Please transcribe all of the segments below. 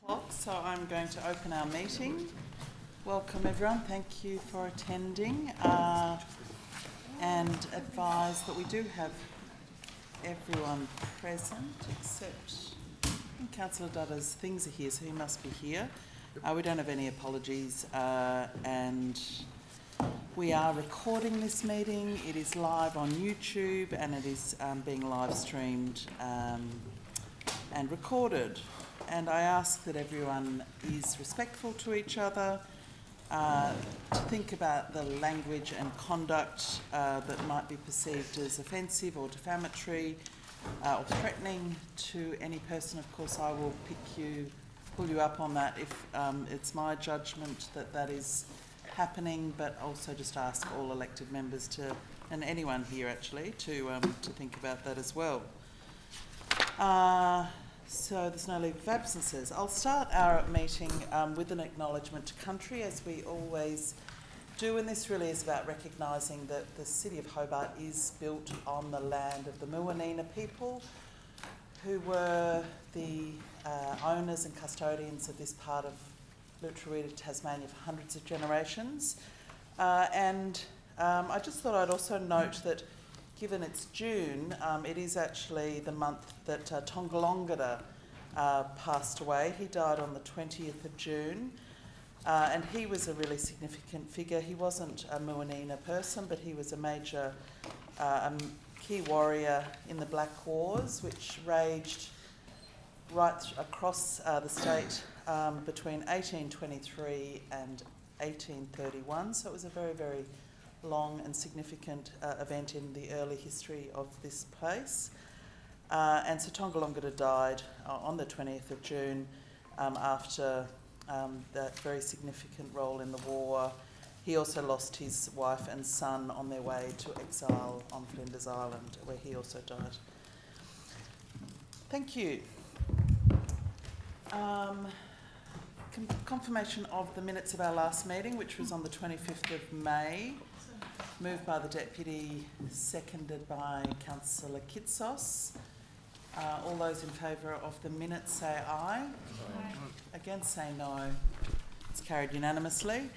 So I'm going to open our meeting. Welcome everyone, thank you for attending and advise that we do have everyone present except Councillor Dudda's things are here, so he must be here. We don't have any apologies and we are recording this meeting. It is live on YouTube and it is being live streamed and recorded. And I ask that everyone is respectful to each other, to think about the language and conduct that might be perceived as offensive or defamatory or threatening to any person. Of course, I will pull you up on that if it's my judgment that that is happening, but also just ask all elected members to, and anyone here actually, to think about that as well. So there's no leave of absences. I'll start our meeting with an acknowledgement to country, as we always do, and this really is about recognising that the City of Hobart is built on the land of the Muwinina people, who were the owners and custodians of this part of Lutruwita, Tasmania for hundreds of generations. I just thought I'd also note that given it's June, it is actually the month that Tongolongata passed away. He died on the 20th of June, and he was a really significant figure. He wasn't a Muwinina person, but he was a major key warrior in the Black Wars, which raged right across the state between 1823 and 1831. So it was a very, very long and significant event in the early history of this place. And so Tongolongata died on the 20th of June after that very significant role in the war. He also lost his wife and son on their way to exile on Flinders Island, where he also died. Thank you. Confirmation of the minutes of our last meeting, which was on the 25th of May. Moved by the Deputy, seconded by Councillor Kitsos. All those in favour of the minutes say aye. Aye. Against say no. It's carried unanimously.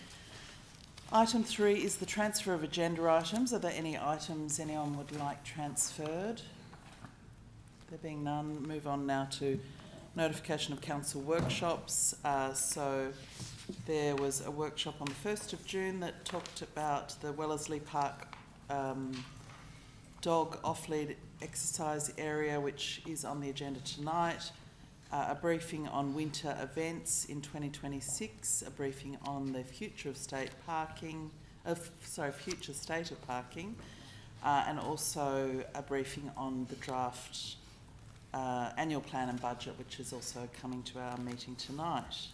Item 3 is the transfer of agenda items. Are there any items anyone would like transferred? There being none, move on now to notification of council workshops. So there was a workshop on the 1st of June that talked about the Wellesley Park dog off-lead exercise area, which is on the agenda tonight. A briefing on winter events in 2026, a briefing on the future state of parking, and also a briefing on the draft annual plan and budget, which is also coming to our meeting tonight.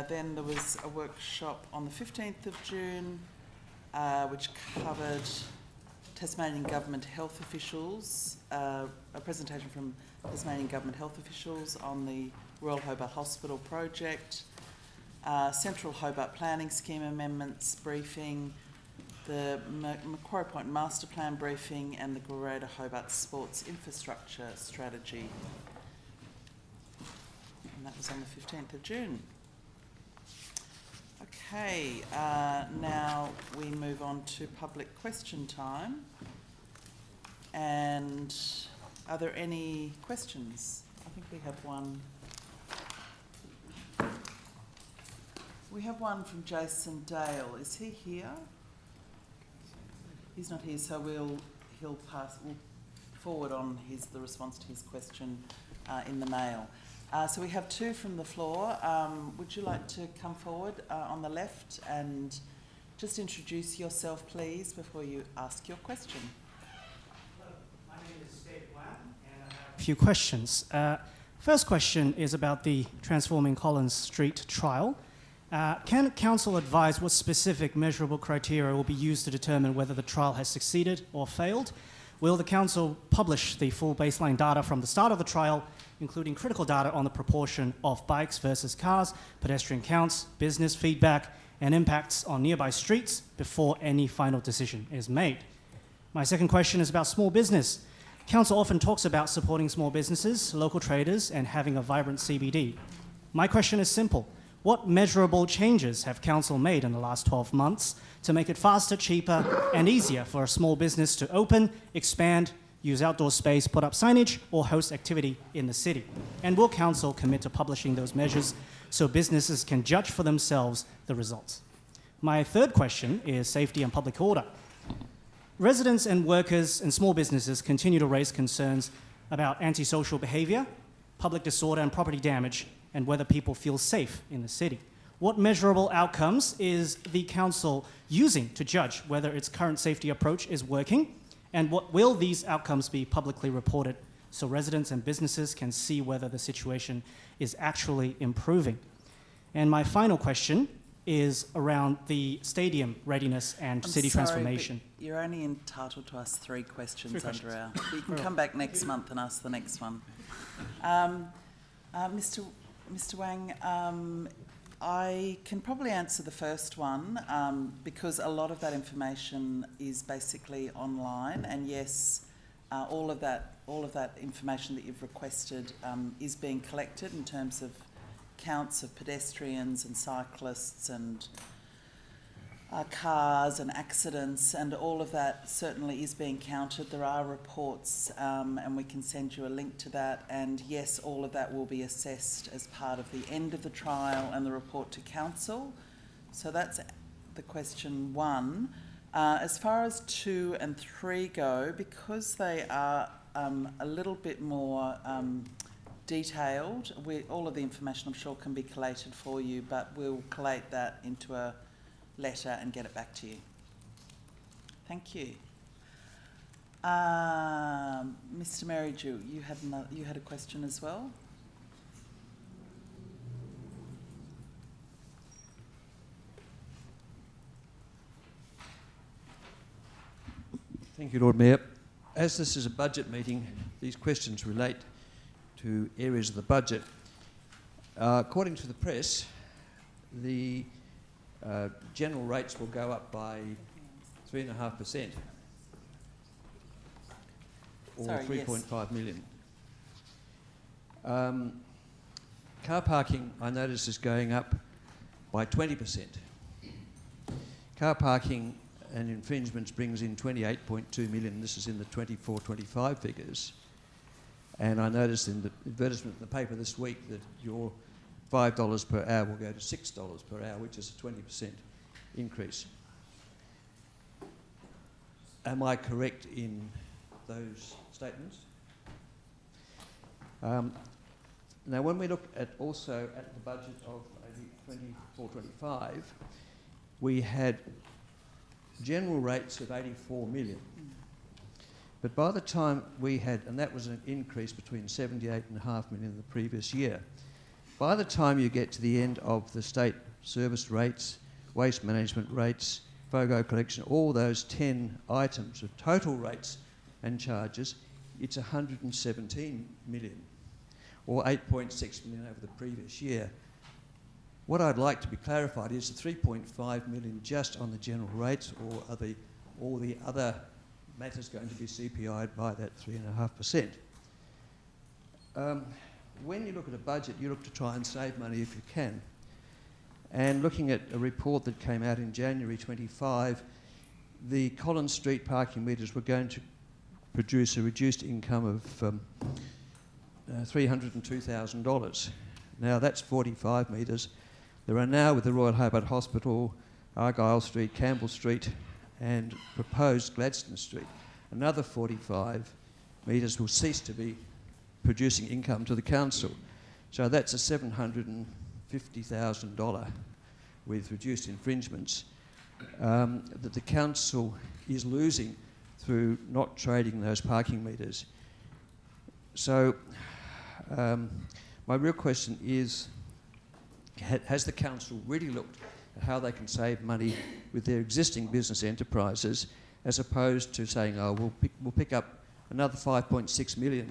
Then there was a workshop on the 15th of June, which covered Tasmanian Government health officials, a presentation from Tasmanian Government health officials on the Royal Hobart Hospital project, Central Hobart Planning Scheme amendments briefing, the Macquarie Point Master Plan briefing, and the Greater Hobart Sports Infrastructure Strategy. And that was on the 15th of June. Okay, now we move on to public question time. And are there any questions? I think we have one. We have one from Jason Dale. Is he here? He's not here, so we'll forward on the response to his question in the mail. So we have two from the floor. Would you like to come forward on the left and just introduce yourself, please, before you ask your question? Hello, my name is Dave Wan, and I have a few questions. First question is about the Transforming Collins Street trial. Can Council advise what specific measurable criteria will be used to determine whether the trial has succeeded or failed? Will the Council publish the full baseline data from the start of the trial, including critical data on the proportion of bikes versus cars, pedestrian counts, business feedback, and impacts on nearby streets before any final decision is made? My second question is about small business. Council often talks about supporting small businesses, local traders, and having a vibrant CBD. My question is simple. What measurable changes have Council made in the last 12 months to make it faster, cheaper, and easier for a small business to open, expand, use outdoor space, put up signage, or host activity in the city? And will Council commit to publishing those measures so businesses can judge for themselves the results? My third question is safety and public order. Residents and workers and small businesses continue to raise concerns about antisocial behaviour, public disorder and property damage, and whether people feel safe in the city. What measurable outcomes is the Council using to judge whether its current safety approach is working, and what will these outcomes be publicly reported so residents and businesses can see whether the situation is actually improving? And my final question is around the stadium readiness and city transformation. But you're only entitled to ask 3 questions under our... You can come back next month and ask the next one. Mr. Wang, I can probably answer the first one because a lot of that information is basically online, and yes, all of that information that you've requested is being collected in terms of counts of pedestrians and cyclists and cars and accidents, and all of that certainly is being counted. There are reports and we can send you a link to that, and yes, all of that will be assessed as part of the end of the trial and the report to Council. So that's the question 1. As far as 2 and 3 go, because they are a little bit more detailed, all of the information I'm sure can be collated for you, but we'll collate that into a letter and get it back to you. Thank you. Mr. Merridew, you had a question as well? Thank you, Lord Mayor. As this is a budget meeting, these questions relate to areas of the budget. According to the press, the general rates will go up by 3.5%, or 3.5 million. Car parking, I notice, is going up by 20%. Car parking and infringements brings in 28.2 million. This is in the 24-25 figures. And I noticed in the advertisement in the paper this week that your $5 per hour will go to $6 per hour, which is a 20% increase. Am I correct in those statements? Now, when we look at also at the budget of 24-25, we had general rates of 84 million. But by the time we had, and that was an increase between 78.5 million in the previous year, by the time you get to the end of the state service rates, waste management rates, FOGO collection, all those 10 items of total rates and charges, it's 117 million, or 8.6 million over the previous year. What I'd like to be clarified is the 3.5 million just on the general rates, or are all the other matters going to be CPI'd by that 3.5%? When you look at a budget, you look to try and save money if you can. And looking at a report that came out in January 25, the Collins Street parking meters were going to produce a reduced income of $302,000. Now that's 45 metres. There are now, with the Royal Hobart Hospital, Argyle Street, Campbell Street, and proposed Gladstone Street, another 45 metres will cease to be producing income to the council. So that's a $750,000 with reduced infringements that the council is losing through not trading those parking meters. So my real question is, has the council really looked at how they can save money with their existing business enterprises, as opposed to saying, oh, we'll pick up another 5.6 million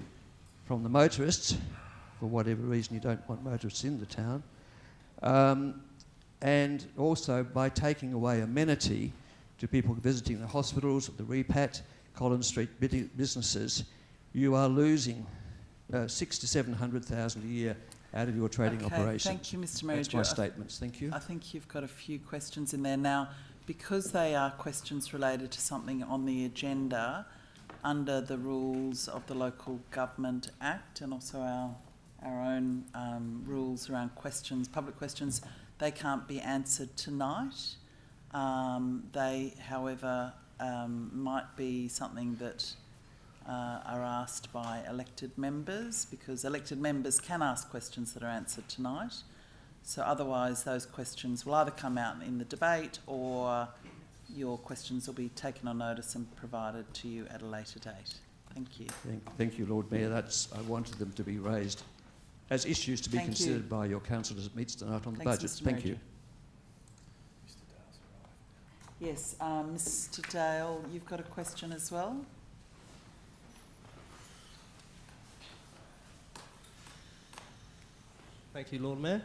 from the motorists, for whatever reason you don't want motorists in the town, and also by taking away amenity to people visiting the hospitals, the Repat, Collins Street businesses, you are losing 600,000 to 700,000 a year out of your trading operation. Thank you, Mr. Manager. That's my statements. Thank you. I think you've got a few questions in there. Now, because they are questions related to something on the agenda, under the rules of the Local Government Act and also our own rules around questions, public questions, they can't be answered tonight. They, however, might be something that are asked by elected members, because elected members can ask questions that are answered tonight. So otherwise those questions will either come out in the debate or your questions will be taken on notice and provided to you at a later date. Thank you. Thank you, Lord Mayor. I wanted them to be raised as issues to be considered by your council as it meets tonight on the budget. Mr. Thank you. Yes, Mr. Dale, you've got a question as well? Thank you, Lord Mayor.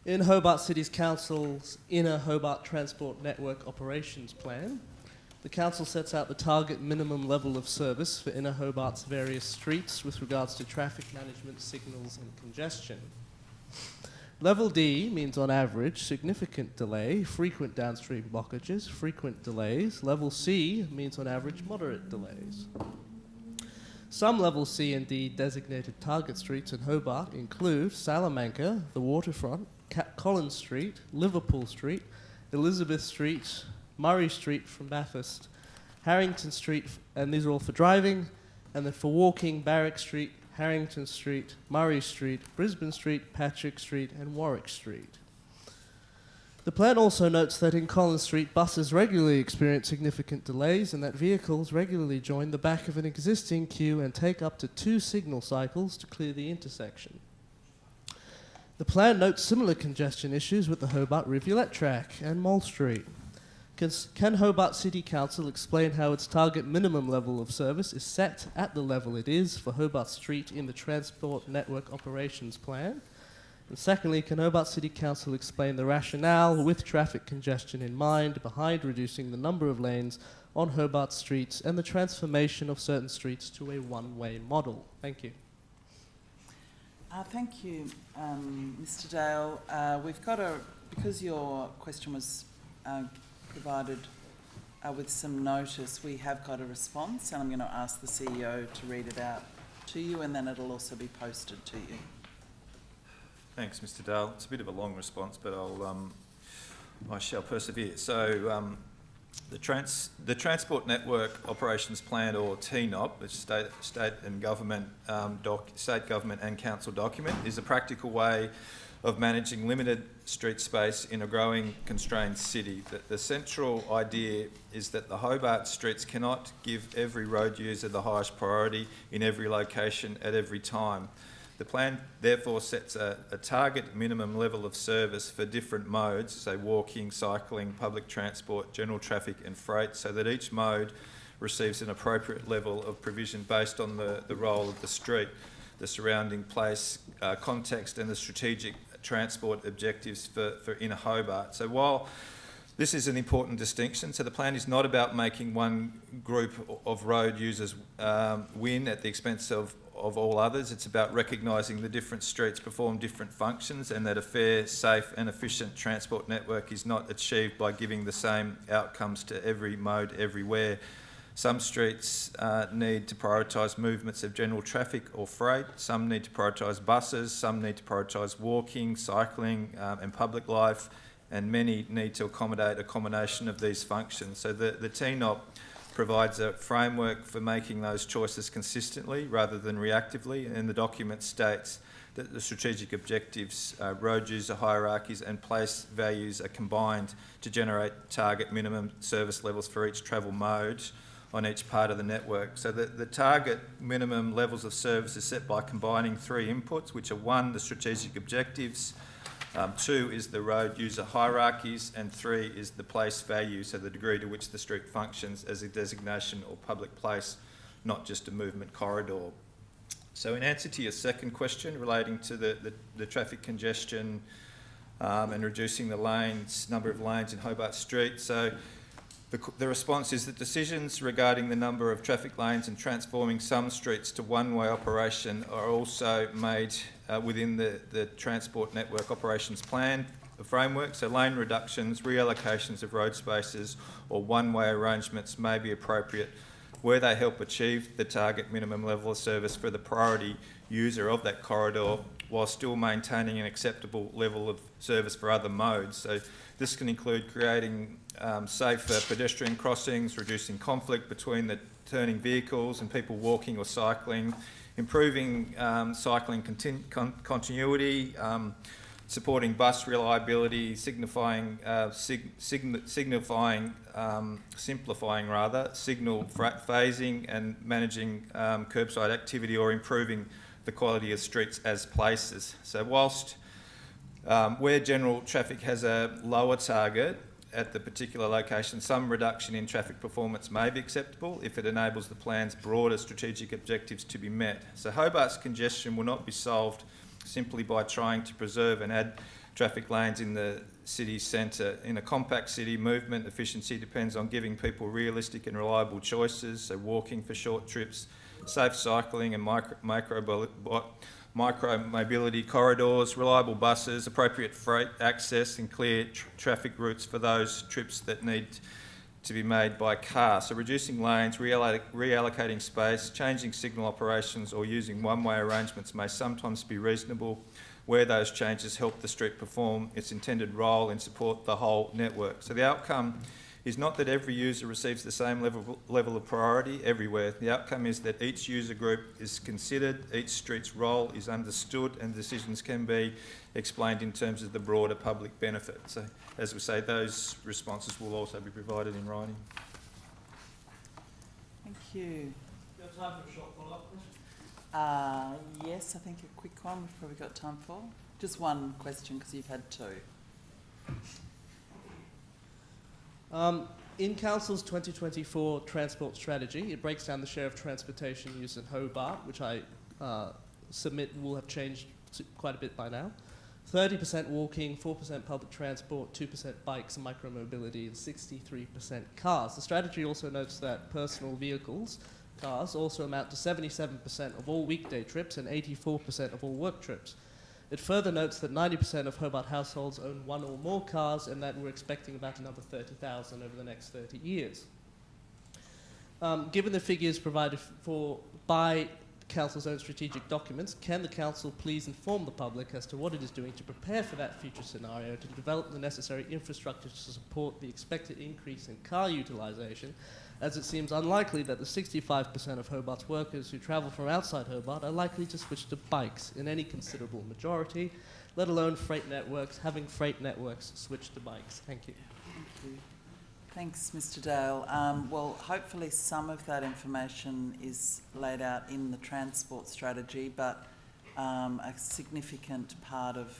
In Hobart City Council's Inner Hobart Transport Network Operations Plan, the Council sets out the target minimum level of service for Inner Hobart's various streets with regards to traffic management, signals and congestion. Level D means on average significant delay, frequent downstream blockages, frequent delays. Level C means on average moderate delays. Some level C and D designated target streets in Hobart include Salamanca, the Waterfront, Collins Street, Liverpool Street, Elizabeth Street, Murray Street from Bathurst, Harrington Street, and these are all for driving, and then for walking, Barrack Street, Harrington Street, Murray Street, Brisbane Street, Patrick Street, and Warwick Street. The plan also notes that in Collins Street, buses regularly experience significant delays and that vehicles regularly join the back of an existing queue and take up to 2 signal cycles to clear the intersection. The plan notes similar congestion issues with the Hobart Rivulet Track and Mole Street. Can Hobart City Council explain how its target minimum level of service is set at the level it is for Hobart Street in the Transport Network Operations Plan? And secondly, can Hobart City Council explain the rationale with traffic congestion in mind behind reducing the number of lanes on Hobart streets and the transformation of certain streets to a one-way model? Thank you. Thank you, Mr. Dale. We've got because your question was provided with some notice, we have got a response, and I'm going to ask the CEO to read it out to you, and then it'll also be posted to you. Thanks, Mr. Dale. It's a bit of a long response, but I shall persevere. So, the Transport Network Operations Plan, or TNOP, the state government and council document, is a practical way of managing limited street space in a growing, constrained city. The central idea is that the Hobart streets cannot give every road user the highest priority in every location at every time. The plan therefore sets a target minimum level of service for different modes, say walking, cycling, public transport, general traffic and freight, so that each mode receives an appropriate level of provision based on the role of the street, the surrounding place, context and the strategic transport objectives for Inner Hobart. So while this is an important distinction, so the plan is not about making one group of road users win at the expense of all others. It's about recognising the different streets perform different functions and that a fair, safe and efficient transport network is not achieved by giving the same outcomes to every mode everywhere. Some streets need to prioritise movements of general traffic or freight, some need to prioritise buses, some need to prioritise walking, cycling and public life, and many need to accommodate a combination of these functions. So the TNOP provides a framework for making those choices consistently rather than reactively, and the document states that the strategic objectives, road user hierarchies and place values are combined to generate target minimum service levels for each travel mode on each part of the network. So the target minimum levels of service is set by combining 3 inputs, which are 1, the strategic objectives, 2 is the road user hierarchies, and 3 is the place value, so the degree to which the street functions as a designation or public place, not just a movement corridor. So in answer to your second question relating to the traffic congestion and reducing the number of lanes in Hobart Street, so The response is that decisions regarding the number of traffic lanes and transforming some streets to one-way operation are also made within the Transport Network Operations Plan framework. So lane reductions, reallocations of road spaces or one-way arrangements may be appropriate where they help achieve the target minimum level of service for the priority user of that corridor while still maintaining an acceptable level of service for other modes. So this can include creating safer pedestrian crossings, reducing conflict between the turning vehicles and people walking or cycling, improving cycling continuity, supporting bus reliability, simplifying signal phasing and managing curbside activity, or improving the quality of streets as places. So whilst where general traffic has a lower target at the particular location, some reduction in traffic performance may be acceptable if it enables the plan's broader strategic objectives to be met. So Hobart's congestion will not be solved simply by trying to preserve and add traffic lanes in the city centre. In a compact city, movement efficiency depends on giving people realistic and reliable choices, so walking for short trips, safe cycling and micro-mobility corridors, reliable buses, appropriate freight access and clear traffic routes for those trips that need to be made by car. So reducing lanes, reallocating space, changing signal operations or using one-way arrangements may sometimes be reasonable where those changes help the street perform its intended role and support the whole network. So the outcome is not that every user receives the same level of priority everywhere. The outcome is that each user group is considered, each street's role is understood, and decisions can be explained in terms of the broader public benefit. So, as we say, those responses will also be provided in writing. Thank you. Do you have time for a short follow-up question? Yes, I think a quick one we've probably got time for. Just one question, because you've had two. In Council's 2024 transport strategy, it breaks down the share of transportation use in Hobart, which I submit will have changed quite a bit by now. 30% walking, 4% public transport, 2% bikes and micromobility, and 63% cars. The strategy also notes that personal vehicles, cars, also amount to 77% of all weekday trips and 84% of all work trips. It further notes that 90% of Hobart households own one or more cars, and that we're expecting about another 30,000 over the next 30 years. Given the figures provided by Council's own strategic documents, can the Council please inform the public as to what it is doing to prepare for that future scenario, to develop the necessary infrastructure to support the expected increase in car utilisation, as it seems unlikely that the 65% of Hobart's workers who travel from outside Hobart are likely to switch to bikes in any considerable majority, let alone having freight networks switch to bikes. Thank you. Thank you. Thanks, Mr. Dale. Well, hopefully some of that information is laid out in the transport strategy, but a significant part of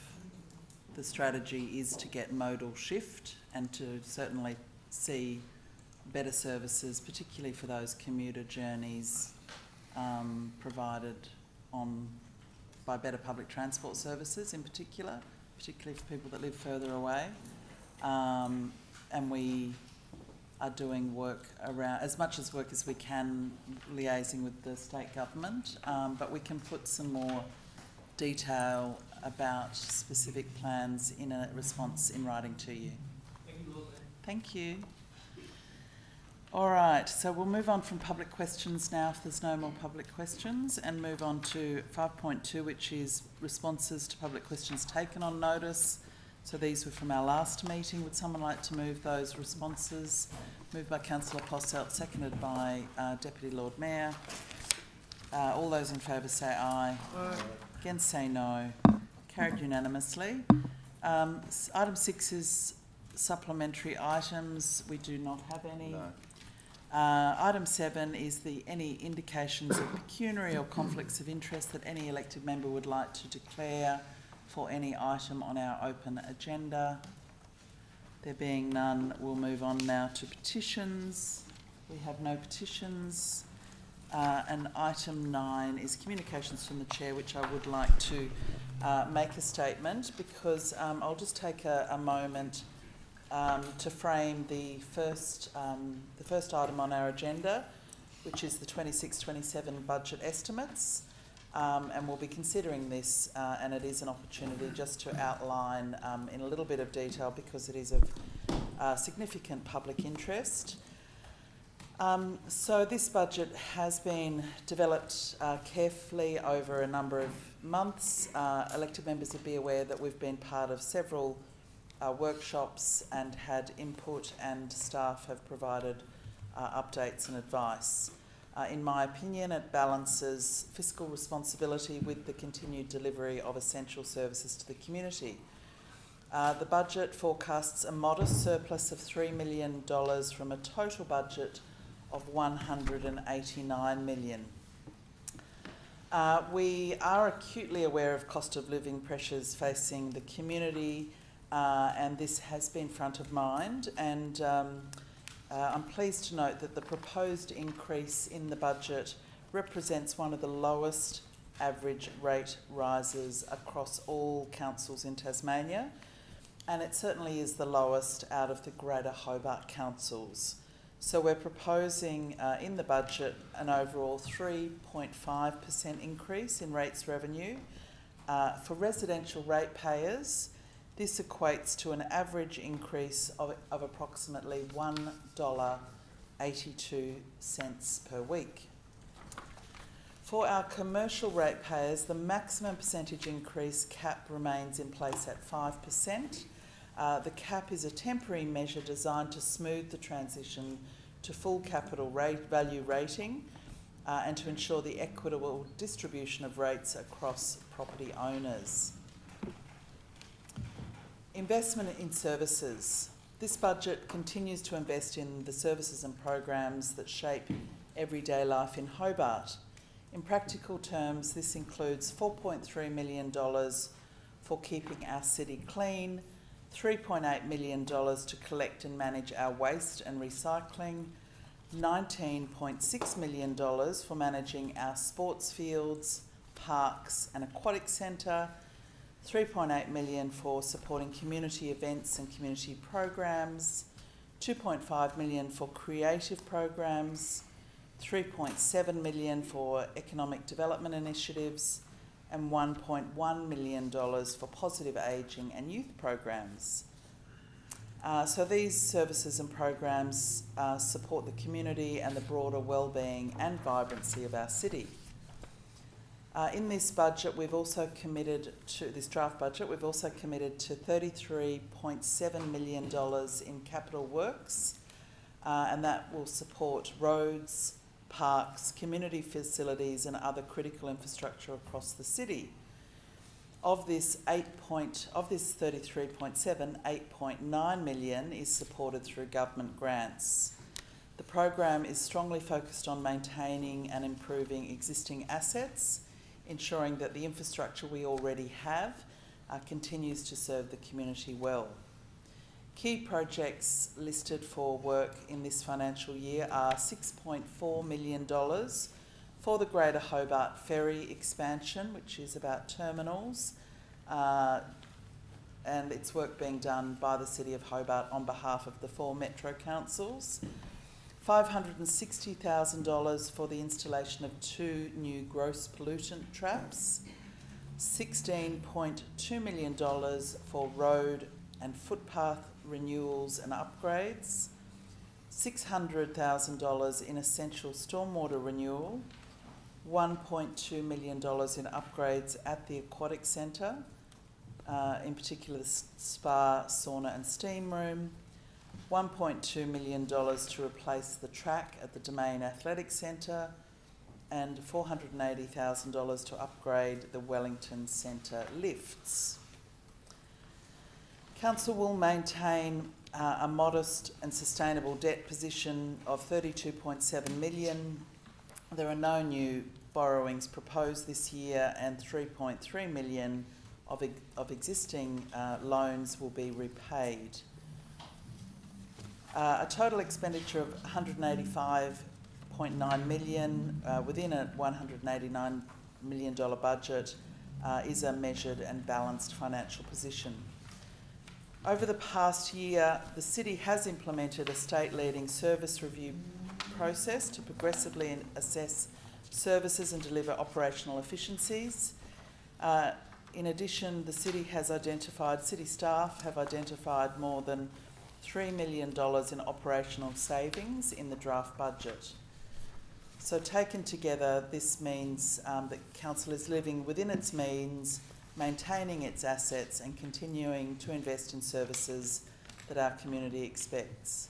the strategy is to get modal shift and to certainly see better services, particularly for those commuter journeys provided by better public transport services in particularly for people that live further away. And we are doing work around, as much as work as we can, liaising with the state government, but we can put some more detail about specific plans in a response in writing to you. Thank you. All right, so we'll move on from public questions now if there's no more public questions, and move on to 5.2, which is responses to public questions taken on notice. So these were from our last meeting. Would someone like to move those responses? Moved by Councillor Posselt, seconded by Deputy Lord Mayor. All those in favour say aye. Aye. Against say no. Carried unanimously. Item 6 is supplementary items. We do not have any. No. Item 7 is any indications of pecuniary or conflicts of interest that any elected member would like to declare for any item on our open agenda. There being none, we'll move on now to petitions. We have no petitions. And item 9 is communications from the Chair, which I would like to make a statement, because I'll just take a moment to frame the first item on our agenda, which is the 26-27 budget estimates. And we'll be considering this, and it is an opportunity just to outline in a little bit of detail, because it is of significant public interest. So this budget has been developed carefully over a number of months. Elected members will be aware that we've been part of several workshops and had input, and staff have provided updates and advice. In my opinion, it balances fiscal responsibility with the continued delivery of essential services to the community. The budget forecasts a modest surplus of $3 million from a total budget of $189 million. We are acutely aware of cost of living pressures facing the community, and this has been front of mind, and I'm pleased to note that the proposed increase in the budget represents one of the lowest average rate rises across all councils in Tasmania, and it certainly is the lowest out of the Greater Hobart councils. So we're proposing in the budget an overall 3.5% increase in rates revenue. For residential ratepayers, this equates to an average increase of approximately $1.82 per week. For our commercial ratepayers, the maximum percentage increase cap remains in place at 5%. The cap is a temporary measure designed to smooth the transition to full capital value rating and to ensure the equitable distribution of rates across property owners. Investment in services. This budget continues to invest in the services and programs that shape everyday life in Hobart. In practical terms, this includes $4.3 million for keeping our city clean, $3.8 million to collect and manage our waste and recycling, $19.6 million for managing our sports fields, parks and aquatic centre, $3.8 million for supporting community events and community programs, $2.5 million for creative programs, $3.7 million for economic development initiatives, and $1.1 million for positive ageing and youth programs. So these services and programs support the community and the broader wellbeing and vibrancy of our city. In this budget, we've also committed to this draft budget. We've also committed to $33.7 million in capital works, and that will support roads, parks, community facilities, and other critical infrastructure across the city. Of this 33.7, $8.9 million is supported through government grants. The program is strongly focused on maintaining and improving existing assets, ensuring that the infrastructure we already have continues to serve the community well. Key projects listed for work in this financial year are $6.4 million for the Greater Hobart Ferry expansion, which is about terminals, and it's work being done by the City of Hobart on behalf of the 4 Metro Councils. $560,000 for the installation of 2 new gross pollutant traps, $16.2 million for road and footpath renewals and upgrades, $600,000 in essential stormwater renewal, $1.2 million in upgrades at the Aquatic Centre, in particular the spa, sauna and steam room, $1.2 million to replace the track at the Domain Athletic Centre, and $480,000 to upgrade the Wellington Centre lifts. Council will maintain a modest and sustainable debt position of $32.7 million. There are no new borrowings proposed this year, and $3.3 million of existing loans will be repaid. A total expenditure of $185.9 million within a $189 million budget is a measured and balanced financial position. Over the past year, the City has implemented a state-leading service review process to progressively assess services and deliver operational efficiencies. In addition, the City staff have identified more than $3 million in operational savings in the draft budget. So taken together, this means that Council is living within its means, maintaining its assets and continuing to invest in services that our community expects.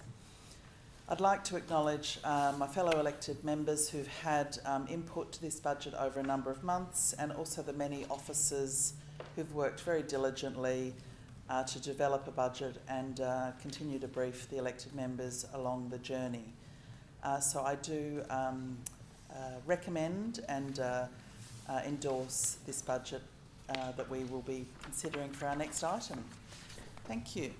I'd like to acknowledge my fellow elected members who've had input to this budget over a number of months, and also the many officers who've worked very diligently to develop a budget and continue to brief the elected members along the journey. So I do recommend and endorse this budget that we will be considering for our next item. Thank you.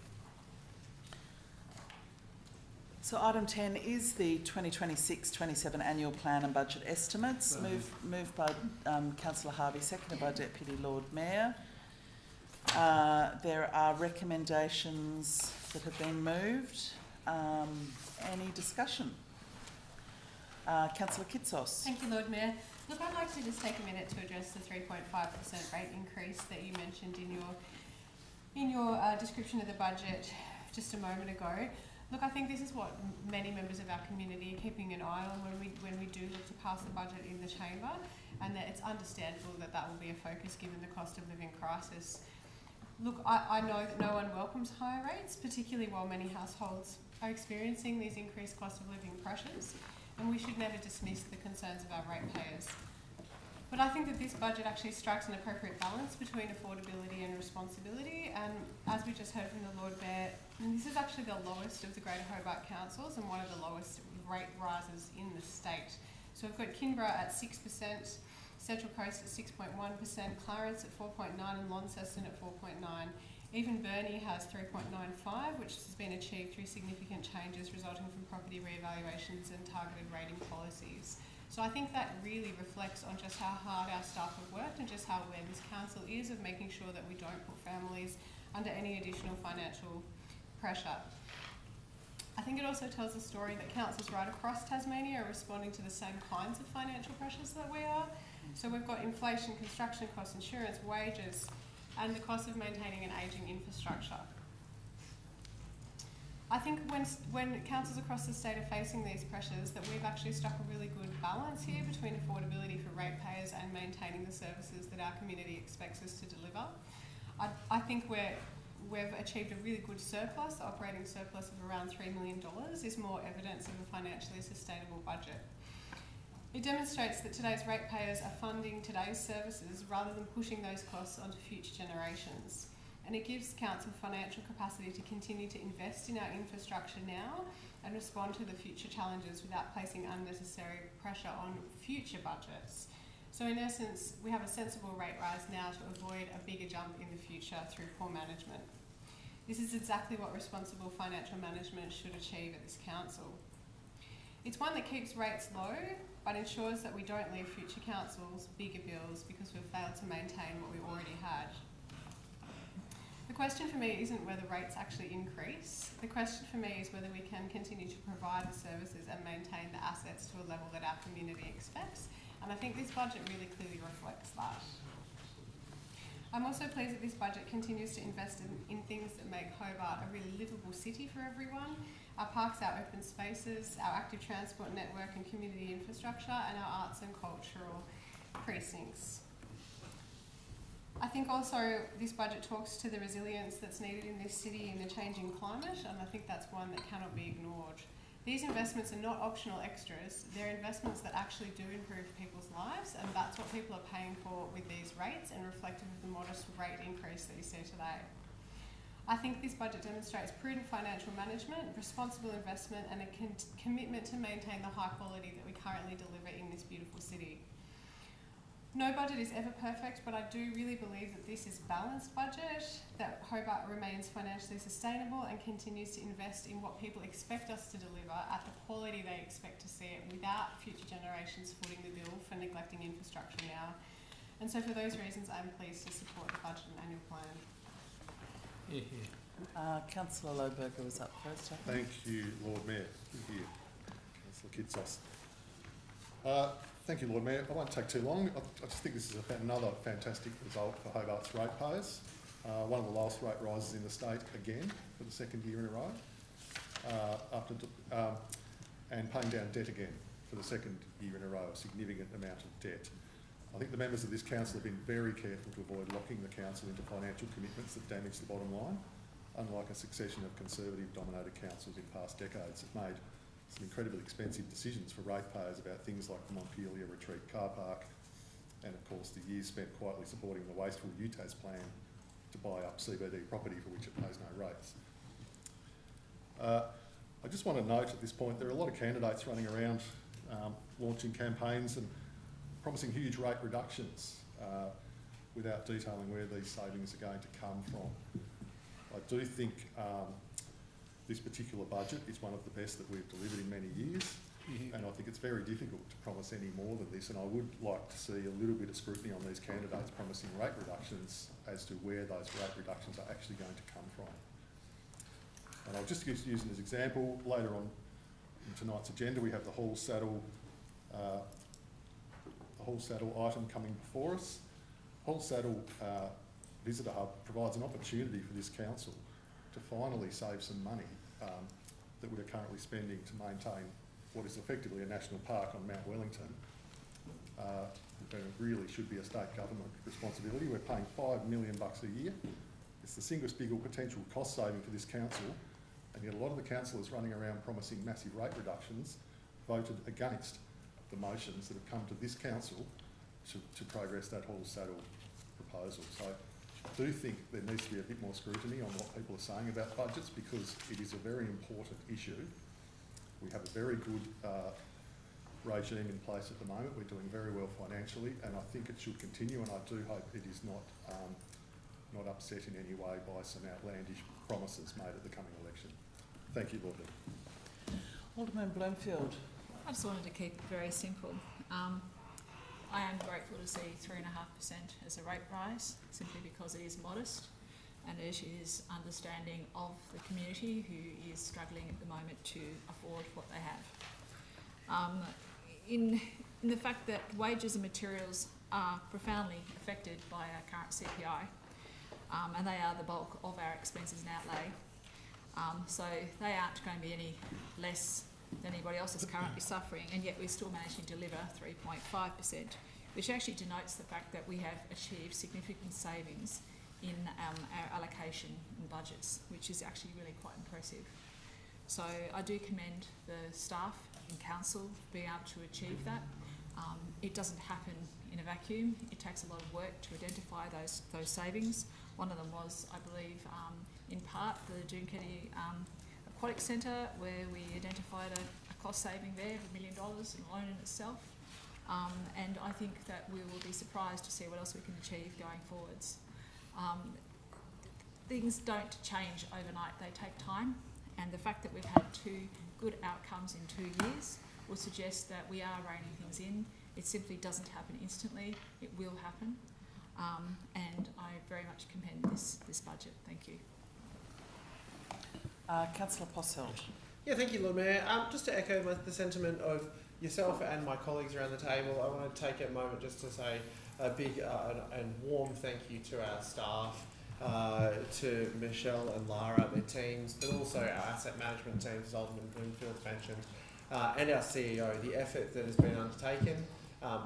So item 10 is the 2026-27 annual plan and budget estimates, moved by Councillor Harvey, seconded by Deputy Lord Mayor. There are recommendations that have been moved. Any discussion? Councillor Kitsos. Thank you, Lord Mayor. Look, I'd like to just take a minute to address the 3.5% rate increase that you mentioned in your description of the budget just a moment ago. Look, I think this is what many members of our community are keeping an eye on when we do look to pass the budget in the chamber, and that it's understandable that that will be a focus given the cost of living crisis. Look, I know that no one welcomes higher rates, particularly while many households are experiencing these increased cost of living pressures, and we should never dismiss the concerns of our ratepayers. But I think that this budget actually strikes an appropriate balance between affordability and responsibility, and as we just heard from the Lord Mayor, this is actually the lowest of the Greater Hobart Councils and one of the lowest rate rises in the state. So we've got Kinborough at 6%, Central Coast at 6.1%, Clarence at 4.9% and Launceston at 4.9%. Even Burnie has 3.95%, which has been achieved through significant changes resulting from property reevaluations and targeted rating policies. So I think that really reflects on just how hard our staff have worked and just how aware this council is of making sure that we don't put families under any additional financial pressure. I think it also tells a story that councils right across Tasmania are responding to the same kinds of financial pressures that we are. So we've got inflation, construction costs, insurance, wages, and the cost of maintaining an ageing infrastructure. I think when councils across the state are facing these pressures, that we've actually struck a really good balance here between affordability for ratepayers and maintaining the services that our community expects us to deliver. I think we've achieved a really good surplus. The operating surplus of around $3 million is more evidence of a financially sustainable budget. It demonstrates that today's ratepayers are funding today's services rather than pushing those costs onto future generations. And it gives council financial capacity to continue to invest in our infrastructure now and respond to the future challenges without placing unnecessary pressure on future budgets. So in essence, we have a sensible rate rise now to avoid a bigger jump in the future through poor management. This is exactly what responsible financial management should achieve at this council. It's one that keeps rates low, but ensures that we don't leave future councils bigger bills because we've failed to maintain what we already had. The question for me isn't whether rates actually increase. The question for me is whether we can continue to provide the services and maintain the assets to a level that our community expects. And I think this budget really clearly reflects that. I'm also pleased that this budget continues to invest in things that make Hobart a really livable city for everyone. Our parks, our open spaces, our active transport network and community infrastructure, and our arts and cultural precincts. I think also this budget talks to the resilience that's needed in this city in the changing climate, and I think that's one that cannot be ignored. These investments are not optional extras, they're investments that actually do improve people's lives, and that's what people are paying for with these rates and reflective of the modest rate increase that you see today. I think this budget demonstrates prudent financial management, responsible investment, and a commitment to maintain the high quality that we currently deliver in this beautiful city. No budget is ever perfect, but I do really believe that this is a balanced budget, that Hobart remains financially sustainable and continues to invest in what people expect us to deliver at the quality they expect to see it without future generations footing the bill for neglecting infrastructure now. And so for those reasons, I'm pleased to support the budget and annual plan. Councillor Lohberger was up first. Thank you, Lord Mayor. Good here. Councillor Kitsos. Thank you, Lord Mayor. I won't take too long. I just think this is another fantastic result for Hobart's ratepayers. One of the lowest rate rises in the state again for the second year in a row, and paying down debt again for the second year in a row, a significant amount of debt. I think the members of this council have been very careful to avoid locking the council into financial commitments that damage the bottom line, unlike a succession of Conservative-dominated councils in past decades that made some incredibly expensive decisions for ratepayers about things like the Montpelier Retreat car park, and of course the years spent quietly supporting the wasteful UTAS plan to buy up CBD property for which it pays no rates. I just want to note at this point there are a lot of candidates running around launching campaigns and promising huge rate reductions without detailing where these savings are going to come from. I do think this particular budget is one of the best that we've delivered in many years, and I think it's very difficult to promise any more than this, and I would like to see a little bit of scrutiny on these candidates promising rate reductions as to where those rate reductions are actually going to come from. And I'll just use as an example, later on in tonight's agenda we have the Hall Saddle item coming before us. Hall Saddle Visitor Hub provides an opportunity for this council to finally save some money that we are currently spending to maintain what is effectively a national park on Mount Wellington. It really should be a state government responsibility. We're paying $5 million a year. It's the single biggest potential cost saving for this council, and yet a lot of the councillors running around promising massive rate reductions voted against the motions that have come to this council to progress that Hall Saddle proposal. So I do think there needs to be a bit more scrutiny on what people are saying about budgets, because it is a very important issue. We have a very good regime in place at the moment. We're doing very well financially, and I think it should continue, and I do hope it is not upset in any way by some outlandish promises made at the coming election. Thank you, Lord Mayor. Alderman Bloomfield. I just wanted to keep it very simple. I am grateful to see 3.5% as a rate rise, simply because it is modest and it is understanding of the community who is struggling at the moment to afford what they have. In the fact that wages and materials are profoundly affected by our current CPI, and they are the bulk of our expenses and outlay, so they aren't going to be any less than anybody else is currently suffering, and yet we're still managing to deliver 3.5%, which actually denotes the fact that we have achieved significant savings in our allocation and budgets, which is actually really quite impressive. So I do commend the staff and council being able to achieve that. It doesn't happen in a vacuum. It takes a lot of work to identify those savings. One of them was, I believe, in part the Doonkenny Aquatic Centre, where we identified a cost saving there of $1 million alone in itself. And I think that we will be surprised to see what else we can achieve going forwards. Things don't change overnight, they take time, and the fact that we've had 2 good outcomes in 2 years will suggest that we are reining things in. It simply doesn't happen instantly, it will happen, and I very much commend this budget. Thank you. Councillor Posselt. Yeah, thank you, Lord Mayor. Just to echo the sentiment of yourself and my colleagues around the table, I want to take a moment just to say a big and warm thank you to our staff, to Michelle and Lara, their teams, but also our asset management teams, as Alderman Bloomfield mentioned, and our CEO, the effort that has been undertaken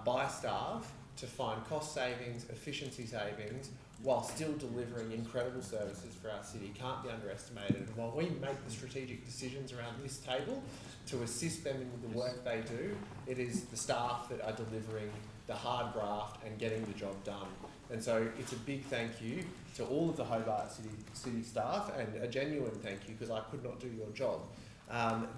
by staff to find cost savings, efficiency savings, while still delivering incredible services for our city can't be underestimated. And while we make the strategic decisions around this table to assist them in the work they do, it is the staff that are delivering the hard graft and getting the job done. And so it's a big thank you to all of the Hobart City staff, and a genuine thank you, because I could not do your job.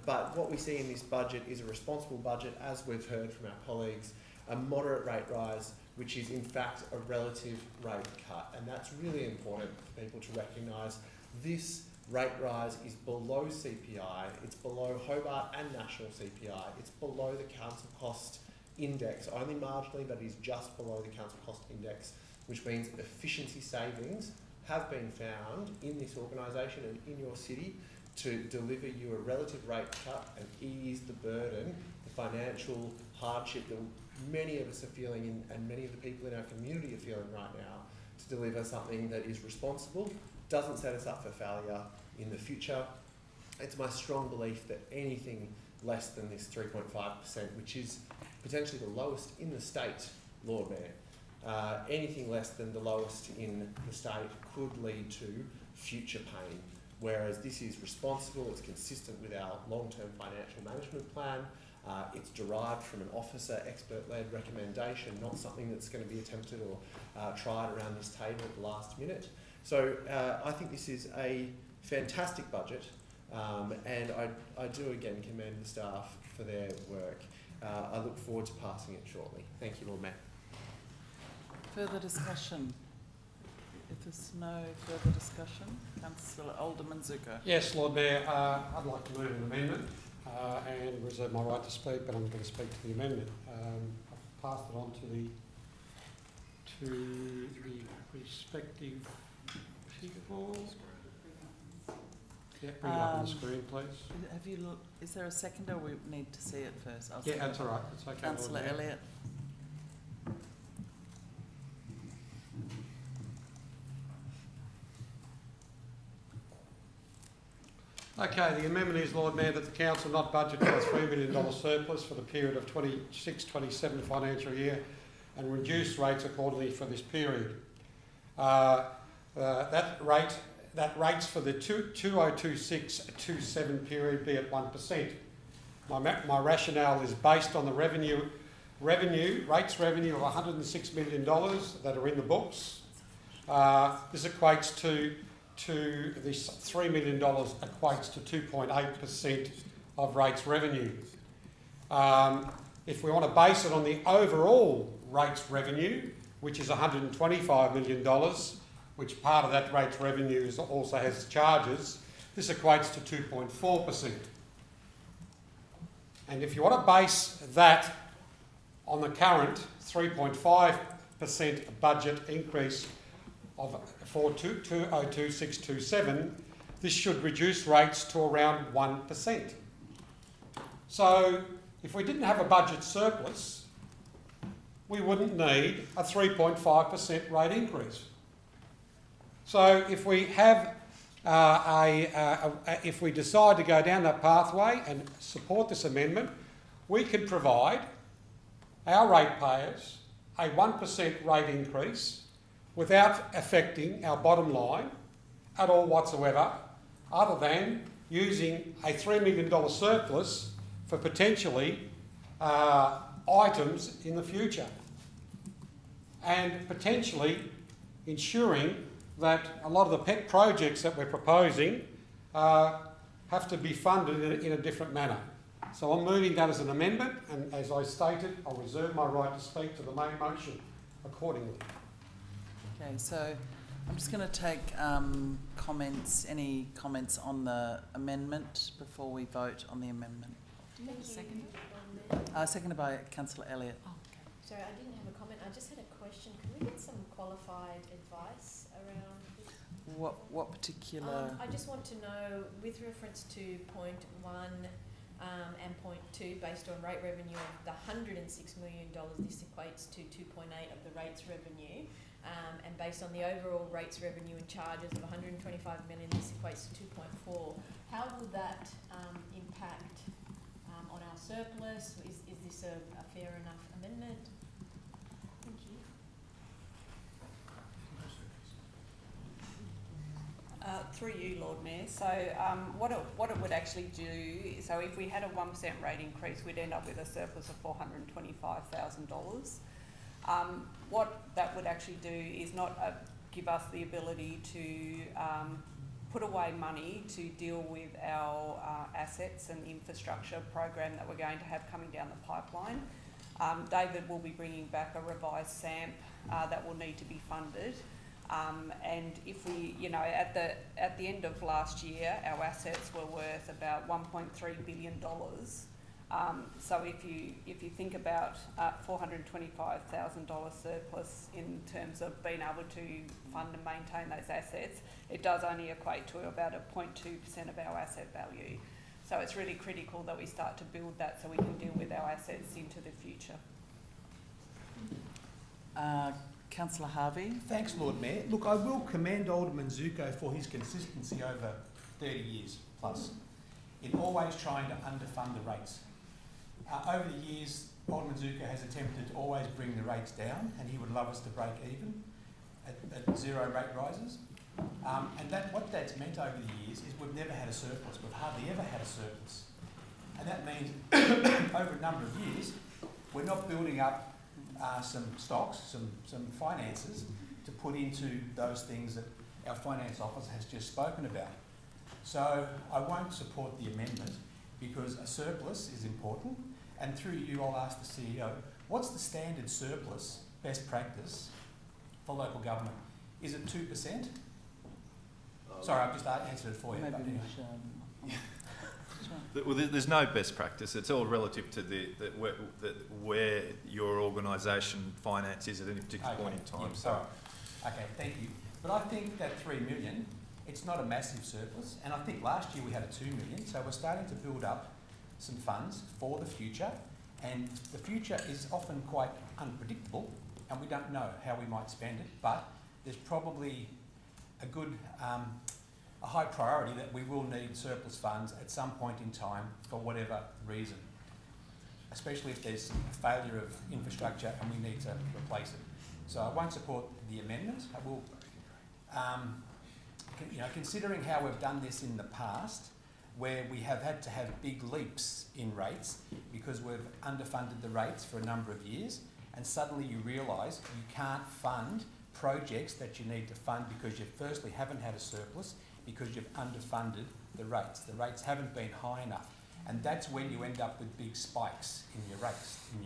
But what we see in this budget is a responsible budget, as we've heard from our colleagues, a moderate rate rise, which is in fact a relative rate cut. And that's really important for people to recognise. This rate rise is below CPI, it's below Hobart and national CPI, it's below the council cost index, only marginally, but it is just below the council cost index, which means efficiency savings have been found in this organisation and in your city to deliver you a relative rate cut and ease the burden, the financial hardship that many of us are feeling and many of the people in our community are feeling right now, to deliver something that is responsible, doesn't set us up for failure in the future. It's my strong belief that anything less than this 3.5%, which is potentially the lowest in the state, Lord Mayor, anything less than the lowest in the state could lead to future pain. Whereas this is responsible, it's consistent with our long-term financial management plan, it's derived from an officer, expert-led recommendation, not something that's going to be attempted or tried around this table at the last minute. So I think this is a fantastic budget, and I do again commend the staff for their work. I look forward to passing it shortly. Thank you, Lord Mayor. Further discussion? If there's no further discussion, Councillor Alderman Zucker. Yes, Lord Mayor, I'd like to move an amendment and reserve my right to speak, but I'm going to speak to the amendment. I've passed it on to the respective people. Yeah, bring it up on the screen, please. Is there a second, or we need to see it first? Yeah, that's all right. It's okay. Councillor Elliott. Okay, the amendment is, Lord Mayor, that the Council not budget for a $3 million surplus for the period of 26-27 financial year and reduce rates accordingly for this period. That rates for the 2026-27 period be at 1%. My rationale is based on the rates revenue of $106 million that are in the books. This equates to this $3 million equates to 2.8% of rates revenue. If we want to base it on the overall rates revenue, which is $125 million, which part of that rates revenue also has charges, this equates to 2.4%. And if you want to base that on the current 3.5% budget increase for 2026-27, this should reduce rates to around 1%. So if we didn't have a budget surplus, we wouldn't need a 3.5% rate increase. So if we have if we decide to go down that pathway and support this amendment, we could provide our ratepayers a 1% rate increase without affecting our bottom line at all whatsoever, other than using a $3 million surplus for potentially items in the future, and potentially ensuring that a lot of the pet projects that we're proposing have to be funded in a different manner. So I'm moving that as an amendment, and as I stated, I'll reserve my right to speak to the main motion accordingly. Okay, so I'm just going to take any comments on the amendment before we vote on the amendment. Do you have a second? Seconded by Councillor Elliott. Oh, okay. Sorry, I didn't have a comment. I just had a question. Can we get some qualified advice around this? What particular? I just want to know, with reference to point 1 and point 2, based on rate revenue of the $106 million, this equates to 2.8 of the rates revenue. And based on the overall rates revenue and charges of $125 million, this equates to 2.4. How will that impact on our surplus? Is this a fair enough amendment? Thank you. Through you, Lord Mayor. So what it would actually do, so if we had a 1% rate increase, we'd end up with a surplus of $425,000. What that would actually do is not give us the ability to put away money to deal with our assets and infrastructure program that we're going to have coming down the pipeline. David will be bringing back a revised SAMP that will need to be funded. And if we, at the end of last year, our assets were worth about $1.3 billion. So if you think about $425,000 surplus in terms of being able to fund and maintain those assets, it does only equate to about a 0.2% of our asset value. So it's really critical that we start to build that so we can deal with our assets into the future. Councillor Harvey. Thanks, Lord Mayor. Look, I will commend Alderman Zuko for his consistency over 30 years plus in always trying to underfund the rates. Over the years, Alderman Zuko has attempted to always bring the rates down, and he would love us to break even at zero rate rises. And what that's meant over the years is we've never had a surplus. We've hardly ever had a surplus. And that means over a number of years, we're not building up some stocks, some finances to put into those things that our finance officer has just spoken about. So I won't support the amendment because a surplus is important. And through you, I'll ask the CEO, what's the standard surplus, best practice for local government? Is it 2%? Sorry, I've just answered it for you. Maybe But anyway. Well, there's no best practice. It's all relative to where your organisation finance is at any particular point in time. Yeah, so, okay, thank you. But I think that $3 million, it's not a massive surplus, and I think last year we had a $2 million, so we're starting to build up some funds for the future, and the future is often quite unpredictable, and we don't know how we might spend it, but there's probably a high priority that we will need surplus funds at some point in time for whatever reason, especially if there's a failure of infrastructure and we need to replace it. So I won't support the amendment. I will, considering how we've done this in the past, where we have had to have big leaps in rates because we've underfunded the rates for a number of years, and suddenly you realise you can't fund projects that you need to fund because you firstly haven't had a surplus, because you've underfunded the rates. The rates haven't been high enough. And that's when you end up with big spikes in your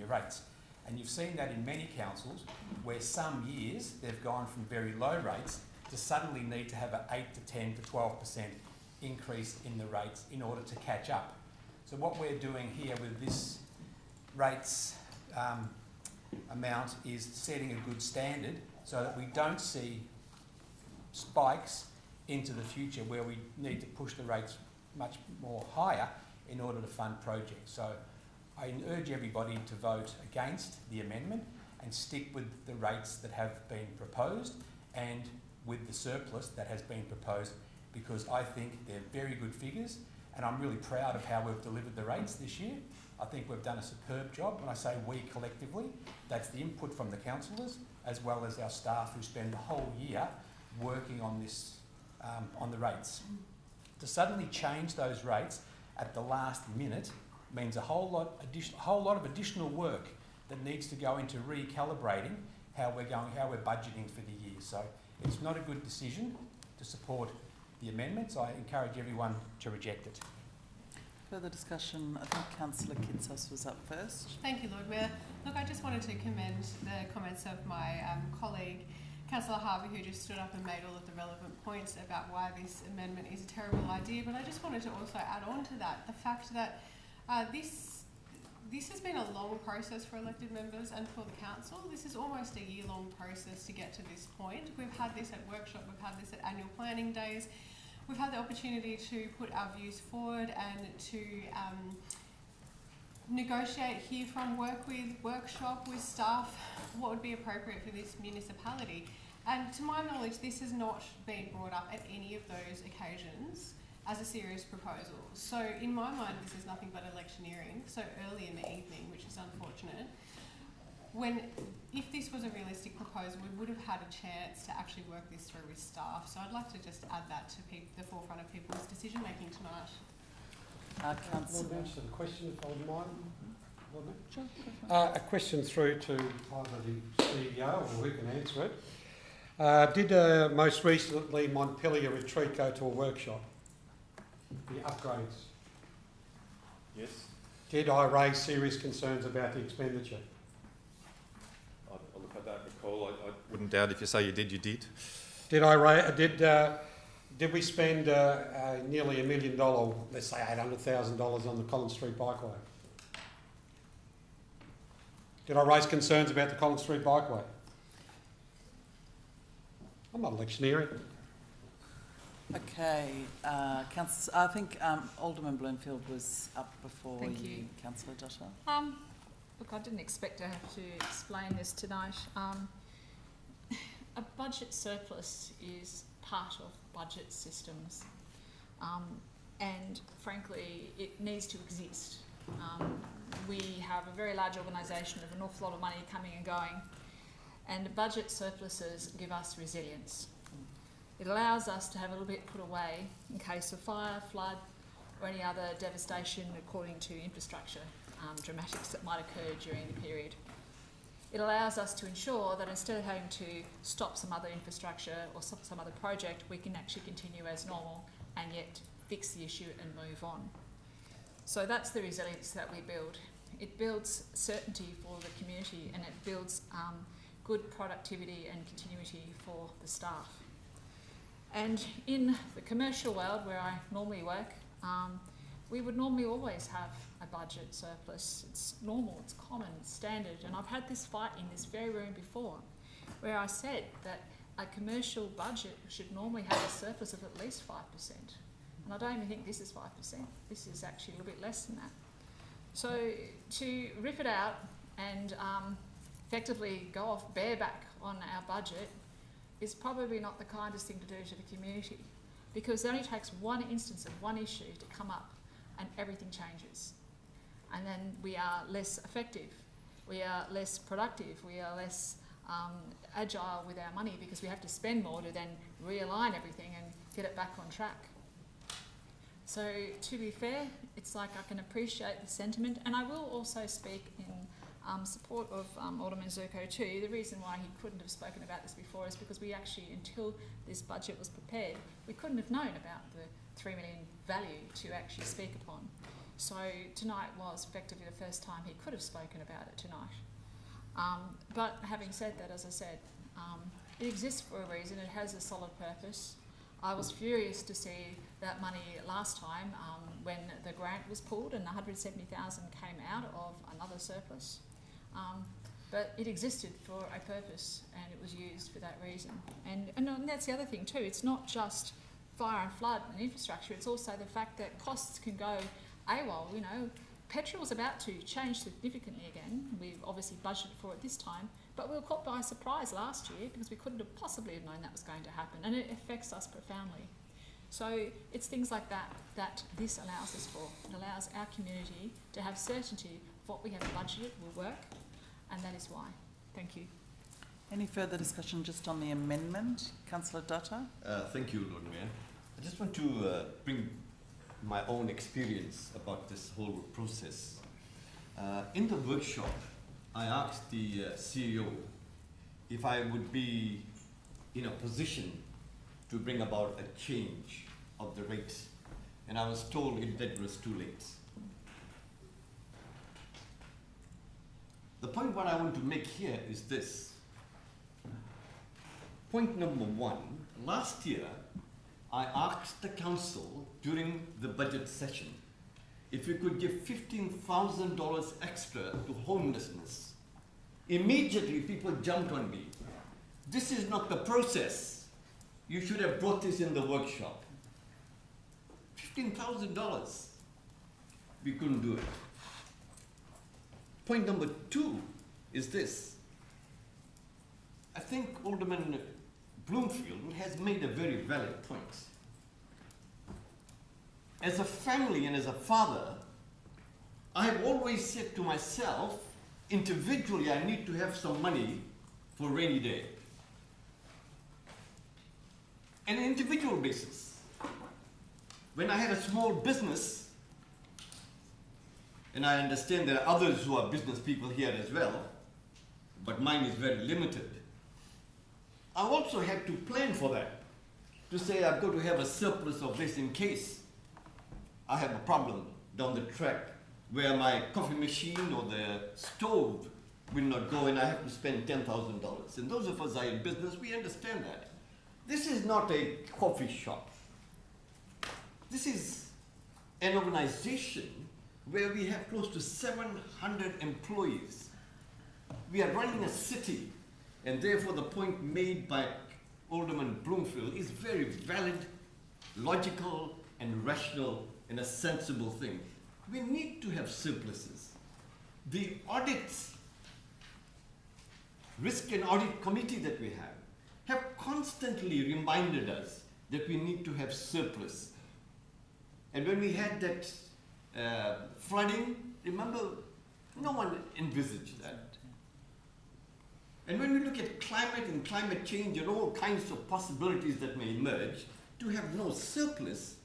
rates. And you've seen that in many councils where some years they've gone from very low rates to suddenly need to have an 8 to 10 to 12% increase in the rates in order to catch up. So what we're doing here with this rates amount is setting a good standard so that we don't see spikes into the future where we need to push the rates much more higher in order to fund projects. So I urge everybody to vote against the amendment and stick with the rates that have been proposed and with the surplus that has been proposed, because I think they're very good figures and I'm really proud of how we've delivered the rates this year. I think we've done a superb job. When I say we collectively, that's the input from the councillors as well as our staff who spend the whole year working on this, on the rates. To suddenly change those rates at the last minute means a whole lot of additional work that needs to go into recalibrating how we're budgeting for the year. So it's not a good decision to support the amendments. I encourage everyone to reject it. Further discussion. I think Councillor Kitsos was up first. Thank you, Lord Mayor. Look, I just wanted to commend the comments of my colleague, Councillor Harvey, who just stood up and made all of the relevant points about why this amendment is a terrible idea. But I just wanted to also add on to that the fact that this has been a long process for elected members and for the council. This is almost a year-long process to get to this point. We've had this at workshop, we've had this at annual planning days. We've had the opportunity to put our views forward and to negotiate, hear from, workshop with staff what would be appropriate for this municipality. And to my knowledge, this has not been brought up at any of those occasions as a serious proposal. So in my mind, this is nothing but electioneering so early in the evening, which is unfortunate. If this was a realistic proposal, we would have had a chance to actually work this through with staff. So I'd like to just add that to the forefront of people's decision making tonight. Councillor. Lord Mayor, just a question, if I would mind. Lord Mayor. A question through to either the CEO or who can answer it. Did most recently Montpellier Retreat go to a workshop? The upgrades? Yes. Did I raise serious concerns about the expenditure? Look, I don't recall. I wouldn't doubt if you say you did, you did. Did we spend nearly $1 million, let's say $800,000 on the Collins Street Bikeway? Did I raise concerns about the Collins Street bikeway? I'm not electioneering. Okay, I think Alderman Bloomfield was up before Thank you. Councillor Dotter. Look, I didn't expect to have to explain this tonight. A budget surplus is part of budget systems, and frankly, it needs to exist. We have a very large organisation with an awful lot of money coming and going, and budget surpluses give us resilience. It allows us to have a little bit put away in case of fire, flood, or any other devastation according to infrastructure dramatics that might occur during the period. It allows us to ensure that instead of having to stop some other infrastructure or stop some other project, we can actually continue as normal and yet fix the issue and move on. So that's the resilience that we build. It builds certainty for the community, and it builds good productivity and continuity for the staff. And in the commercial world where I normally work, we would normally always have a budget surplus. It's normal, it's common, it's standard. And I've had this fight in this very room before, where I said that a commercial budget should normally have a surplus of at least 5%. And I don't even think this is 5%. This is actually a little bit less than that. So to rip it out and effectively go off bareback on our budget is probably not the kindest thing to do to the community, because it only takes one instance of one issue to come up and everything changes. And then we are less effective, we are less productive, we are less agile with our money, because we have to spend more to then realign everything and get it back on track. So to be fair, it's like I can appreciate the sentiment, and I will also speak in support of Alderman Zurko too. The reason why he couldn't have spoken about this before is because we actually, until this budget was prepared, we couldn't have known about the 3 million value to actually speak upon. So tonight was effectively the first time he could have spoken about it tonight. But having said that, as I said, it exists for a reason. It has a solid purpose. I was furious to see that money last time when the grant was pulled and 170,000 came out of another surplus. But it existed for a purpose, and it was used for that reason. And that's the other thing too. It's not just fire and flood and infrastructure. It's also the fact that costs can go AWOL. You know, petrol's about to change significantly again. We've obviously budgeted for it this time, but we were caught by surprise last year because we couldn't have possibly known that was going to happen, and it affects us profoundly. So it's things like that that this allows us for. It allows our community to have certainty of what we have budgeted will work, and that is why. Thank you. Any further discussion just on the amendment? Councillor Dutta? Thank you, Lord Mayor. I just want to bring my own experience about this whole process. In the workshop, I asked the CEO if I would be in a position to bring about a change of the rates, and I was told that it was too late. The point what I want to make here is this. Point number one, last year I asked the council during the budget session if we could give $15,000 extra to homelessness. Immediately people jumped on me. This is not the process. You should have brought this in the workshop. $15,000. We couldn't do it. Point number two is this. I think Alderman Bloomfield has made a very valid point. As a family and as a father, I have always said to myself, individually I need to have some money for a rainy day. On an individual basis. When I had a small business, and I understand there are others who are business people here as well, but mine is very limited, I also had to plan for that. To say I've got to have a surplus of this in case I have a problem down the track where my coffee machine or the stove will not go and I have to spend $10,000. And those of us are in business, we understand that. This is not a coffee shop. This is an organization where we have close to 700 employees. We are running a city, and therefore the point made by Alderman Bloomfield is very valid, logical, and rational, and a sensible thing. We need to have surpluses. The audits, risk and audit committee that we have constantly reminded us that we need to have surplus. And when we had that flooding, remember, no one envisaged that. And when we look at climate and climate change and all kinds of possibilities that may emerge, to have no surplus,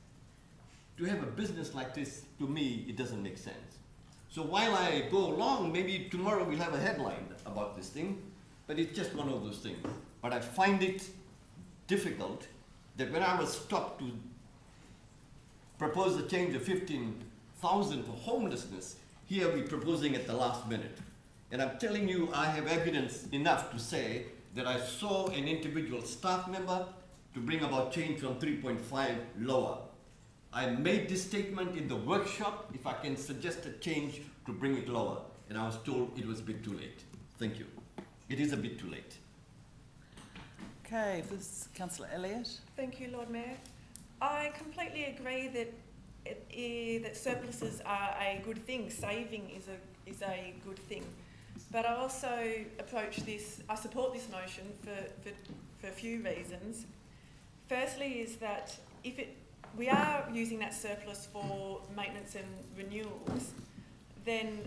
to have a business like this, to me, it doesn't make sense. So while I go along, maybe tomorrow we'll have a headline about this thing, but it's just one of those things. But I find it difficult that when I was stopped to propose a change of 15,000 for homelessness, here we're proposing at the last minute. And I'm telling you, I have evidence enough to say that I saw an individual staff member to bring about change from 3.5 lower. I made this statement in the workshop, if I can suggest a change to bring it lower, and I was told it was a bit too late. Thank you. It is a bit too late. Okay, this is Councillor Elliott. Thank you, Lord Mayor. I completely agree that that surpluses are a good thing. Saving is a good thing. But I also I support this motion for a few reasons. Firstly is that we are using that surplus for maintenance and renewals, then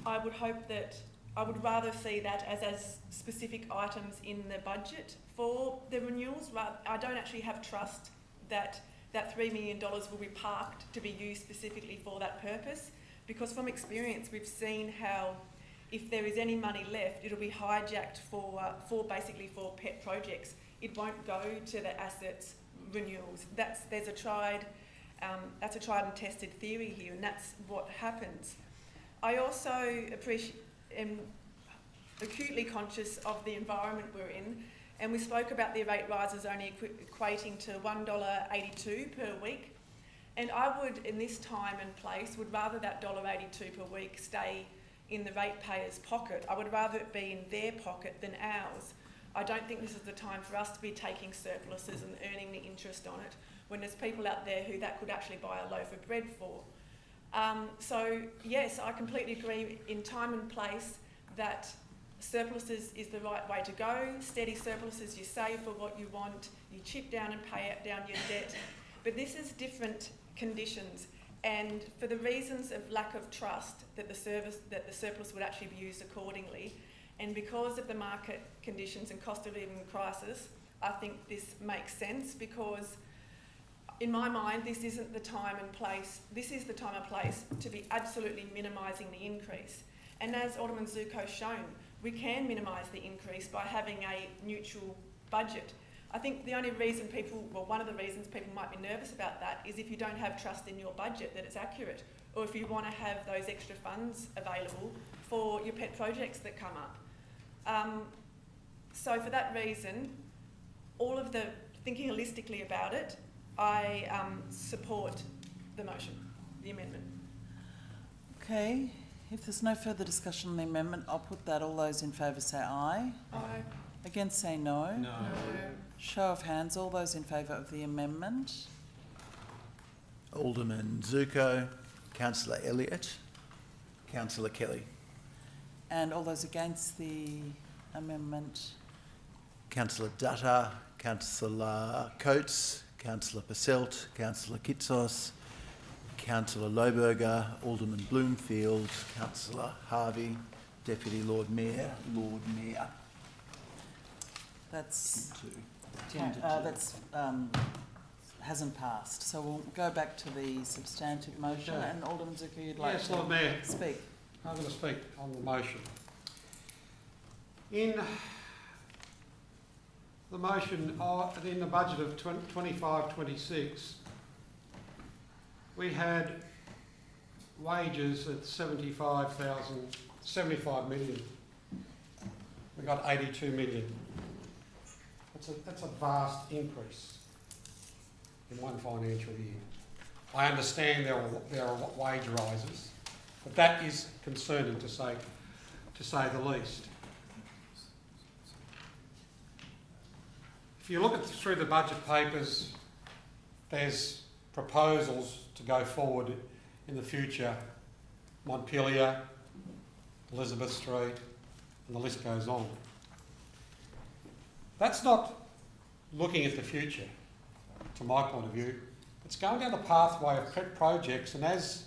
I would rather see that as specific items in the budget for the renewals. I don't actually have trust that that $3 million will be parked to be used specifically for that purpose, because from experience we've seen how if there is any money left, it'll be hijacked for basically for pet projects. It won't go to the assets renewals. That's a tried and tested theory here, and that's what happens. I also am acutely conscious of the environment we're in, and we spoke about the rate rises only equating to $1.82 per week. And I would, in this time and place, would rather that $1.82 per week stay in the ratepayer's pocket. I would rather it be in their pocket than ours. I don't think this is the time for us to be taking surpluses and earning the interest on it when there's people out there who that could actually buy a loaf of bread for. So yes, I completely agree in time and place that surpluses is the right way to go. Steady surpluses, you save for what you want, you chip down and pay down your debt. But this is different conditions, and for the reasons of lack of trust that the surplus would actually be used accordingly, and because of the market conditions and cost of living crisis, I think this makes sense, because in my mind this isn't the time and place. This is the time and place to be absolutely minimising the increase. And as Alderman Zuko's shown, we can minimise the increase by having a neutral budget. I think the only reason one of the reasons people might be nervous about that is if you don't have trust in your budget that it's accurate, or if you want to have those extra funds available for your pet projects that come up. So for that reason, all of the thinking holistically about it, I support the motion, the amendment. Okay, if there's no further discussion on the amendment, I'll put that. All those in favour say aye. Aye. Against say no. No. Show of hands, all those in favour of the amendment. Alderman Zuko, Councillor Elliott, Councillor Kelly. And all those against the amendment. Councillor Dutta, Councillor Coates, Councillor Passelt, Councillor Kitsos, Councillor Lohberger, Alderman Bloomfield, Councillor Harvey, Deputy Lord Mayor, Lord Mayor. That's 10 to 2. Hasn't passed. So we'll go back to the substantive motion. Okay. And Alderman Zuko, you'd like Yes, to Lord Mayor. speak? I'm going to speak on the motion. In the motion, in the budget of 25-26, we had wages at 75 million. We got 82 million. That's a vast increase in one financial year. I understand there are wage rises, but that is concerning, to say to say the least. If you look through the budget papers, there's proposals to go forward in the future, Montpelier, Elizabeth Street, and the list goes on. That's not looking at the future, to my point of view. It's going down the pathway of projects, and as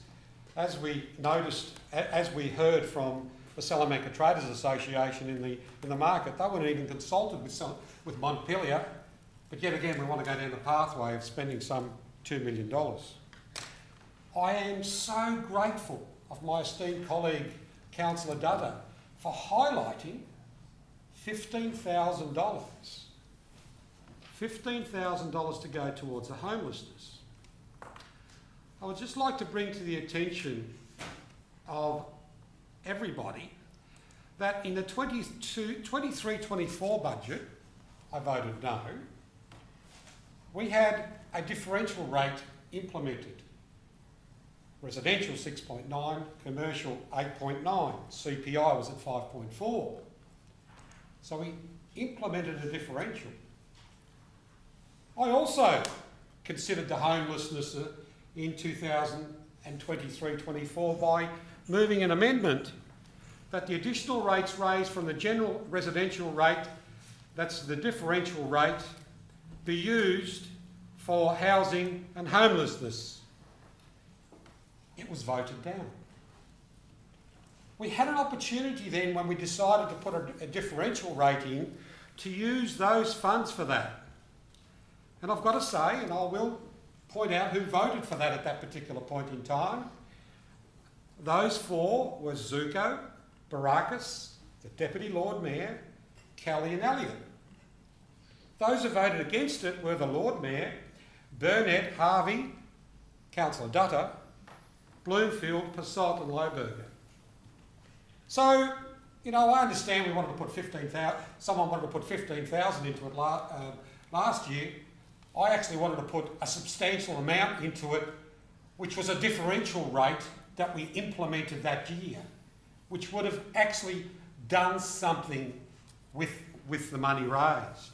we noticed, as we heard from the Salamanca Traders Association in the market, they weren't even consulted with Montpelier, but yet again we want to go down the pathway of spending some $2 million. I am so grateful of my esteemed colleague, Councillor Dutta, for highlighting $15,000. $15,000 to go towards the homelessness. I would just like to bring to the attention of everybody that in the 23-24 budget, I voted no, we had a differential rate implemented. Residential 6.9, commercial 8.9, CPI was at 5.4. So we implemented a differential. I also considered the homelessness in 2023-24 by moving an amendment that the additional rates raised from the general residential rate, that's the differential rate, be used for housing and homelessness. It was voted down. We had an opportunity then when we decided to put a differential rate in to use those funds for that. And I've got to say, and I will point out who voted for that at that particular point in time. Those four were Zuko, Barakis, the Deputy Lord Mayor, Kelly and Elliott. Those who voted against it were the Lord Mayor, Burnett, Harvey, Councillor Dutta, Bloomfield, Passot and Lohberger. So, you know, I understand we wanted to put 15,000, someone wanted to put 15,000 into it last year. I actually wanted to put a substantial amount into it, which was a differential rate that we implemented that year, which would have actually done something with the money raised.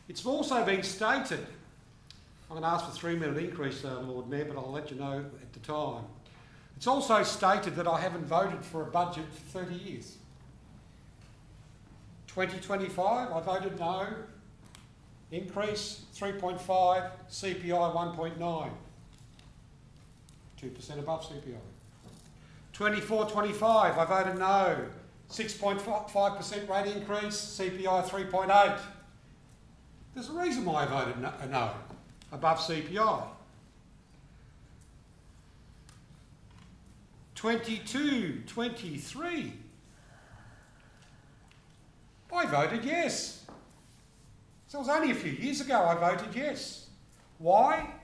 It's also been stated, I'm going to ask for a 3-minute increase, Lord Mayor, but I'll let you know at the time. It's also stated that I haven't voted for a budget for 30 years. 2025, I voted no. Increase 3.5, CPI 1.9. 2% above CPI. 24-25, I voted no. 6.5% rate increase, CPI 3.8. There's a reason why I voted no, above CPI. 22-23, I voted yes. So it was only a few years ago I voted yes. Why?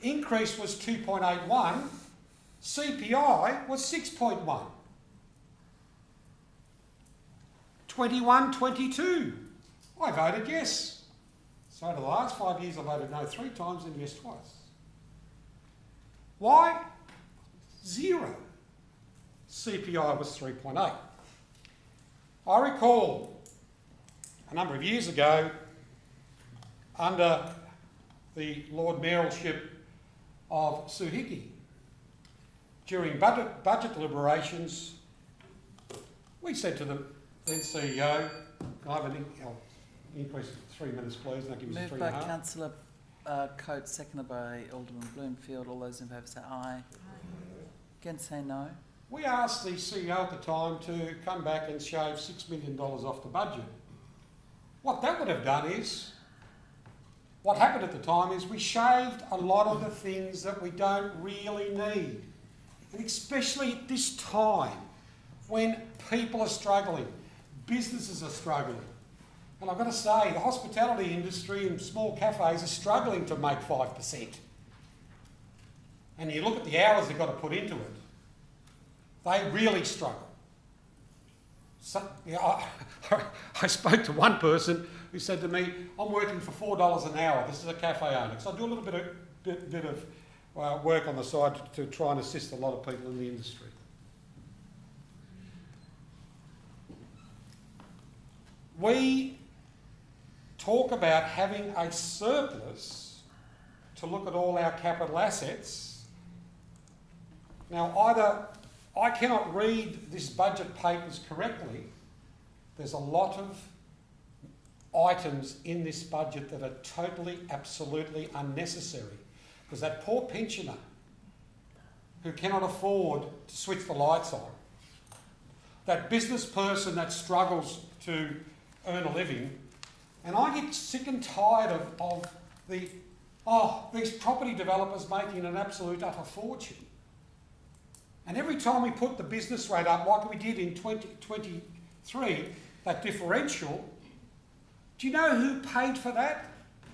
Increase was 2.81, CPI was 6.1. 21-22, I voted yes. So over the last 5 years I voted no 3 times and yes twice. Why? 0. CPI was 3.8. I recall a number of years ago, under the Lord Mayoralship of Sue Hickey, during budget deliberations, we said to the then CEO, can I have an increase of 3 minutes, please? And I'll give you 3.5. Moved by Councillor Coates, seconded by Alderman Bloomfield. All those in favour say aye. Against say no. We asked the CEO at the time to come back and shave $6 million off the budget. What that would have done is, what happened at the time is we shaved a lot of the things that we don't really need. And especially at this time, when people are struggling, businesses are struggling. And I've got to say, the hospitality industry and small cafes are struggling to make 5%. And you look at the hours they've got to put into it, they really struggle. So, I spoke to one person who said to me, I'm working for $4 an hour. This is a cafe owner. So I do a little bit of work on the side to try and assist a lot of people in the industry. we talk about having a surplus to look at all our capital assets. Now, either I cannot read this budget papers correctly. There's a lot of items in this budget that are totally, absolutely unnecessary. Because that poor pensioner who cannot afford to switch the lights on, that business person that struggles to earn a living, and I get sick and tired of these property developers making an absolute utter fortune. And every time we put the business rate up, like we did in 2023, that differential, do you know who paid for that?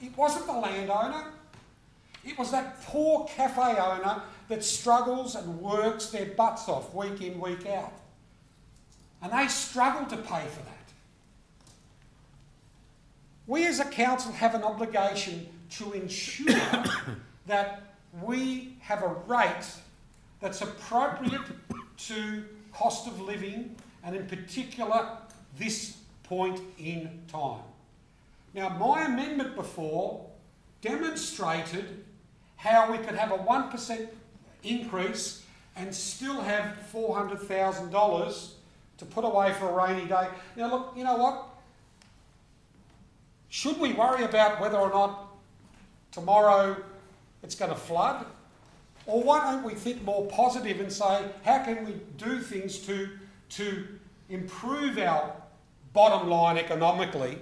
It wasn't the landowner. It was that poor cafe owner that struggles and works their butts off week in, week out. And they struggle to pay for that. We as a council have an obligation to ensure that we have a rate that's appropriate to cost of living, and in particular this point in time. Now, my amendment before demonstrated how we could have a 1% increase and still have $400,000 to put away for a rainy day. Now look, you know what? Should we worry about whether or not tomorrow it's going to flood? Or why don't we think more positive and say, how can we do things to improve our bottom line economically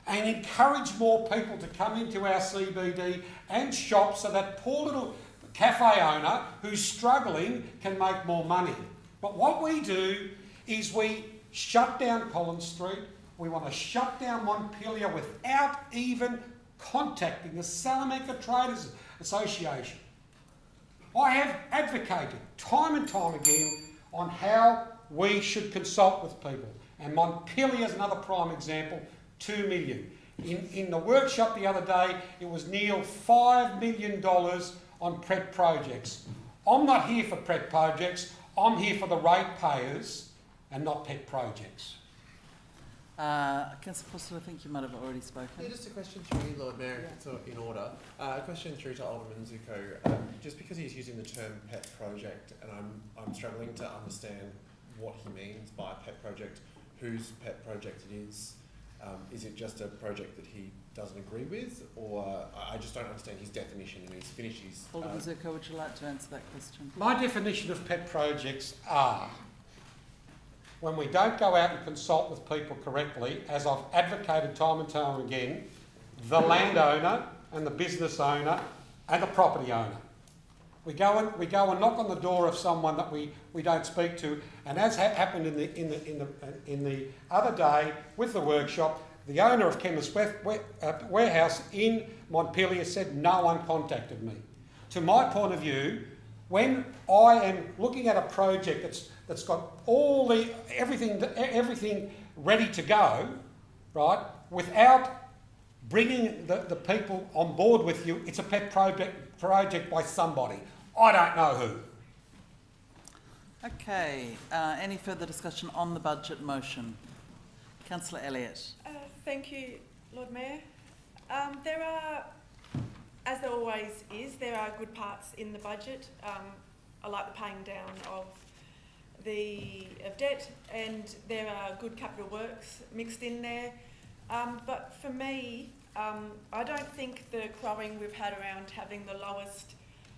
and encourage more people to come into our CBD and shop so that poor little cafe owner who's struggling can make more money. But what we do is we shut down Collins Street. We want to shut down Montpelier without even contacting the Salamanca Traders Association. I have advocated time and time again on how we should consult with people. And Montpelier is another prime example, $2 million. In the workshop the other day, it was near $5 million on PRET projects. I'm not here for PRET projects, I'm here for the ratepayers and not pet projects. Councillor Foster, I think you might have already spoken. Yeah, just a question through you, Lord Mayor, if it's in order. A question through to Alderman Zuko. Just because he's using the term pet project, and I'm struggling to understand what he means by pet project, whose pet project it is. Is it just a project that he doesn't agree with, or I just don't understand his definition and his finishes. Alderman Zuko, would you like to answer that question? My definition of pet projects are when we don't go out and consult with people correctly, as I've advocated time and time again, the landowner and the business owner and the property owner. We go and knock on the door of someone that we don't speak to, and as happened in the other day with the workshop, the owner of Chemist Warehouse in Montpelier said no one contacted me. To my point of view, when I am looking at a project that's got everything ready to go, right, without bringing the people on board with you, it's a pet project by somebody. I don't know who. Okay, any further discussion on the budget motion? Councillor Elliott. Thank you, Lord Mayor. There are, as there always is, there are good parts in the budget. I like the paying down of debt, and there are good capital works mixed in there. But for me, I don't think the crowing we've had around having the lowest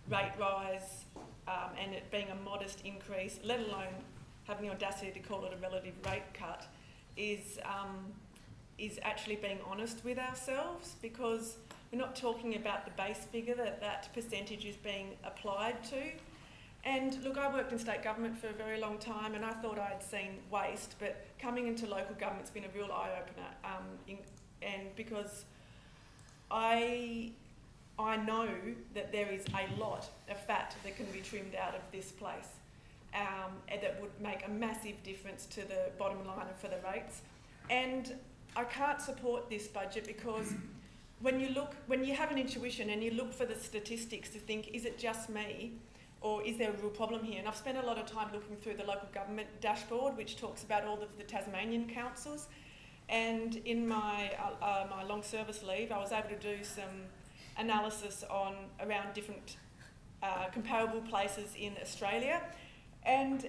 rate rise and it being a modest increase, let alone having the audacity to call it a relative rate cut, is actually being honest with ourselves, because we're not talking about the base figure that percentage is being applied to. And look, I worked in state government for a very long time, and I thought I'd seen waste, but coming into local government's been a real eye-opener, and because I know that there is a lot of fat that can be trimmed out of this place, and that would make a massive difference to the bottom line for the rates. And I can't support this budget because when you have an intuition and you look for the statistics to think, is it just me? Or is there a real problem here? And I've spent a lot of time looking through the local government dashboard, which talks about all of the Tasmanian councils. And in my my long service leave, I was able to do some analysis around different comparable places in Australia, and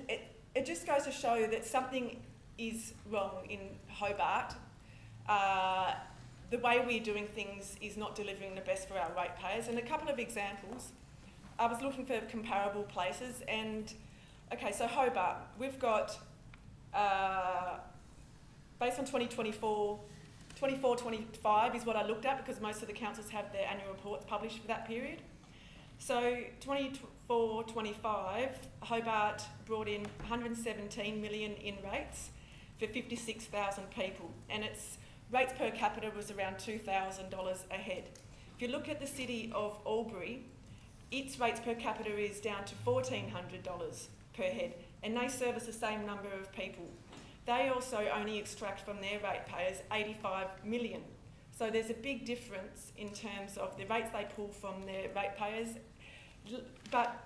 it just goes to show that something is wrong in Hobart. The way we're doing things is not delivering the best for our ratepayers. And a couple of examples, I was looking for comparable places, and okay, so Hobart, we've got, based on 24-25 is what I looked at, because most of the councils have their annual reports published for that period. So 24-25, Hobart brought in 117 million in rates for 56,000 people, and its rates per capita was around $2,000 a head. If you look at the city of Albury, its rates per capita is down to $1,400 per head, and they service the same number of people. They also only extract from their ratepayers 85 million. So there's a big difference in terms of the rates they pull from their ratepayers. But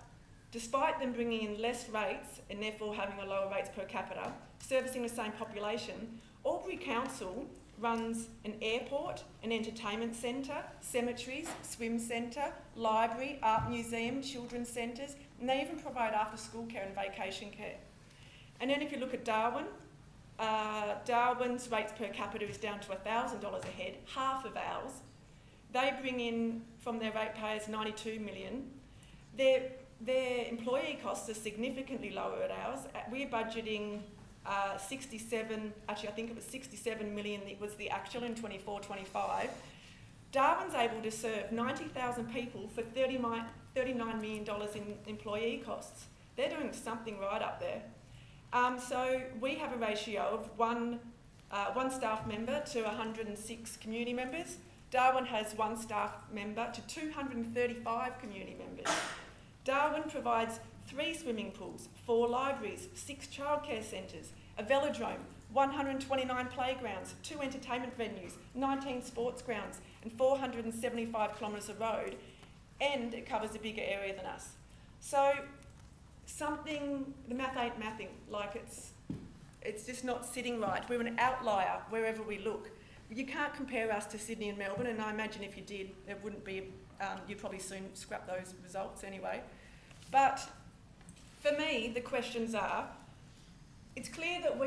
despite them bringing in less rates and therefore having a lower rates per capita, servicing the same population, Albury Council runs an airport, an entertainment centre, cemeteries, swim centre, library, art museum, children's centres, and they even provide after-school care and vacation care. And then if you look at Darwin, Darwin's rates per capita is down to $1,000 a head, half of ours. They bring in from their ratepayers 92 million. Their employee costs are significantly lower at ours. We're budgeting 67, actually I think it was 67 million that was the actual in 24-25. Darwin's able to serve 90,000 people for $39 million in employee costs. They're doing something right up there. So we have a ratio of one staff member to 106 community members. Darwin has one staff member to 235 community members. Darwin provides 3 swimming pools, 4 libraries, 6 childcare centres, a velodrome, 129 playgrounds, 2 entertainment venues, 19 sports grounds, and 475 kilometres of road, and it covers a bigger area than us. So the math ain't mathing, like it's just not sitting right. We're an outlier wherever we look. You can't compare us to Sydney and Melbourne, and I imagine if you did, there wouldn't be, you'd probably soon scrap those results anyway. But for me, the questions are, it's clear that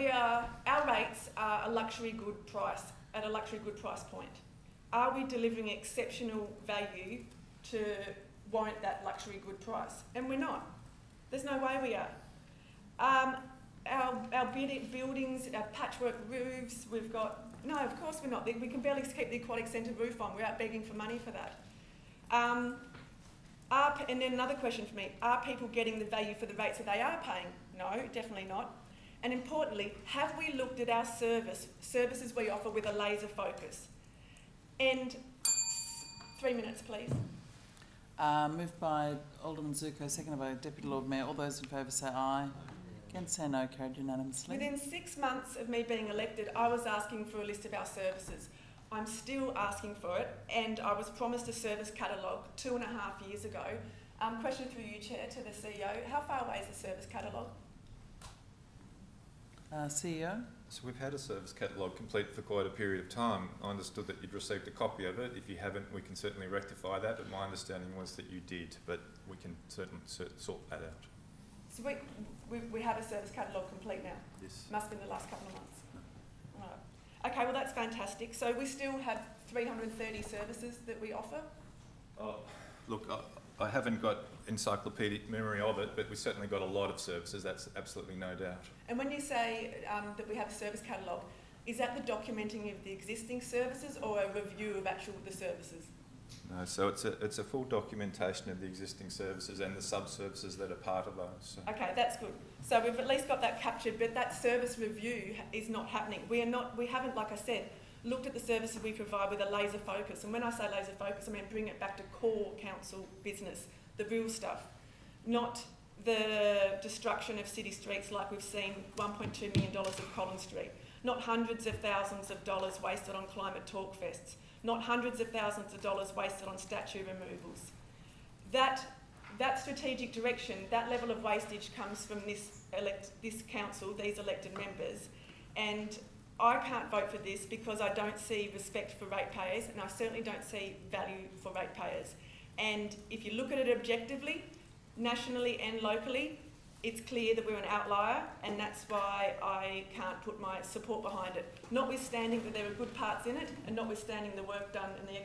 our rates are a luxury good price, at a luxury good price point. Are we delivering exceptional value to warrant that luxury good price? And we're not. There's no way we are. Our buildings, our patchwork roofs, no, of course we're not. We can barely keep the aquatic centre roof on. We're out begging for money for that. And then another question for me, are people getting the value for the rates that they are paying? No, definitely not. And importantly, have we looked at our services we offer with a laser focus? And 3 minutes, please. Moved by Alderman Zuko, seconded by Deputy Lord Mayor. All those in favour say aye. Against say no, carried unanimously. Within 6 months of me being elected, I was asking for a list of our services. I'm still asking for it, and I was promised a service catalogue 2.5 years ago. Question through you, Chair, to the CEO. How far away is the service catalogue? CEO? So we've had a service catalogue complete for quite a period of time. I understood that you'd received a copy of it. If you haven't, we can certainly rectify that, but my understanding was that you did, but we can certainly sort that out. So we have a service catalogue complete now? Yes. Must have been the last couple of months. Right. Okay, well that's fantastic. So we still have 330 services that we offer? Look, I haven't got encyclopedic memory of it, but we've certainly got a lot of services, that's absolutely no doubt. And when you say that we have a service catalogue, is that the documenting of the existing services or a review of the services? No, so it's a full documentation of the existing services and the sub-services that are part of those. So. Okay, that's good. So we've at least got that captured, but that service review is not happening. We haven't, like I said, looked at the services we provide with a laser focus. And when I say laser focus, I mean bring it back to core council business, the real stuff, not the destruction of city streets like we've seen $1.2 million of Collins Street, not hundreds of thousands of dollars wasted on climate talk fests, not hundreds of thousands of dollars wasted on statue removals. That strategic direction, that level of wastage comes from this council, these elected members, and I can't vote for this because I don't see respect for ratepayers, and I certainly don't see value for ratepayers. And if you look at it objectively, nationally and locally, it's clear that we're an outlier, and that's why I can't put my support behind it. Notwithstanding that there are good parts in it, and notwithstanding the work done and the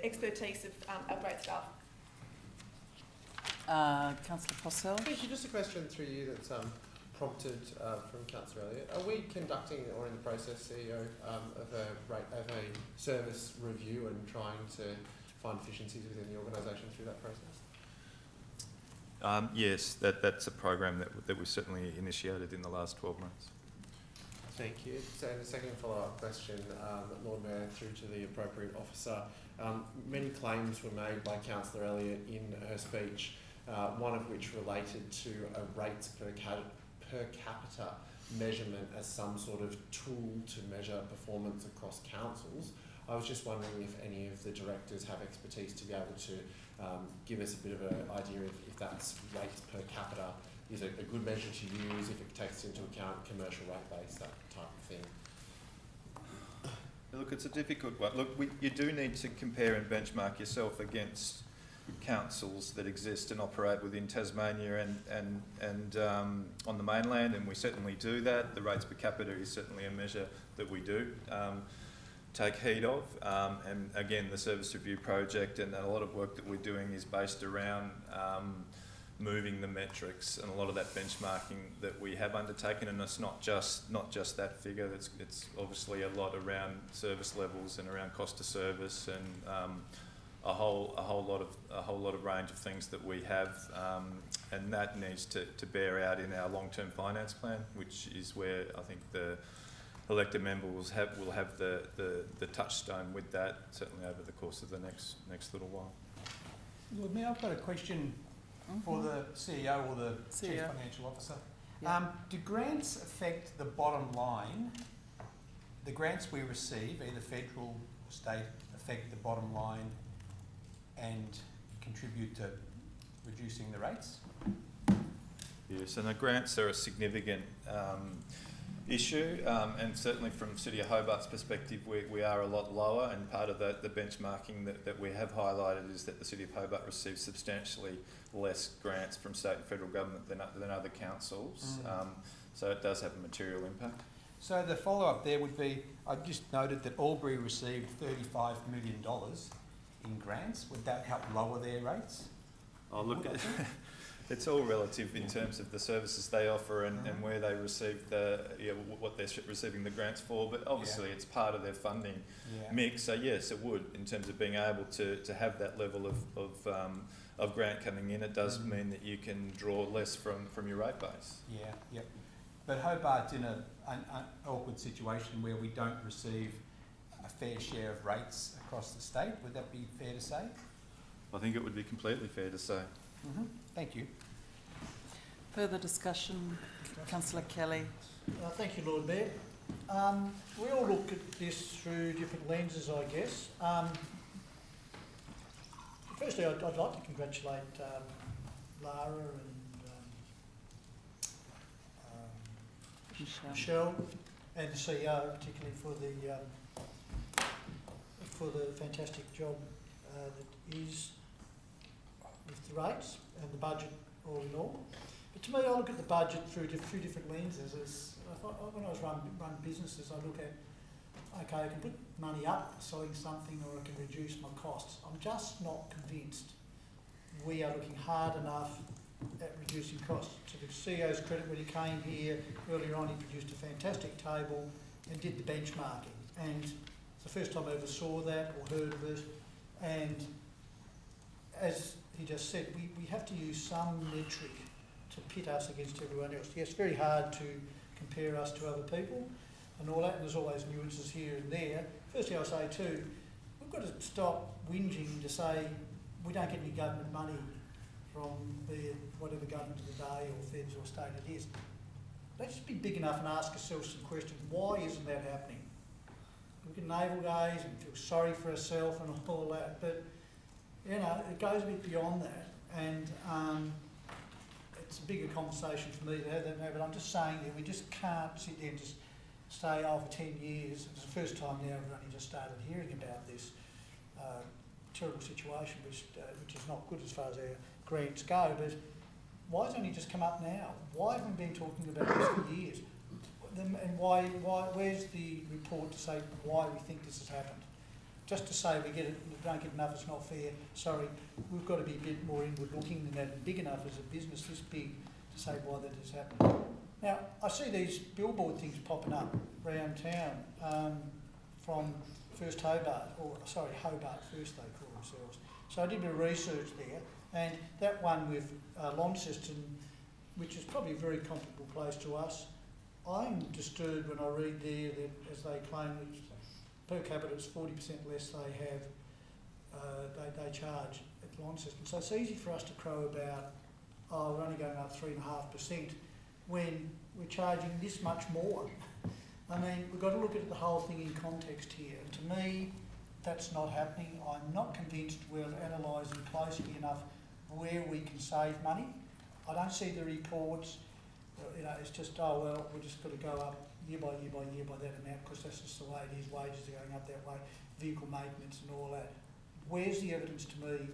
expertise of our great staff. Councillor Posselt. Thank you. Just a question through you that's prompted from Councillor Elliott. Are we conducting or in the process, CEO, of a service review and trying to find efficiencies within the organisation through that process? Yes, that's a program that we've certainly initiated in the last 12 months. Thank you. So, and a second follow-up question, Lord Mayor, through to the appropriate officer. Many claims were made by Councillor Elliott in her speech, one of which related to a rates per capita measurement as some sort of tool to measure performance across councils. I was just wondering if any of the directors have expertise to be able to give us a bit of an idea if that's rates per capita is a good measure to use, if it takes into account commercial rate base, that type of thing. Look, it's a difficult one. Look, you do need to compare and benchmark yourself against councils that exist and operate within Tasmania and on the mainland, and we certainly do that. The rates per capita is certainly a measure that we do take heed of, and again, the service review project and a lot of work that we're doing is based around moving the metrics and a lot of that benchmarking that we have undertaken, and it's not just that figure. It's obviously a lot around service levels and around cost of service and a whole lot of range of things that we have, and that needs to bear out in our long-term finance plan, which is where I think the elected member will have the touchstone with that, certainly over the course of the next little while. Lord Mayor, I've got a question for the CEO or the Chief Financial Officer. Yeah. Do grants affect the bottom line? The grants we receive, either federal or state, affect the bottom line and contribute to reducing the rates? Yes, and the grants are a significant issue, and certainly from City of Hobart's perspective, we are a lot lower, and part of the benchmarking that we have highlighted is that the City of Hobart receives substantially less grants from state and federal government than other councils, so it does have a material impact. So the follow-up there would be, I just noted that Albury received $35 million in grants. Would that help lower their rates? Oh, look, it's all relative in terms of the services they offer and where they receive what they're receiving the grants for. But obviously, it's part of their funding mix. So yes, it would in terms of being able to have that level of grant coming in. It does mean that you can draw less from your rate base. Yeah, yep. But Hobart's in an awkward situation where we don't receive a fair share of rates across the state. Would that be fair to say? I think it would be completely fair to say. Thank you. Further discussion, Councillor Kelly. Thank you, Lord Mayor. We all look at this through different lenses, I guess. Firstly, I'd like to congratulate Lara and Michelle and the CEO, particularly for the fantastic job that is with the rates and the budget all in all. But to me, I look at the budget through two different lenses. When I was run businesses, I look at, okay, I can put money up selling something or I can reduce my costs. I'm just not convinced we are looking hard enough at reducing costs. To the CEO's credit, when he came here earlier on, he produced a fantastic table and did the benchmarking. And it's the first time I ever saw that or heard of it. And as he just said, we have to use some metric to pit us against everyone else. Yes, it's very hard to compare us to other people and all that, and there's always nuances here and there. Firstly, I'll say too, we've got to stop whinging to say we don't get any government money from whatever government of the day or feds or state it is. Let's just be big enough and ask ourselves some questions. Why isn't that happening? We can navel gaze and feel sorry for ourselves and all that, but you know, it goes a bit beyond that, and it's a bigger conversation for me to have that now, but I'm just saying that we just can't sit there and just say, oh, for 10 years, it's the first time now we've only just started hearing about this terrible situation, which is not good as far as our grants go, but why has it only just come up now? Why haven't we been talking about this for years? And why, where's the report to say why we think this has happened? Just to say we don't get enough, it's not fair, sorry, we've got to be a bit more inward looking than that and big enough as a business this big to say why that has happened. Now, I see these billboard things popping up around town from First Hobart, Hobart First they call themselves. So I did a bit of research there, and that one with Launceston, which is probably a very comparable place to us, I'm disturbed when I read there that, as they claim, per capita it's 40% less they have, they charge at Launceston. So it's easy for us to crow about, oh, we're only going up 3.5% when we're charging this much more. I mean, we've got to look at the whole thing in context here. And to me, that's not happening. I'm not convinced we're analysing closely enough where we can save money. I don't see the reports. You know, it's just, oh, well, we're just got to go up year by year by year by that amount because that's just the way it is. Wages are going up that way, vehicle maintenance and all that. Where's the evidence to me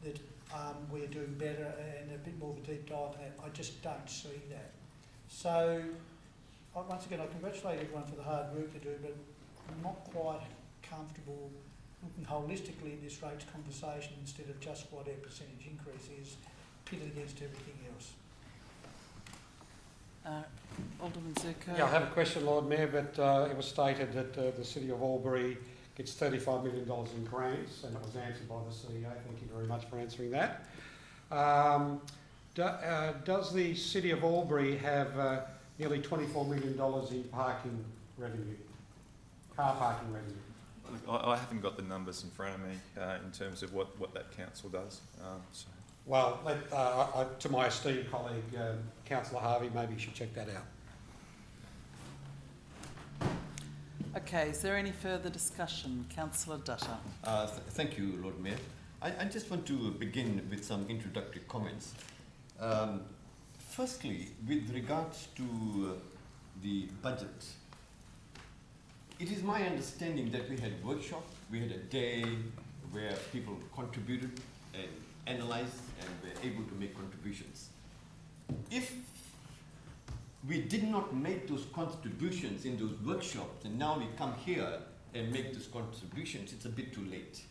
that we're doing better and a bit more of a deep dive on that? I just don't see that. So, once again, I congratulate everyone for the hard work they do, but I'm not quite comfortable looking holistically at this rates conversation instead of just what our percentage increase is pitted against everything else. Alderman Zirko. Yeah, I have a question, Lord Mayor, but it was stated that the City of Albury gets $35 million in grants, and it was answered by the CEO. Thank you very much for answering that. Does the City of Albury have nearly $24 million in parking revenue, car parking revenue? I haven't got the numbers in front of me in terms of what that council does. So. Well, to my esteemed colleague, Councillor Harvey, maybe you should check that out. Okay, is there any further discussion? Councillor Dutta. Thank you, Lord Mayor. I just want to begin with some introductory comments. Firstly, with regards to the budget, it is my understanding that we had a workshop, we had a day where people contributed and analysed and were able to make contributions. If we did not make those contributions in those workshops and now we come here and make those contributions, it's a bit too late.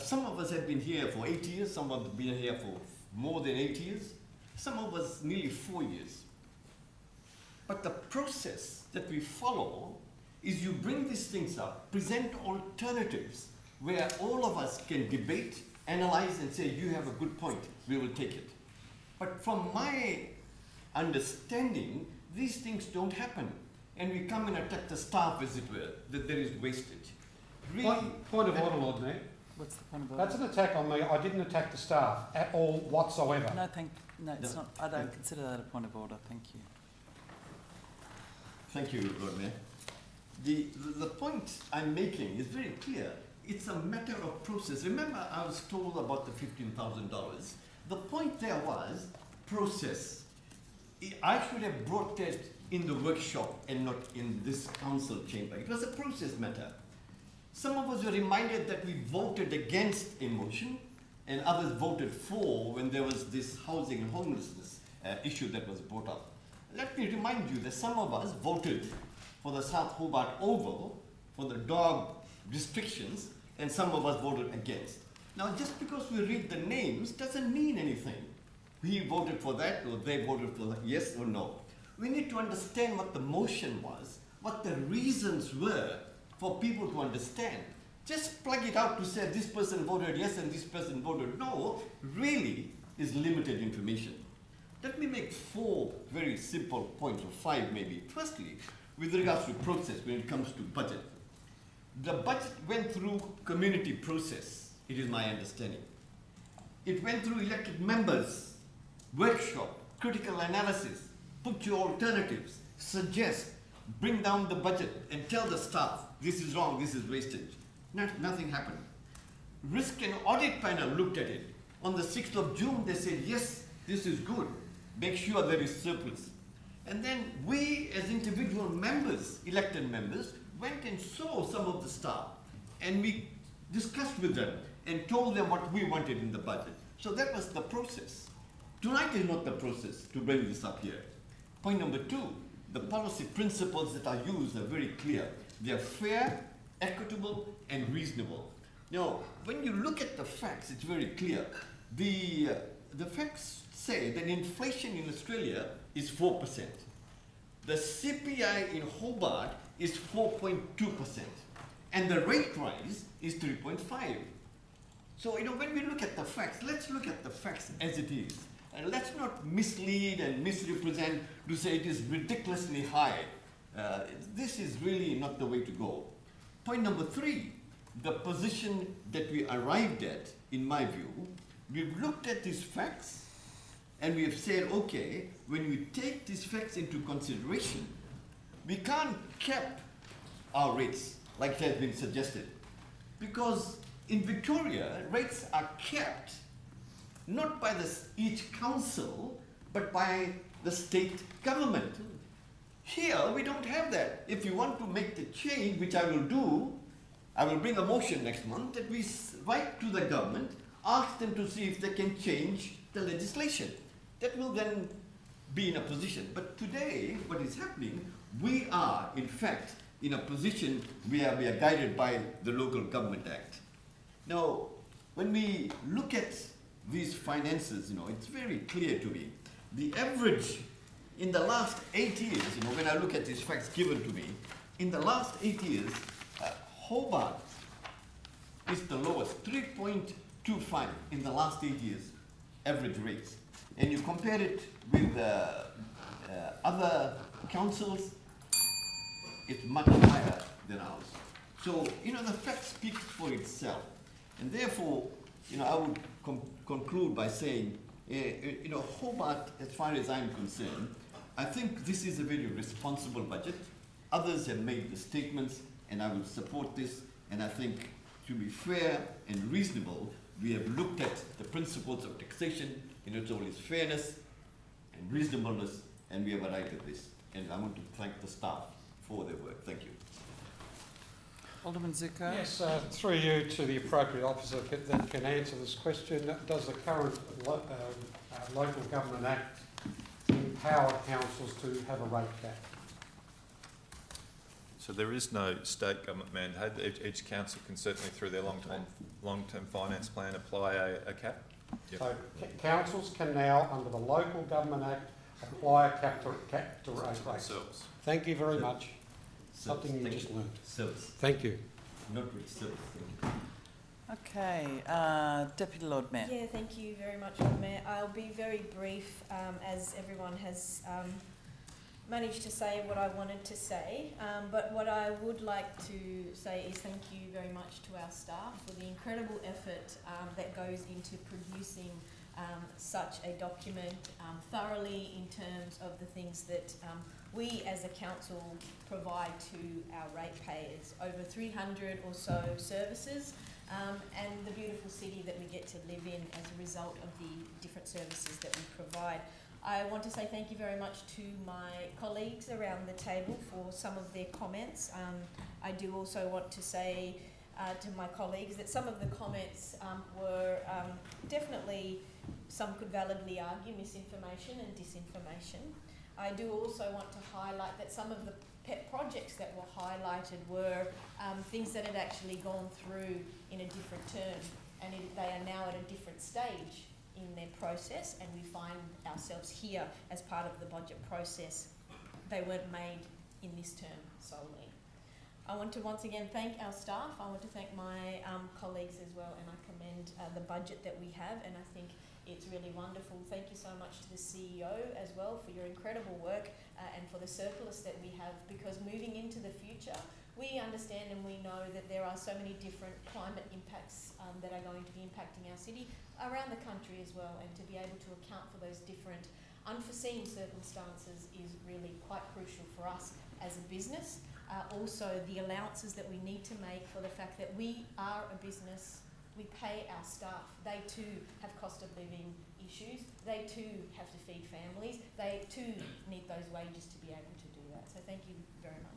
Some of us have been here for 8 years, some have been here for more than 8 years, some of us nearly 4 years. But the process that we follow is you bring these things up, present alternatives where all of us can debate, analyze and say, you have a good point, we will take it. But from my understanding, these things don't happen. And we come and attack the staff, as it were, that there is wastage. Really, point of order, Lord Mayor. What's the point of order? That's an attack on me. I didn't attack the staff at all whatsoever. No, it's not. I don't consider that a point of order. Thank you. Thank you, Lord Mayor. The point I'm making is very clear. It's a matter of process. Remember, I was told about the $15,000. The point there was process. I should have brought that in the workshop and not in this council chamber. It was a process matter. Some of us were reminded that we voted against a motion and others voted for when there was this housing and homelessness issue that was brought up. Let me remind you that some of us voted for the South Hobart Oval for the dog restrictions and some of us voted against. Now, just because we read the names doesn't mean anything. We voted for that or they voted for that, yes or no. We need to understand what the motion was, what the reasons were for people to understand. Just plug it out to say this person voted yes and this person voted no really is limited information. Let me make 4 very simple points, or 5 maybe. Firstly, with regards to process when it comes to budget. The budget went through community process, it is my understanding. It went through elected members, workshop, critical analysis, put your alternatives, suggest, bring down the budget and tell the staff, this is wrong, this is wastage. Nothing happened. Risk and audit panel looked at it. On the 6th of June, they said, yes, this is good. Make sure there is surplus. And then we, as individual members, elected members, went and saw some of the staff, and we discussed with them and told them what we wanted in the budget. So that was the process. Tonight is not the process to bring this up here. Point number 2, the policy principles that are used are very clear. They are fair, equitable, and reasonable. Now, when you look at the facts, it's very clear. The facts say that inflation in Australia is 4%. The CPI in Hobart is 4.2%. And the rate rise is 3.5%. So, when we look at the facts, let's look at the facts as it is. And let's not mislead and misrepresent to say it is ridiculously high. This is really not the way to go. Point number 3, the position that we arrived at, in my view, we've looked at these facts and we have said, okay, when we take these facts into consideration, we can't cap our rates like it has been suggested. Because in Victoria, rates are capped not by each council, but by the state government. Here, we don't have that. If you want to make the change, which I will do, I will bring a motion next month that we write to the government, ask them to see if they can change the legislation. That will then be in a position. But today, what is happening, we are, in fact, in a position where we are guided by the Local Government Act. Now, when we look at these finances, it's very clear to me. The average in the last 8 years, when I look at these facts given to me, in the last 8 years, Hobart is the lowest, 3.25 in the last 8 years, average rates. And you compare it with other councils, it's much higher than ours. So, the fact speaks for itself. And therefore, I would conclude by saying, Hobart, as far as I'm concerned, I think this is a very responsible budget. Others have made the statements, and I will support this. And I think, to be fair and reasonable, we have looked at the principles of taxation in its all its fairness and reasonableness, and we have arrived at this. And I want to thank the staff for their work. Thank you. Alderman Zuko. Yes, through you to the appropriate officer that can answer this question. Does the current Local Government Act empower councils to have a rate cap? So there is no state government mandate. Each council can certainly, through their long-term finance plan, apply a cap. Yep. So councils can now, under the Local Government Act, apply a cap to rate rates. Thank you very much. Something you just learned. Service. Thank you. Not rich service. Thank you. Okay, Deputy Lord Mayor. Yeah, thank you very much, Lord Mayor. I'll be very brief, as everyone has managed to say what I wanted to say. But what I would like to say is thank you very much to our staff for the incredible effort that goes into producing such a document thoroughly in terms of the things that we as a council provide to our ratepayers. Over 300 or so services and the beautiful city that we get to live in as a result of the different services that we provide. I want to say thank you very much to my colleagues around the table for some of their comments. I do also want to say to my colleagues that some of the comments were definitely, some could validly argue, misinformation and disinformation. I do also want to highlight that some of the pet projects that were highlighted were things that had actually gone through in a different term, and they are now at a different stage in their process, and we find ourselves here as part of the budget process. They weren't made in this term solely. I want to once again thank our staff. I want to thank my colleagues as well, and I commend the budget that we have, and I think it's really wonderful. Thank you so much to the CEO as well for your incredible work and for the surplus that we have, because moving into the future, we understand and we know that there are so many different climate impacts that are going to be impacting our city around the country as well, and to be able to account for those different unforeseen circumstances is really quite crucial for us as a business. Also, the allowances that we need to make for the fact that we are a business We pay our staff. They too have cost of living issues. They too have to feed families. They too need those wages to be able to do that. So thank you very much.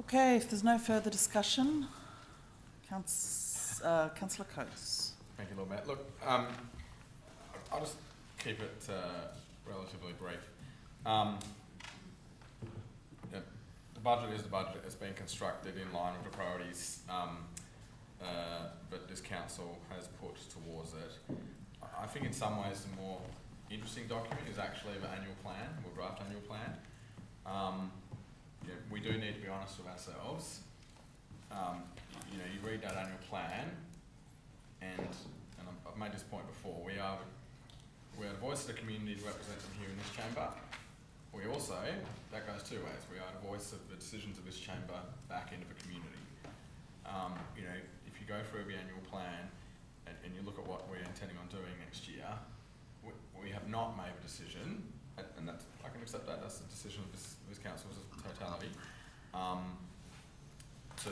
Okay, if there's no further discussion, Councillor Coates. Thank you, Lord Mayor. Look, I'll just keep it relatively brief. Yeah, the budget is the budget. It's been constructed in line with the priorities that this council has put towards it. I think in some ways the more interesting document is actually the annual plan, or draft annual plan. Yeah, we do need to be honest with ourselves. You know, you read that annual plan, and I've made this point before, we are the voice of the community represented here in this chamber. We also, that goes two ways, we are the voice of the decisions of this chamber back into the community. You know, if you go through the annual plan and you look at what we're intending on doing next year, we have not made a decision, and that's, I can accept that, that's the decision of this council as a totality, to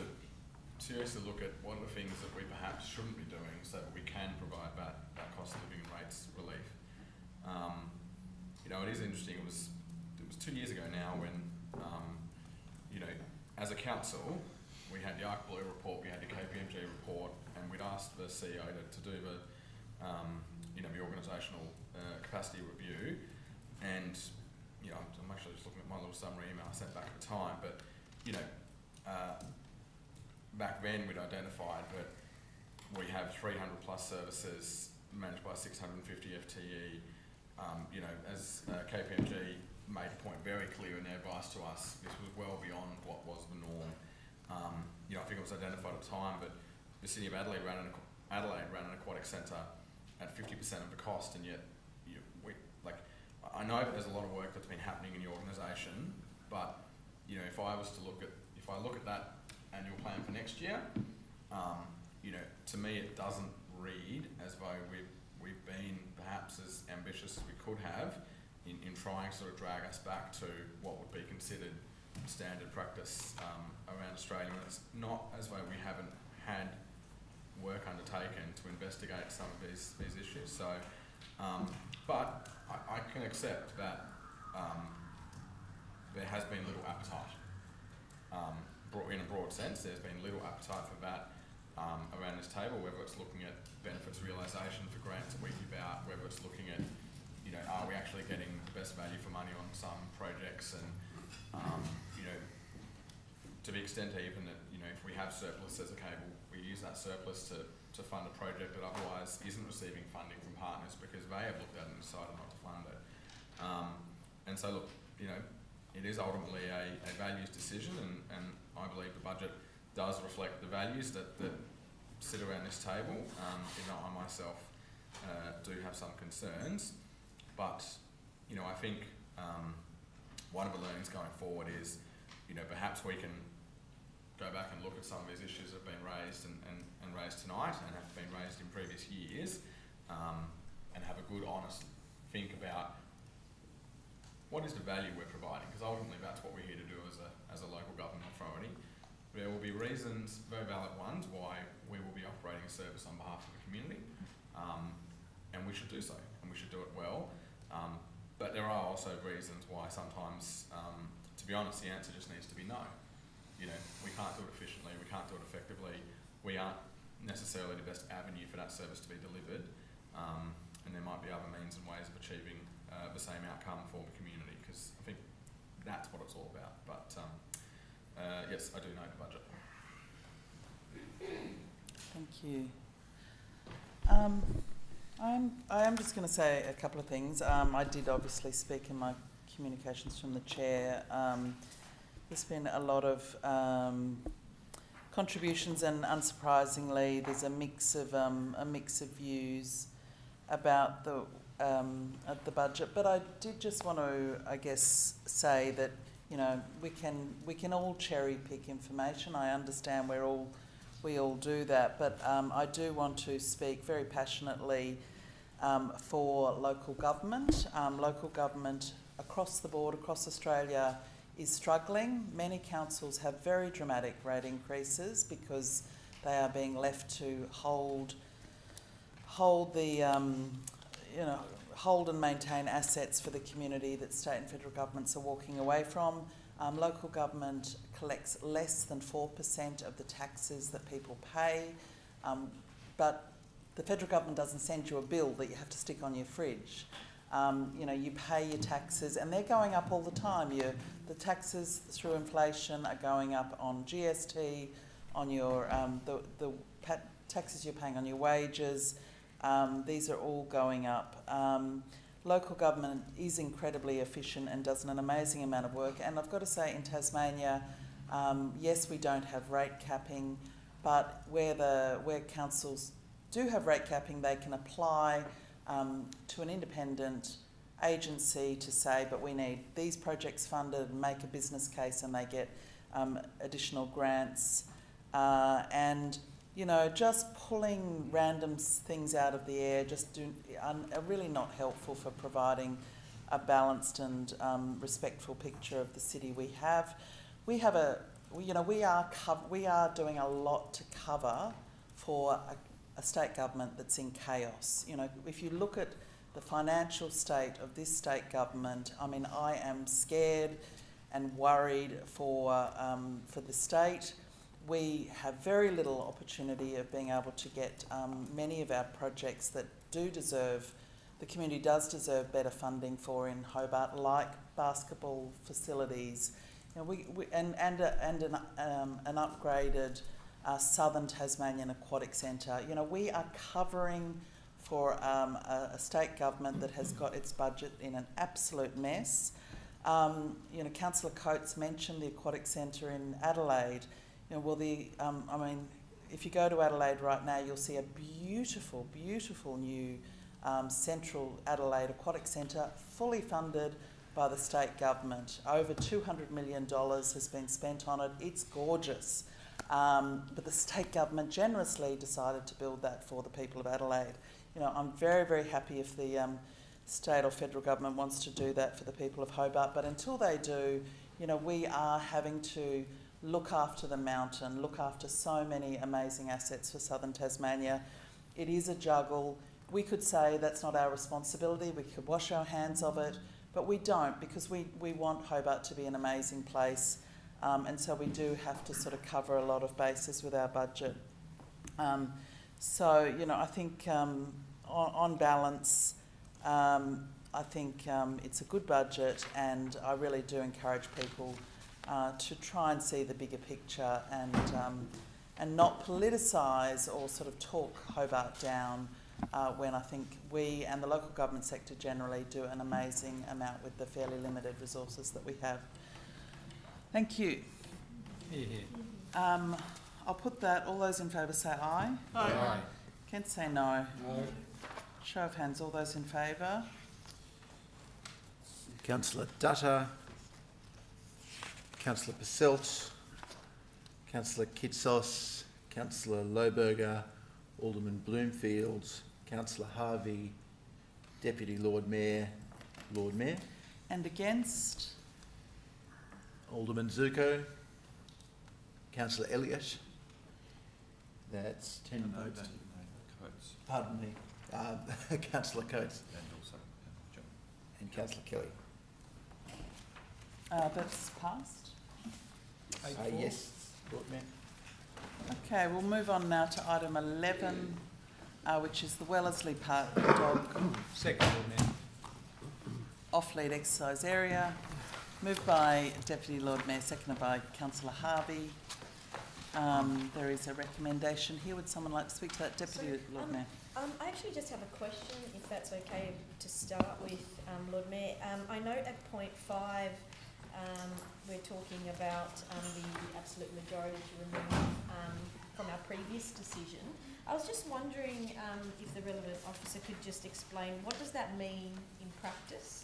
seriously look at what are the things that we perhaps shouldn't be doing so that we can provide that cost of living rates relief. You know, it is interesting, it was 2 years ago now when, you know, as a council, we had the Arc Blue report, we had the KPMG report, and we'd asked the CEO to do the, you know, the organisational capacity review. And, you know, I'm actually just looking at my little summary email I sent back at the time, but, you know, back then we'd identified that we have 300 plus services managed by 650 FTE. You know, as KPMG made a point very clear in their advice to us, this was well beyond what was the norm. You know, I think it was identified at the time, but the City of Adelaide ran an aquatic centre at 50% of the cost, and yet I know that there's a lot of work that's been happening in the organisation, but you know, if I look at that annual plan for next year, you know, to me it doesn't read as though we've been perhaps as ambitious as we could have in trying to sort of drag us back to what would be considered standard practice around Australia. And it's not as though we haven't had work undertaken to investigate some of these issues. So, but I can accept that there has been little appetite. In a broad sense, there's been little appetite for that around this table, whether it's looking at benefits realisation for grants that we give out, whether it's looking at, you know, are we actually getting the best value for money on some projects, and, you know, to the extent even that, you know, if we have surplus as a cable, we use that surplus to fund a project that otherwise isn't receiving funding from partners because they have looked at it and decided not to fund it. And so, look, you know, it is ultimately a values decision, and I believe the budget does reflect the values that sit around this table. Even though I myself do have some concerns, but you know, I think one of the learnings going forward is, you know, perhaps we can go back and look at some of these issues that have been raised and raised tonight and have been raised in previous years, and have a good, honest think about what is the value we're providing, because ultimately that's what we're here to do as a local government authority. There will be reasons, very valid ones, why we will be operating a service on behalf of the community, and we should do so, and we should do it well. But there are also reasons why sometimes, to be honest, the answer just needs to be no. You know, we can't do it efficiently, we can't do it effectively, we aren't necessarily the best avenue for that service to be delivered, and there might be other means and ways of achieving the same outcome for the community, because I think that's what it's all about. But yes, I do know the budget. Thank you. I am just going to say a couple of things. I did obviously speak in my communications from the chair. There's been a lot of contributions, and unsurprisingly, there's a mix of views about the budget. But I did just want to, I guess, say that, you know, we can all cherry pick information. I understand we all do that, but I do want to speak very passionately for local government. Local government across the board, across Australia, is struggling. Many councils have very dramatic rate increases because they are being left to hold and maintain assets for the community that state and federal governments are walking away from. Local government collects less than 4% of the taxes that people pay, but the federal government doesn't send you a bill that you have to stick on your fridge. You pay your taxes, and they're going up all the time. The taxes through inflation are going up on GST, on your the taxes you're paying on your wages. These are all going up. Local government is incredibly efficient and does an amazing amount of work. And I've got to say, in Tasmania, yes, we don't have rate capping, but where councils do have rate capping, they can apply to an independent agency to say, but we need these projects funded, and make a business case, and they get additional grants. Just pulling random things out of the air are really not helpful for providing a balanced and respectful picture of the city we have. We are doing a lot to cover for a state government that's in chaos. If you look at the financial state of this state government, I am scared and worried for the state. We have very little opportunity of being able to get many of our projects that the community does deserve better funding for in Hobart, like basketball facilities, and an upgraded Southern Tasmanian Aquatic Centre. We are covering for a state government that has got its budget in an absolute mess. Councillor Coates mentioned the Aquatic Centre in Adelaide. If you go to Adelaide right now, you'll see a beautiful, beautiful new Central Adelaide Aquatic Centre, fully funded by the state government. Over $200 million has been spent on it. It's gorgeous. But the state government generously decided to build that for the people of Adelaide. I'm very, very happy if the state or federal government wants to do that for the people of Hobart. But until they do, we are having to look after the mountain, look after so many amazing assets for Southern Tasmania. It is a juggle. We could say that's not our responsibility, we could wash our hands of it, but we don't, because we want Hobart to be an amazing place, and so we do have to sort of cover a lot of bases with our budget. I think on balance, I think it's a good budget, and I really do encourage people to try and see the bigger picture and not politicise or sort of talk Hobart down when I think we and the local government sector generally do an amazing amount with the fairly limited resources that we have. Thank you. I'll put that. All those in favour say aye. Aye. Aye. Kent say no. No. Show of hands. All those in favour. Councillor Dutta, Councillor Passelt, Councillor Kitsos, Councillor Lohberger, Alderman Bloomfield, Councillor Harvey, Deputy Lord Mayor, Lord Mayor. And against? Alderman Zuko, Councillor Elliott. That's 10 votes. Coates. Pardon me. Councillor Coates. And also John. And Councillor Kelly. That's passed? Yes, Lord Mayor. Okay, we'll move on now to item 11, which is the Wellesley Park Dog Second, Lord Mayor. Off-lead exercise area. Moved by Deputy Lord Mayor, seconded by Councillor Harvey. There is a recommendation here. Would someone like to speak to that, Deputy Lord Mayor? I actually just have a question, if that's okay to start with, Lord Mayor. I note at point 5, we're talking about the absolute majority to remove from our previous decision. I was just wondering if the relevant officer could just explain, what does that mean in practice?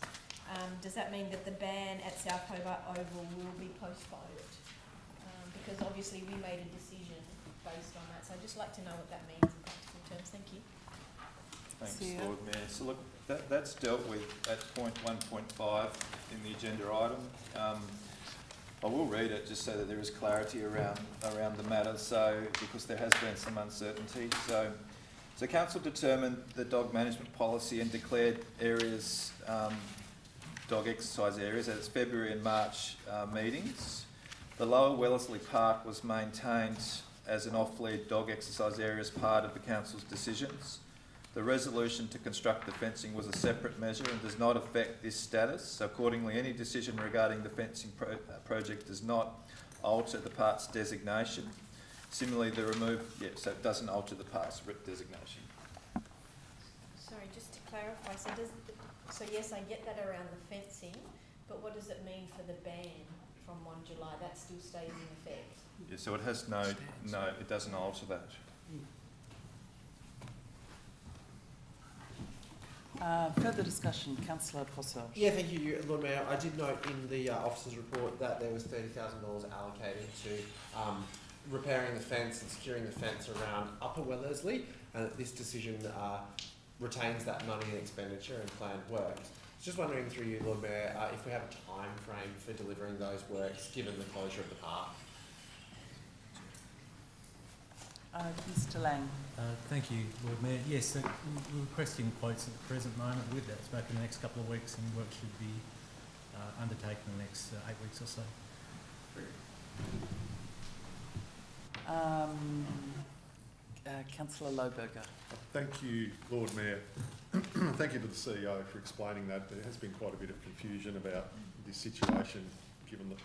Does that mean that the ban at South Hobart Oval will be postponed? Because obviously we made a decision based on that, so I'd just like to know what that means in practical terms. Thank you. Thanks, Lord Mayor. So look, that's dealt with at point 1.5 in the agenda item. I will read it just so that there is clarity around the matter. So, because there has been some uncertainty. So council determined the dog management policy and declared areas, dog exercise areas at its February and March meetings. The Lower Wellesley Park was maintained as an off-lead dog exercise area as part of the council's decisions. The resolution to construct the fencing was a separate measure and does not affect this status. So accordingly, any decision regarding the fencing project does not alter the park's designation. Similarly, so it doesn't alter the park's designation. Sorry, just to clarify, so yes, I get that around the fencing, but what does it mean for the ban from 1 July? That still stays in effect? Yeah, so it has no, it doesn't alter that. Further discussion, Councillor Posselt. Yeah, thank you, Lord Mayor. I did note in the officer's report that there was $30,000 allocated to repairing the fence and securing the fence around Upper Wellesley, and that this decision retains that money and expenditure and planned works. Just wondering through you, Lord Mayor, if we have a time frame for delivering those works, given the closure of the park. Mr. Lang. Thank you, Lord Mayor. Yes, we're requesting quotes at the present moment with that smoke in the next couple of weeks, and work should be undertaken in the next 8 weeks or so. Councillor Lohberger. Thank you, Lord Mayor. Thank you to the CEO for explaining that. There has been quite a bit of confusion about this situation, given that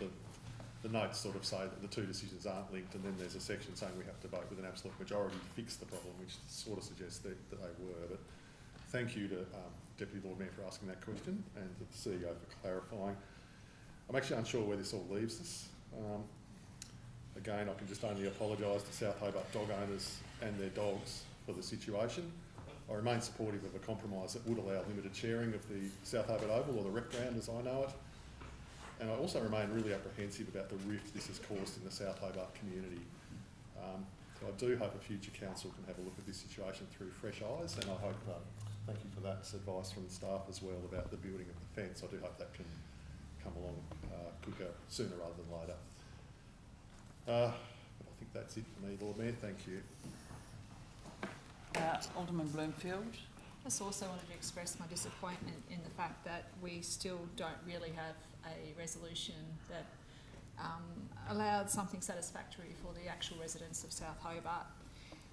the notes sort of say that the two decisions aren't linked, and then there's a section saying we have to vote with an absolute majority to fix the problem, which sort of suggests that they were. But thank you to Deputy Lord Mayor for asking that question, and to the CEO for clarifying. I'm actually unsure where this all leaves us. Again, I can just only apologise to South Hobart dog owners and their dogs for the situation. I remain supportive of a compromise that would allow limited sharing of the South Hobart Oval, or the rec ground as I know it. And I also remain really apprehensive about the rift this has caused in the South Hobart community. So I do hope a future council can have a look at this situation through fresh eyes, and I hope, thank you for that advice from the staff as well about the building of the fence. I do hope that can come along quicker, sooner rather than later. But I think that's it for me, Lord Mayor. Thank you. Alderman Bloomfield. I just also wanted to express my disappointment in the fact that we still don't really have a resolution that allowed something satisfactory for the actual residents of South Hobart.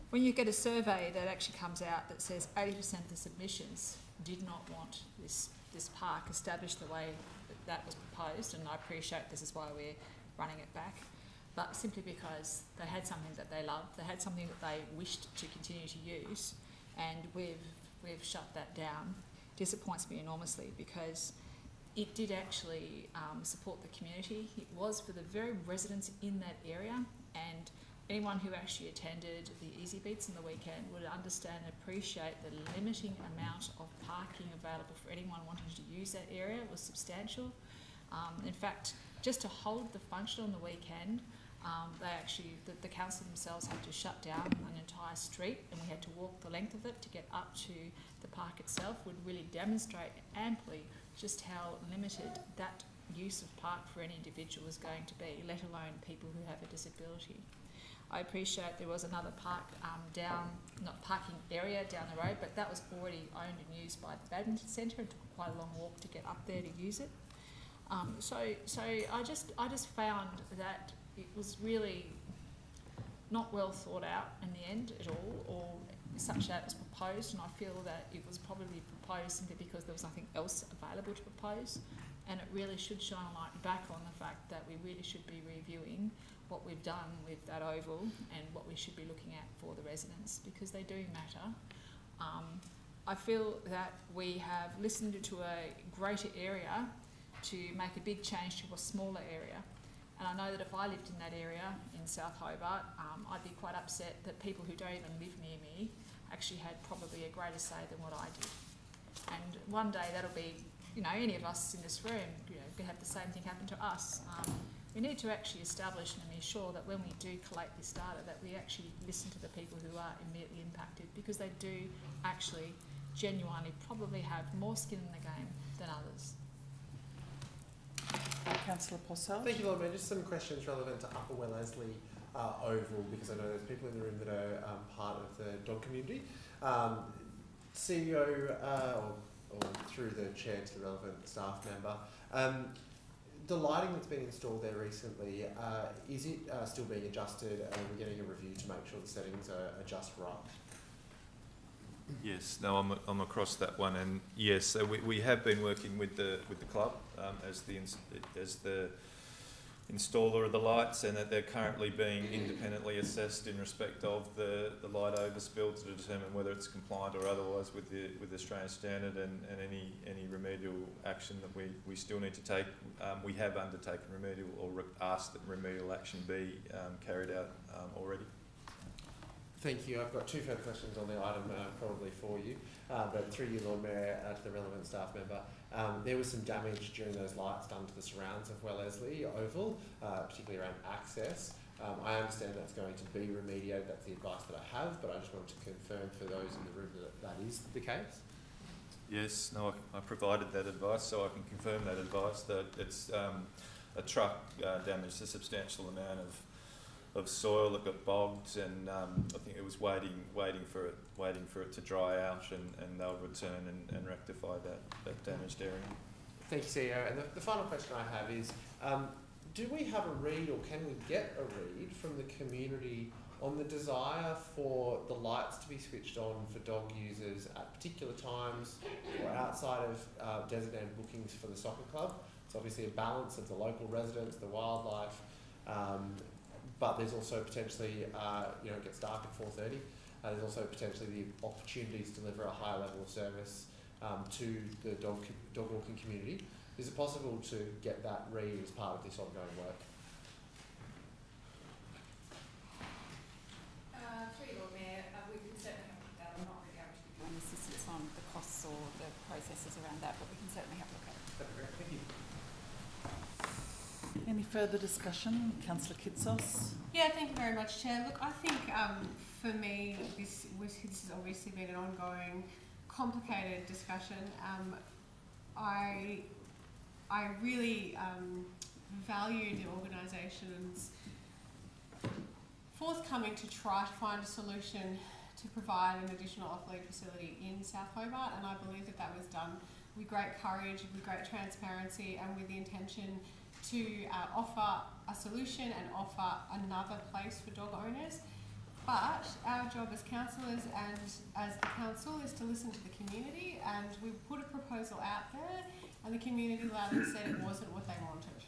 When you get a survey that actually comes out that says 80% of the submissions did not want this park established the way that was proposed, and I appreciate this is why we're running it back, but simply because they had something that they loved, they had something that they wished to continue to use, and we've shut that down. Disappoints me enormously, because it did actually support the community. It was for the very residents in that area, and anyone who actually attended the Easy Beats on the weekend would understand and appreciate the limiting amount of parking available for anyone wanting to use that area was substantial. In fact, just to hold the function on the weekend, the council themselves had to shut down an entire street, and we had to walk the length of it to get up to the park itself. Would really demonstrate amply just how limited that use of park for any individual is going to be, let alone people who have a disability. I appreciate there was another park not parking area down the road, but that was already owned and used by the badminton centre, and took quite a long walk to get up there to use it. So I just found that it was really not well thought out in the end at all, or such that it was proposed, and I feel that it was probably proposed simply because there was nothing else available to propose, and it really should shine a light back on the fact that we really should be reviewing what we've done with that oval and what we should be looking at for the residents, because they do matter. I feel that we have listened to a greater area to make a big change to a smaller area. And I know that if I lived in that area in South Hobart, I'd be quite upset that people who don't even live near me actually had probably a greater say than what I did. And one day that'll be, any of us in this room, could have the same thing happen to us. We need to actually establish and ensure that when we do collect this data, that we actually listen to the people who are immediately impacted, because they do actually genuinely probably have more skin in the game than others. Councillor Posselt. Thank you, Lord Mayor. Just some questions relevant to Upper Wellesley Oval, because I know there's people in the room that are part of the dog community. CEO, or through the chair to the relevant staff member, the lighting that's been installed there recently, is it still being adjusted, and we're getting a review to make sure the settings are just right? Yes, no, I'm across that one, and yes, so we have been working with the club as the installer of the lights, and that they're currently being independently assessed in respect of the light overspill to determine whether it's compliant or otherwise with the Australian standard, and any remedial action that we still need to take. We have undertaken remedial, or asked that remedial action be carried out already. Thank you. I've got two further questions on the item, probably for you, but through you, Lord Mayor, to the relevant staff member. There was some damage during those lights done to the surrounds of Wellesley Oval, particularly around access. I understand that's going to be remediated. That's the advice that I have, but I just wanted to confirm for those in the room that is the case. Yes, no, I provided that advice, so I can confirm that advice, that it's a truck damaged a substantial amount of soil that got bogged, and I think it was waiting for it to dry out, and they'll return and rectify that damaged area. Thank you, CEO. And the final question I have is, do we have a read, or can we get a read from the community on the desire for the lights to be switched on for dog users at particular times, or outside of designated bookings for the soccer club? It's obviously a balance of the local residents, the wildlife, but there's also potentially, it gets dark at 4:30. There's also potentially the opportunity to deliver a higher level of service to the dog walking community. Is it possible to get that read as part of this ongoing work? Through you, Lord Mayor, we can certainly have a look at that. I'm not really able to give you assistance on the costs or the processes around that, but we can certainly have a look at it. That'd be great. Thank you. Any further discussion? Councillor Kitsos. Yeah, thank you very much, Chair. Look, I think for me, this has obviously been an ongoing, complicated discussion. I really value the organisation's forthcoming to try to find a solution to provide an additional off-lead facility in South Hobart, and I believe that was done with great courage, with great transparency, and with the intention to offer a solution and offer another place for dog owners. But our job as councillors and as the council is to listen to the community, and we put a proposal out there, and the community loudly said it wasn't what they wanted.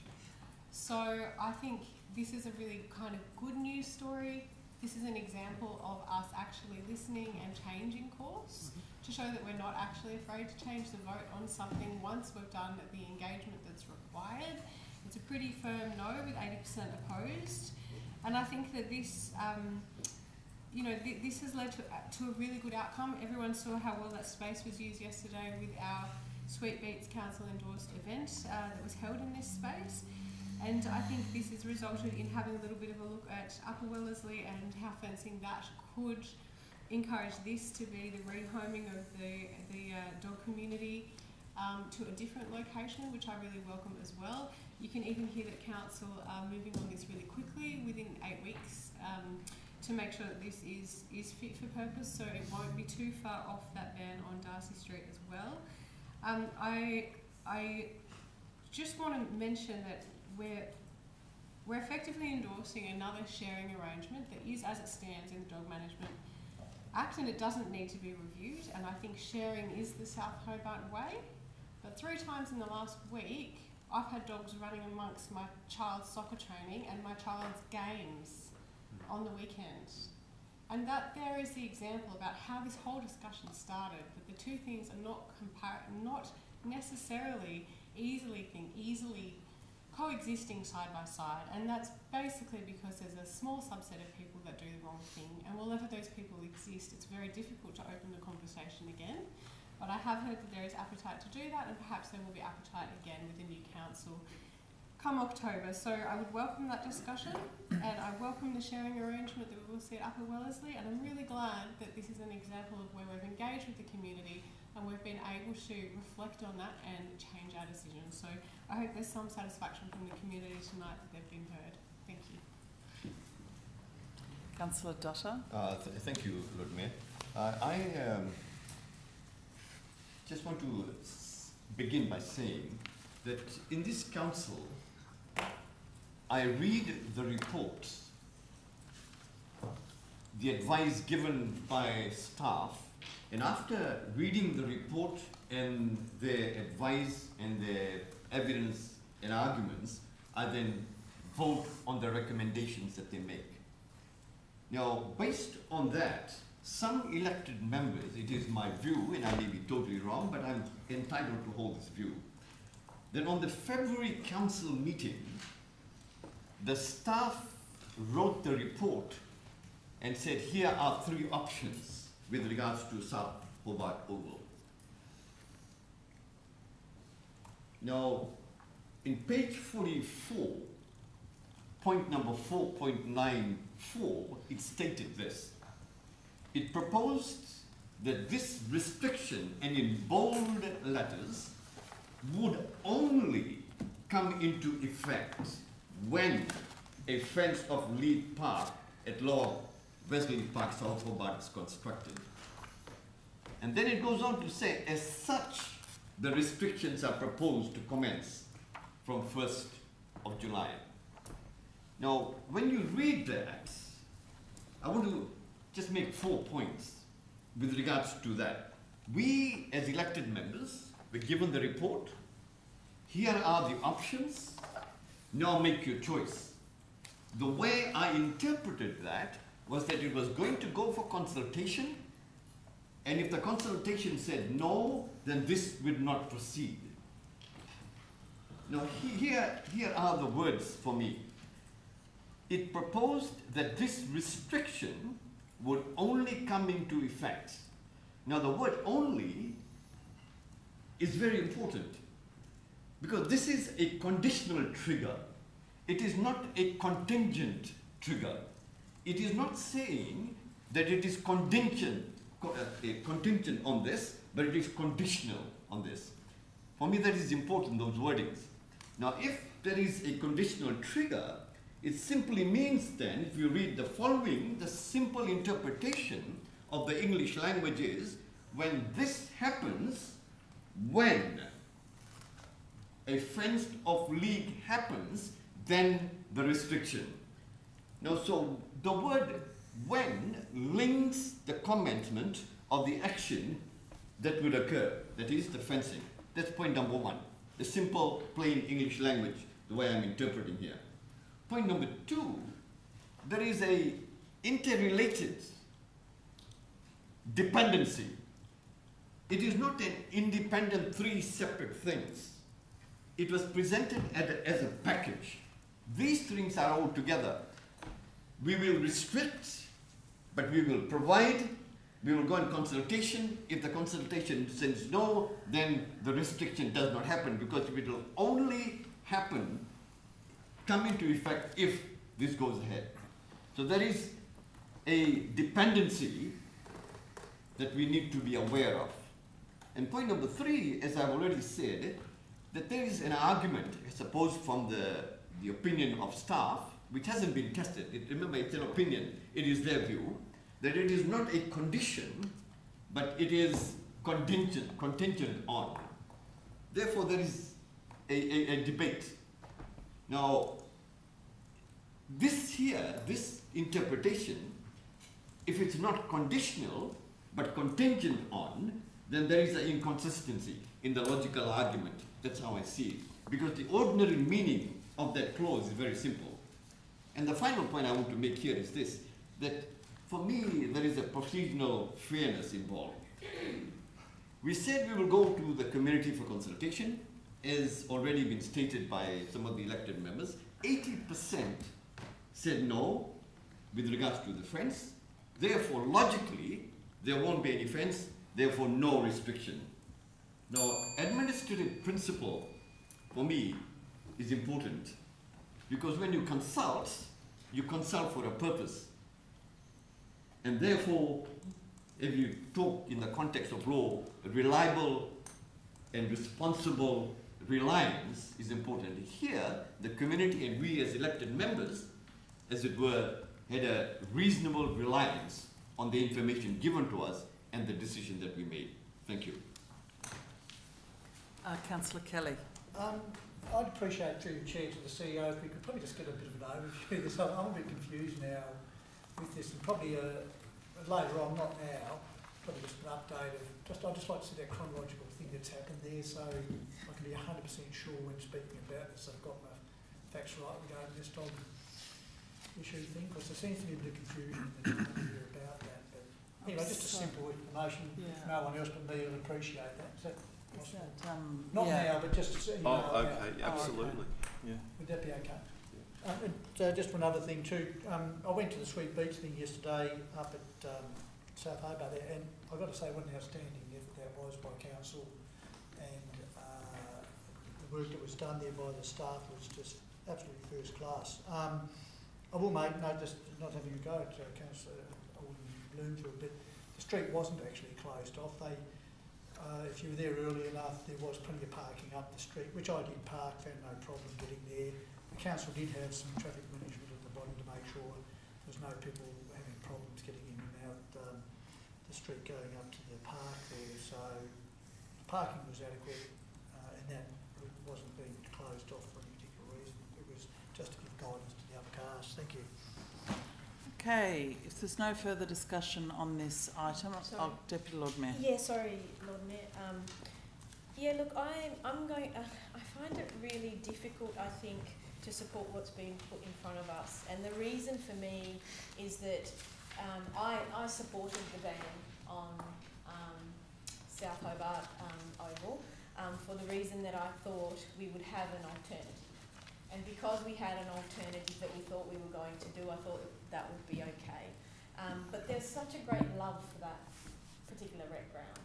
So I think this is a really kind of good news story. This is an example of us actually listening and changing course to show that we're not actually afraid to change the vote on something once we've done the engagement that's required. It's a pretty firm no, with 80% opposed, and I think that this, this has led to a really good outcome. Everyone saw how well that space was used yesterday with our Sweet Beats Council endorsed event that was held in this space, and I think this has resulted in having a little bit of a look at Upper Wellesley and how fencing that could encourage this to be the rehoming of the dog community to a different location, which I really welcome as well. You can even hear that council are moving on this really quickly, within 8 weeks, to make sure that this is fit for purpose, so it won't be too far off that ban on Darcy Street as well. I just want to mention that we're effectively endorsing another sharing arrangement that is as it stands in the Dog Management Act, and it doesn't need to be reviewed, and I think sharing is the South Hobart way. But 3 times in the last week, I've had dogs running amongst my child's soccer training and my child's games on the weekend. And that there is the example about how this whole discussion started, that the two things are not necessarily easily coexisting side by side, and that's basically because there's a small subset of people that do the wrong thing, and wherever those people exist, it's very difficult to open the conversation again. But I have heard that there is appetite to do that, and perhaps there will be appetite again with the new council come October. So I would welcome that discussion, and I welcome the sharing arrangement that we will see at Upper Wellesley, and I'm really glad that this is an example of where we've engaged with the community and we've been able to reflect on that and change our decisions. So I hope there's some satisfaction from the community tonight that they've been heard. Thank you. Councillor Dutta. Thank you, Lord Mayor. I just want to begin by saying that in this council, I read the reports, the advice given by staff, and after reading the report and their advice and their evidence and arguments, I then vote on the recommendations that they make. Now, based on that, some elected members, it is my view, and I may be totally wrong, but I'm entitled to hold this view, that on the February council meeting, the staff wrote the report and said, here are 3 options with regards to South Hobart Oval. Now, in page 44, point number 4.94, it stated this. It proposed that this restriction, and in bold letters, would only come into effect when a fence of Leith Park at Lower Wesleyan Park, South Hobart is constructed. And then it goes on to say, as such, the restrictions are proposed to commence from 1st of July. Now, when you read that, I want to just make 4 points with regards to that. We, as elected members, were given the report. Here are the options. Now make your choice. The way I interpreted that was that it was going to go for consultation, and if the consultation said no, then this would not proceed. Now, here are the words for me. It proposed that this restriction would only come into effect. Now, the word only is very important because this is a conditional trigger. It is not a contingent trigger. It is not saying that it is contingent on this, but it is conditional on this. For me, that is important, those wordings. Now, if there is a conditional trigger, it simply means then, if you read the following, the simple interpretation of the English language is, when this happens, when a fenced off league happens, then the restriction. Now, so the word when links the commencement of the action that would occur, that is the fencing. That's point number 1, the simple, plain English language, the way I'm interpreting here. Point number 2, there is a interrelated dependency. It is not an independent 3 separate things. It was presented as a package. These things are all together. We will restrict, but we will provide. We will go in consultation. If the consultation says no, then the restriction does not happen because it will only happen, come into effect if this goes ahead. So there is a dependency that we need to be aware of. And point number 3, as I've already said, that there is an argument, I suppose, from the opinion of staff, which hasn't been tested. Remember, it's an opinion. It is their view that it is not a condition, but it is contingent on. Therefore, there is a debate. Now, this interpretation, if it's not conditional, but contingent on, then there is an inconsistency in the logical argument. That's how I see it. Because the ordinary meaning of that clause is very simple. And the final point I want to make here is this, that for me, there is a procedural fairness involved. We said we will go to the community for consultation, as already been stated by some of the elected members. 80% said no with regards to the fence. Therefore, logically, there won't be any fence, therefore no restriction. Now, administrative principle, for me, is important because when you consult for a purpose. And therefore, if you talk in the context of law, reliable and responsible reliance is important. Here, the community and we as elected members, as it were, had a reasonable reliance on the information given to us and the decision that we made. Thank you. Councillor Kelly. I'd appreciate through the chair to the CEO if we could probably just get a bit of an overview of this. I'm a bit confused now with this, and probably later on, not now, probably just an update of I'd just like to see that chronological thing that's happened there, so I can be 100% sure when speaking about this I've got my facts right regarding this dog issue thing, because there seems to be a bit of confusion in the media about that. But anyway, just a simple information. If no one else but me will appreciate that. Is that possible? Not now, but just to see. Okay, absolutely. Okay. Yeah. Would that be okay? And just one other thing too. I went to the Sweet Beach thing yesterday up at South Hobart there, and I've got to say what an outstanding effort that was by council, and the work that was done there by the staff was just absolutely first class. I will make note, just not having a go at Councillor Bloomfield, but the street wasn't actually closed off. They, if you were there early enough, there was plenty of parking up the street, which I did park, found no problem getting there. The council did have some traffic management at the bottom to make sure there was no people having problems getting in and out the street going up to the park there. So the parking was adequate, and that wasn't being closed off for any particular reason. It was just to give guidance to the other cars. Thank you. Okay, if there's no further discussion on this item, Deputy Lord Mayor. Yeah, sorry, Lord Mayor. Yeah, look, I'm going. I find it really difficult, I think, to support what's been put in front of us, and the reason for me is that I supported the ban on South Hobart Oval for the reason that I thought we would have an alternative. And because we had an alternative that we thought we were going to do, I thought that would be okay. But there's such a great love for that particular rec ground.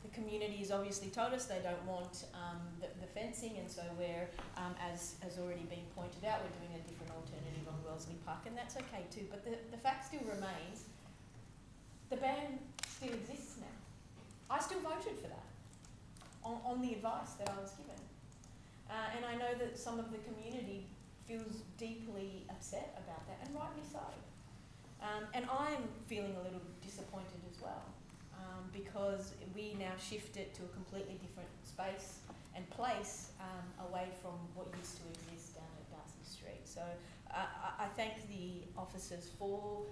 The community has obviously told us they don't want the fencing, and so we're, as has already been pointed out, we're doing a different alternative on Wellesley Park, and that's okay too. But the fact still remains, the ban still exists now. I still voted for that on the advice that I was given. And I know that some of the community feels deeply upset about that, and rightly so. And I'm feeling a little disappointed as well, because we now shift it to a completely different space and place away from what used to exist down at Darcy Street. So I thank the officers for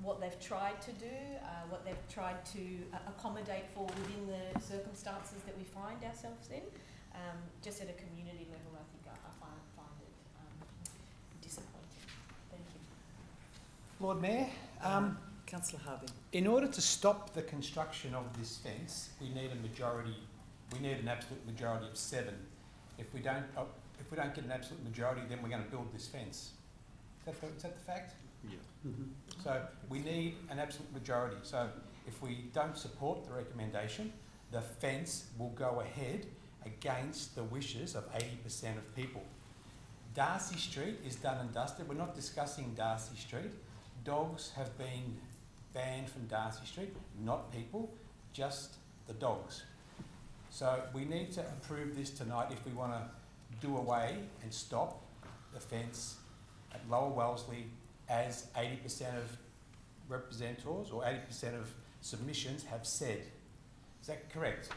what they've tried to do, what they've tried to accommodate for within the circumstances that we find ourselves in. Just at a community level, I think I find it disappointing. Thank you. Lord Mayor, Councillor Harvey. in order to stop the construction of this fence, we need a majority. We need an absolute majority of 7. If we don't get an absolute majority, then we're going to build this fence. Is that the fact? Yeah. Mm-hmm. So we need an absolute majority. So if we don't support the recommendation, the fence will go ahead against the wishes of 80% of people. Darcy Street is done and dusted. We're not discussing Darcy Street. Dogs have been banned from Darcy Street, not people, just the dogs. So we need to approve this tonight if we want to do away and stop the fence at Lower Wellesley, as 80% of representatives or 80% of submissions have said. Is that correct?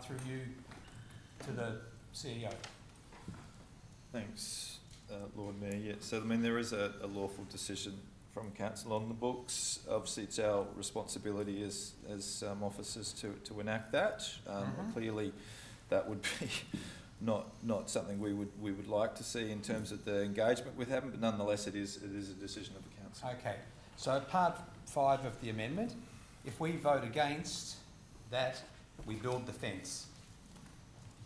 Through you to the CEO. Thanks, Lord Mayor. Yeah, so I mean there is a lawful decision from council on the books. Obviously, it's our responsibility as officers to enact that. Clearly, that would be not something we would like to see in terms of the engagement with having, but nonetheless, it is a decision of the council. Okay. So part 5 of the amendment, if we vote against that, we build the fence.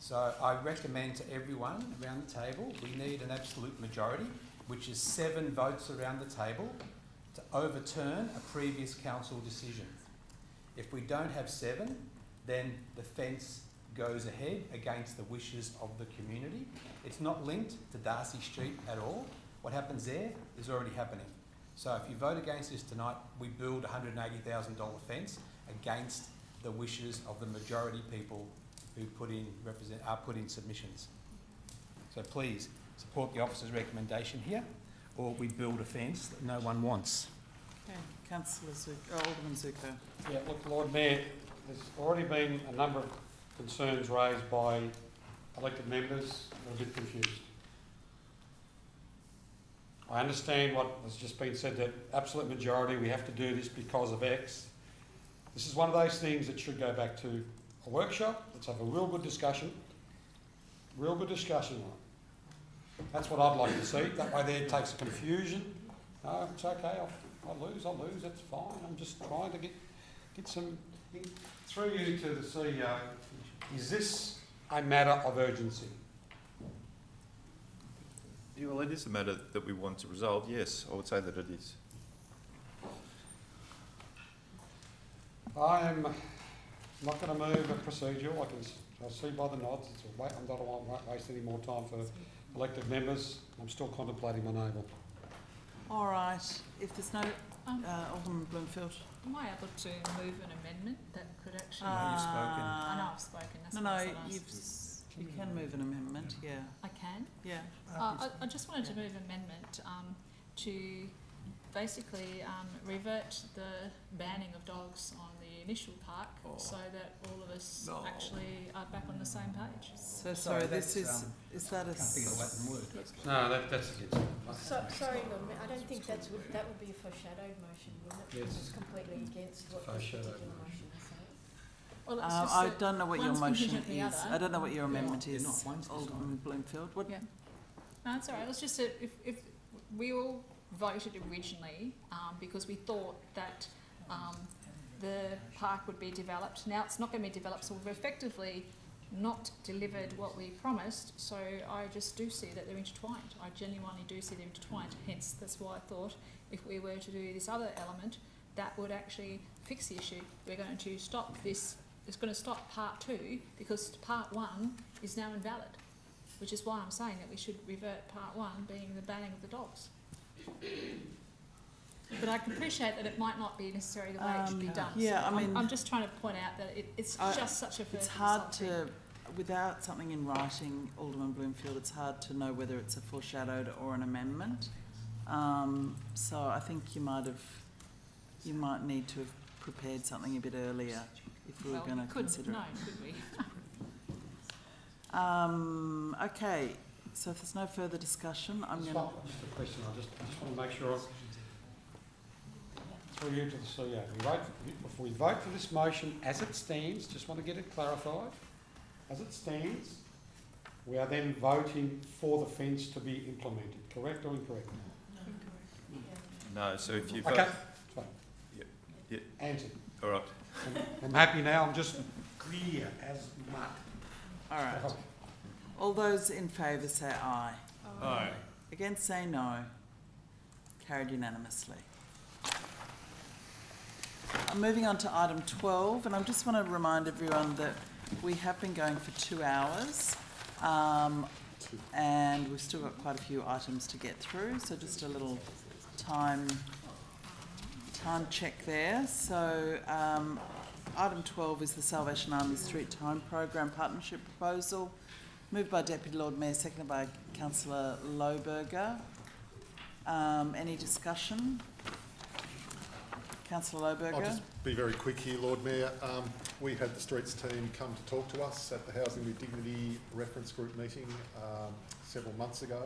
So I recommend to everyone around the table, we need an absolute majority, which is 7 votes around the table, to overturn a previous council decision. If we don't have 7, then the fence goes ahead against the wishes of the community. It's not linked to Darcy Street at all. What happens there is already happening. So if you vote against this tonight, we build a $180,000 fence against the wishes of the majority people who put in submissions. So please support the officer's recommendation here, or we build a fence that no one wants. Okay, Councillor Alderman Zuko. Yeah, look, Lord Mayor, there's already been a number of concerns raised by elected members who are a bit confused. I understand what has just been said, that absolute majority, we have to do this because of X. This is one of those things that should go back to a workshop. Let's have a real good discussion on it. That's what I'd like to see. That way there takes the confusion. No, it's okay, I'll lose, that's fine. I'm just trying to get some, through you to the CEO, is this a matter of urgency? Yeah, well, it is a matter that we want to resolve, yes, I would say that it is. I'm not going to move a procedural. I see by the nods. I don't want to waste any more time for elected members. I'm still contemplating my navel. All right. If there's no Alderman Bloomfield. Am I able to move an amendment that could actually... No, you've spoken. I know I've spoken. That's No, what I was you can move an amendment, yeah. I can? Yeah. I just wanted to move an amendment to basically revert the banning of dogs on the initial park so that all of us actually are back on the same page. So sorry, this is that a... Can't think of the Latin word. No, that's against it. Sorry, Lord Mayor, I don't think that would be a foreshadowed motion, wouldn't it? Yes. It's completely against what this particular motion is saying. Well, it's just I that don't know what your one's motion contingent the is. other. I don't know what your amendment They're is, not. One's Alderman Bloomfield. What? Yeah. No, it's all right. It was just that if we all voted originally because we thought that the park would be developed. Now it's not going to be developed, so we've effectively not delivered what we promised. So I just do see that they're intertwined. I genuinely do see them intertwined. Hence, that's why I thought if we were to do this other element, that would actually fix the issue. We're going to stop this. It's going to stop part 2 because part 1 is now invalid, which is why I'm saying that we should revert part 1 being the banning of the dogs. But I can appreciate that it might not be necessarily the way it should be done. Yeah, so I mean... I'm just trying to point out that it's just such a... It's hard to, without something in writing, Alderman Bloomfield, it's hard to know whether it's a foreshadowed or an amendment. So I think you might need to have prepared something a bit earlier if we were going to consider it. No, could we? Okay, so if there's no further discussion, I'm going to... Just a question, I just want to make sure, through you to the CEO, if we vote for this motion as it stands, just want to get it clarified, as it stands, we are then voting for the fence to be implemented, correct or incorrect? No, so if you Okay, vote... fine. Yeah. Answer. All right. I'm happy now, I'm just clear as mud. All right. All those in favour say aye. Aye. Against say no. Carried unanimously. I'm moving on to item 12, and I just want to remind everyone that we have been going for 2 hours, and we've still got quite a few items to get through, so just a little time check there. So item 12 is the Salvation Army Street Time Program Partnership Proposal, moved by Deputy Lord Mayor, seconded by Councillor Lohberger. Any discussion? Councillor Lohberger. I'll just be very quick here, Lord Mayor. We had the Streets team come to talk to us at the Housing with Dignity reference group meeting several months ago,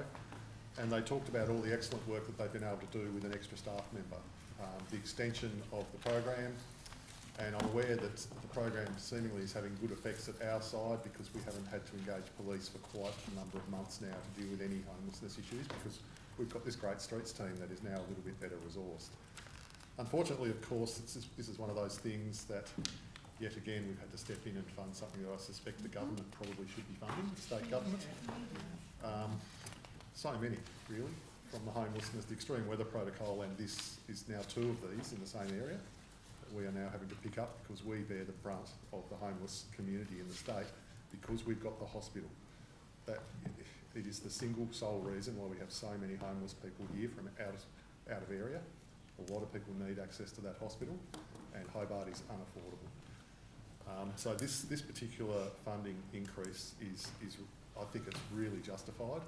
and they talked about all the excellent work that they've been able to do with an extra staff member, the extension of the program, and I'm aware that the program seemingly is having good effects at our side because we haven't had to engage police for quite a number of months now to deal with any homelessness issues because we've got this great Streets team that is now a little bit better resourced. Unfortunately, of course, this is one of those things that, yet again, we've had to step in and fund something that I suspect the government probably should be funding, the state government. So many, really, from the homelessness, the extreme weather protocol, and this is now 2 of these in the same area that we are now having to pick up because we bear the brunt of the homeless community in the state because we've got the hospital. That it is the single sole reason why we have so many homeless people here from out of area. A lot of people need access to that hospital, and Hobart is unaffordable. So this particular funding increase is I think it's really justified.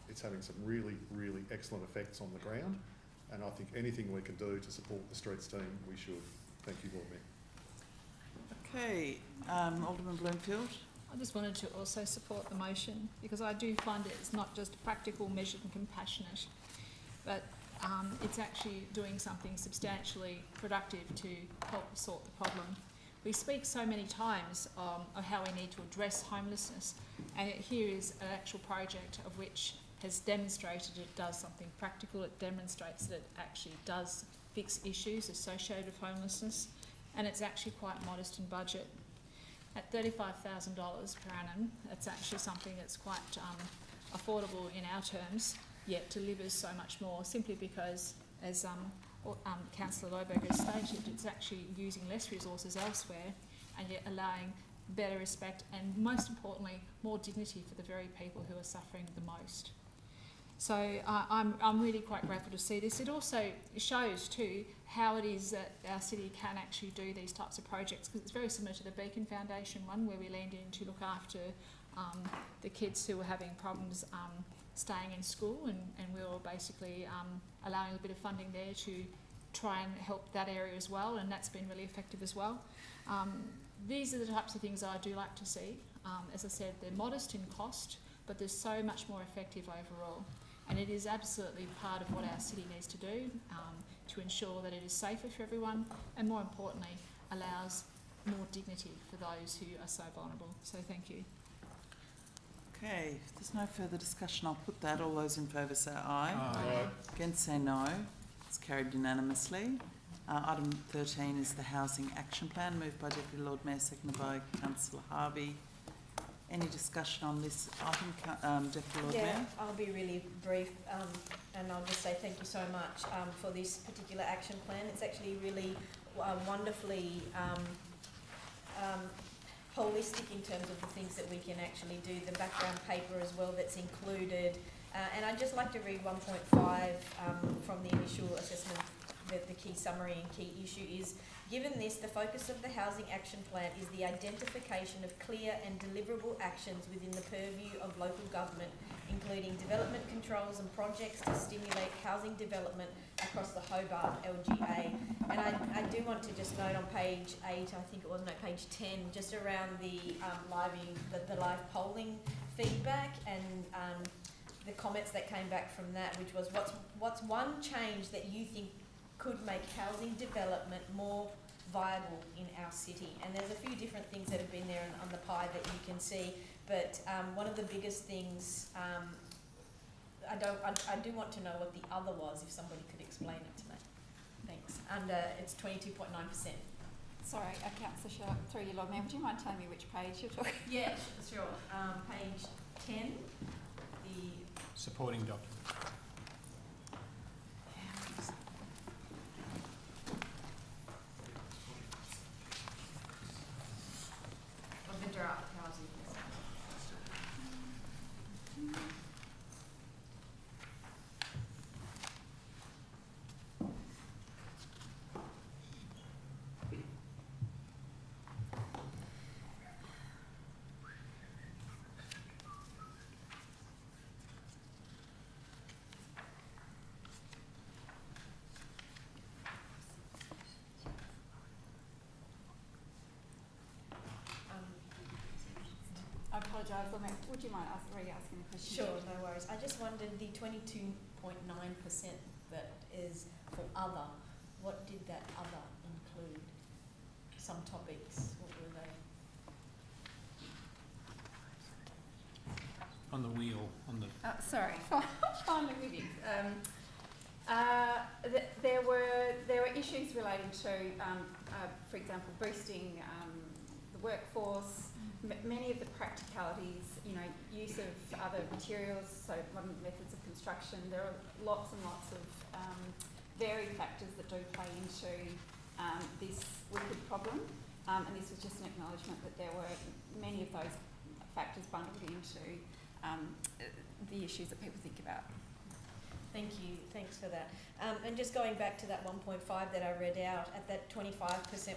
It's having some really, really excellent effects on the ground, and I think anything we can do to support the streets team, we should. Thank you, Lord Mayor. Okay, Alderman Bloomfield. I just wanted to also support the motion because I do find it's not just practical, measured and compassionate, but it's actually doing something substantially productive to help sort the problem. We speak so many times of how we need to address homelessness, and here is an actual project of which has demonstrated it does something practical. It demonstrates that it actually does fix issues associated with homelessness, and it's actually quite modest in budget. At $35,000 per annum, it's actually something that's quite affordable in our terms, yet delivers so much more simply because, as Councillor Loberg has stated, it's actually using less resources elsewhere and yet allowing better respect and, most importantly, more dignity for the very people who are suffering the most. So I'm really quite grateful to see this. It also shows too how it is that our city can actually do these types of projects, because it's very similar to the Beacon Foundation one, where we leaned in to look after the kids who were having problems staying in school, and we were basically allowing a bit of funding there to try and help that area as well, and that's been really effective as well. These are the types of things I do like to see. As I said, they're modest in cost, but they're so much more effective overall. And it is absolutely part of what our city needs to do to ensure that it is safer for everyone, and more importantly, allows more dignity for those who are so vulnerable. So thank you. Okay, if there's no further discussion, I'll put that. All those in favour say aye. Aye. Against say no. It's carried unanimously. Item 13 is the Housing Action Plan, moved by Deputy Lord Mayor, seconded by Councillor Harvey. Any discussion on this item, Deputy Lord Mayor? I'll be really brief, and I'll just say thank you so much for this particular action plan. It's actually really wonderfully holistic in terms of the things that we can actually do. The background paper as well that's included. And I'd just like to read 1.5 from the initial assessment. The key summary and key issue is, given this, the focus of the Housing Action Plan is the identification of clear and deliverable actions within the purview of local government, including development controls and projects to stimulate housing development across the Hobart LGA. And I do want to just note on page 8, I think it was, no, page 10, just around the live polling feedback and the comments that came back from that, which was what's one change that you think could make housing development more viable in our city? And there's a few different things that have been there on the pie that you can see, but one of the biggest things, I do want to know what the other was, if somebody could explain it to me. Thanks. And it's 22.9%. Sorry, Councillor Sharp, through you, Lord Mayor, would you mind telling me which page you're talking? Yeah, sure. Page 10, the supporting document. of the draft housing. I apologise, Lord Mayor, would you mind re-asking the question? Sure, no worries. I just wondered, the 22.9% that is for other, what did that other include? Some topics, what were they? On the wheel, on the... Sorry, finally with you. There were issues relating to, for example, boosting the workforce, many of the practicalities, use of other materials, so modern methods of construction. There are lots and lots of varied factors that do play into this wicked problem, and this was just an acknowledgement that there were many of those factors bundled into the issues that people think about. Thank you. Thanks for that. And just going back to that 1.5 that I read out, at that 25%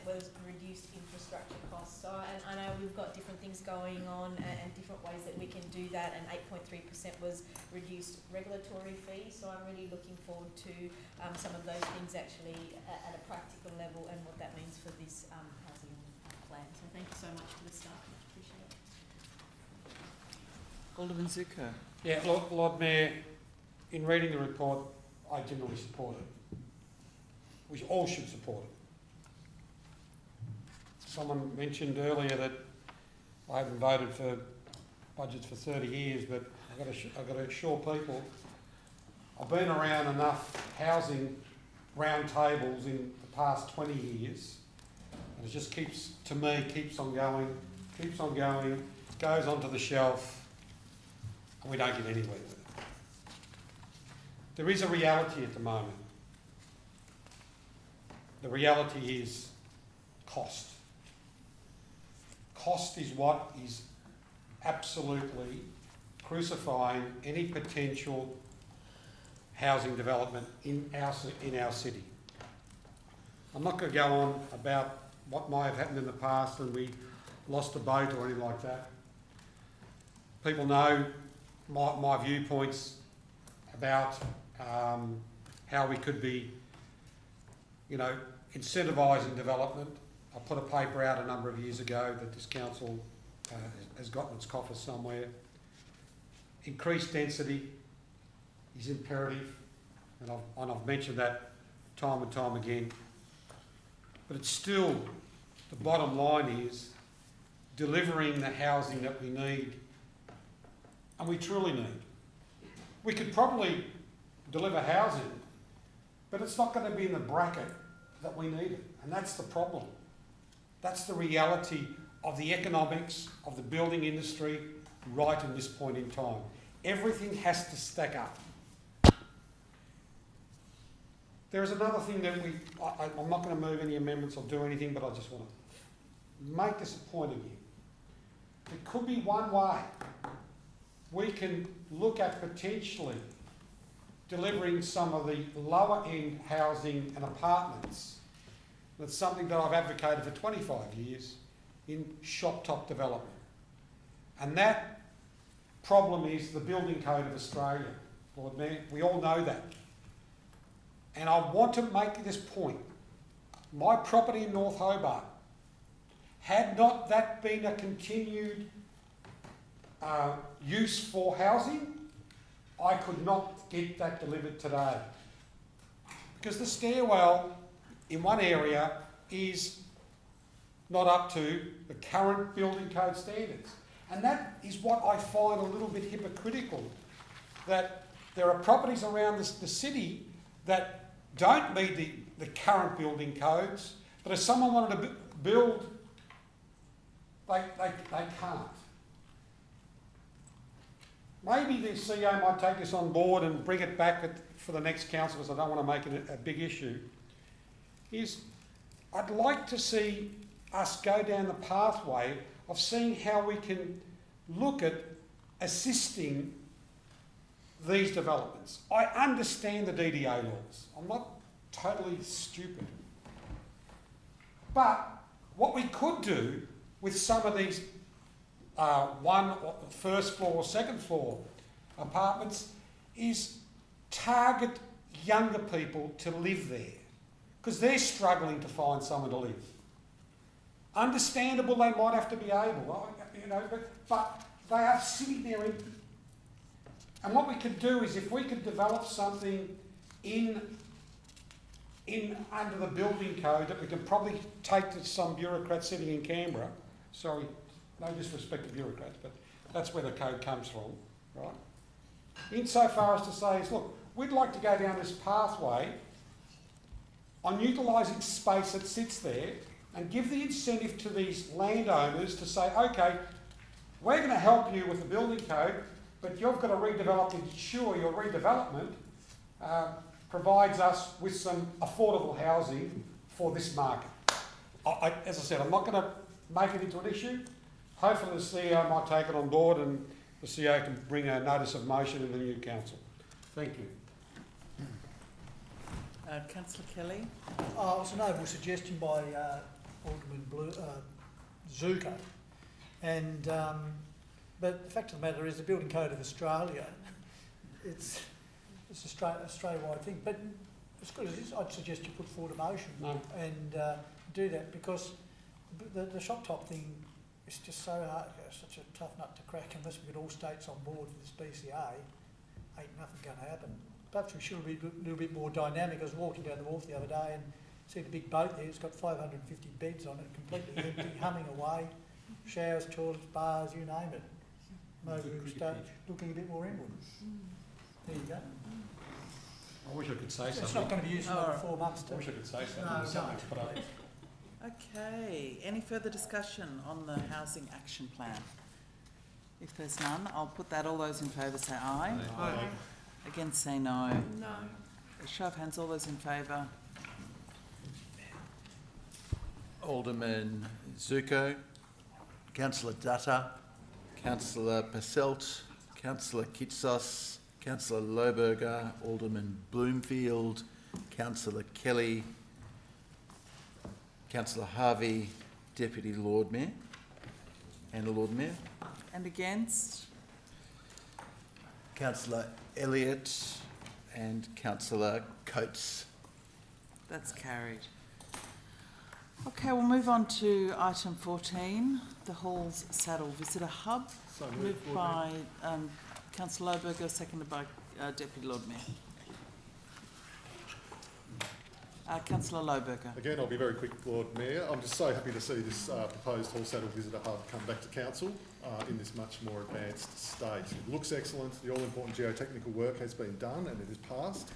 was reduced infrastructure costs. So I know we've got different things going on and different ways that we can do that, and 8.3% was reduced regulatory fees. So I'm really looking forward to some of those things actually at a practical level and what that means for this housing plan. So thank you so much to the staff. Much appreciated. Alderman Zuko. Yeah, Lord Mayor, in reading the report, I generally support it. We all should support it. Someone mentioned earlier that I haven't voted for budgets for 30 years, but I've got to assure people I've been around enough housing round tables in the past 20 years, and it just keeps on going, goes onto the shelf, and we don't get anywhere with it. There is a reality at the moment. The reality is cost. Cost is what is absolutely crucifying any potential housing development in our city. I'm not going to go on about what might have happened in the past and we lost a boat or anything like that. People know my viewpoints about how we could be, incentivising development. I put a paper out a number of years ago that this council has got in its coffers somewhere. Increased density is imperative, and I've mentioned that time and time again. But it's still, the bottom line is delivering the housing that we need, and we truly need. We could probably deliver housing, but it's not going to be in the bracket that we need it, and that's the problem. That's the reality of the economics of the building industry right in this point in time. Everything has to stack up. There is another thing that I'm not going to move any amendments or do anything, but I just want to make this a point of view. It could be one way we can look at potentially delivering some of the lower end housing and apartments. That's something that I've advocated for 25 years in shop top development. And that problem is the Building Code of Australia, Lord Mayor. We all know that. And I want to make this point. My property in North Hobart, had not that been a continued use for housing, I could not get that delivered today. Because the stairwell in one area is not up to the current building code standards. And that is what I find a little bit hypocritical, that there are properties around the city that don't meet the current building codes, but if someone wanted to build, they can't. Maybe the CEO might take this on board and bring it back for the next council, because I don't want to make it a big issue. I'd like to see us go down the pathway of seeing how we can look at assisting these developments. I understand the DDA laws. I'm not totally stupid. But what we could do with some of these first floor, second floor apartments is target younger people to live there, because they're struggling to find somewhere to live. Understandable, they might have to be able, but they are sitting there empty. And what we could do is, if we could develop something in under the building code that we can probably take to some bureaucrat sitting in Canberra. Sorry, no disrespect to bureaucrats, but that's where the code comes from, right? Insofar as to say is, look, we'd like to go down this pathway on utilising space that sits there and give the incentive to these landowners to say, okay, we're going to help you with the building code, but you've got to redevelop to ensure your redevelopment provides us with some affordable housing for this market. As I said, I'm not going to make it into an issue. Hopefully the CEO might take it on board and the CEO can bring a notice of motion in the new council. Thank you. Councillor Kelly? Oh, it was a noble suggestion by Alderman Zuko. And, but the fact of the matter is the Building Code of Australia, it's a Australia-wide thing. But as good as it is, I'd suggest you put forward a motion and do that, because the shop top thing is just so hard, such a tough nut to crack unless we get all states on board for this BCA. Ain't nothing going to happen. Perhaps we should be a little bit more dynamic. I was walking down the wharf the other day and see the big boat there. It's got 550 beds on it, completely empty, humming away. Showers, toilets, bars, you name it. Maybe we can start looking a bit more inward. There you go. I wish I could say something. It's not going to be used for another 4 months. I wish I could say something. No, Something to put up. Okay, any further discussion on the housing action plan? If there's none, I'll put that. All those in favour say aye. Aye. Against say no. No. A show of hands, all those in favour. Alderman Zuko, Councillor Dutta, Councillor Passelt, Councillor Kitsos, Councillor Lohberger, Alderman Bloomfield, Councillor Kelly, Councillor Harvey, Deputy Lord Mayor, and the Lord Mayor. And against? Councillor Elliott and Councillor Coates. That's carried. Okay, we'll move on to item 14, the Halls Saddle Visitor Hub. So moved by Councillor Lohberger, seconded by Deputy Lord Mayor. Councillor Lohberger. Again, I'll be very quick, Lord Mayor. I'm just so happy to see this proposed Hall Saddle Visitor Hub come back to Council in this much more advanced state. It looks excellent. The all-important geotechnical work has been done and it is passed.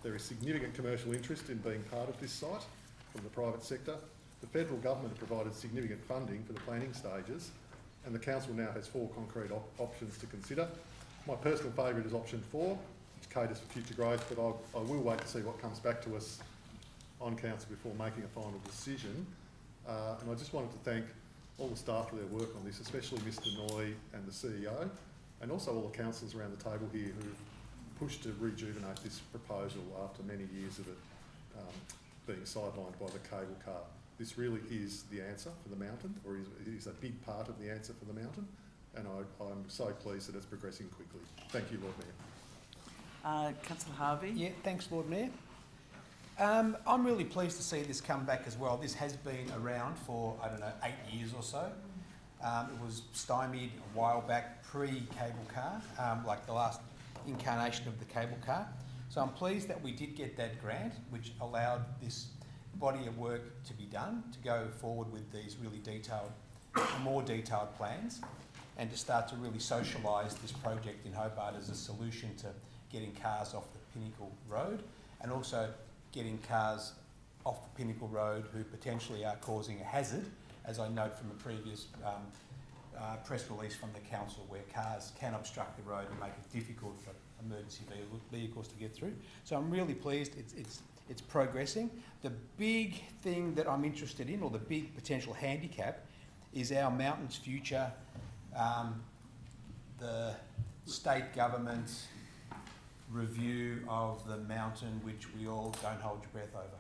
There is significant commercial interest in being part of this site from the private sector. The federal government has provided significant funding for the planning stages, and the council now has 4 concrete options to consider. My personal favourite is option 4, which caters for future growth, but I will wait to see what comes back to us on council before making a final decision. And I just wanted to thank all the staff for their work on this, especially Mr Noy and the CEO, and also all the councillors around the table here who've pushed to rejuvenate this proposal after many years of it being sidelined by the cable car. This really is the answer for the mountain, or is a big part of the answer for the mountain, and I'm so pleased that it's progressing quickly. Thank you, Lord Mayor. Councillor Harvey. Yeah, thanks, Lord Mayor. I'm really pleased to see this come back as well. This has been around for, 8 years or so. It was stymied a while back, pre-cable car, like the last incarnation of the cable car. So I'm pleased that we did get that grant, which allowed this body of work to be done, to go forward with these really detailed, more detailed plans, and to start to really socialise this project in Hobart as a solution to getting cars off the Pinnacle Road, and also getting cars off the Pinnacle Road who potentially are causing a hazard, as I note from a previous press release from the council, where cars can obstruct the road and make it difficult for emergency vehicles to get through. So I'm really pleased it's progressing. The big thing that I'm interested in, or the big potential handicap, is our mountain's future. The state government's review of the mountain, which we all don't hold your breath over.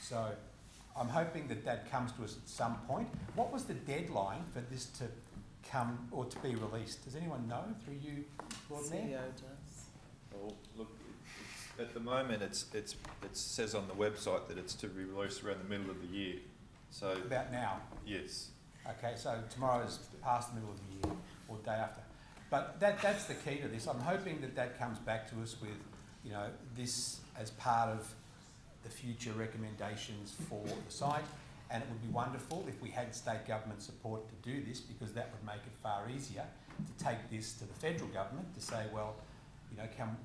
So I'm hoping that that comes to us at some point. What was the deadline for this to come or to be released? Does anyone know, through you, Lord Mayor? CEO does. Well, look, at the moment it says on the website that it's to be released around the middle of the year. So about now? Yes. Okay, so tomorrow is past the middle of the year, or day after. But that's the key to this. I'm hoping that that comes back to us with, this as part of the future recommendations for the site. And it would be wonderful if we had state government support to do this, because that would make it far easier to take this to the federal government to say, well,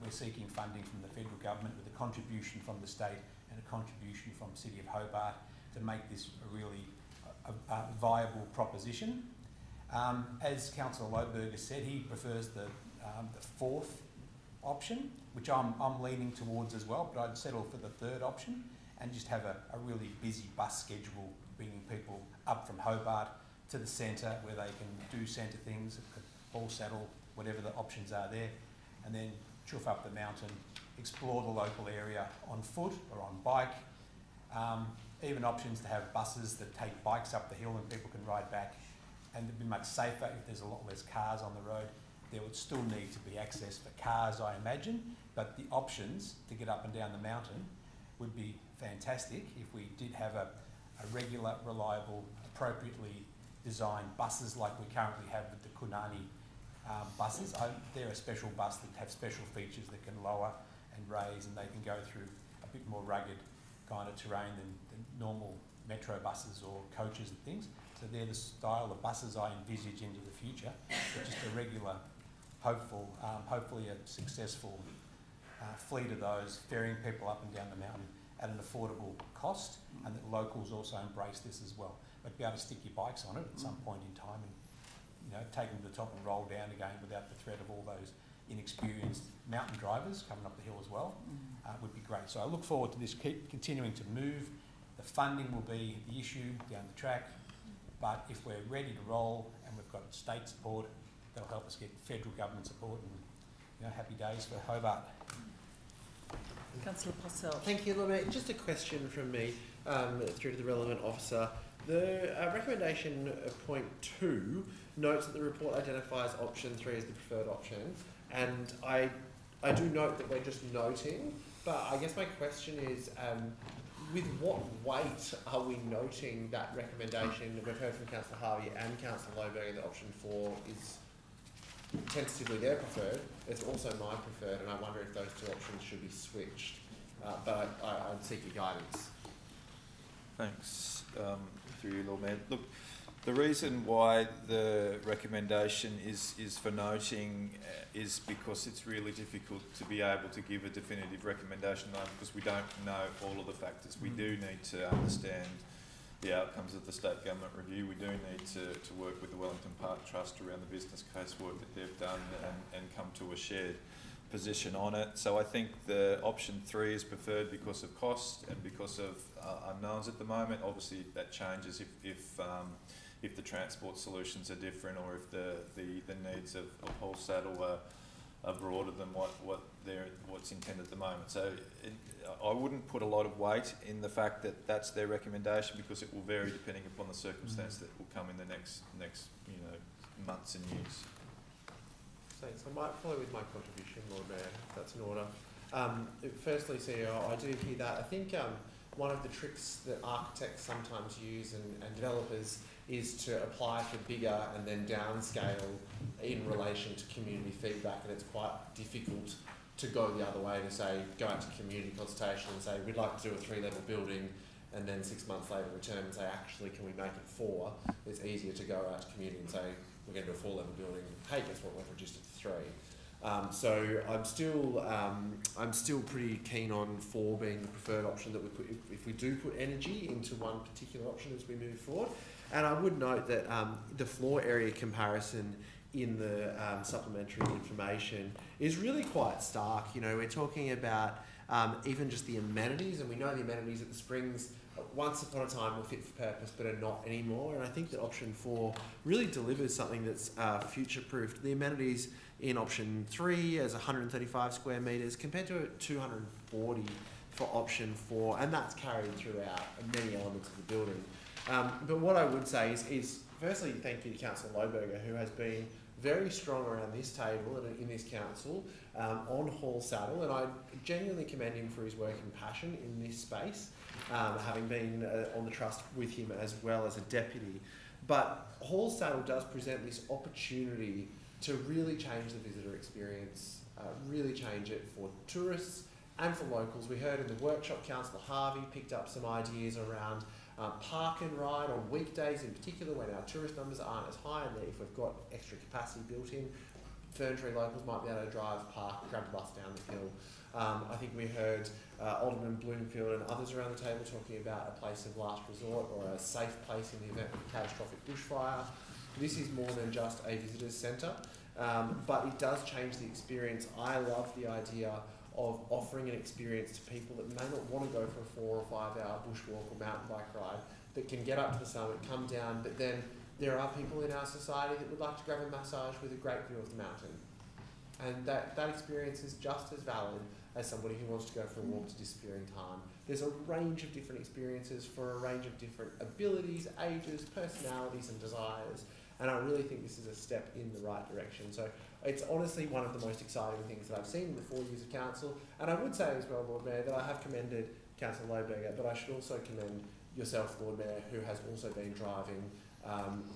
we're seeking funding from the federal government with a contribution from the state and a contribution from the City of Hobart to make this a really viable proposition. As Councillor Lohberger said, he prefers the 4th option, which I'm leaning towards as well, but I'd settle for the 3rd option and just have a really busy bus schedule, bringing people up from Hobart to the centre where they can do centre things, Hall Saddle, whatever the options are there, and then chuff up the mountain explore the local area on foot or on bike. Even options to have buses that take bikes up the hill and people can ride back, and it'd be much safer if there's a lot less cars on the road. There would still need to be access for cars, I imagine, but the options to get up and down the mountain would be fantastic if we did have a regular, reliable, appropriately designed buses like we currently have with the Kunani buses. They're a special bus that have special features that can lower and raise, and they can go through a bit more rugged kind of terrain than normal metro buses or coaches and things. So they're the style of buses I envisage into the future, but just a regular, hopefully a successful fleet of those, ferrying people up and down the mountain at an affordable cost, and that locals also embrace this as well. But be able to stick your bikes on it at some point in time and take them to the top and roll down again without the threat of all those inexperienced mountain drivers coming up the hill as well would be great. So I look forward to this continuing to move. The funding will be the issue down the track, but if we're ready to roll and we've got state support, that'll help us get federal government support, and happy days for Hobart. Councillor Posselt. Thank you, Lord Mayor. Just a question from me through to the relevant officer. The recommendation point 2 notes that the report identifies option 3 as the preferred option, and I do note that we're just noting, but I guess my question is, with what weight are we noting that recommendation? We've heard from Councillor Harvey and Councillor Lohberger that option 4 is tentatively their preferred. It's also my preferred, and I wonder if those two options should be switched. But I'd seek your guidance. Thanks. Through you, Lord Mayor. Look, the reason why the recommendation is for noting is because it's really difficult to be able to give a definitive recommendation on, because we don't know all of the factors. We do need to understand the outcomes of the state government review. We do need to work with the Wellington Park Trust around the business case work that they've done and come to a shared position on it. So I think the option 3 is preferred because of cost and because of unknowns at the moment. Obviously that changes if the transport solutions are different, or if the needs of Hull Saddle are broader than what's intended at the moment. So I wouldn't put a lot of weight in the fact that that's their recommendation, because it will vary depending upon the circumstance that will come in the next months and years. Thanks. I might follow with my contribution, Lord Mayor, if that's in order. Firstly, CEO, I do hear that. I think one of the tricks that architects sometimes use and developers is to apply for bigger and then downscale in relation to community feedback, and it's quite difficult to go the other way, to say, go out to community consultation and say, we'd like to do a 3-level building, and then 6 months later return and say, actually, can we make it 4? It's easier to go out to community and say, we're going to do a 4-level building. Hey, guess what? We've reduced it to 3. So I'm still pretty keen on 4 being the preferred option that we put, if we do put energy into one particular option as we move forward. And I would note that the floor area comparison in the supplementary information is really quite stark. We're talking about even just the amenities, and we know the amenities at the Springs once upon a time were fit for purpose but are not anymore, and I think that option 4 really delivers something that's future-proofed. The amenities in option 3 is 135 square metres compared to 240 for option 4, and that's carried throughout many elements of the building. But what I would say is firstly, thank you to Councillor Lohberger, who has been very strong around this table and in this council on Hall Saddle, and I genuinely commend him for his work and passion in this space, having been on the trust with him as well as a deputy. But Hall Saddle does present this opportunity to really change the visitor experience, really change it for tourists and for locals. We heard in the workshop, Councillor Harvey picked up some ideas around park and ride on weekdays in particular, when our tourist numbers aren't as high, and if we've got extra capacity built in, Ferntree locals might be able to drive, park, grab a bus down the hill. I think we heard Alderman Bloomfield and others around the table talking about a place of last resort, or a safe place in the event of a catastrophic bushfire. This is more than just a visitors centre, but it does change the experience. I love the idea of offering an experience to people that may not want to go for a 4 or 5 hour bushwalk or mountain bike ride, that can get up to the summit, come down, but then there are people in our society that would like to grab a massage with a great view of the mountain. And that experience is just as valid as somebody who wants to go for a walk to disappearing time. There's a range of different experiences for a range of different abilities, ages, personalities and desires. And I really think this is a step in the right direction. So it's honestly one of the most exciting things that I've seen in the 4 years of council. And I would say as well, Lord Mayor, that I have commended Councillor Lohberger, but I should also commend yourself, Lord Mayor, who has also been driving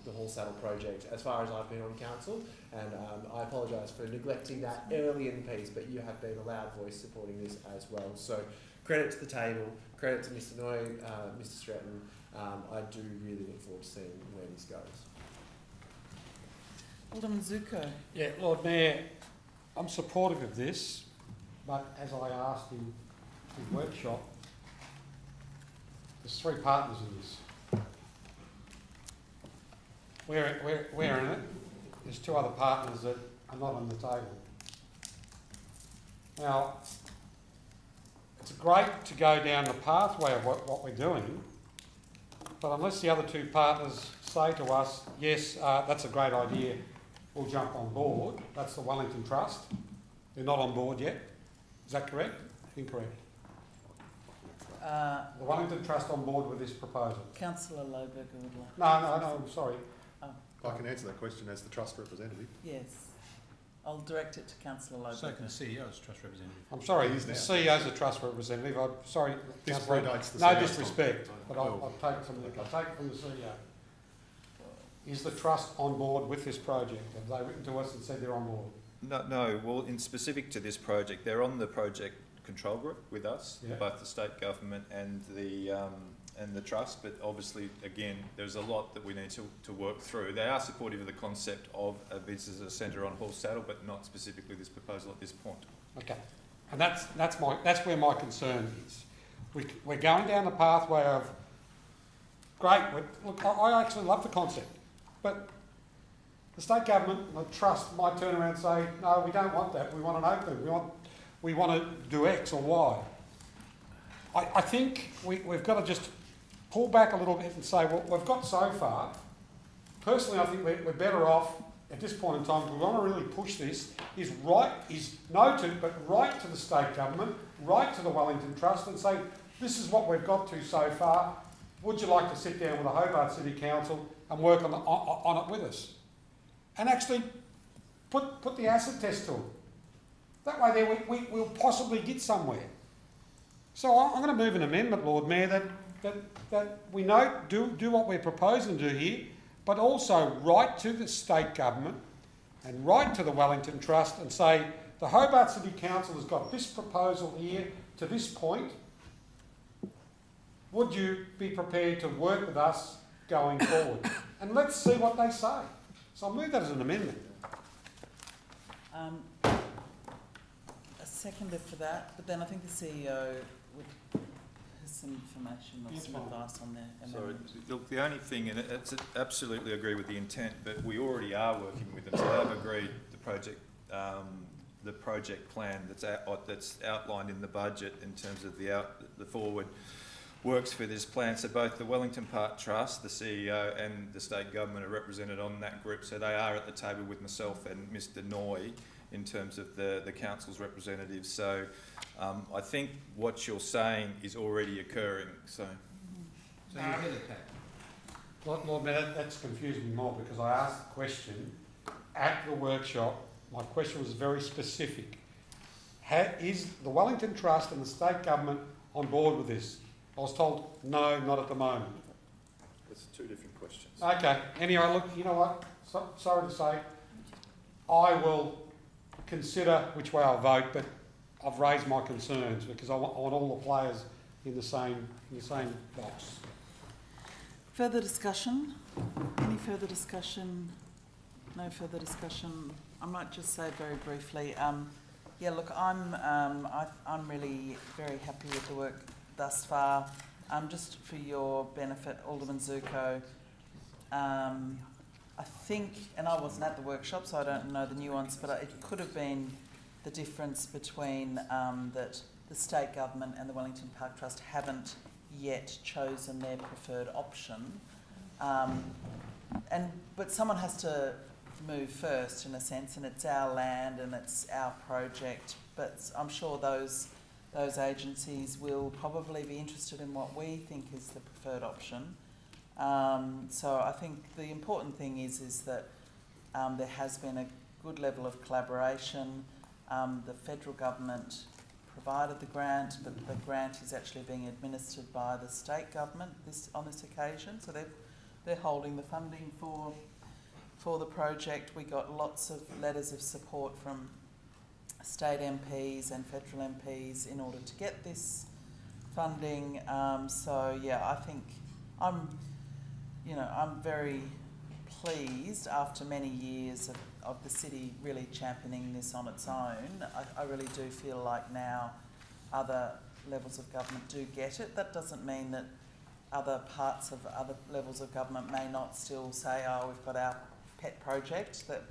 the Hall Saddle project as far as I've been on council. And I apologise for neglecting that early in the piece, but you have been a loud voice supporting this as well. So credit to the table, credit to Mr Noy, Mr Stretton. I do really look forward to seeing where this goes. Alderman Zuko. Yeah, Lord Mayor, I'm supportive of this, but as I asked in the workshop, there's 3 partners in this. We're in it. There's 2 other partners that are not on the table. Now, it's great to go down the pathway of what we're doing, but unless the other 2 partners say to us, yes, that's a great idea, we'll jump on board. That's the Wellington Trust. They're not on board yet. Is that correct? Incorrect. The Wellington Trust on board with this proposal. Councillor Lohberger would like. No, I'm sorry. I can answer that question as the trust representative. Yes. I'll direct it to Councillor Lohberger. So can the CEO as trust representative. I'm sorry, the CEO is a trust representative. I'm sorry, this Councillor, predates the no CEO disrespect, but I'll take it from the CEO. Is the trust on board with this project? Have they written to us and said they're on board? No. Well, in specific to this project, they're on the project control group with us, both the state government and the trust. But obviously, again, there's a lot that we need to work through. They are supportive of the concept of a visitor centre on Hall Saddle, but not specifically this proposal at this point. Okay, and that's where my concern is. We're going down the pathway of great. Look, I actually love the concept. But the state government, the trust, might turn around and say, no, we don't want that. We want an open. We want to do X or Y. I think we've got to just pull back a little bit and say, what we've got so far. Personally, I think we're better off at this point in time. If we want to really push this, is write to the state government, write to the Wellington Trust, and say, this is what we've got to so far. Would you like to sit down with the Hobart City Council and work on it with us? And actually put the acid test to it. That way we'll possibly get somewhere. So I'm going to move an amendment, Lord Mayor, that we do what we're proposing to do here, but also write to the state government and write to the Wellington Trust and say, the Hobart City Council has got this proposal here to this point. Would you be prepared to work with us going forward? And let's see what they say. So I'll move that as an amendment. A seconder for that, but then I think the CEO has some information or some advice on their Sorry, amendment. look, the only thing, and it's absolutely agree with the intent, but we already are working with them. So they've agreed the project plan that's outlined in the budget in terms of the forward works for this plan. So both the Wellington Park Trust, the CEO and the state government are represented on that group. So they are at the table with myself and Mr Noy in terms of the council's representatives. So I think what you're saying is already occurring. So you're ahead of that. Lord Mayor, that's confusing me more because I asked the question at the workshop. My question was very specific. Is the Wellington Trust and the state government on board with this? I was told, no, not at the moment. It's 2 different questions. Okay. Anyway, look, you know what? Sorry to say, I will consider which way I'll vote, but I've raised my concerns because I want all the players in the same box. Further discussion? Any further discussion? No further discussion. I might just say very briefly. Yeah, look, I'm really very happy with the work thus far. Just for your benefit, Alderman Zuko, I think, and I wasn't at the workshop, so I don't know the nuance, but it could have been the difference between that the state government and the Wellington Park Trust haven't yet chosen their preferred option, but someone has to move first in a sense, and it's our land and it's our project. But I'm sure those agencies will probably be interested in what we think is the preferred option. So I think the important thing is that there has been a good level of collaboration. The federal government provided the grant, but the grant is actually being administered by the state government on this occasion. So they're holding the funding for the project. We got lots of letters of support from state MPs and federal MPs in order to get this funding. So yeah, I think I'm very pleased after many years of the city really championing this on its own. I really do feel like now other levels of government do get it. That doesn't mean that other parts of other levels of government may not still say, oh, we've got our pet project that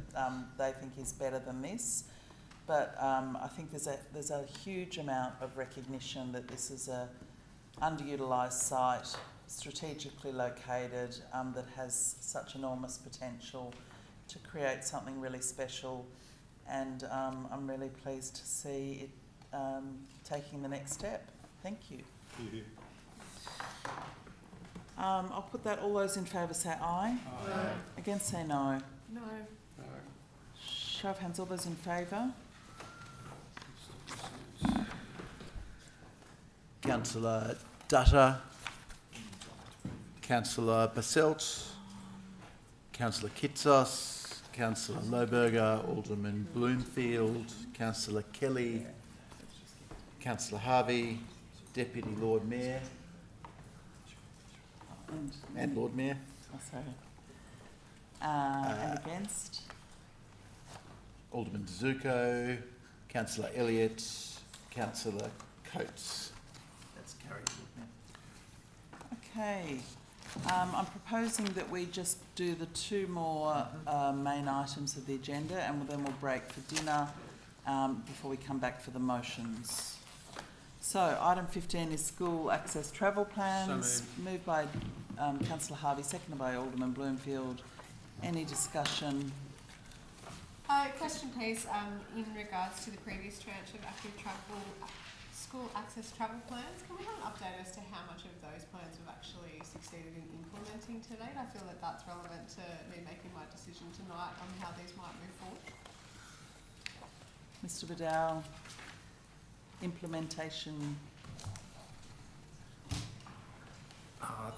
they think is better than this. But I think there's a huge amount of recognition that this is a underutilised site, strategically located, that has such enormous potential to create something really special, and I'm really pleased to see it taking the next step. Thank you. I'll put that. All those in favour say aye. Aye. Against say no. No. No. Show of hands. All those in favour. Councillor Dutta, Councillor Baselt, Councillor Kitsos, Councillor Lohberger, Alderman Bloomfield, Councillor Kelly, Councillor Harvey, Deputy Lord Mayor, and Lord Mayor. Oh, sorry. And against? Alderman Zuko, Councillor Elliott, Councillor Coates. That's carried. Okay. I'm proposing that we just do the two more main items of the agenda, and then we'll break for dinner before we come back for the motions. So item 15 is school access travel plans. So moved by Councillor Harvey, seconded by Alderman Bloomfield. Any discussion? Question please, in regards to the previous tranche of active travel, school access travel plans, can we have an update as to how much of those plans we've actually succeeded in implementing to date? I feel that that's relevant to me making my decision tonight on how these might move forward. Mr Bedell, implementation.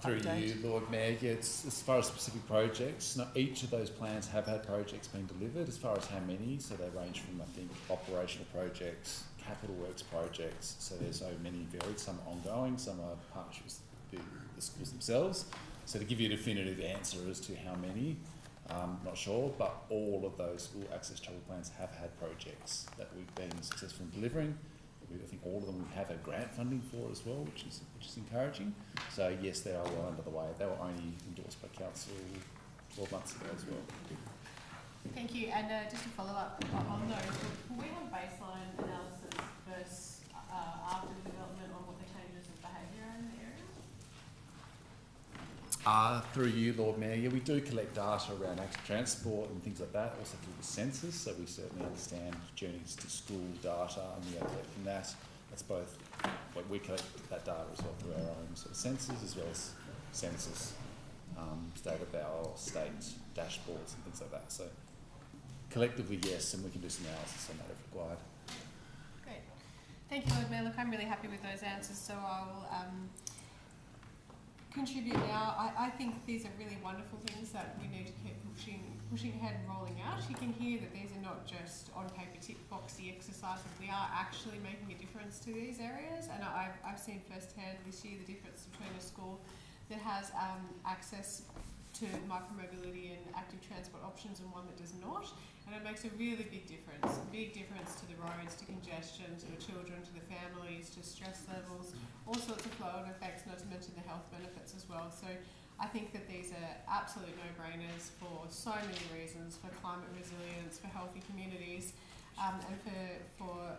Through you, Lord Mayor, yes, as far as specific projects, not each of those plans have had projects being delivered. As far as how many, so they range from, I think, operational projects, capital works projects, so there's so many varied. Some are ongoing, some are partnerships with the schools themselves. So to give you a definitive answer as to how many, not sure, but all of those school access travel plans have had projects that we've been successful in delivering. I think all of them we have had grant funding for as well, which is encouraging. So yes, they are well under the way. They were only endorsed by council 12 months ago as well. Thank you. And just to follow up on those, will we have baseline analysis versus after the development on what the changes of behaviour are in the area? Through you, Lord Mayor, yeah, we do collect data around active transport and things like that, also through the census, so we certainly understand journeys to school data, and we are collecting that. That's both, we collect that data as well through our own sort of sensors, as well as census, state of our state dashboards and things like that. So collectively, yes, and we can do some analysis on that if required. Great. Thank you, Lord Mayor. Look, I'm really happy with those answers, so I will contribute now. I think these are really wonderful things that we need to keep pushing ahead and rolling out. You can hear that these are not just on paper tick boxy exercises. We are actually making a difference to these areas, and I've seen firsthand this year the difference between a school that has access to micromobility and active transport options and one that does not, and it makes a really big difference to the roads, to congestion, to the children, to the families, to stress levels, all sorts of flow-on effects, not to mention the health benefits as well. So I think that these are absolute no-brainers for so many reasons, for climate resilience, for healthy communities, and for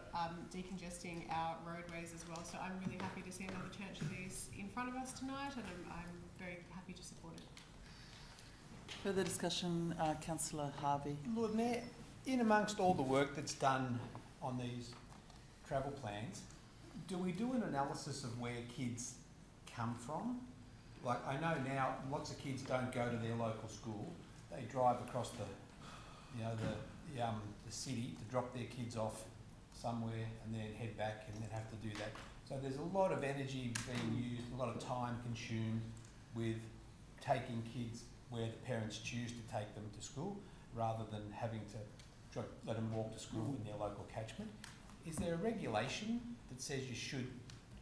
decongesting our roadways as well. So I'm really happy to see another tranche of these in front of us tonight, and I'm very happy to support it. Further discussion, Councillor Harvey. Lord Mayor, in amongst all the work that's done on these travel plans, do we do an analysis of where kids come from? Like, I know now lots of kids don't go to their local school. They drive across the city to drop their kids off somewhere and then head back and then have to do that. So there's a lot of energy being used, a lot of time consumed with taking kids where the parents choose to take them to school rather than having to let them walk to school in their local catchment. Is there a regulation that says you should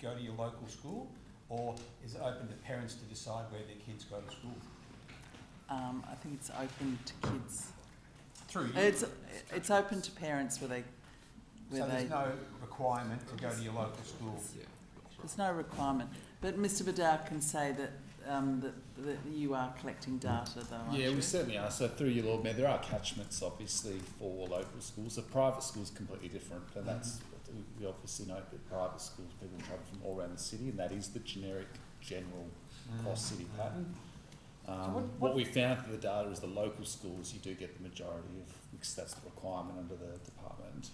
go to your local school, or is it open to parents to decide where their kids go to school? I think it's open to kids. Through you? It's open to parents where they... So there's no requirement to go to your local school? There's no requirement. But Mr Vidal can say that that you are collecting data though, aren't you? Yeah, we certainly are. So through you, Lord Mayor, there are catchments obviously for local schools. The private schools are completely different, and that's, we obviously note that private schools, people travel from all around the city, and that is the general cross-city pattern. What we found through the data is the local schools, you do get the majority of, because that's the requirement under the department.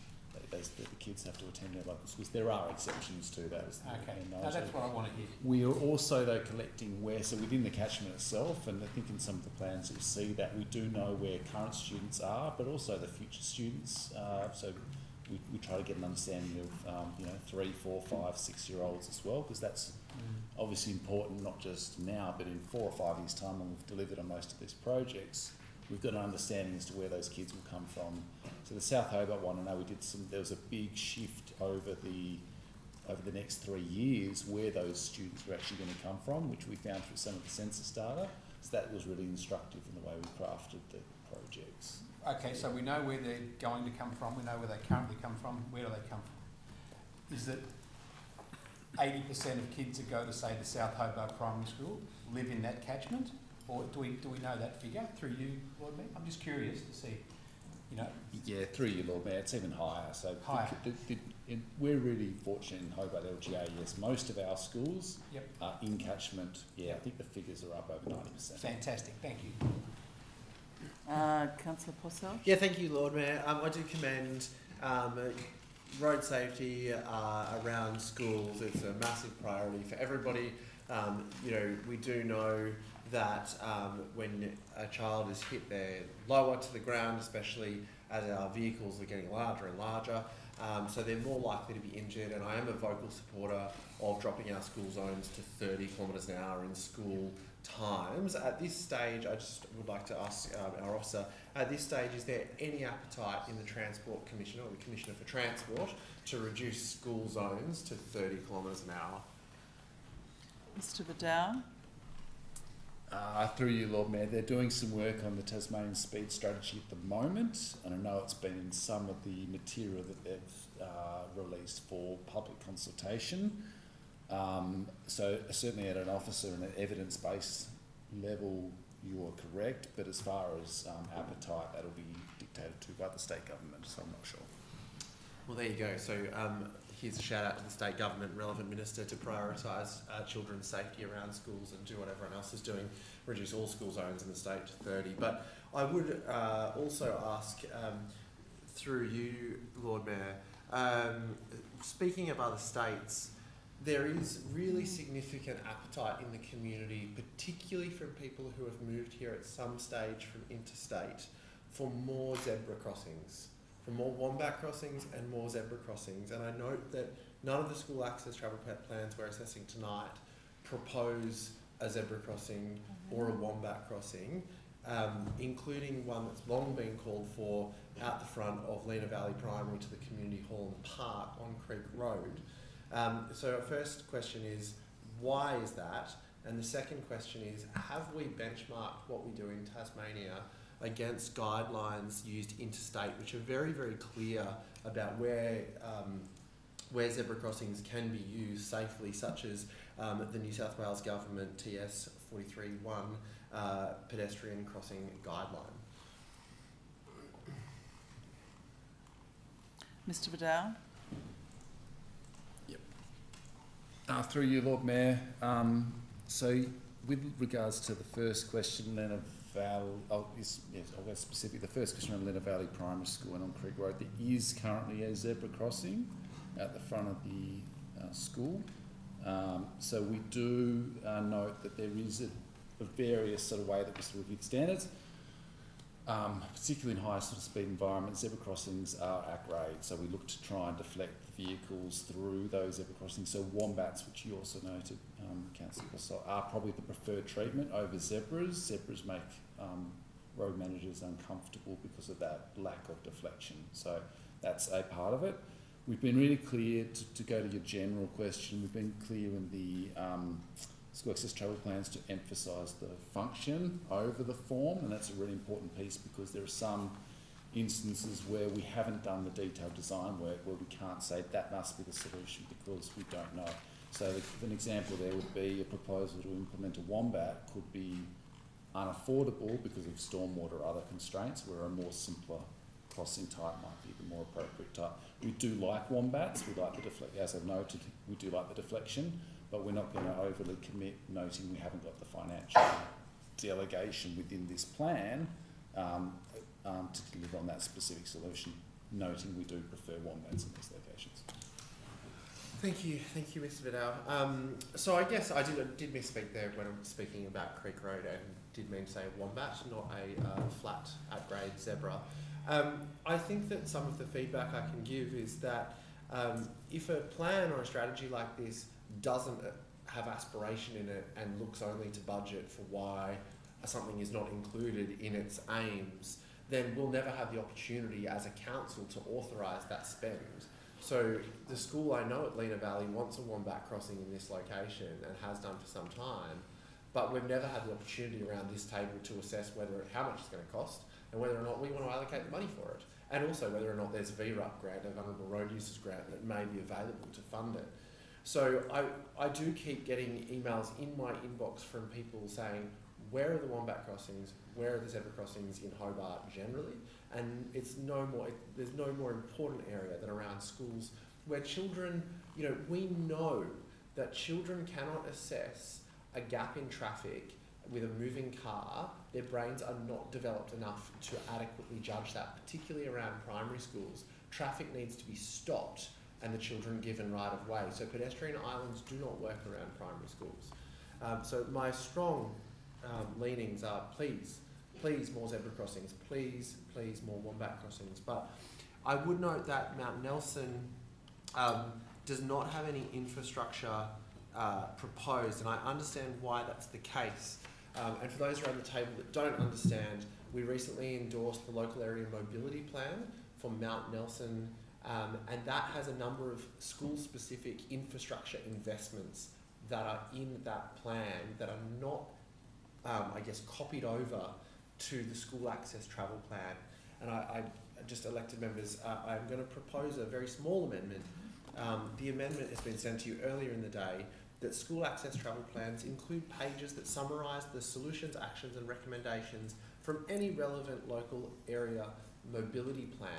The kids have to attend their local schools. There are exceptions to that. Okay, no, that's what I want to hear. We are also, though, collecting where, so within the catchment itself, and I think in some of the plans you'll see that we do know where current students are, but also the future students. So we try to get an understanding of 3, 4, 5, 6-year-olds as well, because that's obviously important not just now, but in 4 or 5 years' time when we've delivered on most of these projects. We've got an understanding as to where those kids will come from. So the South Hobart one, I know there was a big shift over the next 3 years where those students were actually going to come from, which we found through some of the census data. So that was really instructive in the way we crafted the projects. Okay, so we know where they're going to come from, we know where they currently come from. Where do they come from? Is it 80% of kids that go to, say, the South Hobart Primary School live in that catchment? Or do we know that figure through you, Lord Mayor? I'm just curious to see, Yeah, through you, Lord Mayor, it's even higher. So higher. We're really fortunate in Hobart LGA, yes. Most of our schools are in catchment. Yeah, I think the figures are up over 90%. Fantastic, thank you. Councillor Posselt? Yeah, thank you, Lord Mayor. I do commend road safety around schools. It's a massive priority for everybody. We do know that when a child is hit, they're lower to the ground, especially as our vehicles are getting larger and larger. So they're more likely to be injured, and I am a vocal supporter of dropping our school zones to 30 kilometres an hour in school times. At this stage, I just would like to ask our officer, at this stage, is there any appetite in the Transport Commissioner or the Commissioner for Transport to reduce school zones to 30 kilometres an hour? Mr Vidal? Through you, Lord Mayor, they're doing some work on the Tasmanian speed strategy at the moment, and I know it's been in some of the material that they've released for public consultation. So certainly at an officer and an evidence-based level, you are correct, but as far as appetite, that'll be dictated to by the state government, so I'm not sure. Well, there you go. So here's a shout out to the state government relevant minister to prioritise children's safety around schools and do what everyone else is doing, reduce all school zones in the state to 30. But I would also ask, through you, Lord Mayor, speaking of other states, there is really significant appetite in the community, particularly from people who have moved here at some stage from interstate, for more zebra crossings, for more wombat crossings and more zebra crossings. And I note that none of the school access travel plans we're assessing tonight propose a zebra crossing or a wombat crossing, including one that's long been called for out the front of Lena Valley Primary to the Community Hall and Park on Creek Road. So our first question is, why is that? And the second question is, have we benchmarked what we do in Tasmania against guidelines used interstate, which are very, very clear about where zebra crossings can be used safely, such as the New South Wales Government TS 43.1 pedestrian crossing guideline? Mr Vidal? Through you, Lord Mayor. So with regards to the first question then of Valley, I'll go specific. The first question on Lenna Valley Primary School and on Creek Road, there is currently a zebra crossing at the front of the school. So we do note that there is a various sort of way that we sort of hit standards. Particularly in high sort of speed environments, zebra crossings are at grade, so we look to try and deflect vehicles through those zebra crossings. So wombats, which you also noted, Councillor Bossell, are probably the preferred treatment over zebras. Zebras make road managers uncomfortable because of that lack of deflection. So that's a part of it. We've been really clear, to go to your general question, we've been clear in the school access travel plans to emphasise the function over the form, and that's a really important piece because there are some instances where we haven't done the detailed design work where we can't say that must be the solution because we don't know. So an example there would be a proposal to implement a wombat could be unaffordable because of stormwater or other constraints, where a more simpler crossing type might be the more appropriate type. We do like wombats, we like the deflection, as I've noted, we do like the deflection, but we're not going to overly commit, noting we haven't got the financial delegation within this plan to deliver on that specific solution, noting we do prefer wombats in these locations. Thank you, Mr. Vidal. So I guess I did misspeak there when I'm speaking about Creek Road and did mean to say wombat, not a flat at-grade zebra. I think that some of the feedback I can give is that if a plan or a strategy like this doesn't have aspiration in it and looks only to budget for why something is not included in its aims, then we'll never have the opportunity as a council to authorise that spend. So the school I know at Lenna Valley wants a wombat crossing in this location and has done for some time, but we've never had the opportunity around this table to assess how much it's going to cost and whether or not we want to allocate the money for it, and also whether or not there's a VRUP grant, a Vulnerable Road Users grant, that may be available to fund it. So I do keep getting emails in my inbox from people saying, where are the wombat crossings? Where are the zebra crossings in Hobart generally? And there's no more important area than around schools where children, we know that children cannot assess a gap in traffic with a moving car. Their brains are not developed enough to adequately judge that, particularly around primary schools. Traffic needs to be stopped and the children given right of way. So pedestrian islands do not work around primary schools. So my strong leanings are please more zebra crossings, please more wombat crossings. But I would note that Mount Nelson does not have any infrastructure proposed, and I understand why that's the case. And for those around the table that don't understand, we recently endorsed the local area mobility plan for Mount Nelson, and that has a number of school-specific infrastructure investments that are in that plan that are not, copied over to the school access travel plan. And I just elected members, I'm going to propose a very small amendment. The amendment has been sent to you earlier in the day, that school access travel plans include pages that summarise the solutions, actions and recommendations from any relevant local area mobility plan.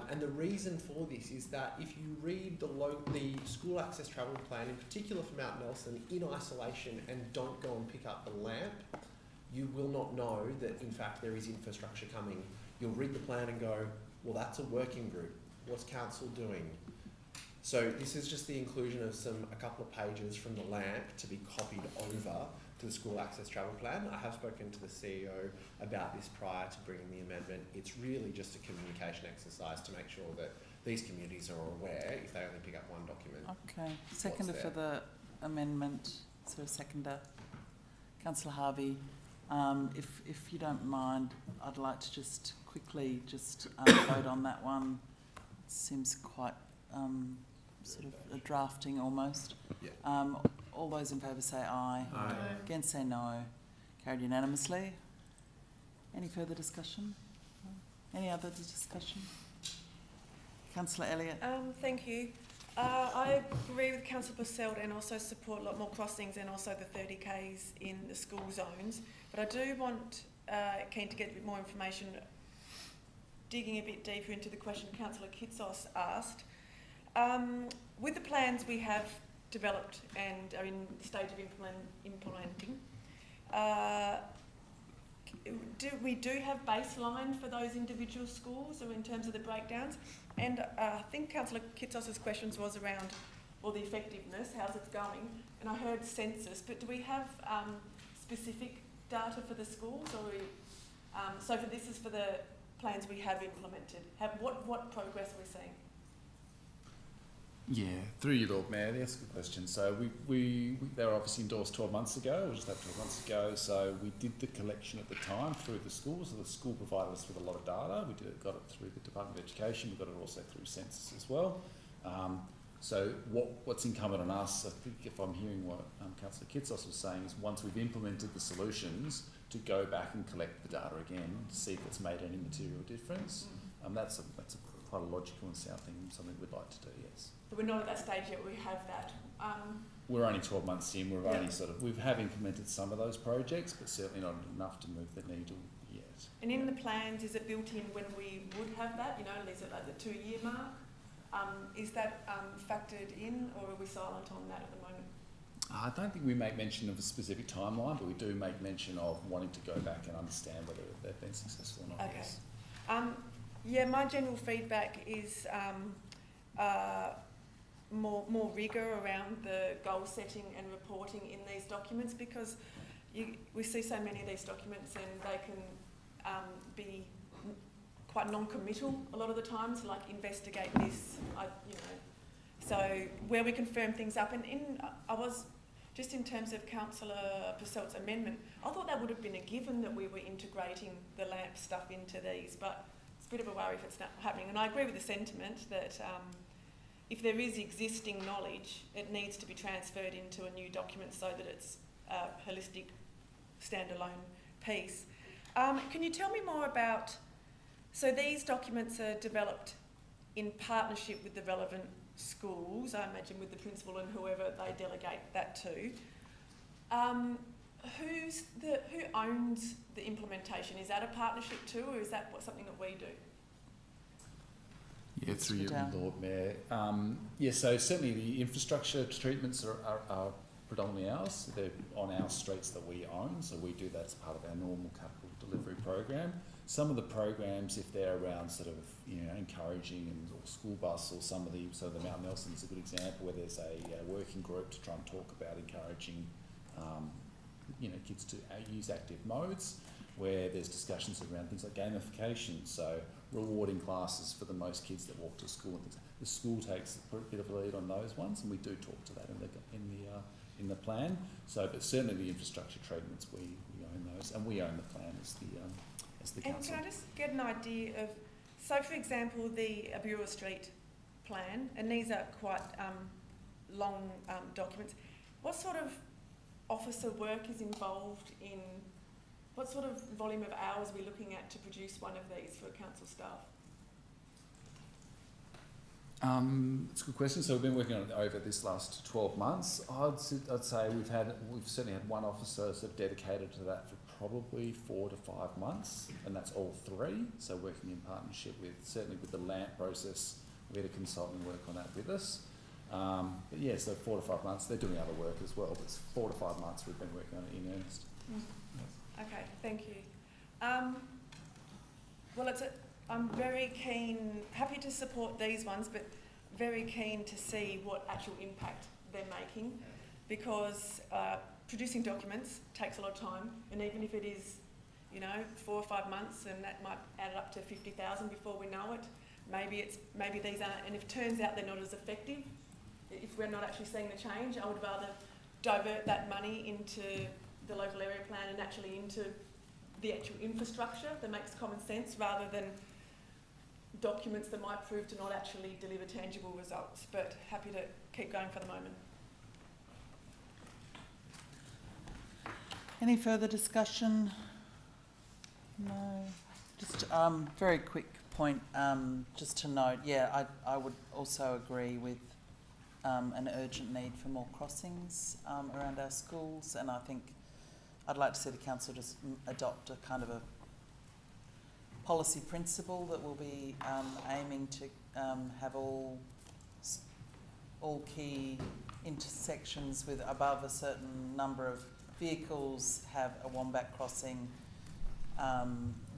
And the reason for this is that if you read the school access travel plan, in particular for Mount Nelson, in isolation and don't go and pick up the LAMP, you will not know that in fact there is infrastructure coming. You'll read the plan and go, well, that's a working group. What's council doing? So this is just the inclusion of a couple of pages from the LAMP to be copied over to the school access travel plan. I have spoken to the CEO about this prior to bringing the amendment. It's really just a communication exercise to make sure that these communities are aware, if they only pick up one document. Okay. Seconder for the amendment. So seconder. Councillor Harvey, if you don't mind, I'd like to just quickly vote on that one. It seems quite sort of a drafting almost. Yeah. All those in favour say aye. Aye. Against say no. Carried unanimously. Any further discussion? Any other discussion? Councillor Elliott. Thank you. I agree with Councillor Bossell and also support a lot more crossings and also the 30Ks in the school zones. But I do want, keen to get a bit more information, digging a bit deeper into the question Councillor Kitsos asked. With the plans we have developed and are in the stage of implementing, we have baseline for those individual schools, or in terms of the breakdowns? And I think Councillor Kitsos's questions was around, well, the effectiveness, how's it going? And I heard census, but do we have specific data for the schools, or so for this is for the plans we have implemented? What progress we're seeing? Yeah, through you, Lord Mayor, that's a good question. So we they were obviously endorsed 12 months ago, or just over 12 months ago, so we did the collection at the time through the schools. So the school provided us with a lot of data. We got it through the Department of Education, we got it also through census as well. So what's incumbent on us, I think if I'm hearing what Councillor Kitsos was saying, is once we've implemented the solutions, to go back and collect the data again to see if it's made any material difference. That's quite a logical and sound thing, something we'd like to do, yes. But we're not at that stage yet, we have that. We're only 12 months in, we have implemented some of those projects, but certainly not enough to move the needle yet. And in the plans, is it built in when we would have that? Is it like the 2-year mark? Is that factored in, or are we silent on that at the moment? I don't think we make mention of a specific timeline, but we do make mention of wanting to go back and understand whether they've been successful or not. Okay. Yes. Yeah, my general feedback is more rigour around the goal setting and reporting in these documents, because we see so many of these documents and they can be quite non-committal a lot of the times, like investigate this, so where we can firm things up. And I was, just in terms of Councillor Purcell's amendment, I thought that would have been a given that we were integrating the LAMP stuff into these, but it's a bit of a worry if it's not happening. And I agree with the sentiment that if there is existing knowledge, it needs to be transferred into a new document so that it's a holistic, standalone piece. Can you tell me more about, so these documents are developed in partnership with the relevant schools, I imagine with the principal and whoever they delegate that to. Who owns the implementation? Is that a partnership too, or is that something that we do? Yeah, through you, Lord Mayor. So certainly the infrastructure treatments are predominantly ours. They're on our streets that we own, so we do that as part of our normal capital delivery program. Some of the programs, if they're around sort of, encouraging or school bus, or some of the Mount Nelson is a good example where there's a working group to try and talk about encouraging, kids to use active modes, where there's discussions around things like gamification, so rewarding classes for the most kids that walk to school. And things. The school takes a bit of a lead on those ones, and we do talk to that in the plan. So, but certainly the infrastructure treatments, we own those, and we own the plan as the council. And can I just get an idea of, so for example, the Abura Street plan, and these are quite long documents, what sort of officer work is involved in, what sort of volume of hours are we looking at to produce one of these for council staff? It's a good question. So we've been working on it over this last 12 months. I'd say we've certainly had one officer sort of dedicated to that for probably 4 to 5 months, and that's all 3. So working in partnership certainly with the LAMP process, we had a consultant work on that with us. But yeah, so 4 to 5 months. They're doing other work as well, but it's 4 to 5 months we've been working on it in earnest. Okay, thank you. I'm very keen, happy to support these ones, but very keen to see what actual impact they're making, because producing documents takes a lot of time, and even if it is, 4 or 5 months, and that might add up to 50,000 before we know it, maybe these aren't, and if it turns out they're not as effective, if we're not actually seeing the change, I would rather divert that money into the local area plan and actually into the actual infrastructure that makes common sense, rather than documents that might prove to not actually deliver tangible results. But happy to keep going for the moment. Any further discussion? No. Just very quick point, just to note, I would also agree with an urgent need for more crossings around our schools, and I think I'd like to see the council just adopt a kind of a policy principle that will be aiming to have all key intersections with above a certain number of vehicles have a wombat crossing,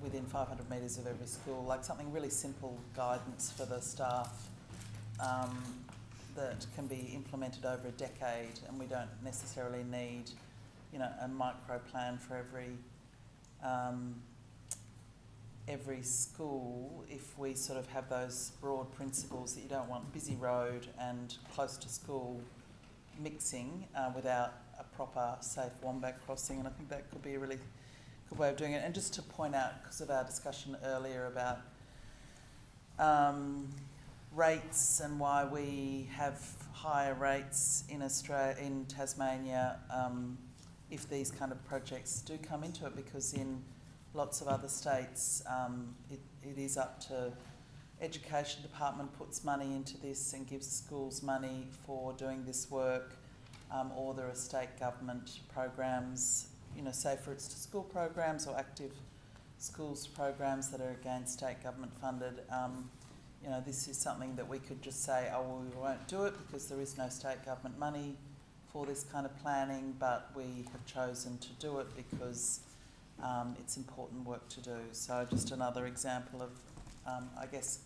within 500 metres of every school, like something really simple guidance for the staff that can be implemented over a decade, and we don't necessarily need, you know, a micro plan for every school. If we sort of have those broad principles that you don't want busy road and close to school mixing without a proper safe wombat crossing, and I think that could be a really good way of doing it. And just to point out, because of our discussion earlier about rates and why we have higher rates in Australia, in Tasmania, if these kind of projects do come into it, because in lots of other states it is up to Education Department puts money into this and gives schools money for doing this work, or there are state government programs, you know, safer it's to school programs or active schools programs that are again state government funded. You know, this is something that we could just say, oh, well, we won't do it because there is no state government money for this kind of planning, but we have chosen to do it because it's important work to do. So just another example of, I guess,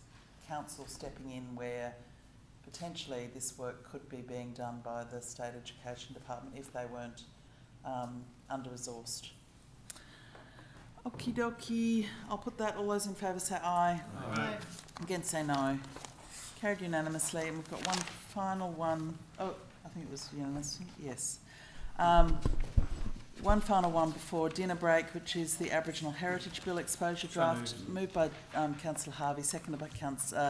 council stepping in where potentially this work could be being done by the State Education Department if they weren't under-resourced. Okie dokie. I'll put that. All those in favour say aye. Aye. Against say no. Carried unanimously. And we've got one final one. Oh, I think it was unanimous. Yes. One final one before dinner break, which is the Aboriginal Heritage Bill exposure draft, moved by Councillor Harvey, seconded by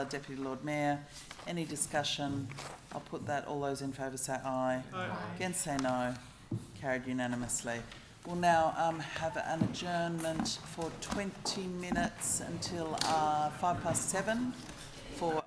Deputy Lord Mayor. Any discussion? I'll put that. All those in favour say aye. Aye. Against say no. Carried unanimously. We'll now have an adjournment for 20 minutes until 7:05 for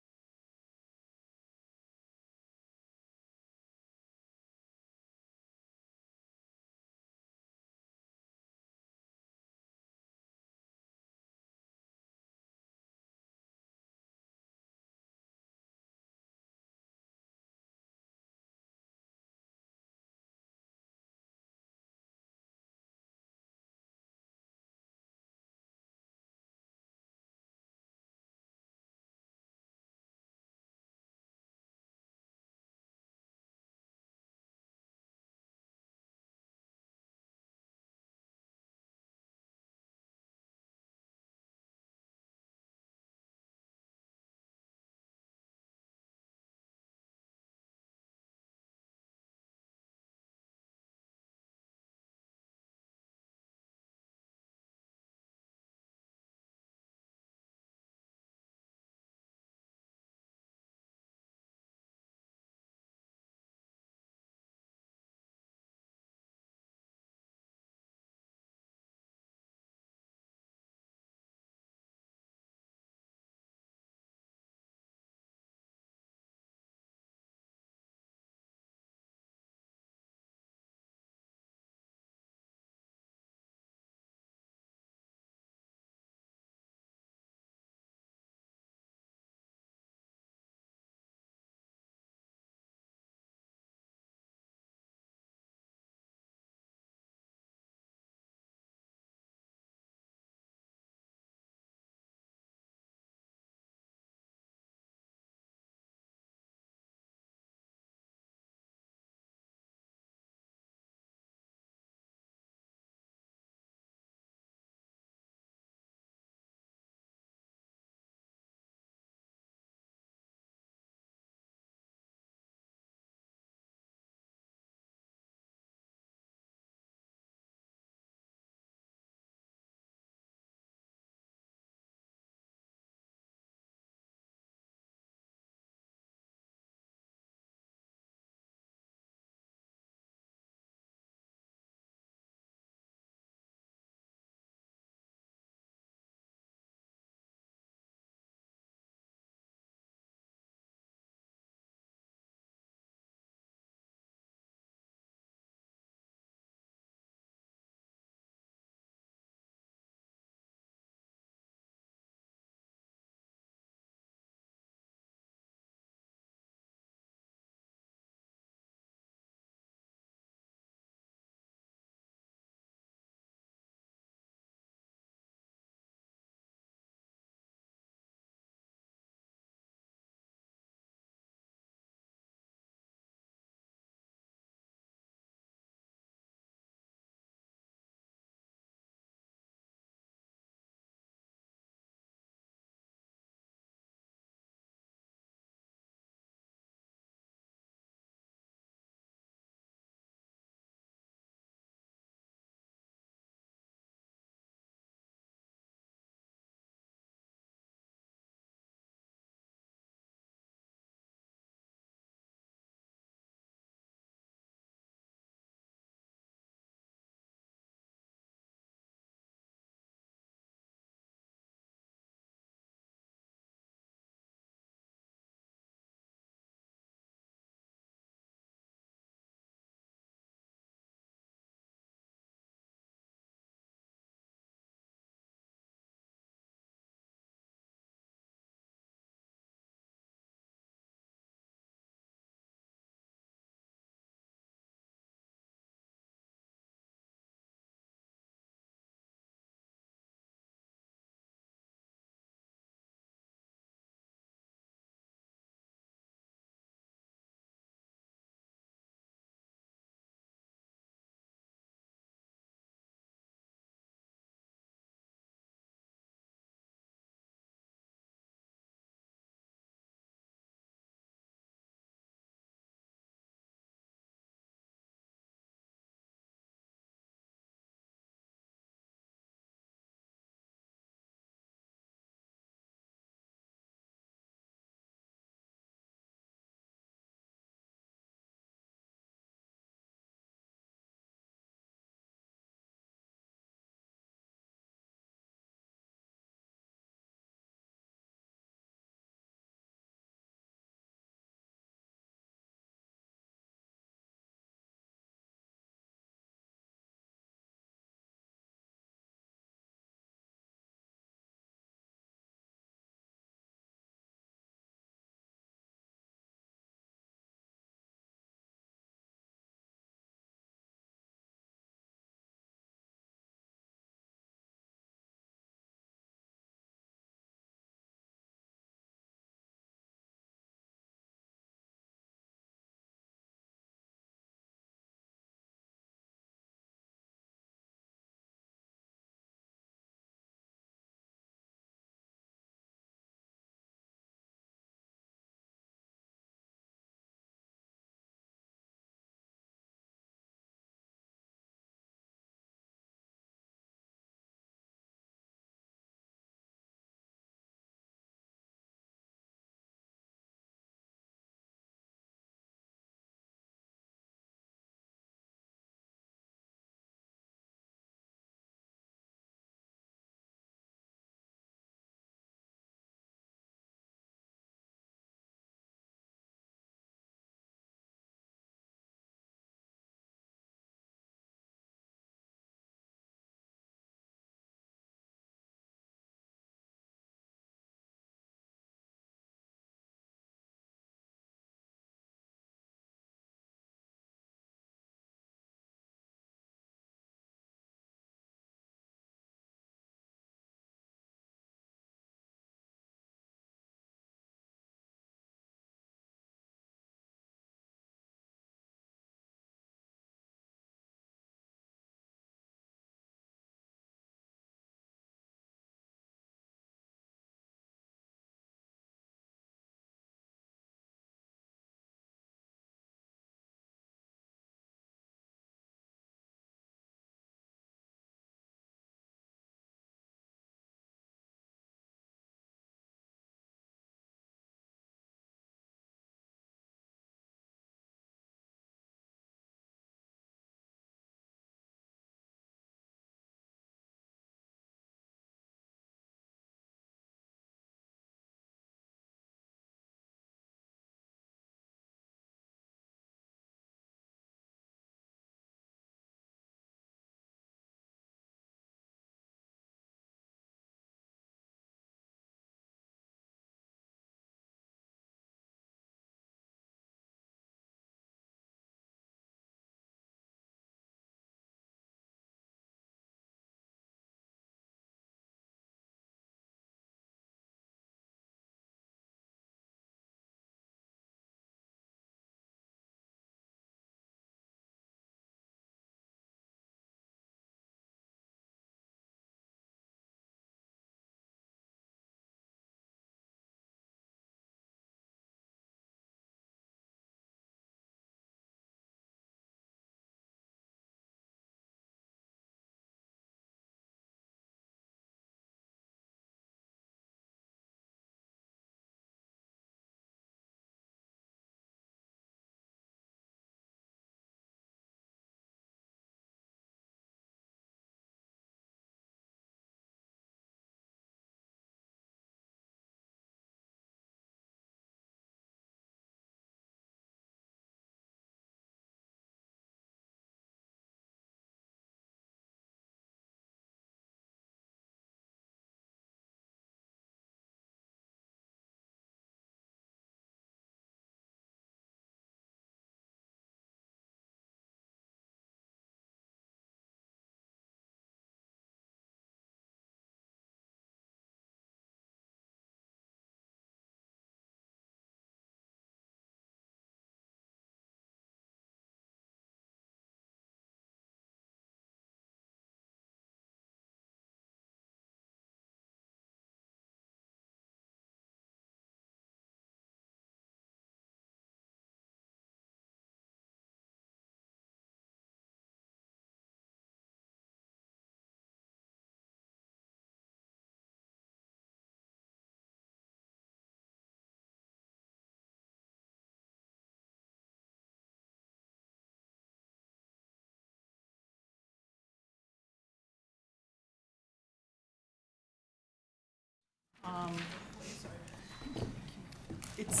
It's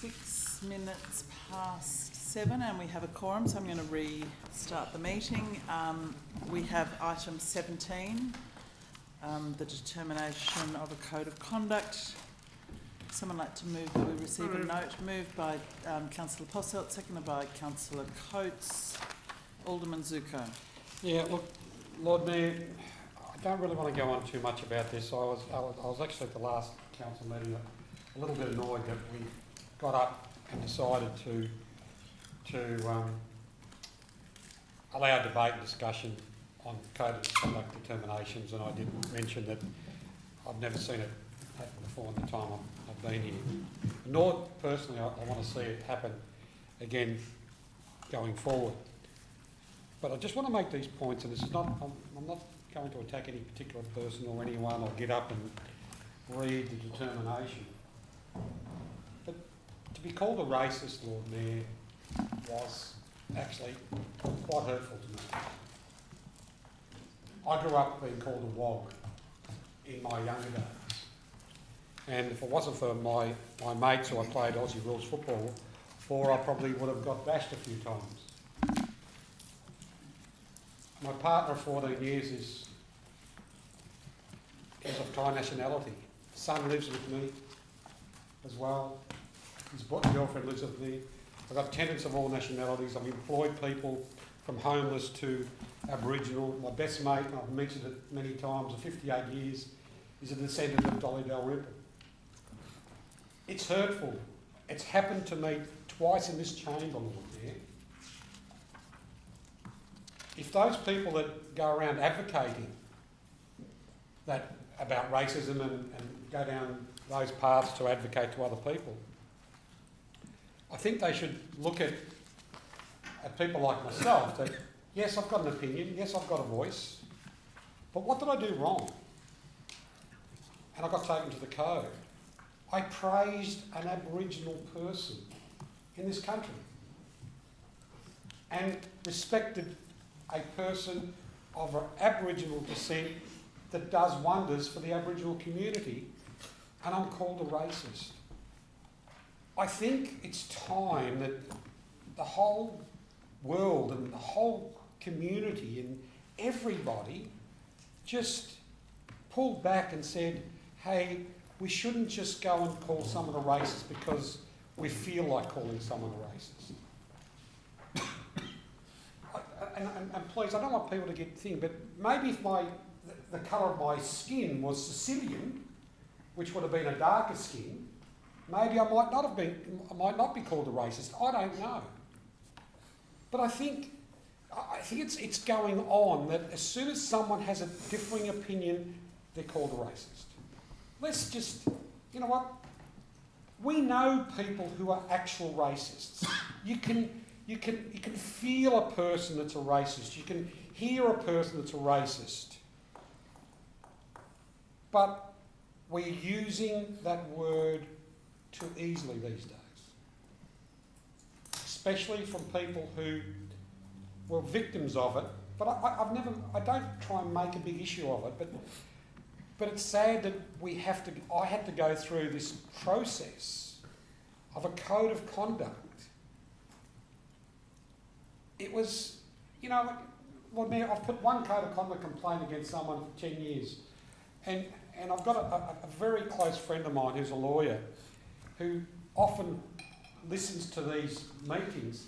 6 minutes past 7 and we have a quorum, so I'm going to restart the meeting. We have item 17, the determination of a code of conduct. Someone like to move that we receive a note. Moved by Councillor Posselt, seconded by Councillor Coates. Alderman Zuko. Yeah, look, Lord Mayor, I don't really want to go on too much about this. I was actually at the last council meeting a little bit annoyed that we got up and decided to allow debate and discussion on code of conduct determinations, and I did mention that I've never seen it happen before in the time I've been here. Nor personally I want to see it happen again going forward. But I just want to make these points, and this is not, I'm not going to attack any particular person or anyone or get up and read the determination. But to be called a racist, Lord Mayor, was actually quite hurtful to me. I grew up being called a wog in my younger days. And if it wasn't for my mates who I played Aussie rules football for, I probably would have got bashed a few times. My partner of 14 years is of Thai nationality. Son lives with me as well. His girlfriend lives with me. I've got tenants of all nationalities. I've employed people from homeless to Aboriginal. My best mate, and I've mentioned it many times, of 58 years, is a descendant of Dolly Dalrymple. It's hurtful. It's happened to me twice in this chamber, Lord Mayor. If those people that go around advocating that about racism and go down those paths to advocate to other people, I think they should look at people like myself that, yes, I've got an opinion, yes, I've got a voice, but what did I do wrong? And I got taken to the code. I praised an Aboriginal person in this country and respected a person of an Aboriginal descent that does wonders for the Aboriginal community, and I'm called a racist. I think it's time that the whole world and the whole community and everybody just pulled back and said, hey, we shouldn't just go and call someone a racist because we feel like calling someone a racist. And please, I don't want people to get thin, but maybe if the colour of my skin was Sicilian, which would have been a darker skin, maybe I might not be called a racist. I don't know. But I think it's going on that as soon as someone has a differing opinion, they're called a racist. Let's just, you know what? We know people who are actual racists. You can feel a person that's a racist. You can hear a person that's a racist. But we're using that word too easily these days. Especially from people who were victims of it. But I don't try and make a big issue of it, but it's sad that I had to go through this process of a code of conduct. It was, you know, Lord Mayor, I've put one code of conduct complaint against someone for 10 years. And I've got a very close friend of mine who's a lawyer who often listens to these meetings.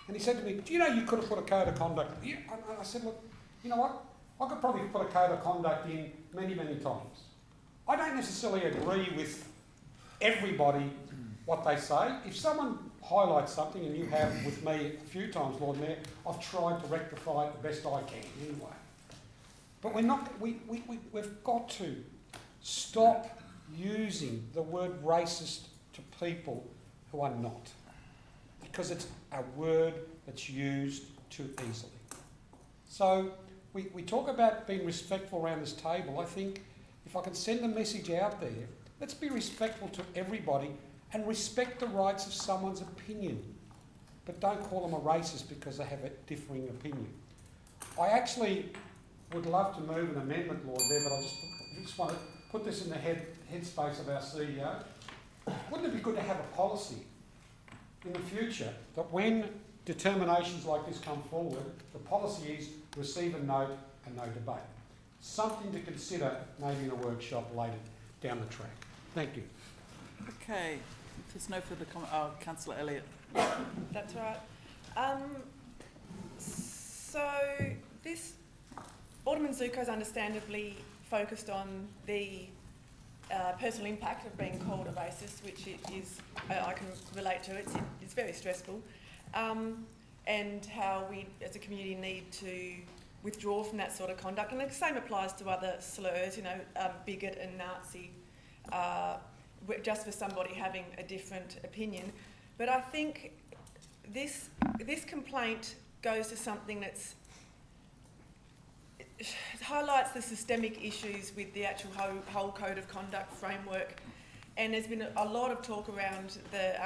And he said to me, do you know you could have put a code of conduct? Yeah. I said, look, you know what? I could probably put a code of conduct in many, many times. I don't necessarily agree with everybody what they say. If someone highlights something, and you have with me a few times, Lord Mayor, I've tried to rectify it the best I can anyway. But we've got to stop using the word racist to people who are not. Because it's a word that's used too easily. So we talk about being respectful around this table. I think if I can send a message out there, let's be respectful to everybody and respect the rights of someone's opinion. But don't call them a racist because they have a differing opinion. I actually would love to move an amendment, Lord Mayor, but I just want to put this in the headspace of our CEO. Wouldn't it be good to have a policy in the future that when determinations like this come forward, the policy is receive a note and no debate? Something to consider maybe in a workshop later down the track. Thank you. Okay, if there's no further comment, Councillor Elliott. That's right. So this Alderman Zuko is understandably focused on the personal impact of being called a racist, which it is, I can relate to. It's very stressful, and how we as a community need to withdraw from that sort of conduct. And the same applies to other slurs, you know, bigot and Nazi, just for somebody having a different opinion. But I think this complaint goes to something it highlights the systemic issues with the actual whole code of conduct framework, and there's been a lot of talk around the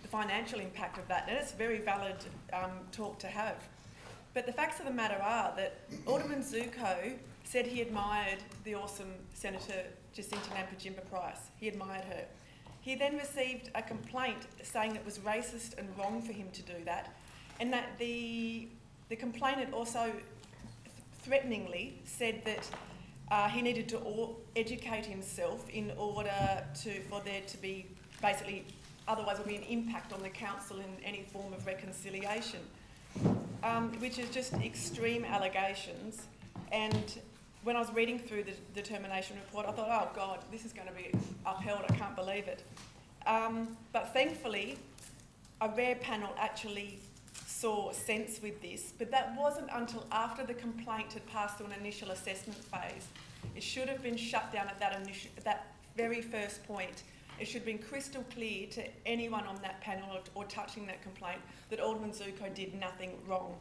financial impact of that, and it's very valid talk to have. But the facts of the matter are that Alderman Zuko said he admired the awesome Senator Jacinta Nampijinpa Price. He admired her. He then received a complaint saying it was racist and wrong for him to do that, and that the complainant also threateningly said that he needed to educate himself in order for there to be basically, otherwise there would be an impact on the council in any form of reconciliation, which is just extreme allegations. And when I was reading through the determination report, I thought, oh God, this is going to be upheld, I can't believe it. But thankfully, a rare panel actually saw sense with this, but that wasn't until after the complaint had passed through an initial assessment phase. It should have been shut down at that very first point. It should have been crystal clear to anyone on that panel or touching that complaint that Alderman Zuko did nothing wrong.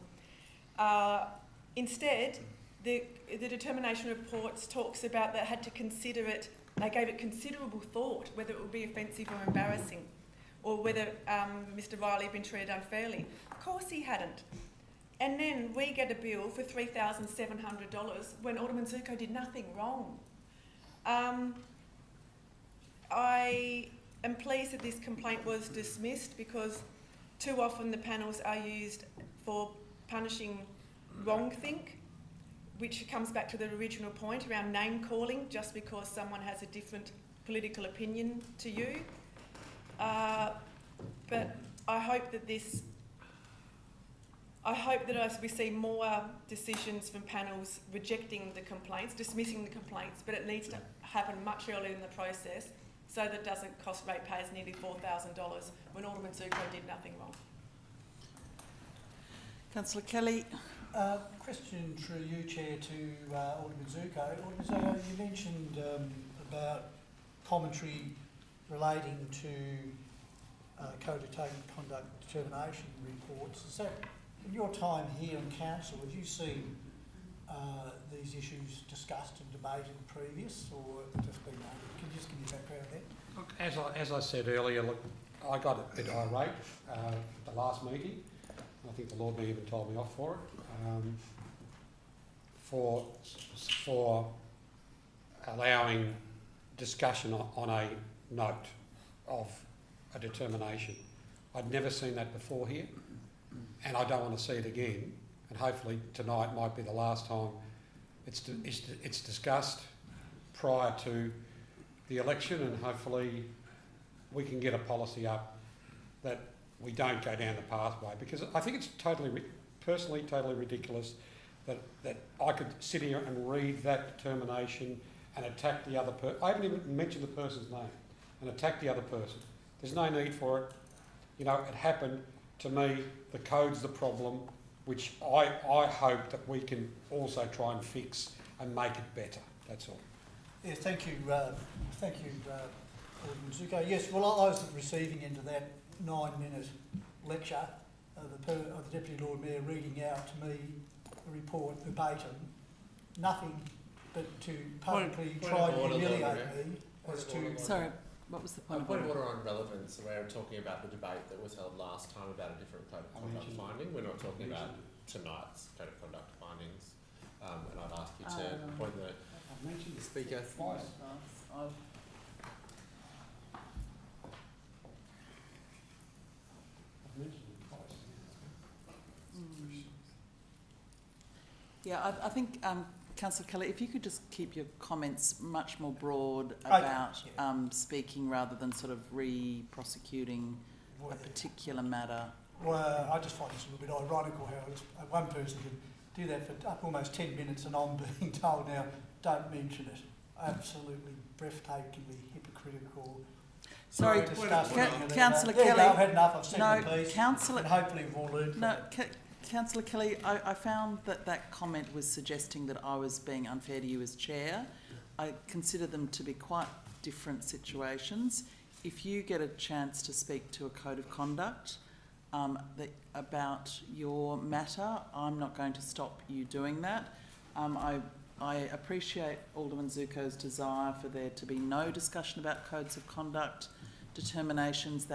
Instead, the determination reports talks about they had to consider it, they gave it considerable thought, whether it would be offensive or embarrassing, or whether Mr Riley had been treated unfairly. Of course he hadn't. And then we get a bill for $3,700 when Alderman Zuko did nothing wrong. I am pleased that this complaint was dismissed, because too often the panels are used for punishing wrongthink, which comes back to the original point around name calling just because someone has a different political opinion to you. But I hope that as we see more decisions from panels rejecting the complaints, dismissing the complaints, but it needs to happen much earlier in the process so that it doesn't cost ratepayers nearly $4,000 when Alderman Zuko did nothing wrong. Councillor Kelly. Question through you, Chair, to Alderman Zuko. Alderman Zuko, you mentioned about commentary relating to Code of Conduct determination reports. Is that, in your time here in Council, have you seen these issues discussed and debated previous, or just been noted? Can you just give me a background there? Look, as I said earlier, look, I got a bit irate at the last meeting. I think the Lord Mayor even told me off for it, for allowing discussion on a note of a determination. I'd never seen that before here, and I don't want to see it again. And hopefully tonight might be the last time it's discussed prior to the election, and hopefully we can get a policy up that we don't go down the pathway, because I think it's personally totally ridiculous that I could sit here and read that determination and attack the other person. I haven't even mentioned the person's name, and attack the other person. There's no need for it. You know, it happened to me. The code's the problem, which I hope that we can also try and fix and make it better. That's all. Yeah, thank you, Alderman Zuko. Yes, well, I was at the receiving end of that 9-minute lecture of the Deputy Lord Mayor reading out to me a report verbatim, nothing but to publicly try to humiliate me as to... Sorry, what was the point? A point of order on relevance. We're talking about the debate that was held last time about a different code of conduct finding. We're not talking about tonight's code of conduct findings. And I'd ask you to point the mentioned the speaker twice. I've mentioned it twice. Yeah, I think, Councillor Kelly, if you could just keep your comments much more broad about speaking rather than sort of re-prosecuting a particular matter. Well, I just find this a little bit ironical how one person can do that for almost 10 minutes and I'm being told now, don't mention it. Absolutely breathtakingly hypocritical. Sorry, Councillor Kelly. I've had enough. I've seen no, the piece. Councillor, and hopefully we've all learned from it. Councillor Kelly, I found that comment was suggesting that I was being unfair to you as chair. I consider them to be quite different situations. If you get a chance to speak to a code of conduct about your matter, I'm not going to stop you doing that. I appreciate Alderman Zuko's desire for there to be no discussion about codes of conduct determinations,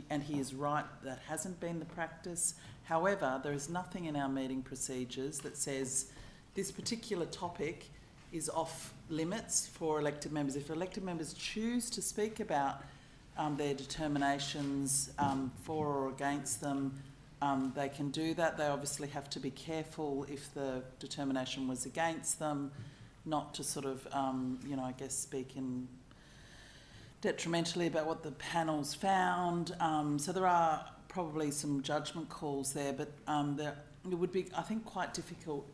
and he is right, that hasn't been the practice. However, there is nothing in our meeting procedures that says this particular topic is off limits for elected members. If elected members choose to speak about their determinations for or against them, they can do that. They obviously have to be careful if the determination was against them, not to sort of, I guess, speak in detrimentally about what the panel's found. So there are probably some judgment calls there, but it would be, I think, quite difficult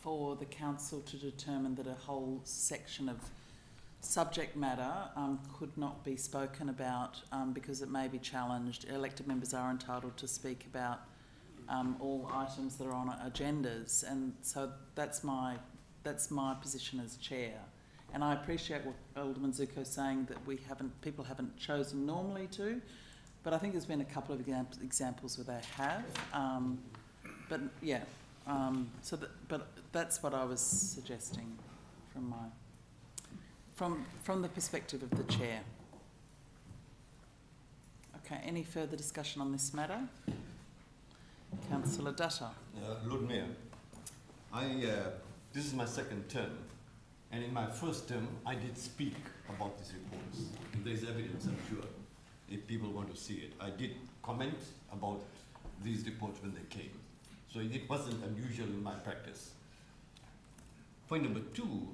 for the council to determine that a whole section of subject matter could not be spoken about because it may be challenged. Elected members are entitled to speak about all items that are on agendas, and so that's my position as chair. And I appreciate what Alderman Zuko is saying, that people haven't chosen normally to, but I think there's been a couple of examples where they have. But yeah, but that's what I was suggesting from the perspective of the chair. Okay, any further discussion on this matter? Councillor Dutta. Lord Mayor, this is my second term, and in my first term I did speak about these reports. There's evidence, I'm sure, if people want to see it. I did comment about these reports when they came, so it wasn't unusual in my practice. Point number two,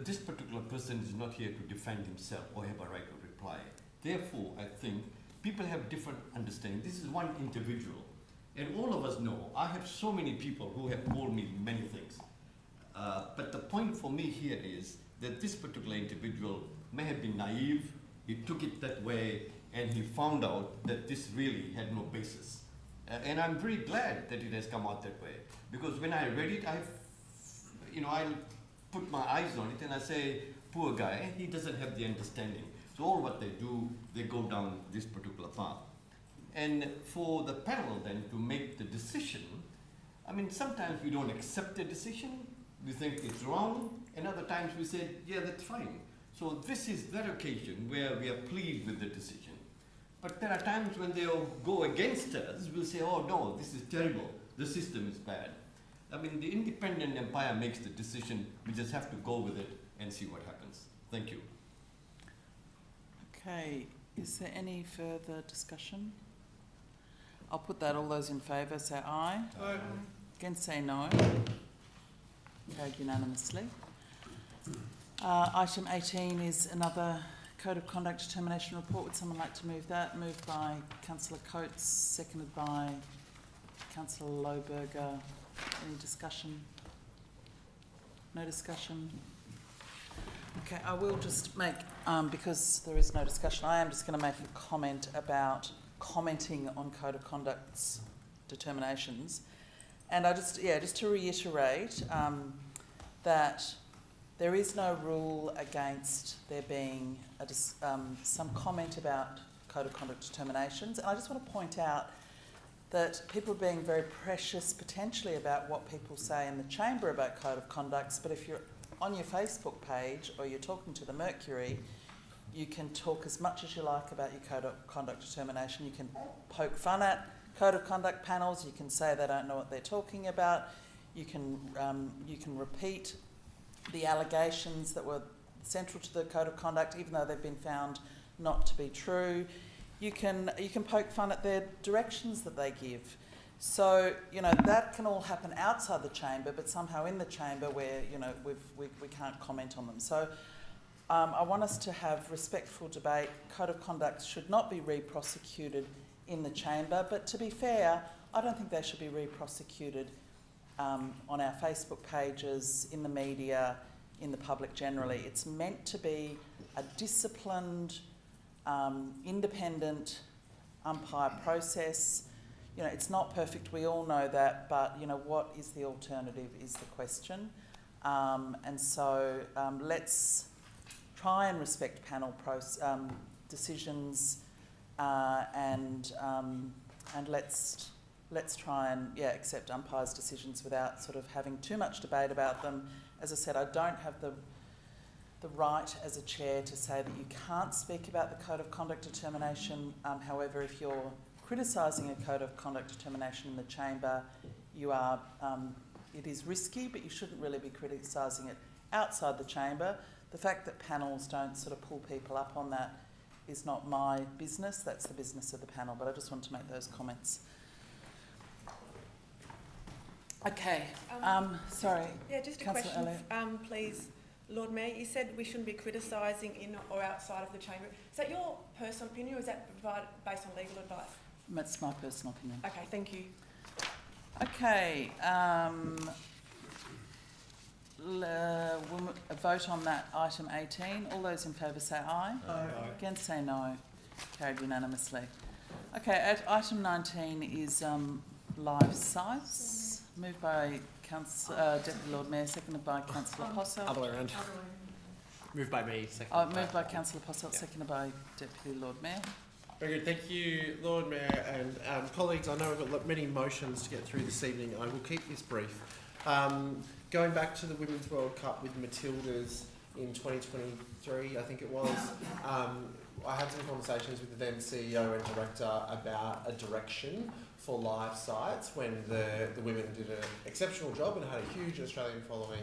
this particular person is not here to defend himself or have a right to reply. Therefore, I think people have different understanding. This is one individual, and all of us know, I have so many people who have told me many things. But the point for me here is that this particular individual may have been naive, he took it that way, and he found out that this really had no basis. And I'm very glad that it has come out that way, because when I read it, I put my eyes on it and I say, poor guy, he doesn't have the understanding. So all what they do, they go down this particular path. And for the panel then to make the decision, sometimes we don't accept the decision, we think it's wrong, and other times we say, yeah, that's fine. So this is that occasion where we are pleased with the decision. But there are times when they'll go against us, we'll say, oh no, this is terrible, the system is bad. The independent empire makes the decision, we just have to go with it and see what happens. Thank you. Okay, is there any further discussion? I'll put that. All those in favour say aye. Aye. Against say no. Carried unanimously. Item 18 is another Code of Conduct Determination Report. Would someone like to move that? Moved by Councillor Coates, seconded by Councillor Lohberger. Any discussion? No discussion? Okay, I will just make, because there is no discussion, I am just going to make a comment about commenting on Code of Conduct's determinations. And just to reiterate that there is no rule against there being some comment about Code of Conduct determinations. And I just want to point out that people are being very precious potentially about what people say in the chamber about Code of Conducts, but if you're on your Facebook page or you're talking to the Mercury, you can talk as much as you like about your Code of Conduct determination. You can poke fun at Code of Conduct panels, you can say they don't know what they're talking about, you can repeat the allegations that were central to the code of conduct, even though they've been found not to be true. You can poke fun at their directions that they give. So, you know, that can all happen outside the chamber, but somehow in the chamber where, you know, we can't comment on them. So I want us to have respectful debate. Code of conduct should not be re-prosecuted in the chamber, but to be fair, I don't think they should be re-prosecuted on our Facebook pages, in the media, in the public generally. It's meant to be a disciplined, independent umpire process. You know, it's not perfect, we all know that, but, you know, what is the alternative is the question. And so let's try and respect panel decisions and let's try and accept umpires' decisions without sort of having too much debate about them. As I said, I don't have the right as a chair to say that you can't speak about the code of conduct determination. However, if you're criticising a code of conduct determination in the chamber, you are. It is risky, but you shouldn't really be criticising it outside the chamber. The fact that panels don't sort of pull people up on that is not my business. That's the business of the panel. But I just want to make those comments. Okay. Sorry. Yeah, just a Councillor question, Elliott. please, Lord Mayor. You said we shouldn't be criticising in or outside of the chamber. Is that your personal opinion, or is that provided based on legal advice? That's my personal opinion. Okay, thank you. Okay. We'll vote on that item 18. All those in favour say aye. Aye. Against say no. Carried unanimously. Okay, at item 19 is live sites. Moved by Deputy Lord Mayor, seconded by Councillor Posselt. Other way around. Moved by me, seconded Moved by Councillor Posselt, seconded by Deputy Lord Mayor. Very good. Thank you, Lord Mayor and colleagues. I know we've got many motions to get through this evening. I will keep this brief. Going back to the Women's World Cup with Matildas in 2023, I think it was, I had some conversations with the then CEO and director about a direction for live sites when the women did an exceptional job and had a huge Australian following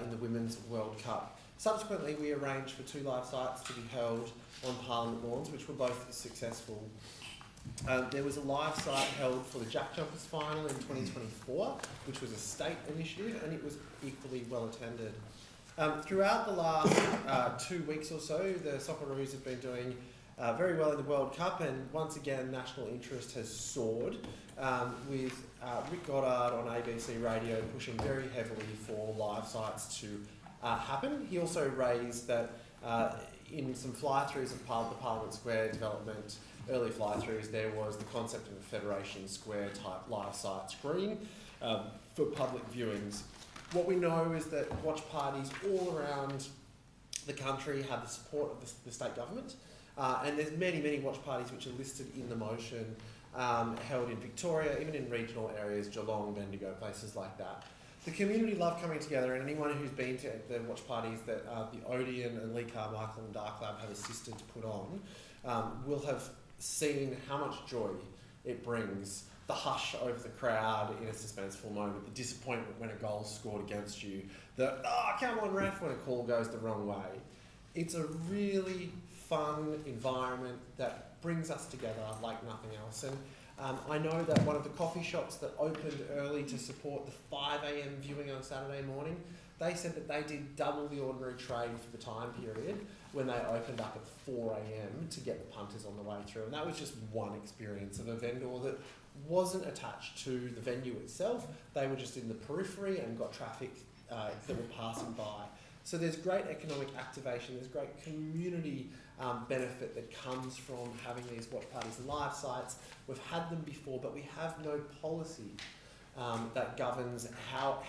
in the Women's World Cup. Subsequently, we arranged for 2 live sites to be held on Parliament lawns, which were both successful. There was a live site held for the Jack Jumpers final in 2024, which was a state initiative, and it was equally well attended. Throughout the last 2 weeks or so, the Socceroos have been doing very well in the World Cup, and once again, national interest has soared, with Rick Goddard on ABC Radio pushing very heavily for live sites to happen. He also raised that in some fly-throughs of the Parliament Square development, early fly-throughs, there was the concept of a Federation Square type live site screen for public viewings. What we know is that watch parties all around the country have the support of the state government, and there's many watch parties which are listed in the motion, held in Victoria, even in regional areas, Geelong, Bendigo, places like that. The community love coming together, and anyone who's been to the watch parties that the Odeon and Lee Carmichael and Dark Lab have assisted to put on will have seen how much joy it brings. The hush over the crowd in a suspenseful moment, the disappointment when a goal's scored against you, the come on ref when a call goes the wrong way. It's a really fun environment that brings us together like nothing else. And I know that one of the coffee shops that opened early to support the 5 a.m. viewing on Saturday morning, they said that they did double the ordinary trade for the time period when they opened up at 4 a.m. to get the punters on the way through. And that was just one experience of a vendor that wasn't attached to the venue itself. They were just in the periphery and got traffic that were passing by. So there's great economic activation, there's great community benefit that comes from having these watch parties and live sites. We've had them before, but we have no policy that governs how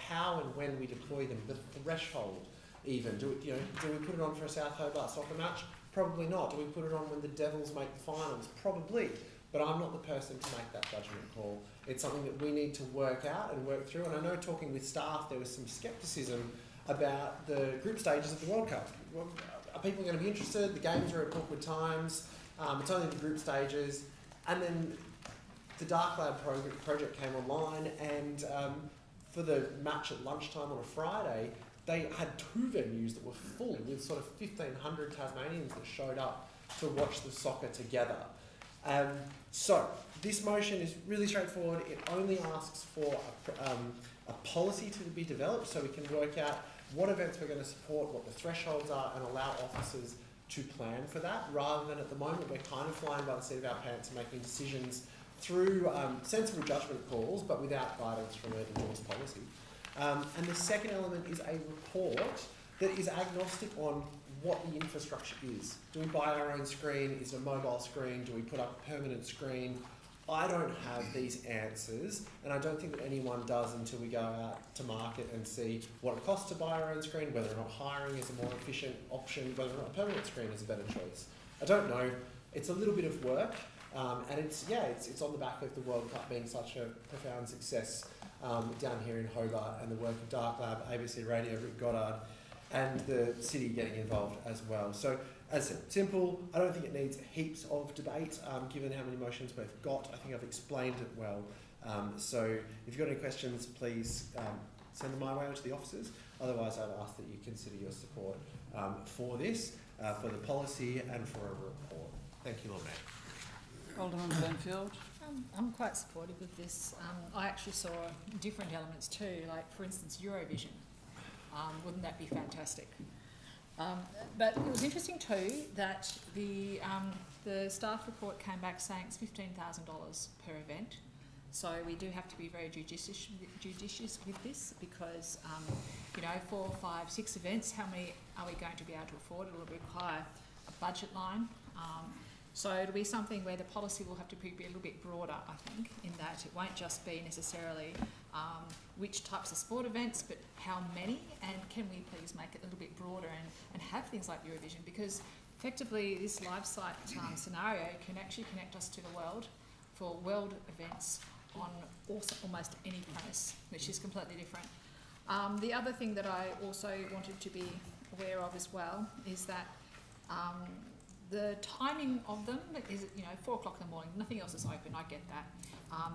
and when we deploy them, the threshold even. Do we put it on for a South Hobart soccer match? Probably not. Do we put it on when the Devils make the finals? Probably. But I'm not the person to make that judgment call. It's something that we need to work out and work through. And I know talking with staff, there was some scepticism about the group stages of the World Cup. Well, are people going to be interested? The games are at awkward times. It's only the group stages. And then the Dark Lab project came online, and for the match at lunchtime on a Friday, they had 2 venues that were full with sort of 1,500 Tasmanians that showed up to watch the soccer together. So this motion is really straightforward. It only asks for a policy to be developed so we can work out what events we're going to support, what the thresholds are, and allow officers to plan for that, rather than at the moment we're kind of flying by the seat of our pants and making decisions through sensible judgment calls, but without guidance from an endorsed policy. And the second element is a report that is agnostic on what the infrastructure is. Do we buy our own screen? Is it a mobile screen? Do we put up a permanent screen? I don't have these answers, and I don't think that anyone does until we go out to market and see what it costs to buy our own screen, whether or not hiring is a more efficient option, whether or not a permanent screen is a better choice. I don't know. It's a little bit of work, and it's on the back of the World Cup being such a profound success down here in Hobart, and the work of Dark Lab, ABC Radio, Rick Goddard, and the city getting involved as well. So, as I said, simple. I don't think it needs heaps of debate, given how many motions we've got. I think I've explained it well. So if you've got any questions, please send them my way or to the officers. Otherwise, I'd ask that you consider your support for this, for the policy and for a report. Thank you, Lord Mayor. Alderman Benfield. I'm quite supportive of this. I actually saw different elements too, like for instance Eurovision. Wouldn't that be fantastic? But it was interesting too that the staff report came back saying it's $15,000 per event. So we do have to be very judicious with this because, 4, 5, 6 events, how many are we going to be able to afford? It will require a budget line. So it'll be something where the policy will have to be a little bit broader, I think, in that it won't just be necessarily which types of sport events, but how many, and can we please make it a little bit broader and have things like Eurovision, because effectively this live site scenario can actually connect us to the world for world events on almost any premise, which is completely different. The other thing that I also wanted to be aware of as well is that the timing of them is, 4 o'clock in the morning, nothing else is open, I get that.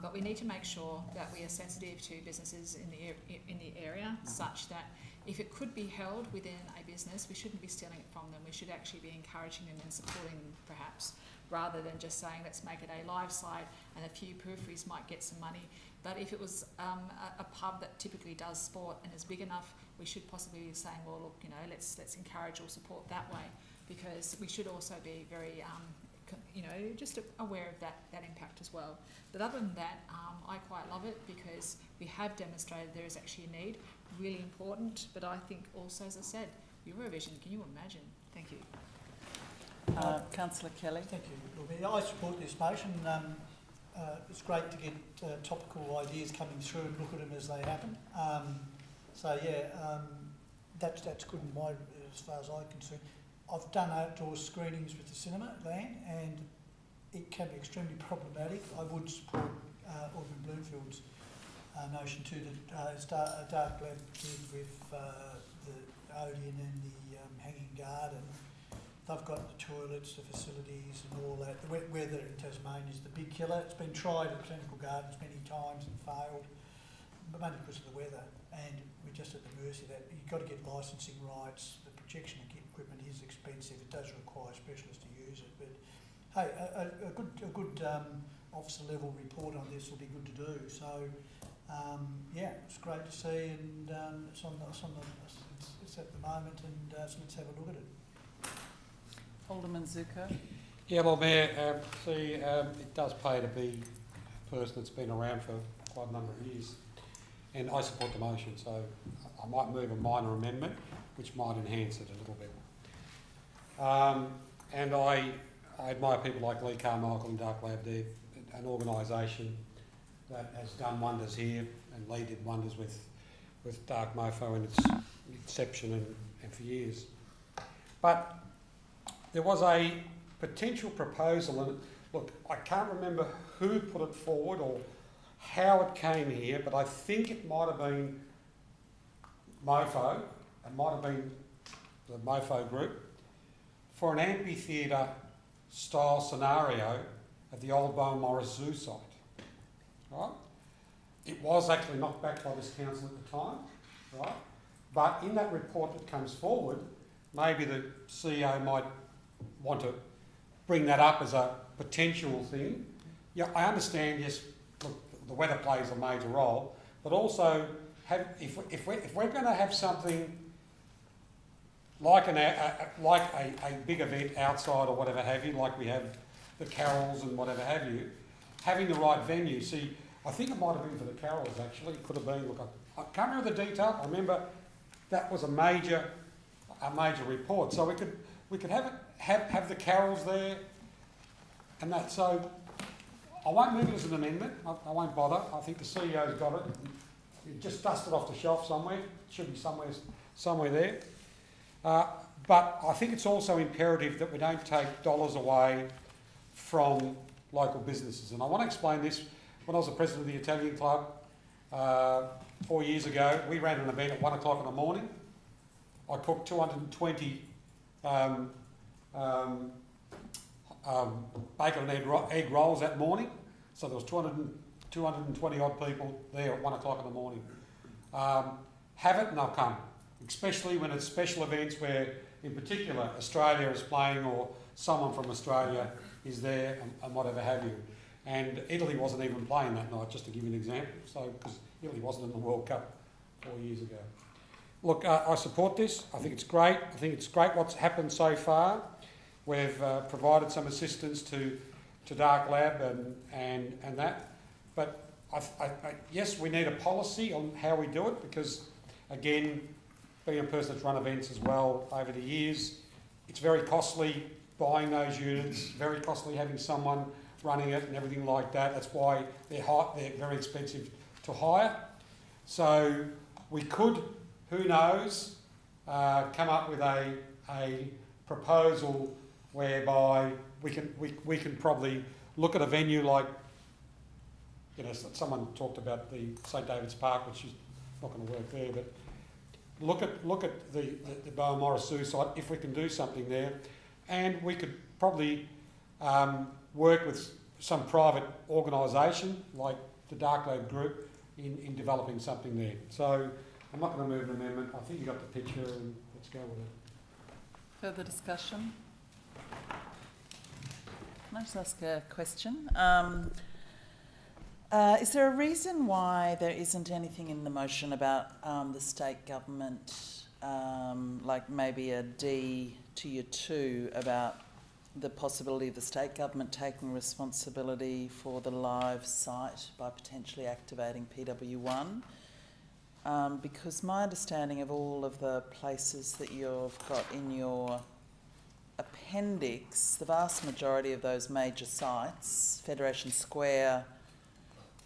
But we need to make sure that we are sensitive to businesses in the area, such that if it could be held within a business, we shouldn't be stealing it from them. We should actually be encouraging them and supporting them, perhaps, rather than just saying, let's make it a live site and a few peripheries might get some money. But if it was a pub that typically does sport and is big enough, we should possibly be saying, well, look, let's encourage or support that way, because we should also be very, just aware of that impact as well. But other than that, I quite love it because we have demonstrated there is actually a need, really important. But I think also, as I said, Eurovision, can you imagine? Thank you. Councillor Kelly. Thank you. I support this motion. It's great to get topical ideas coming through and look at them as they happen. That's good in my, as far as I'm concerned. I've done outdoor screenings with the cinema land, and it can be extremely problematic. I would support Alderman Bloomfield's notion too that Dark Lab did with the Odeon and the Hanging Garden. They've got the toilets, the facilities and all that. The wet weather in Tasmania is the big killer. It's been tried at Botanical Gardens many times and failed, but mainly because of the weather. And we're just at the mercy of that. You've got to get licensing rights. The projection equipment is expensive. It does require specialists to use it. But hey, a good officer level report on this will be good to do. So it's great to see, and it's at the moment, and so let's have a look at it. Alderman Zuko. Yeah, well, Mayor, it does pay to be a person that's been around for quite a number of years, and I support the motion, so I might move a minor amendment which might enhance it a little bit. And I admire people like Lee Carmichael and Dark Lab. They're an organisation that has done wonders here, and Lee did wonders with Dark Mofo in its inception and for years. But there was a potential proposal, and look, I can't remember who put it forward or how it came here, but I think it might have been Mofo, it might have been the Mofo group, for an amphitheatre style scenario at the old Bowen Morris Zoo site. Right? It was actually knocked back by this council at the time, right? But in that report that comes forward, maybe the CEO might want to bring that up as a potential thing. Yeah, I understand, yes, look, the weather plays a major role, but also if we're going to have something like a big event outside or whatever have you, like we have the carols and whatever have you, having the right venue. See, I think it might have been for the carols actually. It could have been. Look, I can't remember the detail. I remember that was a major report. So we could have the carols there, and that. So I won't move it as an amendment. I won't bother. I think the CEO's got it. You just dust it off the shelf somewhere. It should be somewhere there. But I think it's also imperative that we don't take dollars away from local businesses. And I want to explain this. When I was the president of the Italian Club 4 years ago, we ran an event at 1 o'clock in the morning. I cooked 220 bacon and egg rolls that morning. So there was 220 odd people there at 1 o'clock in the morning. Have it and they'll come, especially when it's special events where, in particular, Australia is playing or someone from Australia is there and whatever have you. And Italy wasn't even playing that night, just to give you an example. So, because Italy wasn't in the World Cup 4 years ago. Look, I support this. I think it's great. I think it's great what's happened so far. We've provided some assistance to Dark Lab and that. But yes, we need a policy on how we do it because, again, being a person that's run events as well over the years, it's very costly buying those units, very costly having someone running it and everything like that. That's why they're very expensive to hire. So we could, who knows, come up with a proposal whereby we can probably look at a venue like, you know, someone talked about the St David's Park, which is not going to work there, but look at the Bowen Morris Suicide if we can do something there, and we could probably work with some private organisation like the Dark Lab Group in developing something there. So I'm not going to move an amendment. I think you got the picture, and let's go with it. Further discussion? Can I just ask a question? Is there a reason why there isn't anything in the motion about the state government, like maybe a D to your 2 about the possibility of the state government taking responsibility for the live site by potentially activating PW1? Because my understanding of all of the places that you've got in your appendix, the vast majority of those major sites, Federation Square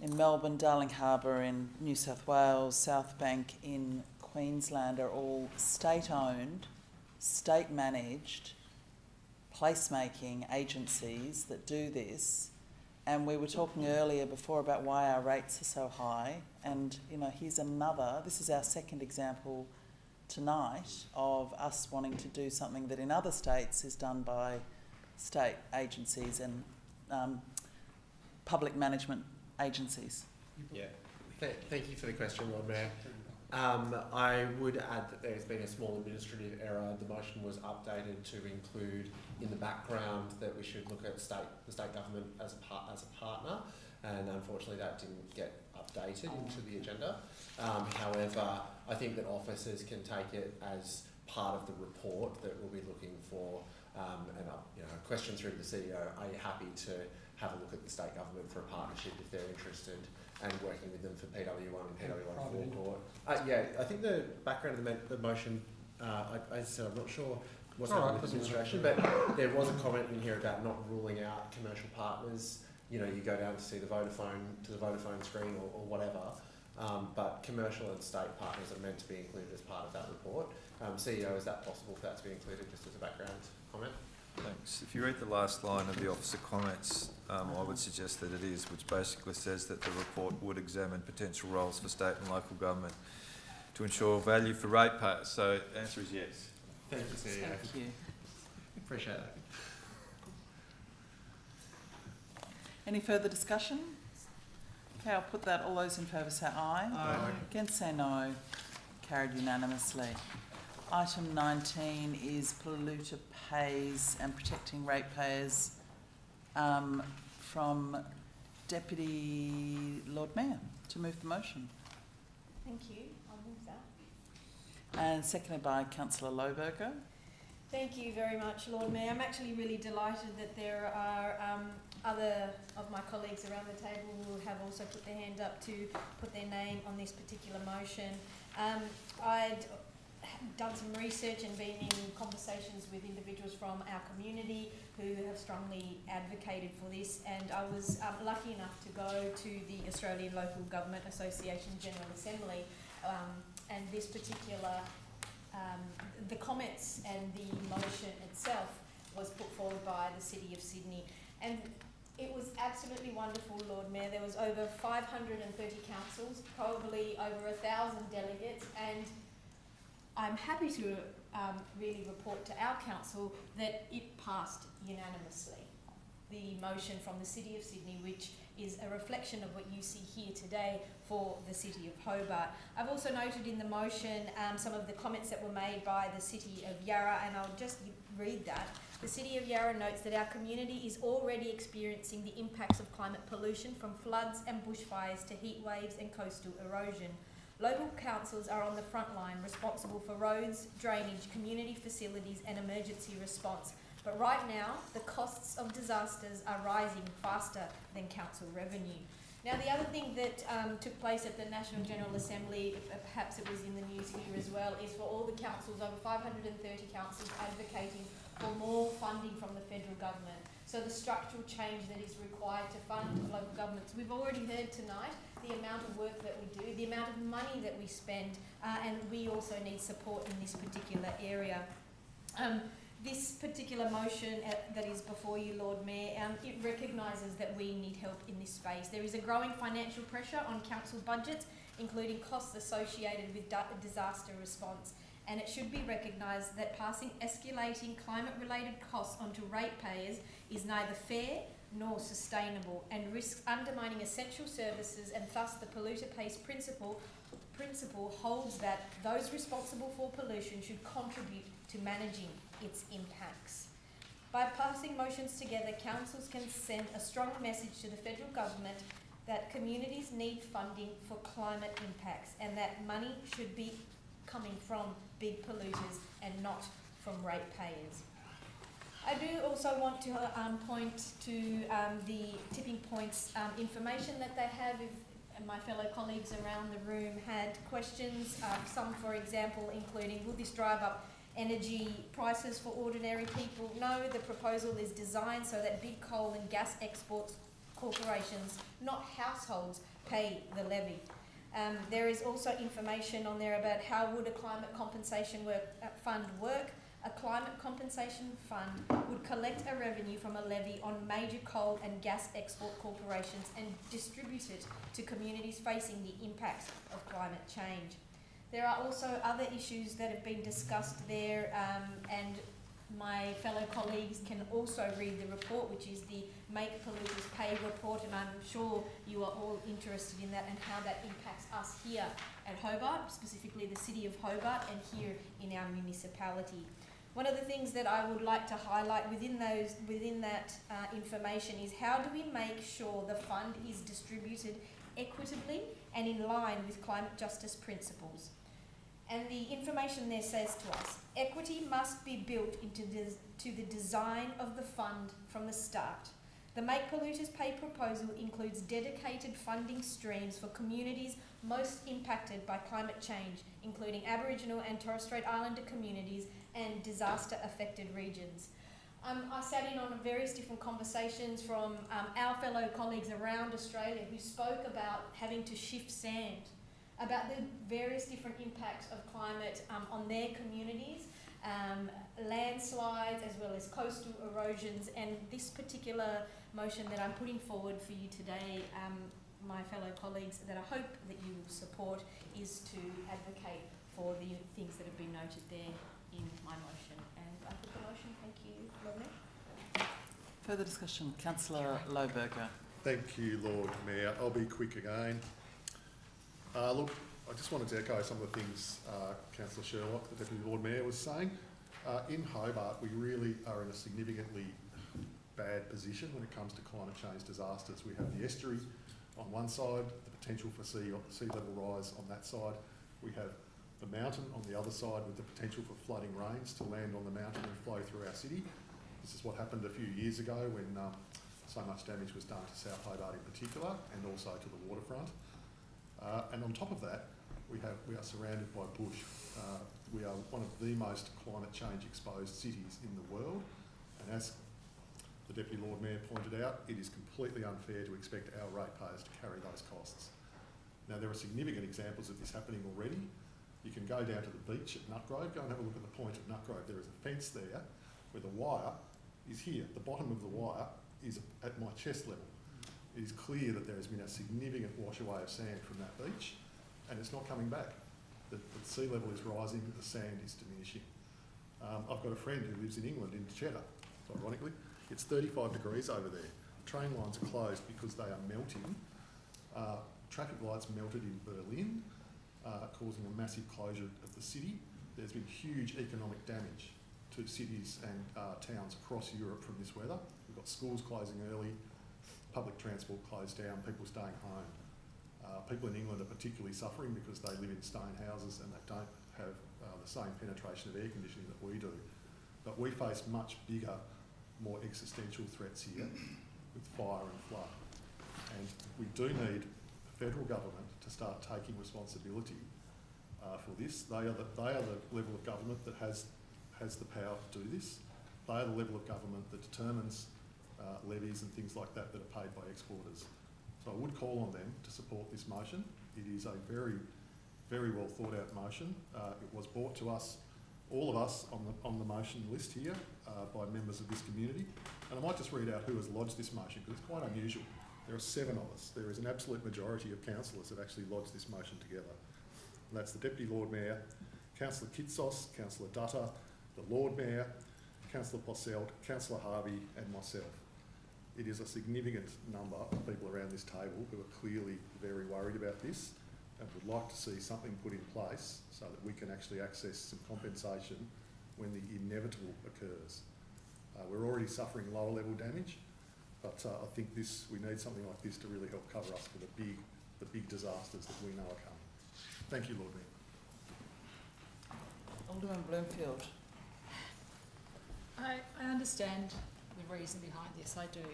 in Melbourne, Darling Harbour in New South Wales, South Bank in Queensland, are all state-owned, state-managed placemaking agencies that do this. And we were talking earlier before about why our rates are so high. And, you know, here's another, this is our second example tonight of us wanting to do something that in other states is done by state agencies and public management agencies. Yeah, thank you for the question, Lord Mayor. I would add that there's been a small administrative error. The motion was updated to include in the background that we should look at the state government as a partner, and unfortunately that didn't get updated into the agenda. However, I think that officers can take it as part of the report that we'll be looking for, and a question through the CEO. Are you happy to have a look at the state government for a partnership if they're interested, and working with them for PW1 and PW1 forecourt? Yeah, I think the background of the motion, I said I'm not sure what's happening with administration, but there was a comment in here about not ruling out commercial partners. You know, you go down to see the Vodafone screen or whatever, but commercial and state partners are meant to be included as part of that report. CEO, is that possible for that to be included just as a background comment? Thanks. If you read the last line of the officer comments, I would suggest that it is, which basically says that the report would examine potential roles for state and local government to ensure value for ratepayers. So the answer is yes. Thank you, CEO. Thank you. Appreciate that. Any further discussion? Okay, I'll put that. All those in favour say aye. Aye. Against say no. Carried unanimously. Item 19 is polluter pays and protecting ratepayers, from Deputy Lord Mayor to move the motion. Thank you. I'll move that. And seconded by Councillor Lohberger. Thank you very much, Lord Mayor. I'm actually really delighted that there are other of my colleagues around the table who have also put their hand up to put their name on this particular motion. I'd done some research and been in conversations with individuals from our community who have strongly advocated for this, and I was lucky enough to go to the Australian Local Government Association General Assembly, and this particular the comments and the motion itself was put forward by the City of Sydney, and it was absolutely wonderful, Lord Mayor. There was over 530 councils, probably over 1,000 delegates, and I'm happy to really report to our council that it passed unanimously. The motion from the City of Sydney, which is a reflection of what you see here today for the City of Hobart. I've also noted in the motion some of the comments that were made by the City of Yarra, and I'll just read that. The City of Yarra notes that our community is already experiencing the impacts of climate pollution, from floods and bushfires to heat waves and coastal erosion. Local councils are on the front line, responsible for roads, drainage, community facilities and emergency response. But right now, the costs of disasters are rising faster than council revenue. Now, the other thing that took place at the National General Assembly, perhaps it was in the news here as well, is for all the councils, over 530 councils, advocating for more funding from the federal government. So the structural change that is required to fund local governments. We've already heard tonight the amount of work that we do, the amount of money that we spend, and we also need support in this particular area. This particular motion that is before you, Lord Mayor, it recognises that we need help in this space. There is a growing financial pressure on council budgets, including costs associated with disaster response. And it should be recognised that passing escalating climate-related costs onto ratepayers is neither fair nor sustainable, and risks undermining essential services, and thus the polluter pays principle holds that those responsible for pollution should contribute to managing its impacts. By passing motions together, councils can send a strong message to the federal government that communities need funding for climate impacts, and that money should be coming from big polluters and not from ratepayers. I do also want to point to the tipping points information that they have. If my fellow colleagues around the room had questions, some, for example, including, will this drive up energy prices for ordinary people? No, the proposal is designed so that big coal and gas export corporations, not households, pay the levy. There is also information on there about how would a climate compensation fund work. A climate compensation fund would collect a revenue from a levy on major coal and gas export corporations and distribute it to communities facing the impacts of climate change. There are also other issues that have been discussed there, and my fellow colleagues can also read the report, which is the Make Polluters Pay report, and I'm sure you are all interested in that and how that impacts us here at Hobart, specifically the City of Hobart and here in our municipality. One of the things that I would like to highlight within that information is, how do we make sure the fund is distributed equitably and in line with climate justice principles? And the information there says to us, equity must be built into the design of the fund from the start. The Make Polluters Pay proposal includes dedicated funding streams for communities most impacted by climate change, including Aboriginal and Torres Strait Islander communities and disaster-affected regions. I sat in on various different conversations from our fellow colleagues around Australia who spoke about having to shift sand, about the various different impacts of climate on their communities, landslides as well as coastal erosions, and this particular motion that I'm putting forward for you today, my fellow colleagues, that I hope that you will support, is to advocate for the things that have been noted there in my motion. And I put the motion. Thank you, Lord Mayor. Further discussion, Councillor Lohberger. Thank you, Lord Mayor. I'll be quick again. Look, I just wanted to echo some of the things Councillor Sherlock, the Deputy Lord Mayor, was saying. In Hobart, we really are in a significantly bad position when it comes to climate change disasters. We have the estuary on one side, the potential for sea level rise on that side. We have the mountain on the other side with the potential for flooding rains to land on the mountain and flow through our city. This is what happened a few years ago when so much damage was done to South Hobart in particular and also to the waterfront. And on top of that, we are surrounded by bush. We are one of the most climate change exposed cities in the world, and as the Deputy Lord Mayor pointed out, it is completely unfair to expect our ratepayers to carry those costs. Now, there are significant examples of this happening already. You can go down to the beach at Nutgrove, go and have a look at the point at Nutgrove. There is a fence there where the wire is here. The bottom of the wire is at my chest level. It is clear that there has been a significant wash away of sand from that beach, and it's not coming back. The sea level is rising, the sand is diminishing. I've got a friend who lives in England, in Cheddar, ironically. It's 35 degrees over there. Train lines are closed because they are melting. Traffic lights melted in Berlin, causing a massive closure of the city. There's been huge economic damage to cities and towns across Europe from this weather. We've got schools closing early, public transport closed down, people staying home. People in England are particularly suffering because they live in stone houses and they don't have the same penetration of air conditioning that we do. But we face much bigger, more existential threats here with fire and flood. And we do need the federal government to start taking responsibility for this. They are the level of government that has the power to do this. They are the level of government that determines levies and things like that that are paid by exporters. So I would call on them to support this motion. It is a very, very well thought out motion. It was brought to us, all of us on the motion list here by members of this community. And I might just read out who has lodged this motion because it's quite unusual. There are 7 of us. There is an absolute majority of councillors that actually lodged this motion together. And that's the Deputy Lord Mayor, Councillor Kitsos, Councillor Dutta, the Lord Mayor, Councillor Posselt, Councillor Harvey and myself. It is a significant number of people around this table who are clearly very worried about this and would like to see something put in place so that we can actually access some compensation when the inevitable occurs. We're already suffering lower level damage, but I think we need something like this to really help cover us for the big disasters that we know are coming. Thank you, Lord Mayor. Alderman Bloomfield. I understand the reason behind this, I do.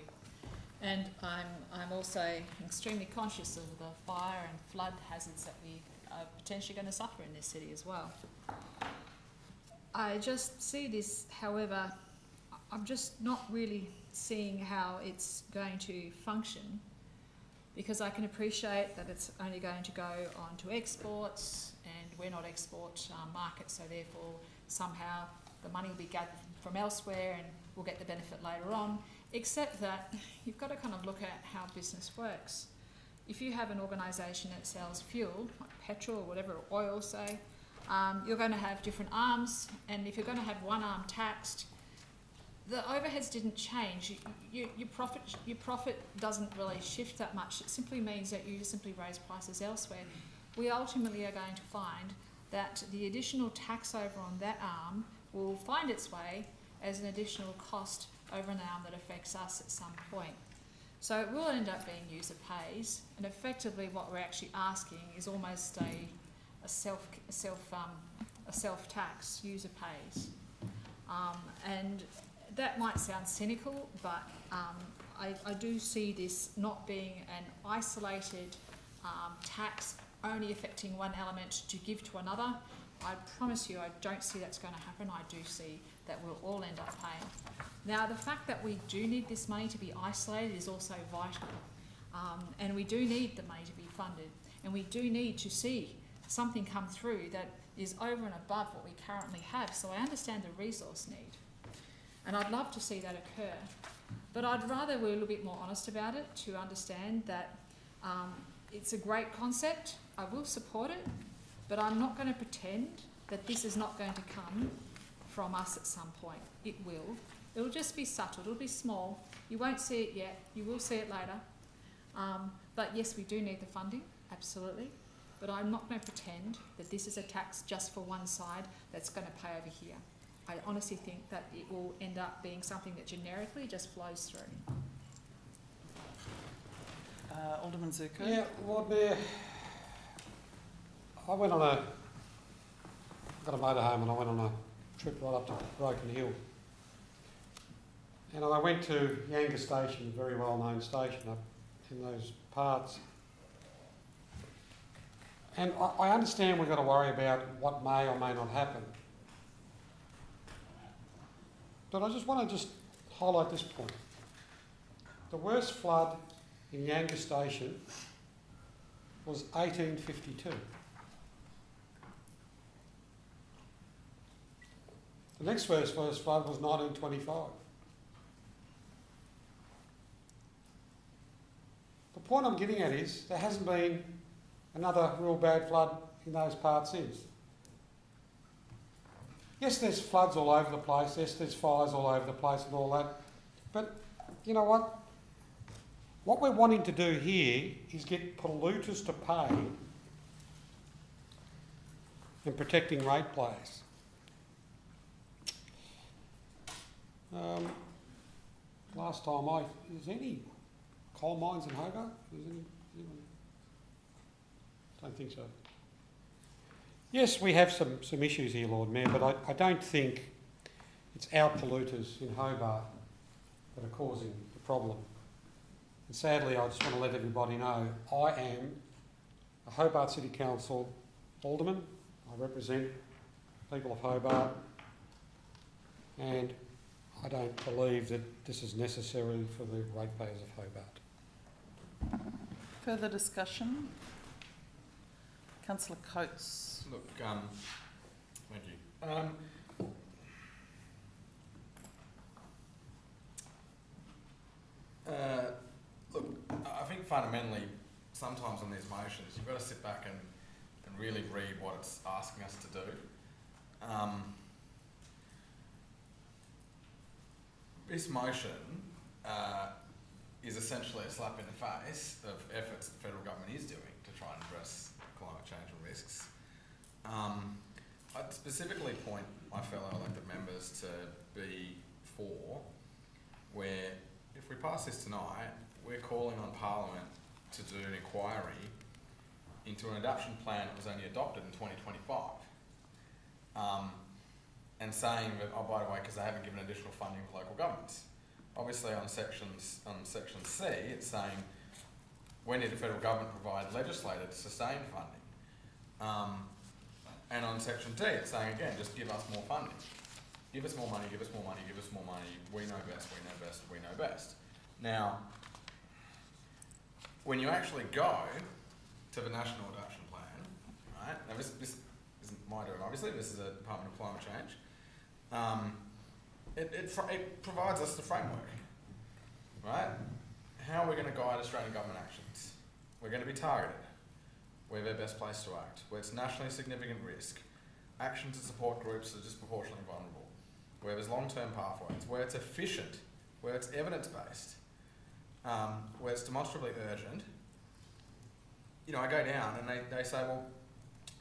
And I'm also extremely conscious of the fire and flood hazards that we are potentially going to suffer in this city as well. I just see this, however, I'm just not really seeing how it's going to function, because I can appreciate that it's only going to go on to exports, and we're not export market, so therefore somehow the money will be gathered from elsewhere and we'll get the benefit later on, except that you've got to kind of look at how business works. If you have an organisation that sells fuel, like petrol or whatever, or oil say, you're going to have different arms, and if you're going to have one arm taxed, the overheads didn't change. Your profit doesn't really shift that much. It simply means that you simply raise prices elsewhere. We ultimately are going to find that the additional tax over on that arm will find its way as an additional cost over an arm that affects us at some point. So it will end up being user pays, and effectively what we're actually asking is almost a self-tax, user pays. And that might sound cynical, but I do see this not being an isolated tax only affecting one element to give to another. I promise you I don't see that's going to happen. I do see that we'll all end up paying. Now, the fact that we do need this money to be isolated is also vital. And we do need the money to be funded. And we do need to see something come through that is over and above what we currently have. So I understand the resource need. And I'd love to see that occur. But I'd rather we're a little bit more honest about it, to understand that it's a great concept. I will support it, but I'm not going to pretend that this is not going to come from us at some point. It will. It'll just be subtle. It'll be small. You won't see it yet. You will see it later. But yes, we do need the funding, absolutely. but I'm not going to pretend that this is a tax just for one side that's going to pay over here. I honestly think that it will end up being something that generically just flows through. Alderman Zuko. Yeah, Lord Mayor, I went on got a motorhome and I went on a trip right up to Broken Hill. And I went to Yanga Station, a very well-known station up in those parts. And I understand we've got to worry about what may or may not happen. But I just want to highlight this point. The worst flood in Yanga Station was 1852. The next worst flood was 1925. The point I'm getting at is there hasn't been another real bad flood in those parts since. Yes, there's floods all over the place. Yes, there's fires all over the place and all that. But you know what? What we're wanting to do here is get polluters to pay and protecting ratepayers. Last time is any coal mines in Hobart? Don't think so. Yes, we have some issues here, Lord Mayor, but I don't think it's our polluters in Hobart that are causing the problem. And sadly, I just want to let everybody know, I am a Hobart City Council alderman. I represent people of Hobart, and I don't believe that this is necessary for the ratepayers of Hobart. Further discussion? Councillor Coates. Look, thank you. Look, I think fundamentally, sometimes on these motions, you've got to sit back and really read what it's asking us to do. This motion is essentially a slap in the face of efforts the federal government is doing to try and address climate change and risks. I'd specifically point my fellow elected members to B4, where if we pass this tonight, we're calling on Parliament to do an inquiry into an adaptation plan that was only adopted in 2025. And saying that, oh, by the way, because they haven't given additional funding to local governments. Obviously on section C, it's saying, when did the federal government provide legislated sustained funding? And on section D, it's saying again, just give us more funding. Give us more money, give us more money, give us more money. We know best, we know best, we know best. Now, when you actually go to the National Adaptation Plan, right? Now this isn't my doing, obviously. This is a Department of Climate Change. It provides us the framework, right? How are we going to guide Australian government actions? We're going to be targeted. Where they're best placed to act. Where it's nationally significant risk. Action to support groups that are disproportionately vulnerable. Where there's long-term pathways. Where it's efficient. Where it's evidence-based. Where it's demonstrably urgent. You know, I go down and they say, well,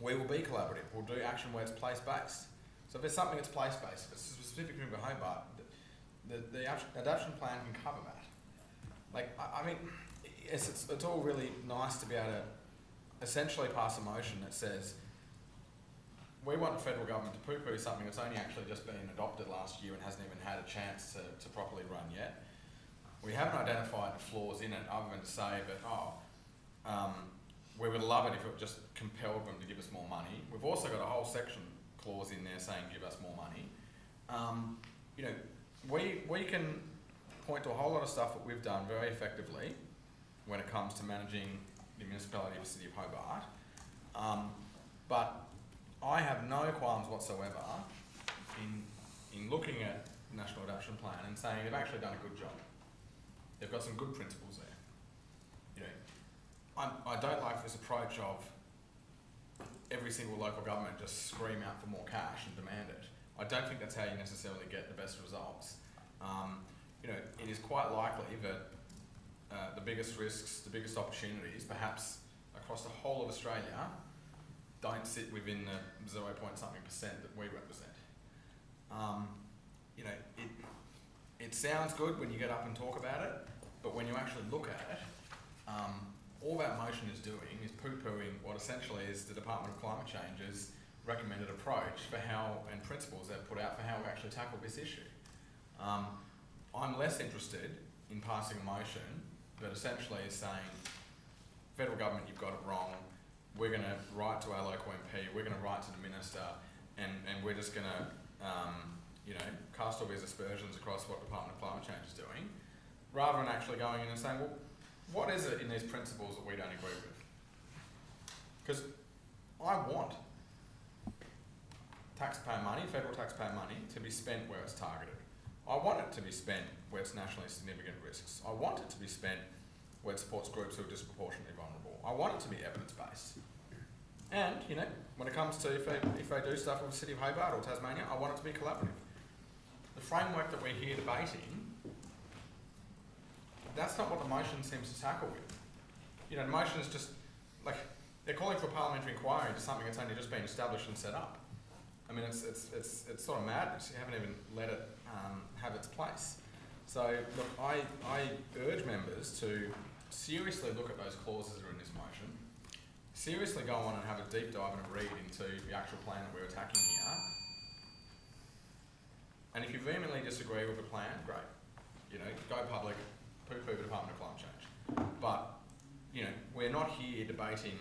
we will be collaborative. We'll do action where it's place-based. So if there's something that's place-based, if it's specifically in Hobart, the adaptation plan can cover that. Like, I mean, yes, it's all really nice to be able to essentially pass a motion that says, we want the federal government to poo-poo something that's only actually just been adopted last year and hasn't even had a chance to properly run yet. We haven't identified the flaws in it other than to say that, we would love it if it just compelled them to give us more money. We've also got a whole section clause in there saying give us more money. You know, we can point to a whole lot of stuff that we've done very effectively when it comes to managing the municipality of the City of Hobart. But I have no qualms whatsoever in looking at the National Adaptation Plan and saying they've actually done a good job. They've got some good principles there. You know, I don't like this approach of every single local government just scream out for more cash and demand it. I don't think that's how you necessarily get the best results. You know, it is quite likely that the biggest risks, the biggest opportunities, perhaps across the whole of Australia, don't sit within the 0 point something percent that we represent. You know, it sounds good when you get up and talk about it, but when you actually look at it, all that motion is doing is poo-pooing what essentially is the Department of Climate Change's recommended approach for how, and principles they've put out for how we actually tackle this issue. I'm less interested in passing a motion that essentially is saying, federal government, you've got it wrong, we're going to write to our local MP, we're going to write to the minister, and we're just going to, you know, cast all these aspersions across what Department of Climate Change is doing, rather than actually going in and saying, well, what is it in these principles that we don't agree with? Because I want taxpayer money, federal taxpayer money, to be spent where it's targeted. I want it to be spent where it's nationally significant risks. I want it to be spent where it supports groups who are disproportionately vulnerable. I want it to be evidence-based. And, you know, when it comes to if they do stuff with the City of Hobart or Tasmania, I want it to be collaborative. The framework that we're here debating, that's not what the motion seems to tackle with. You know, the motion is just, like, they're calling for a parliamentary inquiry into something that's only just been established and set up. I mean, it's sort of madness. You haven't even let it have its place. So, look, I urge members to seriously look at those clauses that are in this motion, seriously go on and have a deep dive and a read into the actual plan that we're attacking here. And if you vehemently disagree with the plan, great. You know, go public, poo-poo the Department of Climate Change. But, you know, we're not here debating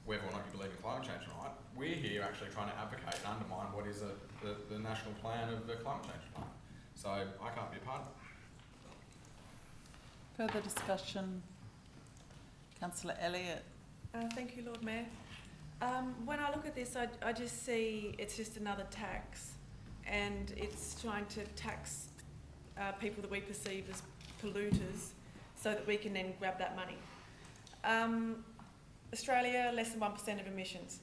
whether or not you believe in climate change or not. We're here actually trying to advocate and undermine what is the national plan of the climate change plan. So I can't be a part of it. Further discussion? Councillor Elliott. Thank you, Lord Mayor. When I look at this, I just see it's just another tax, and it's trying to tax people that we perceive as polluters so that we can then grab that money. Australia, less than 1% of emissions.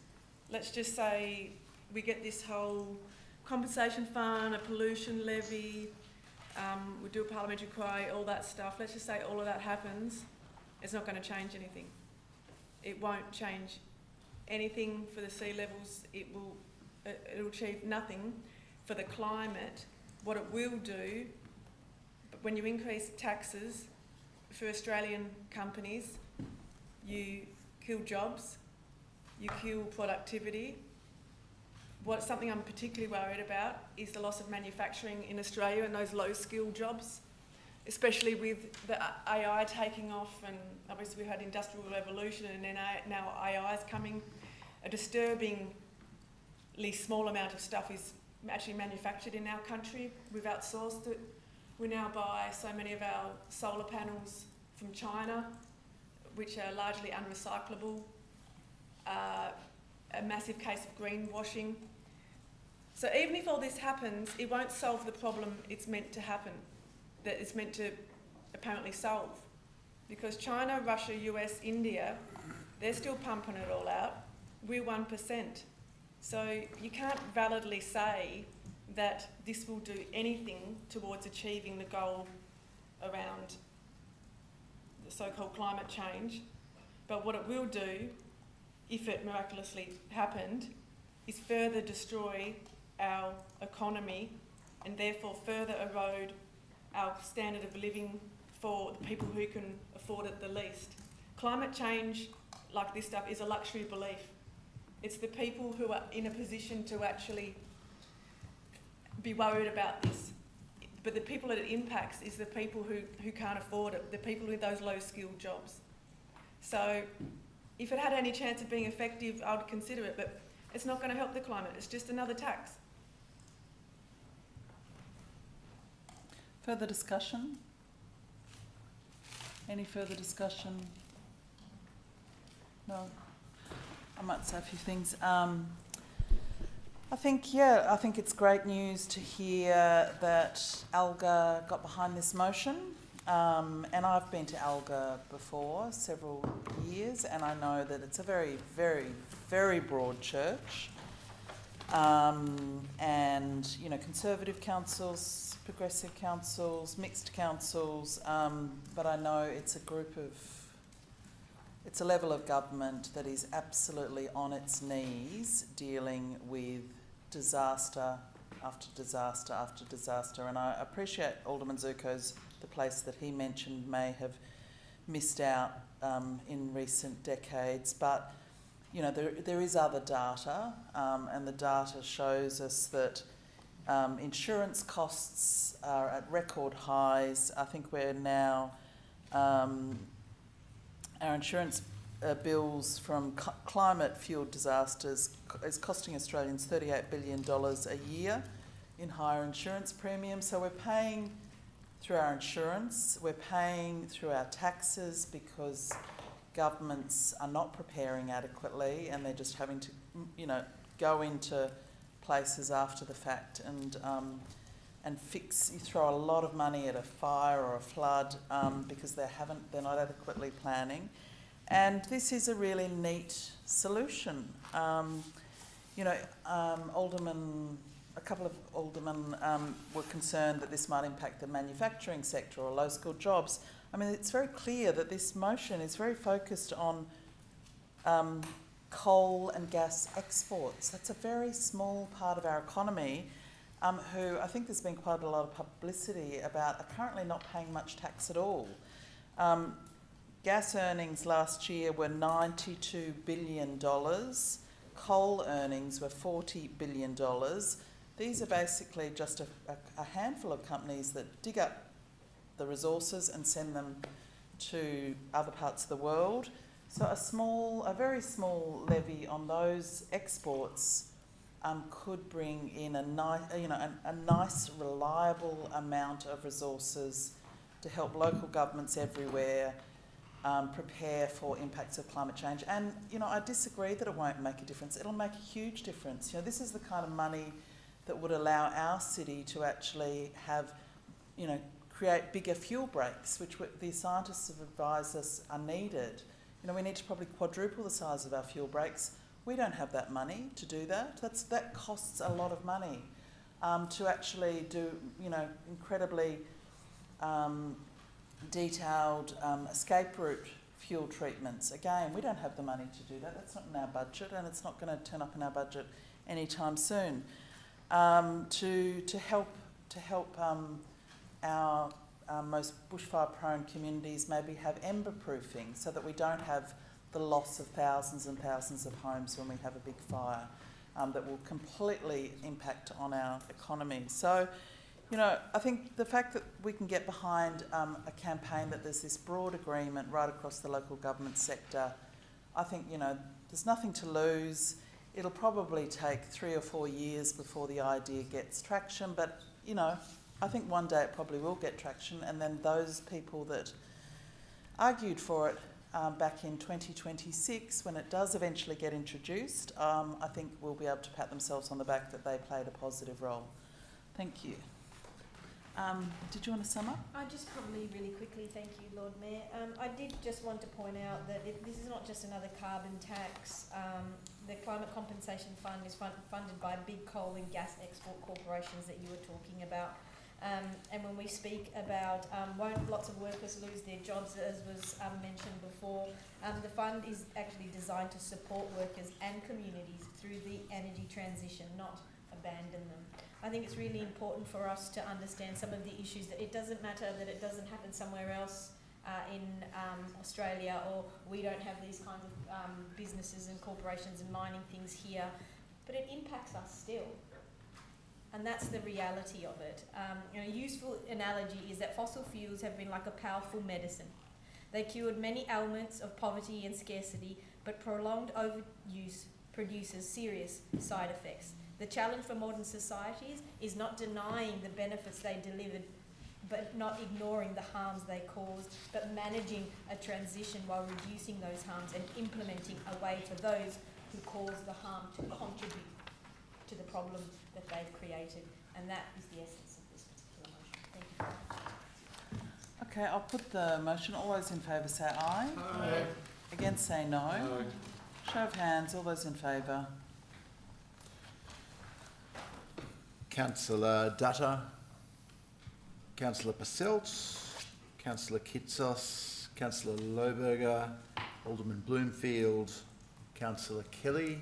Let's just say we get this whole compensation fund, a pollution levy, we do a parliamentary inquiry, all that stuff. Let's just say all of that happens. It's not going to change anything. It won't change anything for the sea levels. It'll achieve nothing for the climate. What it will do, when you increase taxes for Australian companies, you kill jobs, you kill productivity. Something I'm particularly worried about is the loss of manufacturing in Australia and those low-skilled jobs, especially with the AI taking off, and obviously we had industrial revolution, and then now AI is coming. A disturbingly small amount of stuff is actually manufactured in our country. We've outsourced it. We now buy so many of our solar panels from China, which are largely unrecyclable. A massive case of greenwashing. So even if all this happens, it won't solve the problem it's meant to happen, that it's meant to apparently solve. Because China, Russia, US, India, they're still pumping it all out. We're 1%. So you can't validly say that this will do anything towards achieving the goal around the so-called climate change. But what it will do, if it miraculously happened, is further destroy our economy and therefore further erode our standard of living for the people who can afford it the least. Climate change, like this stuff, is a luxury belief. It's the people who are in a position to actually be worried about this. But the people that it impacts is the people who can't afford it, the people with those low-skilled jobs. So if it had any chance of being effective, I would consider it, but it's not going to help the climate. It's just another tax. Further discussion? Any further discussion? No? I might say a few things. I think it's great news to hear that ALGA got behind this motion. And I've been to ALGA before, several years, and I know that it's a very, very, very broad church. And, you know, conservative councils, progressive councils, mixed councils, but I know it's a group of it's a level of government that is absolutely on its knees dealing with disaster after disaster after disaster. And I appreciate Alderman Zuko's, the place that he mentioned may have missed out in recent decades, but you know, there is other data, and the data shows us that insurance costs are at record highs. I think we're now, our insurance bills from climate-fueled disasters is costing Australians $38 billion a year in higher insurance premiums. So we're paying through our insurance, we're paying through our taxes because governments are not preparing adequately and they're just having to, you know, go into places after the fact and fix. You throw a lot of money at a fire or a flood because they're not adequately planning. And this is a really neat solution. You know, a couple of aldermen were concerned that this might impact the manufacturing sector or low-skilled jobs. I mean, it's very clear that this motion is very focused on coal and gas exports. That's a very small part of our economy who I think there's been quite a lot of publicity about are currently not paying much tax at all. Gas earnings last year were $92 billion. Coal earnings were $40 billion. These are basically just a handful of companies that dig up the resources and send them to other parts of the world. So a very small levy on those exports could bring in a nice, reliable amount of resources to help local governments everywhere prepare for impacts of climate change. And, you know, I disagree that it won't make a difference. It'll make a huge difference. You know, this is the kind of money that would allow our city to actually have, you know, create bigger fuel breaks, which the scientists have advised us are needed. You know, we need to probably quadruple the size of our fuel breaks. We don't have that money to do that. That costs a lot of money to actually do, you know, incredibly detailed escape route fuel treatments. Again, we don't have the money to do that. That's not in our budget, and it's not going to turn up in our budget anytime soon. To help our most bushfire-prone communities maybe have ember proofing, so that we don't have the loss of thousands and thousands of homes when we have a big fire that will completely impact on our economy. So, you know, I think the fact that we can get behind a campaign that there's this broad agreement right across the local government sector, I think, you know, there's nothing to lose. It'll probably take 3 or 4 years before the idea gets traction, but, you know, I think one day it probably will get traction, and then those people that argued for it back in 2026, when it does eventually get introduced, I think will be able to pat themselves on the back that they played a positive role. Thank you. Did you want to sum up? I just probably really quickly, thank you, Lord Mayor. I did just want to point out that this is not just another carbon tax. The Climate Compensation Fund is funded by big coal and gas export corporations that you were talking about. And when we speak about won't lots of workers lose their jobs, as was mentioned before, the fund is actually designed to support workers and communities through the energy transition, not abandon them. I think it's really important for us to understand some of the issues, that it doesn't matter that it doesn't happen somewhere else in Australia, or we don't have these kinds of businesses and corporations and mining things here, but it impacts us still. And that's the reality of it. You know, a useful analogy is that fossil fuels have been like a powerful medicine. They cured many ailments of poverty and scarcity, but prolonged overuse produces serious side effects. The challenge for modern societies is not denying the benefits they delivered, but not ignoring the harms they caused, but managing a transition while reducing those harms and implementing a way for those who cause the harm to contribute to the problem that they've created. And that is the essence of this particular motion. Thank you. Okay, I'll put the motion. All those in favour say aye. Aye. Against say no. Aye. Show of hands, all those in favour. Councillor Dutta, Councillor Passelt, Councillor Kitsos, Councillor Lohberger, Alderman Bloomfield, Councillor Kelly,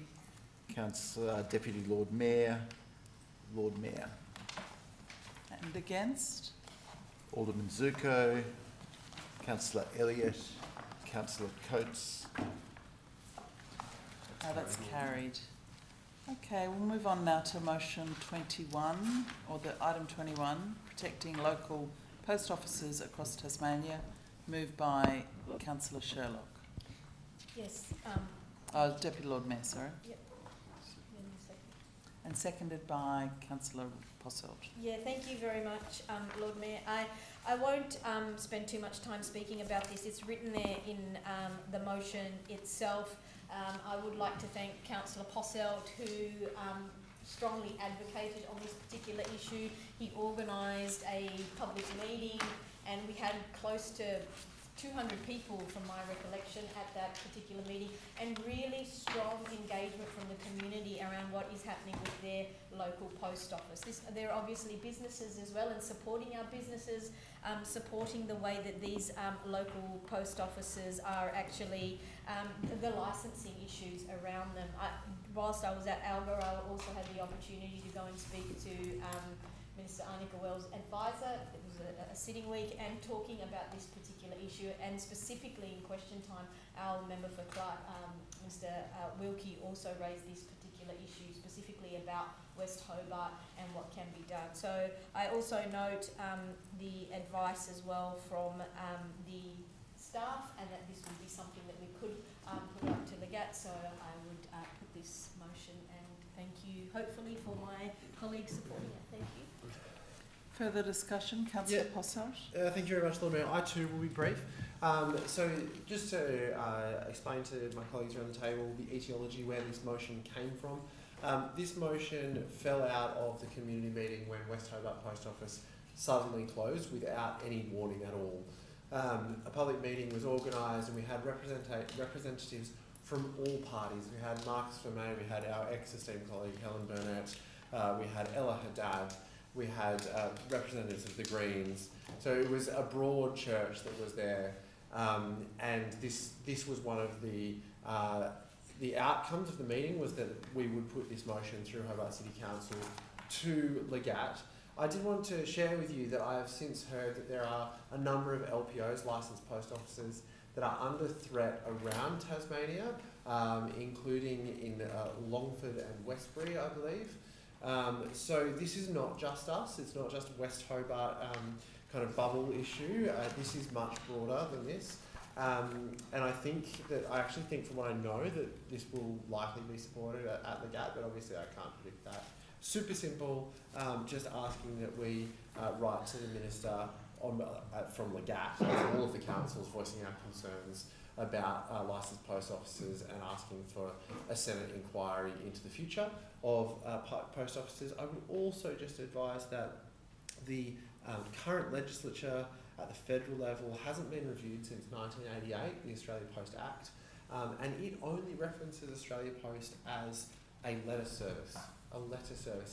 Councillor Deputy Lord Mayor, Lord Mayor. And against? Alderman Zuko, Councillor Elliott, Councillor Coates. That's carried. Okay, we'll move on now to motion 21, or the item 21, protecting local post offices across Tasmania, moved by Councillor Sherlock. Yes. Deputy Lord Mayor, sorry. Yep. And seconded by Councillor Posselt. Yeah, thank you very much, Lord Mayor. I won't spend too much time speaking about this. It's written there in the motion itself. I would like to thank Councillor Posselt, who strongly advocated on this particular issue. He organised a public meeting, and we had close to 200 people from my recollection at that particular meeting, and really strong engagement from the community around what is happening with their local post office. There are obviously businesses as well, and supporting our businesses, supporting the way that these local post offices are actually, the licensing issues around them. Whilst I was at Alga, I also had the opportunity to go and speak to Minister Arnica Wells' advisor. It was a sitting week, and talking about this particular issue, and specifically in question time, our member for Clark, Mr. Wilkie, also raised this particular issue specifically about West Hobart and what can be done. So I also note the advice as well from the staff, and that this would be something that we could put up to Legat. So I would put this motion, and thank you hopefully for my colleagues supporting it. Thank you. Further discussion, Councillor Posselt? Thank you very much, Lord Mayor. I too will be brief. So just to explain to my colleagues around the table the etiology where this motion came from. This motion fell out of the community meeting when West Hobart Post Office suddenly closed without any warning at all. A public meeting was organised, and we had representatives from all parties. We had Marcus Vermey, we had our ex-esteemed colleague Helen Burnett, we had Ella Haddad, we had representatives of the Greens. So it was a broad church that was there, and this was one of the outcomes of the meeting was that we would put this motion through Hobart City Council to Legat. I did want to share with you that I have since heard that there are a number of LPOs, licensed post offices, that are under threat around Tasmania, including in Longford and Westbury, I believe. So this is not just us, it's not just a West Hobart kind of bubble issue. This is much broader than this. And I actually think from what I know that this will likely be supported at Legat, but obviously I can't predict that. Super simple, just asking that we write to the Minister from Legat, from all of the councils voicing our concerns about licensed post offices, and asking for a Senate inquiry into the future of post offices. I would also just advise that the current legislature at the federal level hasn't been reviewed since 1988, the Australia Post Act, and it only references Australia Post as a letter service.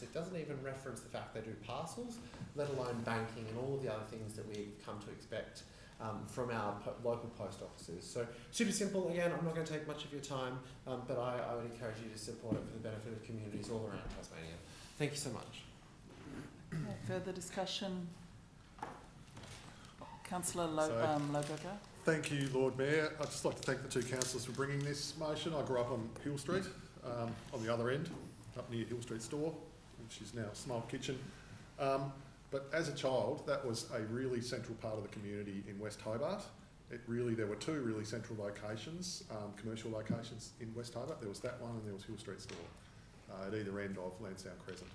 It doesn't even reference the fact they do parcels, let alone banking and all of the other things that we've come to expect from our local post offices. So super simple. Again, I'm not going to take much of your time, but I would encourage you to support it for the benefit of communities all around Tasmania. Thank you so much. Further discussion? Councillor Lohberger. Thank you, Lord Mayor. I'd just like to thank the two councillors for bringing this motion. I grew up on Hill Street, on the other end, up near Hill Street Store, which is now Smile Kitchen. But as a child, that was a really central part of the community in West Hobart. There were two really central locations, commercial locations in West Hobart. There was that one, and there was Hill Street Store at either end of Lansdowne Crescent.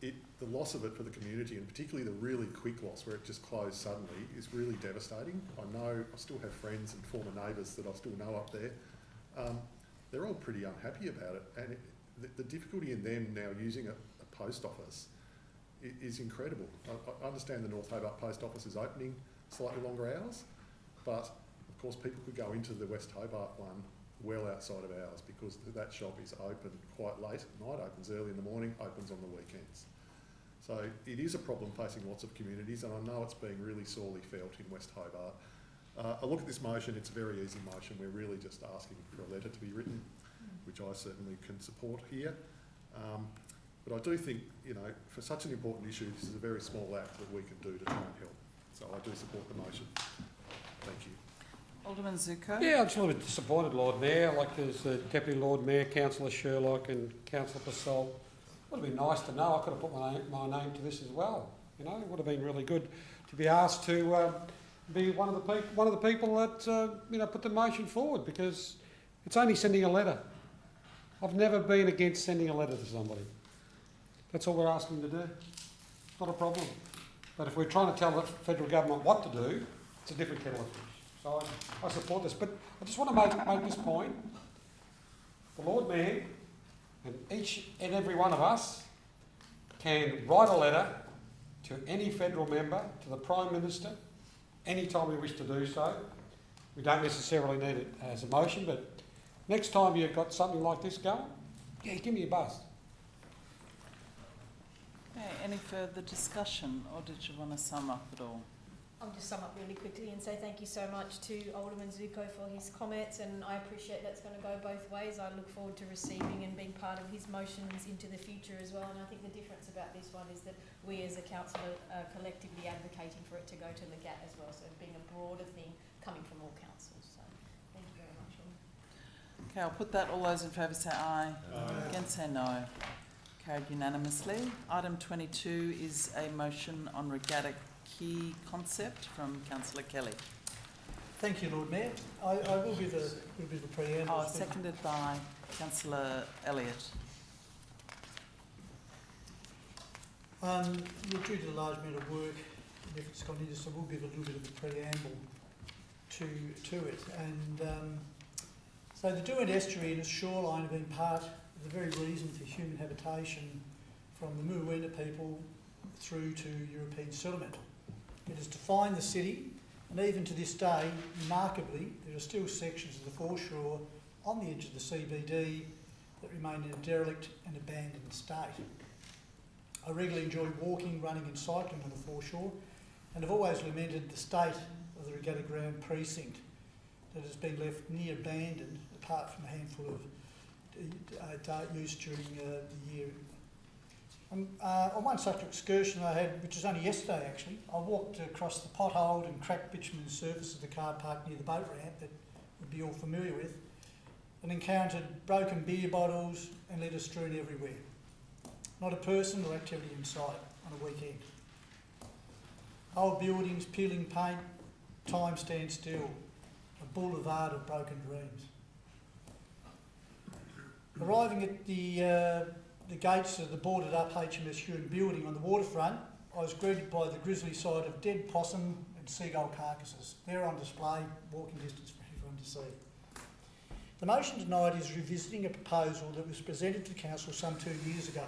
The loss of it for the community, and particularly the really quick loss where it just closed suddenly, is really devastating. I still have friends and former neighbours that I still know up there. They're all pretty unhappy about it, and the difficulty in them now using a post office is incredible. I understand the North Hobart Post Office is opening slightly longer hours, but of course people could go into the West Hobart one well outside of hours, because that shop is open quite late at night, opens early in the morning, opens on the weekends. So it is a problem facing lots of communities, and I know it's being really sorely felt in West Hobart. I look at this motion, it's a very easy motion. We're really just asking for a letter to be written, which I certainly can support here. But I do think, you know, for such an important issue, this is a very small act that we can do to try and help. So I do support the motion. Thank you. Alderman Zuko. Yeah, I'm just a little bit disappointed, Lord Mayor. Like there's the Deputy Lord Mayor, Councillor Sherlock and Councillor Passol. Would have been nice to know. I could have put my name to this as well. You know, it would have been really good to be asked to be one of the people that you know, put the motion forward, because it's only sending a letter. I've never been against sending a letter to somebody. That's all we're asking to do. It's not a problem. But if we're trying to tell the federal government what to do, it's a different kettle of fish. So I support this. But I just want to make this point. The Lord Mayor and each and every one of us can write a letter to any federal member, to the Prime Minister, anytime we wish to do so. We don't necessarily need it as a motion, but next time you've got something like this going, yeah, give me a buzz. Okay, any further discussion, or did you want to sum up at all? I'll just sum up really quickly and say thank you so much to Alderman Zuko for his comments, and I appreciate that's going to go both ways. I look forward to receiving and being part of his motions into the future as well, and I think the difference about this one is that we as a council are collectively advocating for it to go to Legat as well, so being a broader thing coming from all councils. So thank you very much. Okay, I'll put that. All those in favour say aye. Against say no. Carried unanimously. Item 22 is a motion on regatta key concept from Councillor Kelly. Thank you, Lord Mayor. I will give a little bit of a preamble. Oh, seconded by Councillor Elliott. Due to the large amount of work and effort's gone into this, I will give a little bit of a preamble to it. And so the Derwent Estuary and its shoreline have been part of the very reason for human habitation from the Muwena people through to European settlement. It has defined the city, and even to this day, remarkably, there are still sections of the foreshore on the edge of the CBD that remain in a derelict and abandoned state. I regularly enjoy walking, running and cycling on the foreshore, and have always lamented the state of the Regatta Ground precinct that has been left near abandoned, apart from a handful of dart use during the year. On one such excursion I had, which was only yesterday actually, I walked across the potholed and cracked bitumen surface of the car park near the boat ramp that you'd be all familiar with, and encountered broken beer bottles and litter strewn everywhere. Not a person or activity in sight on a weekend. Old buildings, peeling paint, time stands still, a boulevard of broken dreams. Arriving at the gates of the boarded up HMS Huon building on the waterfront, I was greeted by the grisly sight of dead possum and seagull carcasses. They're on display, walking distance for everyone to see. The motion tonight is revisiting a proposal that was presented to Council some 2 years ago.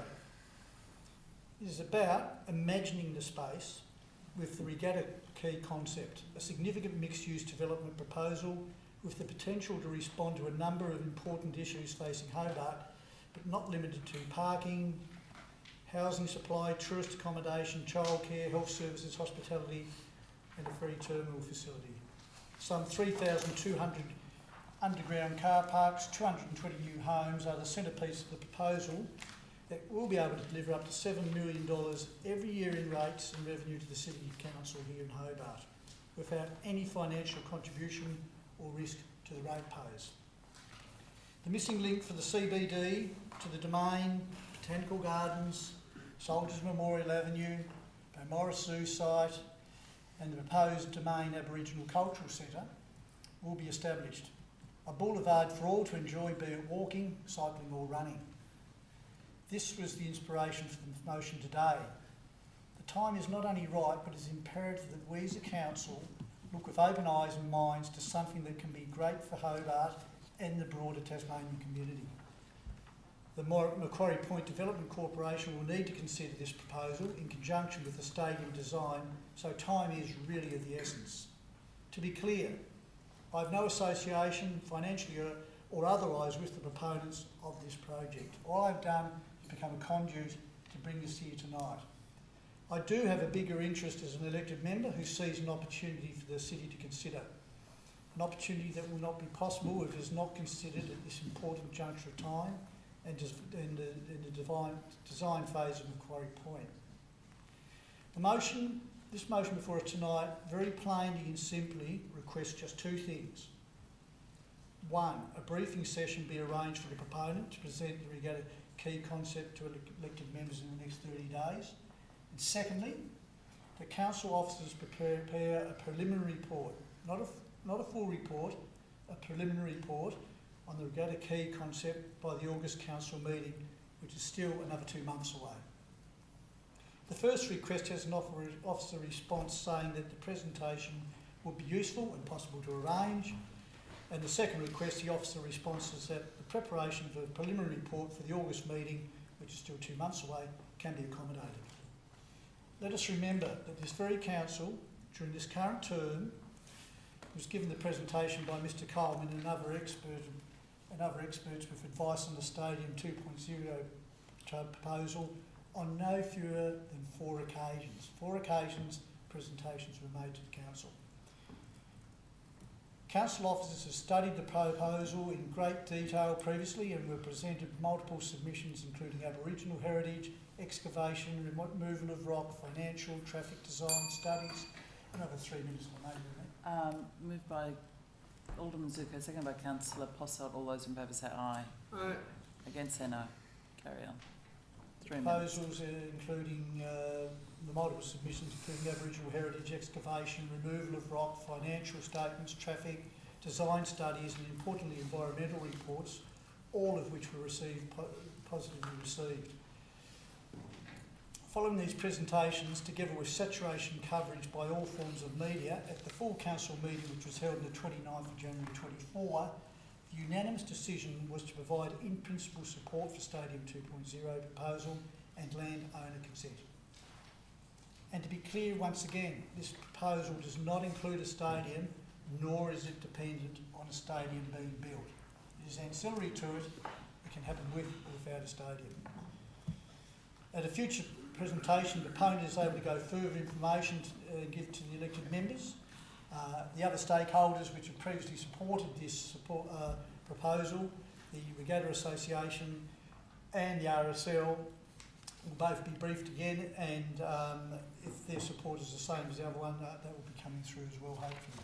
It is about imagining the space with the Regatta Quay concept, a significant mixed-use development proposal with the potential to respond to a number of important issues facing Hobart, but not limited to parking, housing supply, tourist accommodation, childcare, health services, hospitality and a free terminal facility. Some 3,200 underground car parks, 220 new homes are the centrepiece of the proposal that will be able to deliver up to $7 million every year in rates and revenue to the City Council here in Hobart, without any financial contribution or risk to the ratepayers. The missing link for the CBD to the Domain, Botanical Gardens, Soldiers Memorial Avenue, Beaumaris Zoo site and the proposed Domain Aboriginal Cultural Centre will be established. A boulevard for all to enjoy, be it walking, cycling or running. This was the inspiration for the motion today. The time is not only right, but it is imperative that we as a council look with open eyes and minds to something that can be great for Hobart and the broader Tasmanian community. The Macquarie Point Development Corporation will need to consider this proposal in conjunction with the stadium design, so time is really of the essence. To be clear, I have no association, financially or otherwise, with the proponents of this project. All I've done is become a conduit to bring this here tonight. I do have a bigger interest as an elected member who sees an opportunity for the city to consider. an opportunity that will not be possible if it is not considered at this important juncture of time and in the design phase of Macquarie Point. This motion before us tonight very plainly and simply requests just two things. One, a briefing session be arranged for the proponent to present the regatta key concept to elected members in the next 30 days. And secondly, the council officers prepare a preliminary report, not a full report, a preliminary report on the regatta key concept by the August council meeting, which is still another 2 months away. The first request has an officer response saying that the presentation would be useful and possible to arrange. And the second request, the officer response is that the preparation of a preliminary report for the August meeting, which is still 2 months away, can be accommodated. Let us remember that this very council, during this current term, was given the presentation by Mr Coleman and other experts with advice on the Stadium 2.0 proposal on no fewer than 4 occasions. 4 occasions presentations were made to the council. Council officers have studied the proposal in great detail previously and were presented multiple submissions including Aboriginal heritage, excavation, removal of rock, financial, traffic design studies. Another 3 minutes for me. Moved by Alderman Zuko, seconded by Councillor Posselt. All those in favour say aye. Aye. Against say no. Carry on. 3 minutes. Proposals including the multiple submissions including Aboriginal heritage, excavation, removal of rock, financial statements, traffic, design studies and importantly environmental reports, all of which were positively received. Following these presentations, together with saturation coverage by all forms of media, at the full council meeting which was held on the 29th of January 24, the unanimous decision was to provide in-principle support for Stadium 2.0 proposal and landowner consent. And to be clear once again, this proposal does not include a stadium, nor is it dependent on a stadium being built. It is ancillary to it. It can happen with or without a stadium. At a future presentation, the opponent is able to go further information to give to the elected members. The other stakeholders which have previously supported this proposal, the Regatta Association and the RSL, will both be briefed again, and if their support is the same as the other one, that will be coming through as well, hopefully.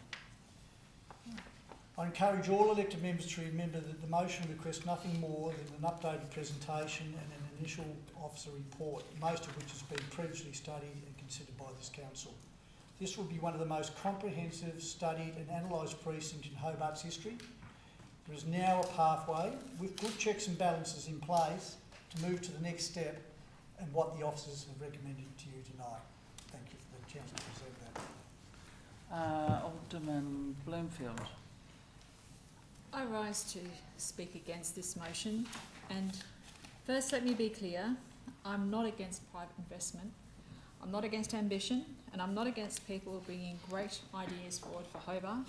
I encourage all elected members to remember that the motion requests nothing more than an updated presentation and an initial officer report, most of which has been previously studied and considered by this council. This will be one of the most comprehensive, studied and analysed precincts in Hobart's history. There is now a pathway with good checks and balances in place to move to the next step and what the officers have recommended to you tonight. Thank you for the chance to present that. Alderman Bloomfield. I rise to speak against this motion, and first let me be clear, I'm not against private investment, I'm not against ambition, and I'm not against people bringing great ideas forward for Hobart.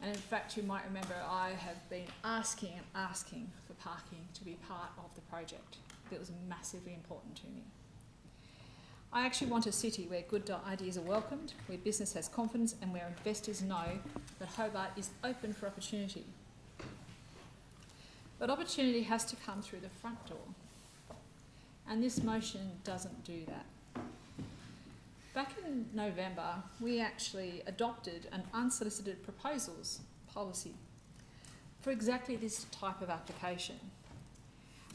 And in fact, you might remember I have been asking for parking to be part of the project. That was massively important to me. I actually want a city where good ideas are welcomed, where business has confidence and where investors know that Hobart is open for opportunity. But opportunity has to come through the front door. And this motion doesn't do that. Back in November, we actually adopted an unsolicited proposals policy for exactly this type of application.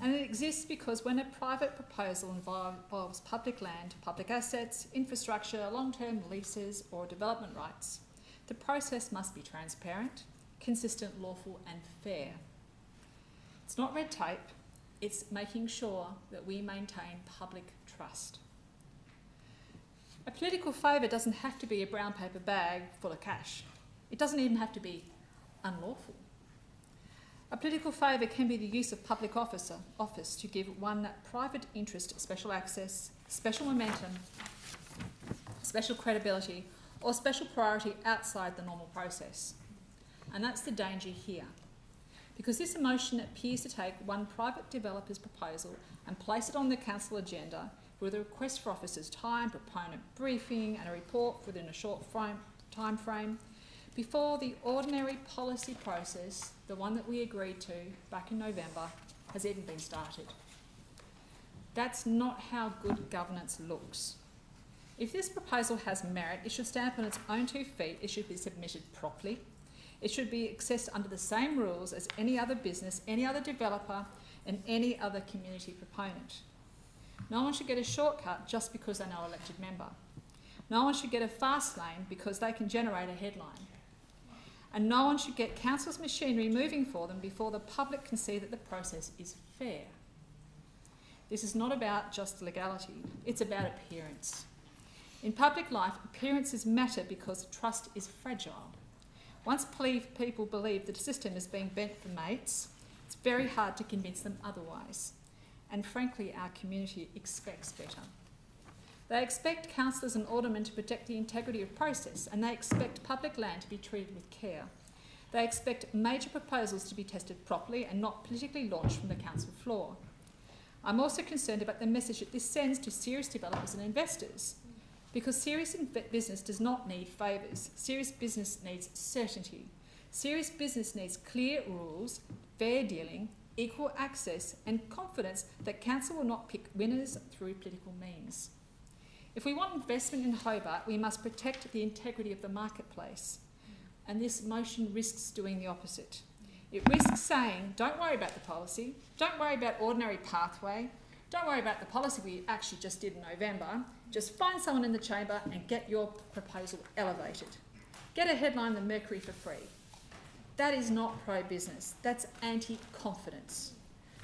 And it exists because when a private proposal involves public land, public assets, infrastructure, long-term leases or development rights, the process must be transparent, consistent, lawful and fair. It's not red tape, it's making sure that we maintain public trust. A political favour doesn't have to be a brown paper bag full of cash. It doesn't even have to be unlawful. A political favour can be the use of public office to give one private interest special access, special momentum, special credibility, or special priority outside the normal process. And that's the danger here. Because this motion appears to take one private developer's proposal and place it on the council agenda with a request for officers' time, proponent briefing and a report within a short time frame, before the ordinary policy process, the one that we agreed to back in November, has even been started. That's not how good governance looks. If this proposal has merit, it should stand on its own 2 feet, it should be submitted properly, it should be accessed under the same rules as any other business, any other developer and any other community proponent. No one should get a shortcut just because they're no elected member. No one should get a fast lane because they can generate a headline. And no one should get council's machinery moving for them before the public can see that the process is fair. This is not about just legality, it's about appearance. In public life, appearances matter because trust is fragile. Once people believe that a system is being bent for mates, it's very hard to convince them otherwise. And frankly, our community expects better. They expect councillors and aldermen to protect the integrity of process, and they expect public land to be treated with care. They expect major proposals to be tested properly and not politically launched from the council floor. I'm also concerned about the message that this sends to serious developers and investors, because serious business does not need favours. Serious business needs certainty. Serious business needs clear rules, fair dealing, equal access and confidence that council will not pick winners through political means. If we want investment in Hobart, we must protect the integrity of the marketplace. And this motion risks doing the opposite. It risks saying, don't worry about the policy, don't worry about ordinary pathway, don't worry about the policy we actually just did in November, just find someone in the chamber and get your proposal elevated. Get a headline in the Mercury for free. That is not pro-business, that's anti-confidence.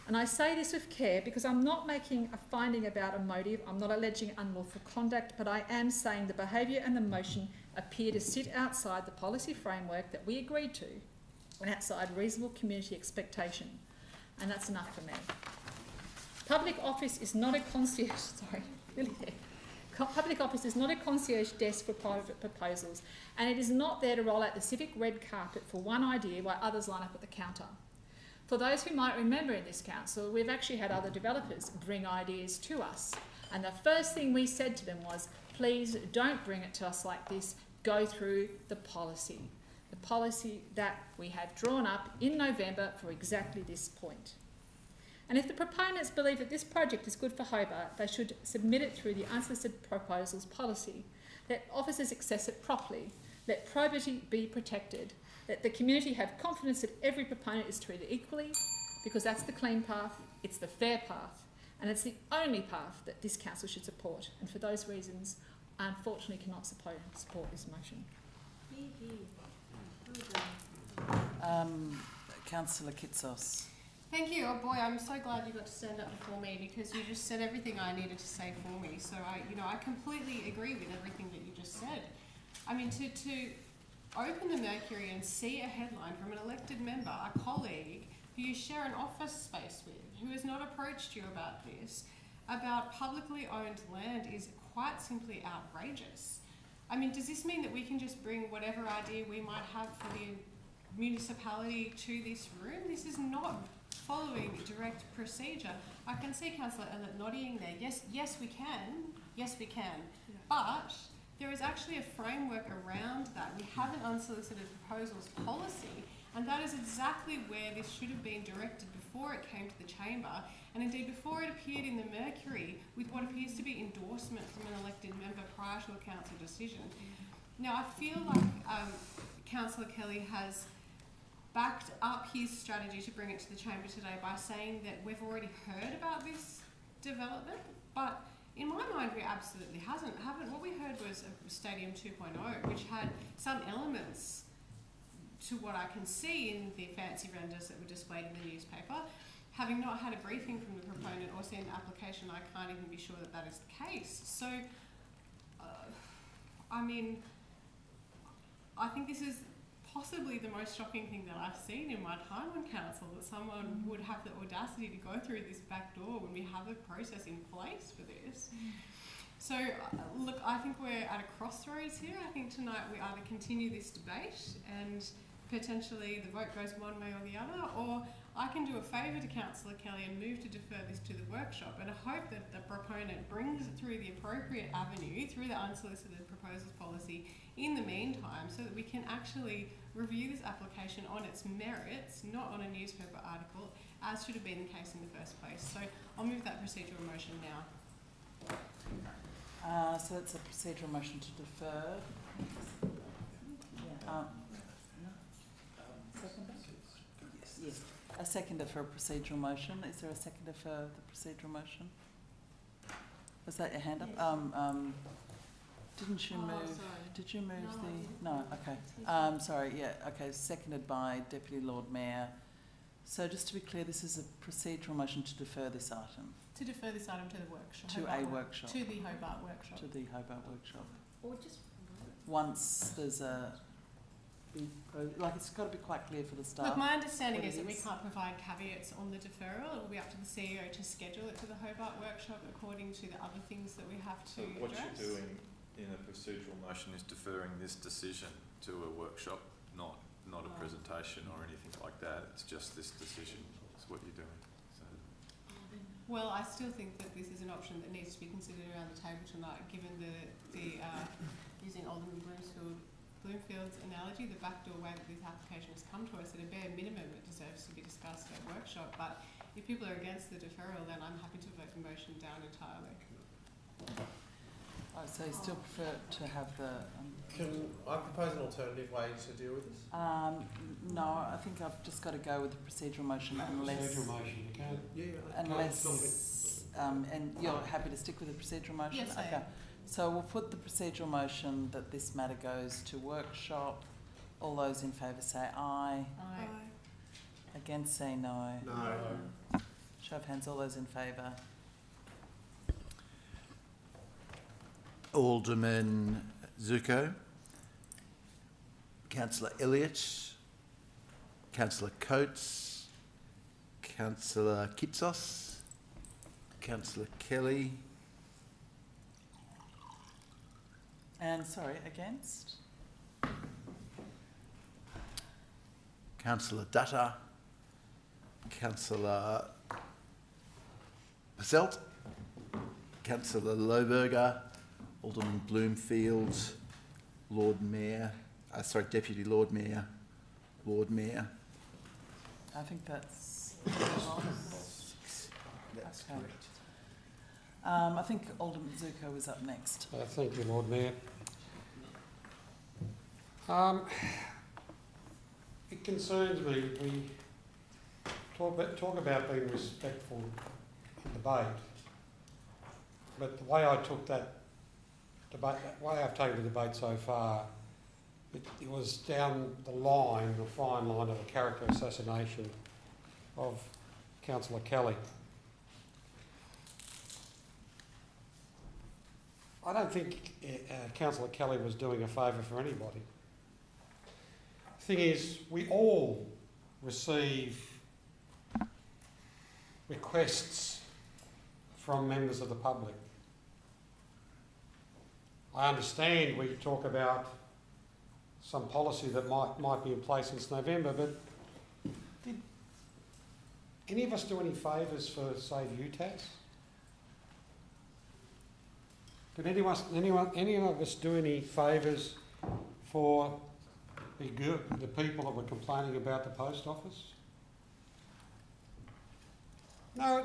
And I say this with care because I'm not making a finding about a motive, I'm not alleging unlawful conduct, but I am saying the behaviour and the motion appear to sit outside the policy framework that we agreed to and outside reasonable community expectation. And that's enough for me. Public office is not a concierge, Public office is not a concierge desk for private proposals, and it is not there to roll out the civic red carpet for one idea while others line up at the counter. For those who might remember in this council, we've actually had other developers bring ideas to us, and the first thing we said to them was, please don't bring it to us like this, go through the policy that we have drawn up in November for exactly this point. And if the proponents believe that this project is good for Hobart, they should submit it through the unsolicited proposals policy. Let officers access it properly. Let probity be protected. Let the community have confidence that every proponent is treated equally, because that's the clean path, it's the fair path, and it's the only path that this council should support. And for those reasons, I unfortunately cannot support this motion. Councillor Kitsos. Thank you. Oh boy, I'm so glad you got to stand up before me because you just said everything I needed to say for me. So I completely agree with everything that you just said. I mean, to open the Mercury and see a headline from an elected member, a colleague who you share an office space with, who has not approached you about this, about publicly owned land is quite simply outrageous. I mean, does this mean that we can just bring whatever idea we might have for the municipality to this room? This is not following direct procedure. I can see Councillor Ellett nodding there. Yes, we can. Yes, we can. But there is actually a framework around that. We have an unsolicited proposals policy, and that is exactly where this should have been directed before it came to the chamber, and indeed before it appeared in the Mercury with what appears to be endorsement from an elected member prior to a council decision. Now, I feel like Councillor Kelly has backed up his strategy to bring it to the chamber today by saying that we've already heard about this development, but in my mind we absolutely haven't. What we heard was a Stadium 2.0, which had some elements to what I can see in the fancy renders that were displayed in the newspaper. Having not had a briefing from the proponent or seen the application, I can't even be sure that that is the case. So, I mean, I think this is possibly the most shocking thing that I've seen in my time on council, that someone would have the audacity to go through this back door when we have a process in place for this. So, look, I think we're at a crossroads here. I think tonight we either continue this debate and potentially the vote goes one way or the other, or I can do a favour to Councillor Kelly and move to defer this to the workshop, and I hope that the proponent brings it through the appropriate avenue, through the unsolicited proposals policy, in the meantime so that we can actually review this application on its merits, not on a newspaper article, as should have been the case in the first place. So I'll move that procedural motion now. So that's a procedural motion to defer. Seconder? Yes. A seconder for a procedural motion. Is there a seconder for the procedural motion? Was that your hand up? Yes. Didn't you move? Sorry. Did you move No, No, okay. Sorry, yeah, okay. Seconded by Deputy Lord Mayor. So just to be clear, this is a procedural motion to defer this item. To defer this item to the workshop. To a workshop. To the Hobart workshop. To the Hobart workshop. Or just Once there's it's got to be quite clear for the staff. Look, my understanding what is it that we can't provide caveats on the deferral. It will be up to the CEO to schedule it to the Hobart workshop according to the other things that we have to What address. you're doing in a procedural motion is deferring this decision to a workshop, not a presentation or anything like that. It's just this decision is what you're doing. So. Well, I still think that this is an option that needs to be considered around the table tonight, given the using Alderman Bloomfield's analogy, the backdoor way that this application has come to us. At a bare minimum, it deserves to be discussed at a workshop. But if people are against the deferral, then I'm happy to vote the motion down entirely. Oh, so you still prefer to have the... Can I propose an alternative way to deal with this? no, I think I've just got to go with the procedural motion unless... Procedural motion, you can. Yeah. Unless... and you're happy to stick with the procedural motion? Yes, I okay. am. So we'll put the procedural motion that this matter goes to workshop. All those in favour say aye. Aye. Against say no. No. Show of hands, all those in favour. Alderman Zuko, Councillor Elliott, Councillor Coates, Councillor Kitsos, Councillor Kelly. And, sorry, against? Councillor Dutta, Councillor Passelt, Councillor Lohberger, Alderman Bloomfield, Lord Mayor, Deputy Lord Mayor, Lord Mayor. I think that's... That's okay. correct. I think Alderman Zuko was up next. Thank you, Lord Mayor. It concerns me. We talk about being respectful in debate, but the way I took that debate, the way I've taken the debate so far, it was down the line, the fine line of a character assassination of Councillor Kelly. I don't think Councillor Kelly was doing a favour for anybody. The thing is, we all receive requests from members of the public. I understand we talk about some policy that might be in place since November, but did any of us do any favours for Save UTAS? Did any of us do any favours for the people that were complaining about the post office? No,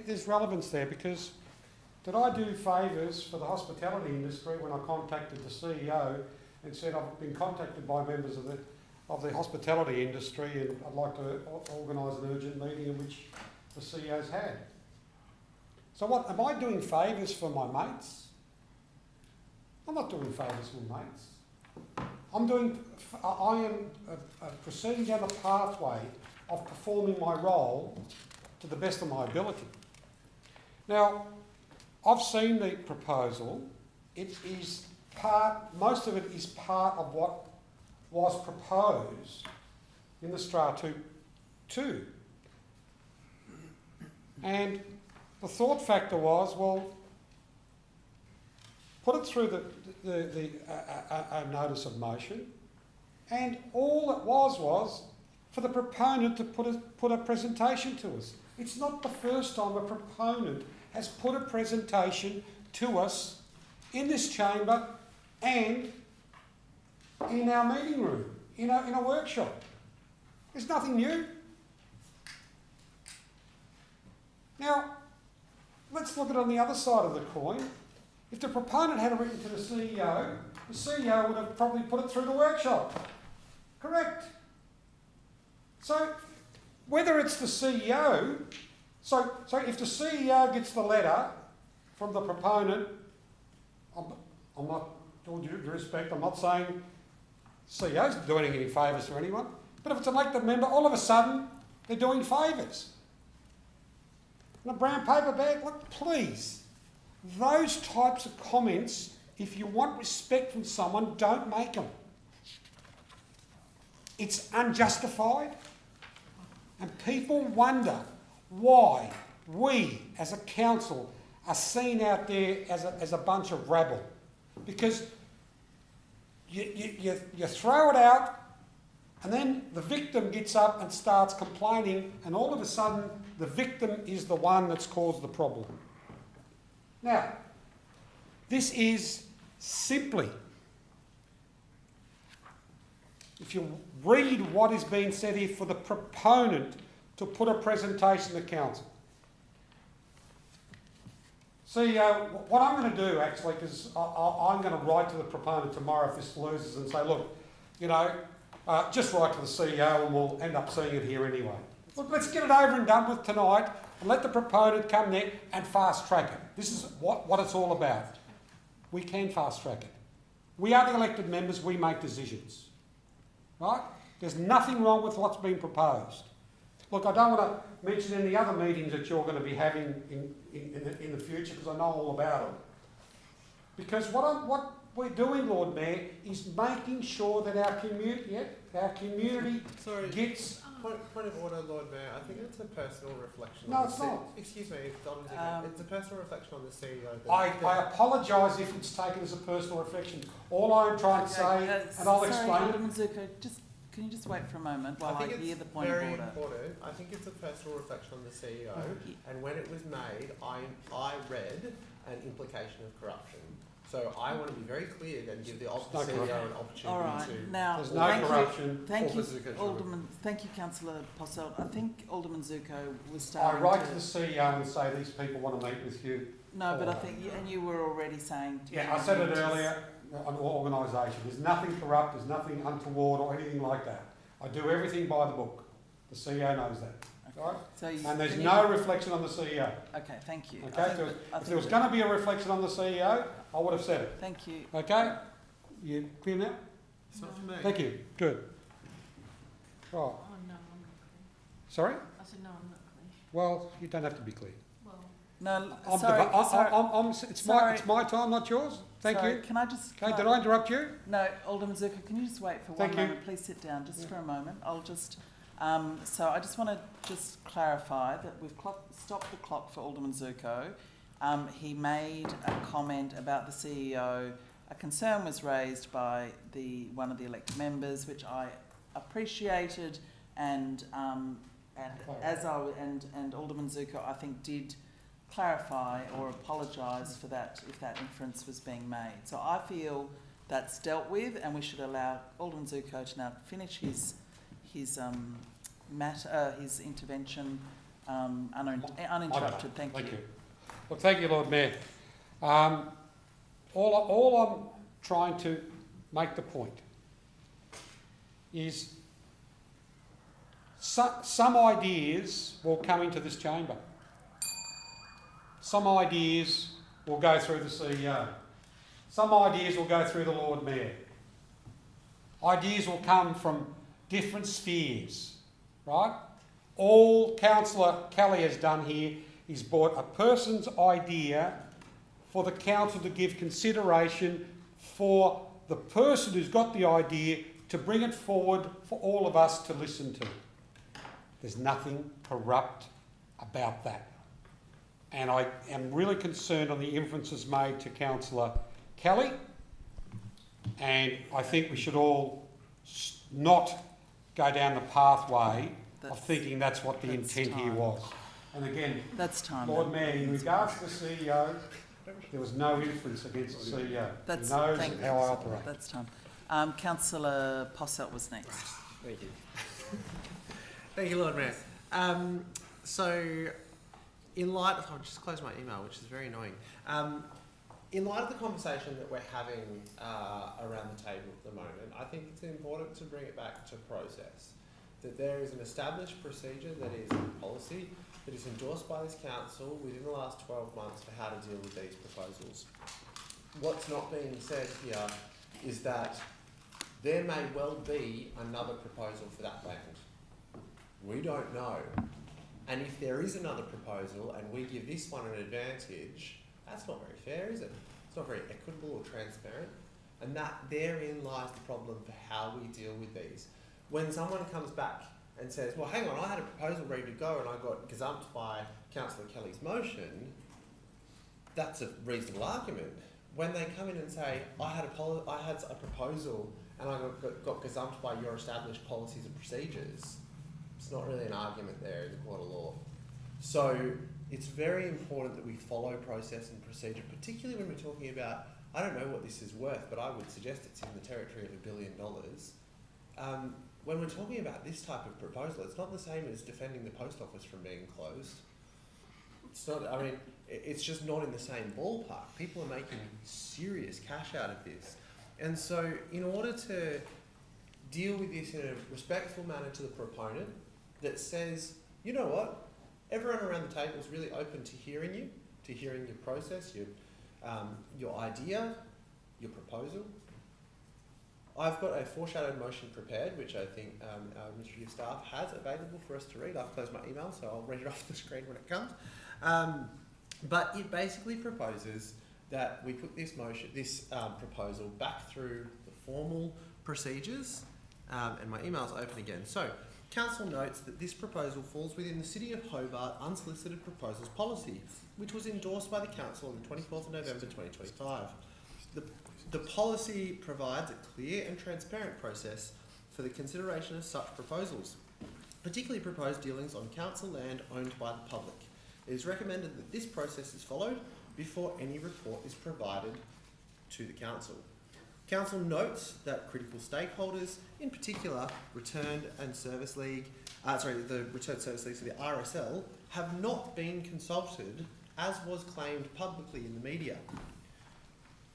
there's relevance there, because did I do favours for the hospitality industry when I contacted the CEO and said I've been contacted by members of the hospitality industry and I'd like to organise an urgent meeting in which the CEO's had? So what, am I doing favours for my mates? I'm not doing favours for my mates. I am proceeding down the pathway of performing my role to the best of my ability. Now, I've seen the proposal. It is most of it is part of what was proposed in the STRA 2. And the thought factor was, well, put it through a notice of motion, and all it was for the proponent to put a presentation to us. It's not the first time a proponent has put a presentation to us in this chamber and in our meeting room, in a workshop. There's nothing new. Now, let's look at it on the other side of the coin. If the proponent had written to the CEO would have probably put it through the workshop. Correct? So, whether it's the CEO, so if the CEO gets the letter from the proponent, I'm not, with all due respect, I'm not saying CEO's doing any favours for anyone, but if it's an elected member, all of a sudden, they're doing favours. And a brown paper bag, look, please, those types of comments, if you want respect from someone, don't make them. It's unjustified, and people wonder why we, as a council, are seen out there as a bunch of rabble. Because you throw it out, and then the victim gets up and starts complaining, and all of a sudden the victim is the one that's caused the problem. Now, this is simply, if you read what is being said here, for the proponent to put a presentation to council. CEO, what I'm going to do actually, because I'm going to write to the proponent tomorrow if this loses and say, look, just write to the CEO and we'll end up seeing it here anyway. Look, let's get it over and done with tonight and let the proponent come there and fast track it. This is what it's all about. We can fast track it. We are the elected members, we make decisions. Right? There's nothing wrong with what's been proposed. Look, I don't want to mention any other meetings that you're going to be having in the future because I know all about them. Because what we're doing, Lord Mayor, is making sure that our community gets... Point of order, Lord Mayor. I think it's a personal reflection. No, it's not. Excuse me, it's a personal reflection on the CEO. I apologise if it's taken as a personal reflection. All I'm trying to say, and I'll explain it. Alderman Zuko, can you just wait for a moment while I hear the point of order? Very important. I think it's a personal reflection on the CEO, and when it was made, I read an implication of corruption. So I want to be very clear and give the CEO an opportunity All right. to... Now, there's no corruption. Thank you, Councillor Posselt. I think Alderman Zuko was starting I write to the CEO and say these people want to meet with you. No, but I think, and you were already saying... Yeah, I said it earlier, an organisation. There's nothing corrupt, there's nothing untoward or anything like that. I do everything by the book. The CEO knows that. Right? And there's no reflection on the CEO. Okay, thank you. Okay, if there was going to be a reflection on the CEO, I would have said it. Thank you. Okay? You clear now? It's not for me. Thank you. Good. Right. Oh, no, I'm not clear. Sorry? I said, no, I'm not clear. Well, you don't have to be clear. No, it's my time, not yours. Thank you. Can I just... Okay, did I interrupt you? No, Alderman Zuko, can you just wait for one moment? Please sit down just for a moment. I'll just... so I just want to just clarify that we've stopped the clock for Alderman Zuko. He made a comment about the CEO. A concern was raised by one of the elected members, which I appreciated, and Alderman Zuko, I think, did clarify or apologise for that if that inference was being made. So I feel that's dealt with, and we should allow Alderman Zuko to now finish his intervention uninterrupted. Thank you. Well, thank you, Lord Mayor. All I'm trying to make the point is some ideas will come into this chamber. Some ideas will go through the CEO. Some ideas will go through the Lord Mayor. Ideas will come from different spheres, right? All Councillor Kelly has done here is brought a person's idea for the council to give consideration for the person who's got the idea to bring it forward for all of us to listen to. There's nothing corrupt about that. And I am really concerned on the inferences made to Councillor Kelly, and I think we should all not go down the pathway of thinking that's what the intent here was. And again, Lord Mayor, in regards to the CEO, there was no inference against the CEO. He knows how I operate. That's time. Councillor Posselt was next. Thank you. Thank you, Lord Mayor. So, in light of, I'll just close my email, which is very annoying. In light of the conversation that we're having around the table at the moment, I think it's important to bring it back to process. That there is an established procedure that is a policy that is endorsed by this council within the last 12 months for how to deal with these proposals. What's not being said here is that there may well be another proposal for that land. We don't know. And if there is another proposal and we give this one an advantage, that's not very fair, is it? It's not very equitable or transparent. And that therein lies the problem for how we deal with these. When someone comes back and says, well, hang on, I had a proposal ready to go and I got gazumped by Councillor Kelly's motion, that's a reasonable argument. When they come in and say, I had a proposal and I got gazumped by your established policies and procedures, it's not really an argument there in the court of law. So it's very important that we follow process and procedure, particularly when we're talking about, I don't know what this is worth, but I would suggest it's in the territory of $1 billion. When we're talking about this type of proposal, it's not the same as defending the post office from being closed. It's not, I mean, it's just not in the same ballpark. People are making serious cash out of this. And so in order to deal with this in a respectful manner to the proponent that says, you know what, everyone around the table is really open to hearing you, to hearing your process, your idea, your proposal. I've got a foreshadowed motion prepared, which I think our administrative staff has available for us to read. I've closed my email, so I'll read it off the screen when it comes. But it basically proposes that we put this proposal back through the formal procedures, and my email's open again. So, Council notes that this proposal falls within the City of Hobart Unsolicited Proposals Policy, which was endorsed by the Council on the 24th of November 2025. The policy provides a clear and transparent process for the consideration of such proposals, particularly proposed dealings on council land owned by the public. It is recommended that this process is followed before any report is provided to the Council. Council notes that critical stakeholders, in particular the Returned Service League, so the RSL, have not been consulted as was claimed publicly in the media.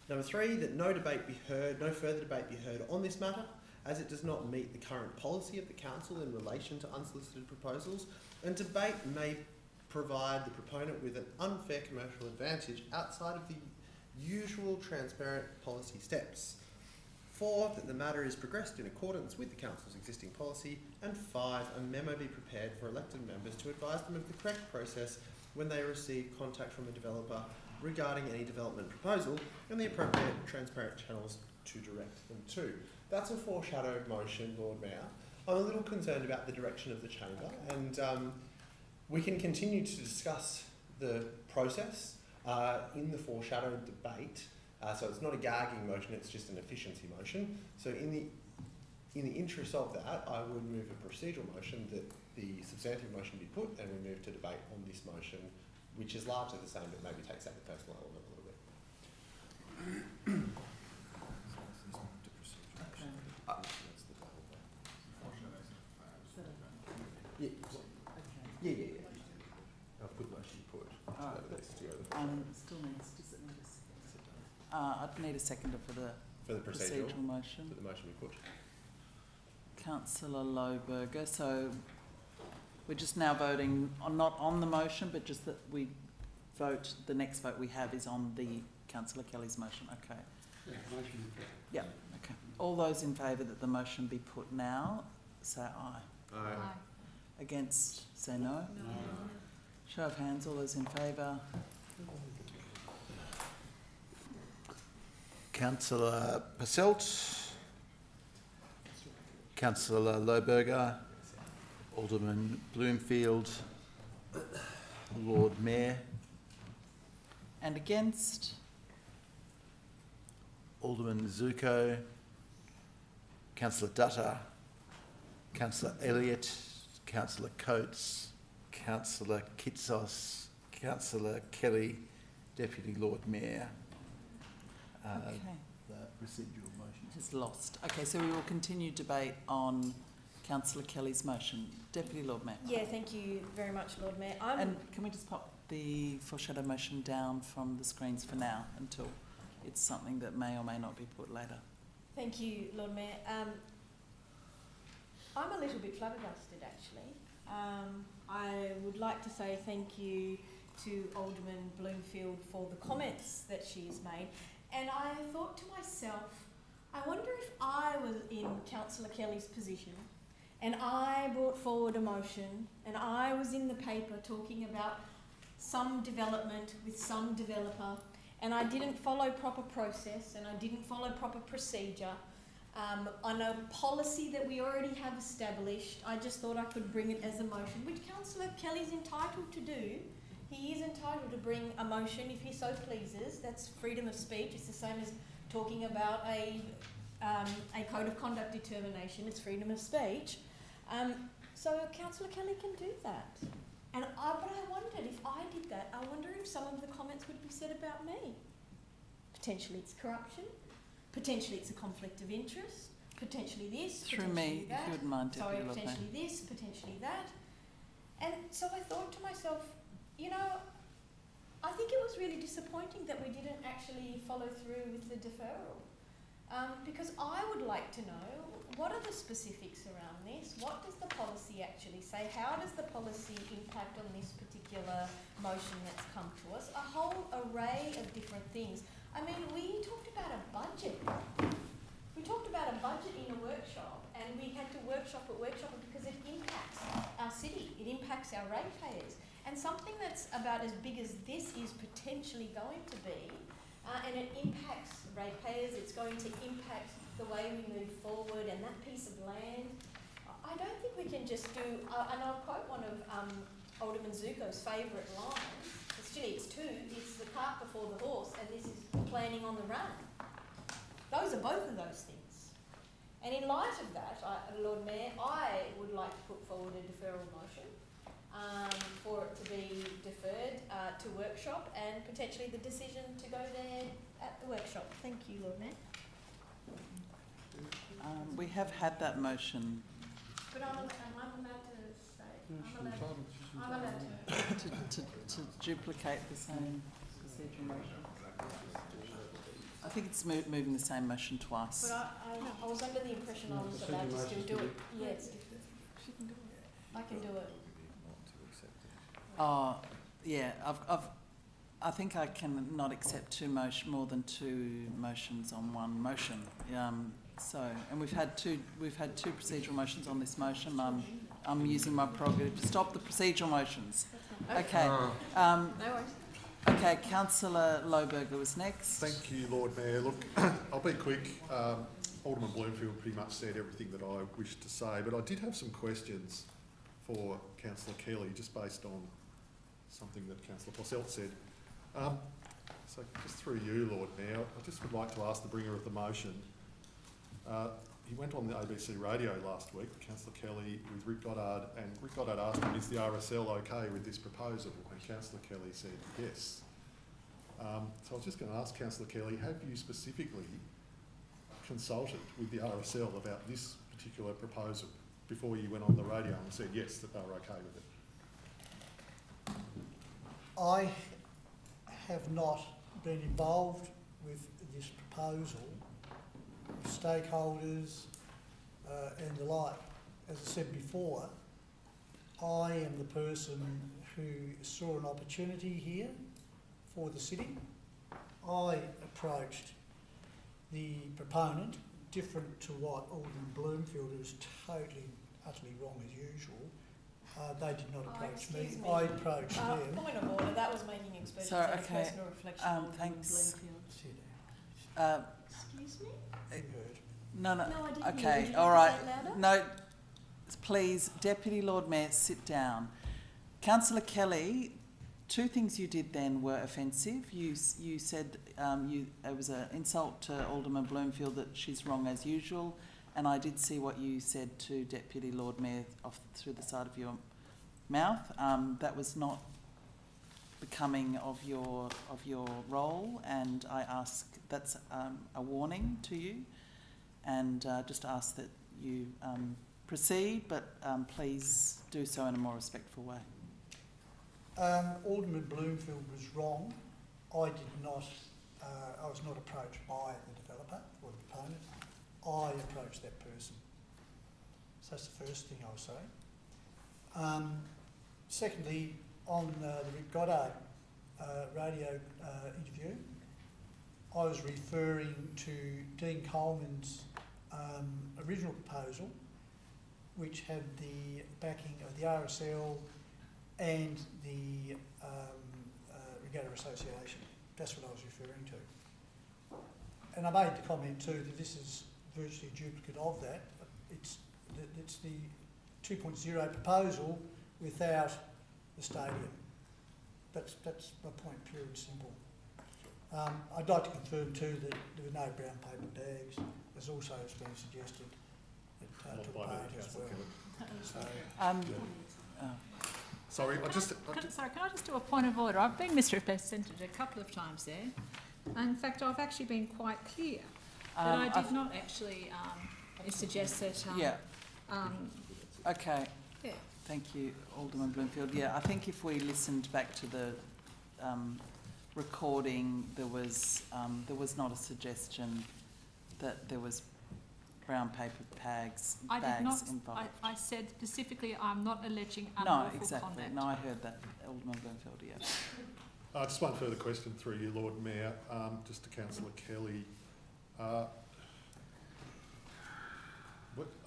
Number 3, that no further debate be heard on this matter, as it does not meet the current policy of the Council in relation to unsolicited proposals, and debate may provide the proponent with an unfair commercial advantage outside of the usual transparent policy steps. 4, that the matter is progressed in accordance with the Council's existing policy, and 5, a memo be prepared for elected members to advise them of the correct process when they receive contact from a developer regarding any development proposal and the appropriate transparent channels to direct them to. That's a foreshadowed motion, Lord Mayor. I'm a little concerned about the direction of the chamber, and we can continue to discuss the process in the foreshadowed debate. So it's not a gagging motion, it's just an efficiency motion. So in the interest of that, I would move a procedural motion that the substantive motion be put, and we move to debate on this motion, which is largely the same, but maybe takes out the personal element a little bit. Yeah. I've put motion put. Still needs, does it need a second? I'd need a seconder for the procedural motion. For the motion we put. Councillor Lohberger, so we're just now voting not on the motion, but just that we vote, the next vote we have is on the Councillor Kelly's motion. Okay. Yeah, motion put. Yeah, okay. All those in favour that the motion be put now, say aye. Aye. Against, say no. No. Show of hands, all those in favour. Councillor Posselt, Councillor Lohberger, Alderman Bloomfield, Lord Mayor. And against? Alderman Zuko, Councillor Dutta, Councillor Elliott, Councillor Coates, Councillor Kitsos, Councillor Kelly, Deputy Lord Mayor. Okay. The residual motions. Has lost. Okay, so we will continue debate on Councillor Kelly's motion. Deputy Lord Mayor. Yeah, thank you very much, Lord Mayor. And can we just pop the foreshadow motion down from the screens for now until it's something that may or may not be put later? Thank you, Lord Mayor. I'm a little bit flabbergasted, actually. I would like to say thank you to Alderman Bloomfield for the comments that she's made. And I thought to myself, I wonder if I was in Councillor Kelly's position and I brought forward a motion and I was in the paper talking about some development with some developer and I didn't follow proper process and I didn't follow proper procedure on a policy that we already have established. I just thought I could bring it as a motion, which Councillor Kelly's entitled to do. He is entitled to bring a motion if he so pleases. That's freedom of speech. It's the same as talking about a code of conduct determination. It's freedom of speech. So Councillor Kelly can do that. But I wondered if I did that, I wonder if some of the comments would be said about me. Potentially it's corruption. Potentially it's a conflict of interest. Potentially this. Through potentially me, that. if you wouldn't mind, Sorry, Deputy Lord Mayor. potentially this, potentially that. And so I thought to myself, you know, I think it was really disappointing that we didn't actually follow through with the deferral. Because I would like to know, what are the specifics around this? What does the policy actually say? How does the policy impact on this particular motion that's come to us? A whole array of different things. I mean, we talked about a budget. We talked about a budget in a workshop and we had to workshop it because it impacts our city. It impacts our ratepayers. And something that's about as big as this is potentially going to be, and it impacts ratepayers, it's going to impact the way we move forward and that piece of land. I don't think we can just do, and I'll quote one of Alderman Zuko's favourite lines, it's two, it's the cart before the horse and this is planning on the run. Those are both of those things. And in light of that, Lord Mayor, I would like to put forward a deferral motion for it to be deferred to workshop and potentially the decision to go there at the workshop. Thank you, Lord Mayor. We have had that motion. But I'm allowed to say, I'm allowed to duplicate the same procedural motion. I think it's moving the same motion twice. But I was under the impression I was allowed to still do it. Yes. I can do it. Oh, yeah. I think I can not accept more than two motions on one motion. And we've had two procedural motions on this motion. I'm using my prerogative to stop the procedural motions. Okay. No worries. Okay, Councillor Lohberger was next. Thank you, Lord Mayor. Look, I'll be quick. Alderman Bloomfield pretty much said everything that I wished to say, but I did have some questions for Councillor Kelly, just based on something that Councillor Posselt said. So just through you, Lord Mayor, I just would like to ask the bringer of the motion. He went on the ABC radio last week, Councillor Kelly, with Rick Goddard, and Rick Goddard asked him, is the RSL okay with this proposal? And Councillor Kelly said yes. So I was just going to ask Councillor Kelly, have you specifically consulted with the RSL about this particular proposal before you went on the radio and said yes, that they were okay with it? I have not been involved with this proposal, stakeholders and the like. As I said before, I am the person who saw an opportunity here for the city. I approached the proponent, different to what Alderman Bloomfield, who was totally, utterly wrong as usual. They did not approach me. I approached them. Point of order, that was making expressions Sorry, of okay. personal reflection on Thanks. Bloomfield. Excuse me? No, No, I didn't hear. okay, Would you all like right. to say it louder? No, please, Deputy Lord Mayor, sit down. Councillor Kelly, two things you did then were offensive. You said it was an insult to Alderman Bloomfield that she's wrong as usual, and I did see what you said to Deputy Lord Mayor off through the side of your mouth. That was not becoming of your role, and I ask that's a warning to you, and just ask that you proceed, but please do so in a more respectful way. Alderman Bloomfield was wrong. I did not. I was not approached by the developer or the proponent. I approached that person. So that's the first thing I'll say. Secondly, on the Rick Goddard radio interview, I was referring to Dean Coleman's original proposal, which had the backing of the RSL and the Regatta Association. That's what I was referring to. And I made the comment too that this is virtually a duplicate of that. It's the 2.0 proposal without the stadium. That's my point, pure and simple. I'd like to confirm too that there were no brown paper bags, as also has been suggested. It took part as well. Sorry, Sorry, can I just do a point of order? I've been misrepresented a couple of times there. In fact, I've actually been quite clear that I did not actually suggest that... Okay. Yeah. Thank you, Alderman Bloomfield. Yeah, I think if we listened back to the recording, there was not a suggestion that there was brown paper bags involved. I said specifically I'm not alleging No, unlawful exactly. conduct. No, I heard that, Alderman Bloomfield, yeah. just one further question through you, Lord Mayor, just to Councillor Kelly. Are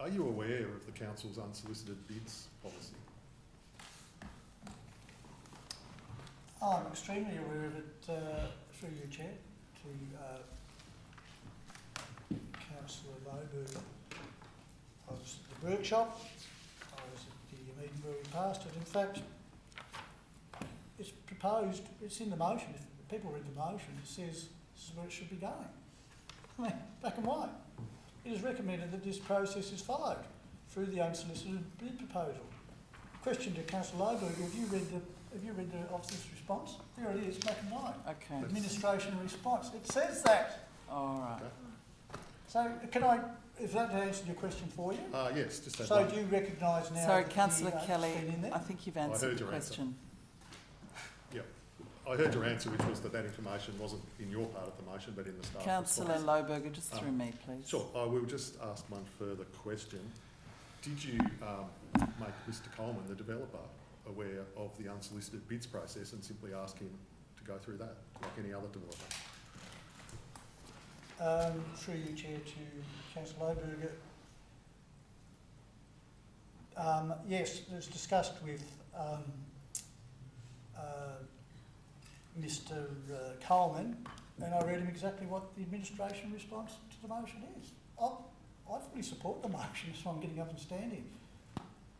you aware of the Council's unsolicited bids policy? I'm extremely aware of it through you, Chair, to Councillor Loberg. I was at the workshop, I was at the meeting where we passed it. In fact, it's proposed, it's in the motion. If people read the motion, it says this is where it should be going. I mean, black and white. It is recommended that this process is followed through the unsolicited bid proposal. Question to Councillor Loberg, have you read the officer's response? There it is, black and white. Okay. Administration response. It says that. All right. Okay. So can I, if that answered your question for you? Yes, just that So one. do you recognise now Sorry, that Councillor the, Kelly, been in there? I think you've answered the question. Yep. I heard your answer, which was that information wasn't in your part of the motion, but in the staff Councillor response. Loberger, just through me, please. Sure. I will just ask one further question. Did you make Mr Coleman, the developer, aware of the unsolicited bids process and simply ask him to go through that, like any other developer? Through you, Chair, to Councillor Loberger. Yes, it was discussed with Mr Coleman, and I read him exactly what the administration response to the motion is. I fully support the motion, so I'm getting up and standing.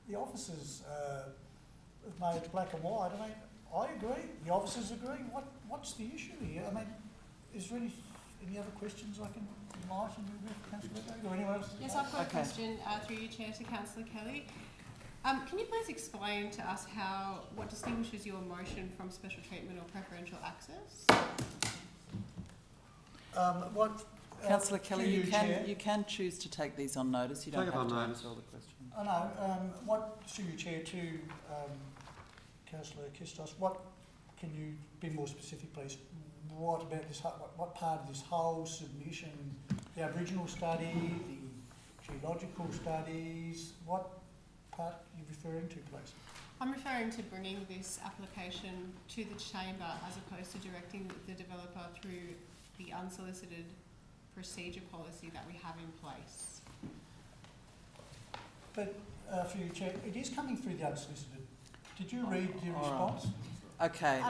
The officers have made it black and white. I mean, I agree. The officers agree. What's the issue here? I mean, is there any other questions I can enlighten you with, Councillor Loberger, or anyone else? Yes, I've got a question through you, Chair, to Councillor Kelly. Can you please explain to us what distinguishes your motion from special treatment or preferential access? Councillor Kelly, you can choose to take these on notice. You don't have to answer all the questions. I know. Through you, Chair, to Councillor Kistos, what can you be more specific, please? What about this? What part of this whole submission? The Aboriginal study, the geological studies. What part are you referring to, please? I'm referring to bringing this application to the chamber as opposed to directing the developer through the unsolicited procedure policy that we have in place. But through you, Chair, it is coming through the unsolicited. Did you read the response? Okay.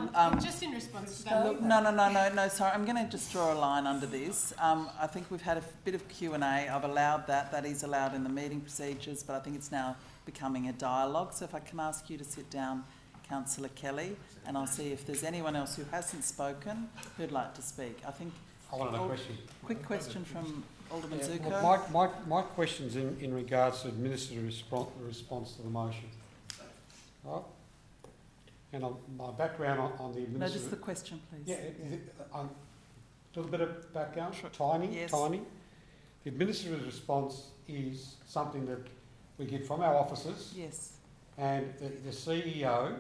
Just in response to that. Look, no, sorry. I'm going to just draw a line under this. I think we've had a bit of Q&A. I've allowed that. That is allowed in the meeting procedures, but I think it's now becoming a dialogue. So if I can ask you to sit down, Councillor Kelly, and I'll see if there's anyone else who hasn't spoken who'd like to speak. I think... I want another question. Quick question from Alderman Zuko. Well, my question's in regards to administrative response to the motion. Right? And my background on the administrative... No, just the question, please. Yeah, a little bit of background, tiny. The administrative response is something that we get from our officers. Yes. And the CEO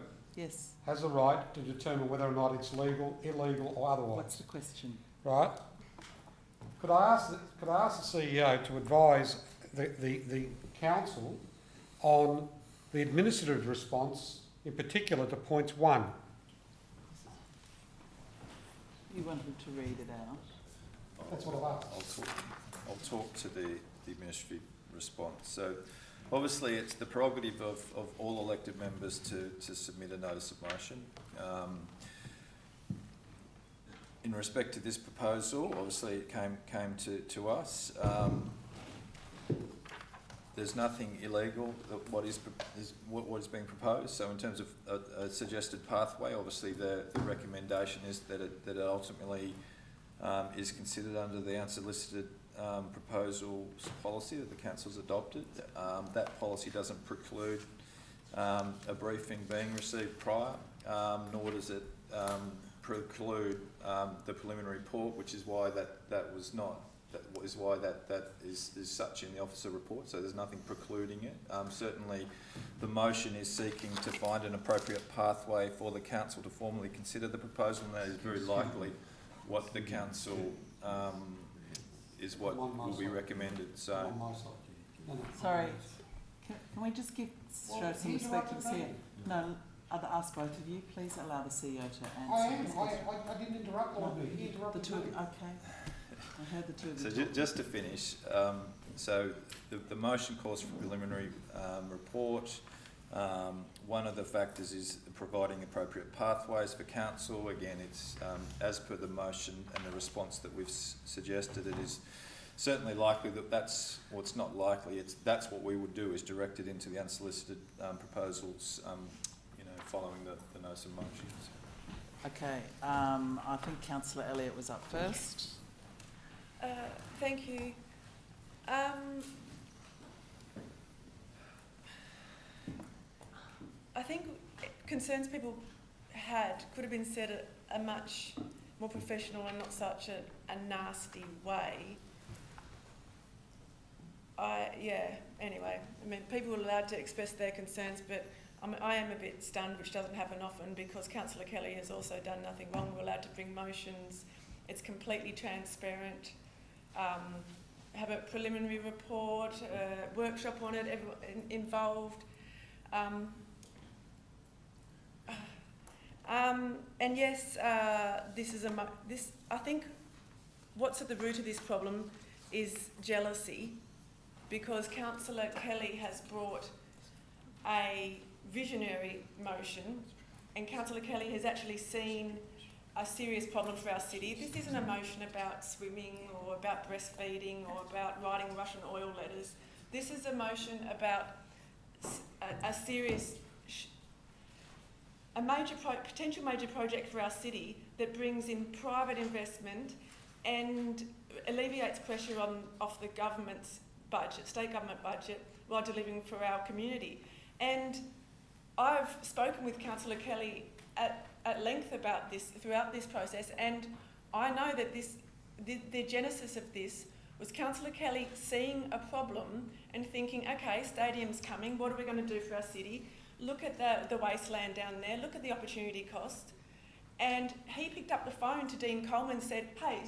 has a right to determine whether or not it's legal, illegal or otherwise. What's the question? Right. Could I ask the CEO to advise the council on the administrative response, in particular to points 1? You want him to read it out? That's what I've asked. I'll talk to the administrative response. So obviously it's the prerogative of all elected members to submit a notice of motion. In respect to this proposal, obviously it came to us. There's nothing illegal that what is being proposed. So in terms of a suggested pathway, obviously the recommendation is that it ultimately is considered under the unsolicited proposals policy that the council's adopted. That policy doesn't preclude a briefing being received prior, nor does it preclude the preliminary report, which is why that is such in the officer report. So there's nothing precluding it. Certainly, the motion is seeking to find an appropriate pathway for the council to formally consider the proposal, and that is very likely what the council is what will be recommended. So, sorry, can we just show some respect to the CEO? No, I'd ask both of you, please allow the CEO to answer. I didn't interrupt, Lord Mayor. He interrupted the two of you. Okay. I heard the two of you. So just to finish, so the motion calls for a preliminary report. One of the factors is providing appropriate pathways for council. Again, it's as per the motion and the response that we've suggested. It is certainly likely that that's, well, it's not likely. That's what we would do, is direct it into the unsolicited proposals. Following the notice of motions. Okay, I think Councillor Elliott was up first. Thank you. I think concerns people had could have been said a much more professional and not such a nasty way. Anyway, I mean, people are allowed to express their concerns, but I am a bit stunned, which doesn't happen often, because Councillor Kelly has also done nothing wrong. We're allowed to bring motions. It's completely transparent. Have a preliminary report, workshop on it, everyone involved. And yes, this is I think what's at the root of this problem is jealousy, because Councillor Kelly has brought a visionary motion, and Councillor Kelly has actually seen a serious problem for our city. This isn't a motion about swimming or about breastfeeding or about writing Russian oil letters. This is a motion about a serious, potential major project for our city that brings in private investment and alleviates pressure off the government's budget, state government budget, while delivering for our community. And I've spoken with Councillor Kelly at length about this throughout this process, and I know that the genesis of this was Councillor Kelly seeing a problem and thinking, okay, stadium's coming, what are we going to do for our city? Look at the wasteland down there, look at the opportunity cost. And he picked up the phone to Dean Coleman and said, hey,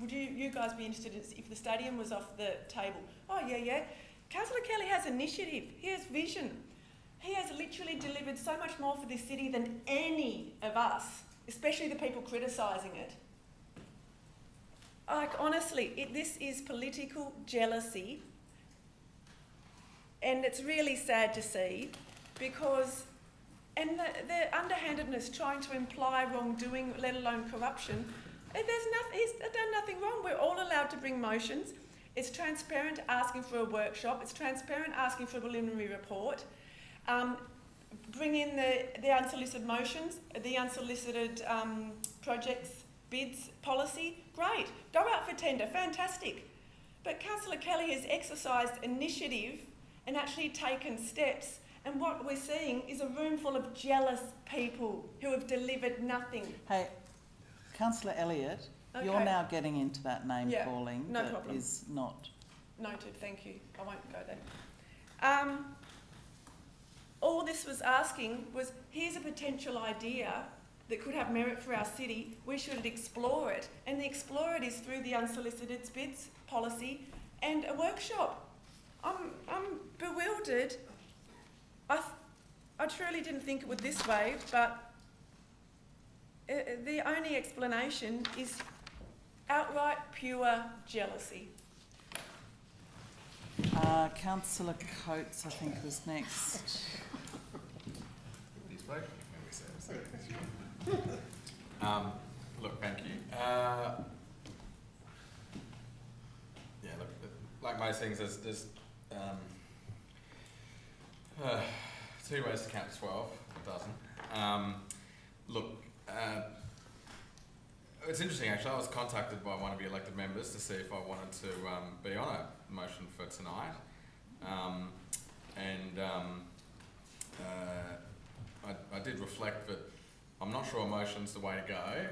would you guys be interested if the stadium was off the table? Oh, yeah. Councillor Kelly has initiative, he has vision. He has literally delivered so much more for this city than any of us, especially the people criticising it. Like, honestly, this is political jealousy, and it's really sad to see, because, and the underhandedness trying to imply wrongdoing, let alone corruption, he's done nothing wrong. We're all allowed to bring motions. It's transparent asking for a workshop. It's transparent asking for a preliminary report. Bring in the unsolicited motions, the unsolicited projects, bids, policy, great. Go out for tender, fantastic. But Councillor Kelly has exercised initiative and actually taken steps And what we're seeing is a room full of jealous people who have delivered nothing. Hey, Councillor Elliott, Okay. you're now getting into that name Yeah, calling no that problem. is not. Noted, thank you. I won't go there. All this was asking was, here's a potential idea that could have merit for our city. We should explore it. And the explore it is through the unsolicited bids policy and a workshop. I'm bewildered. I truly didn't think it would this way, but the only explanation is outright pure jealousy. Councillor Coates, I think, was next. Look, thank you. Yeah, look, like most things, there's two ways to count to 12, a dozen. Look, it's interesting actually. I was contacted by one of the elected members to see if I wanted to be on a motion for tonight. I did reflect that I'm not sure a motion's the way to go.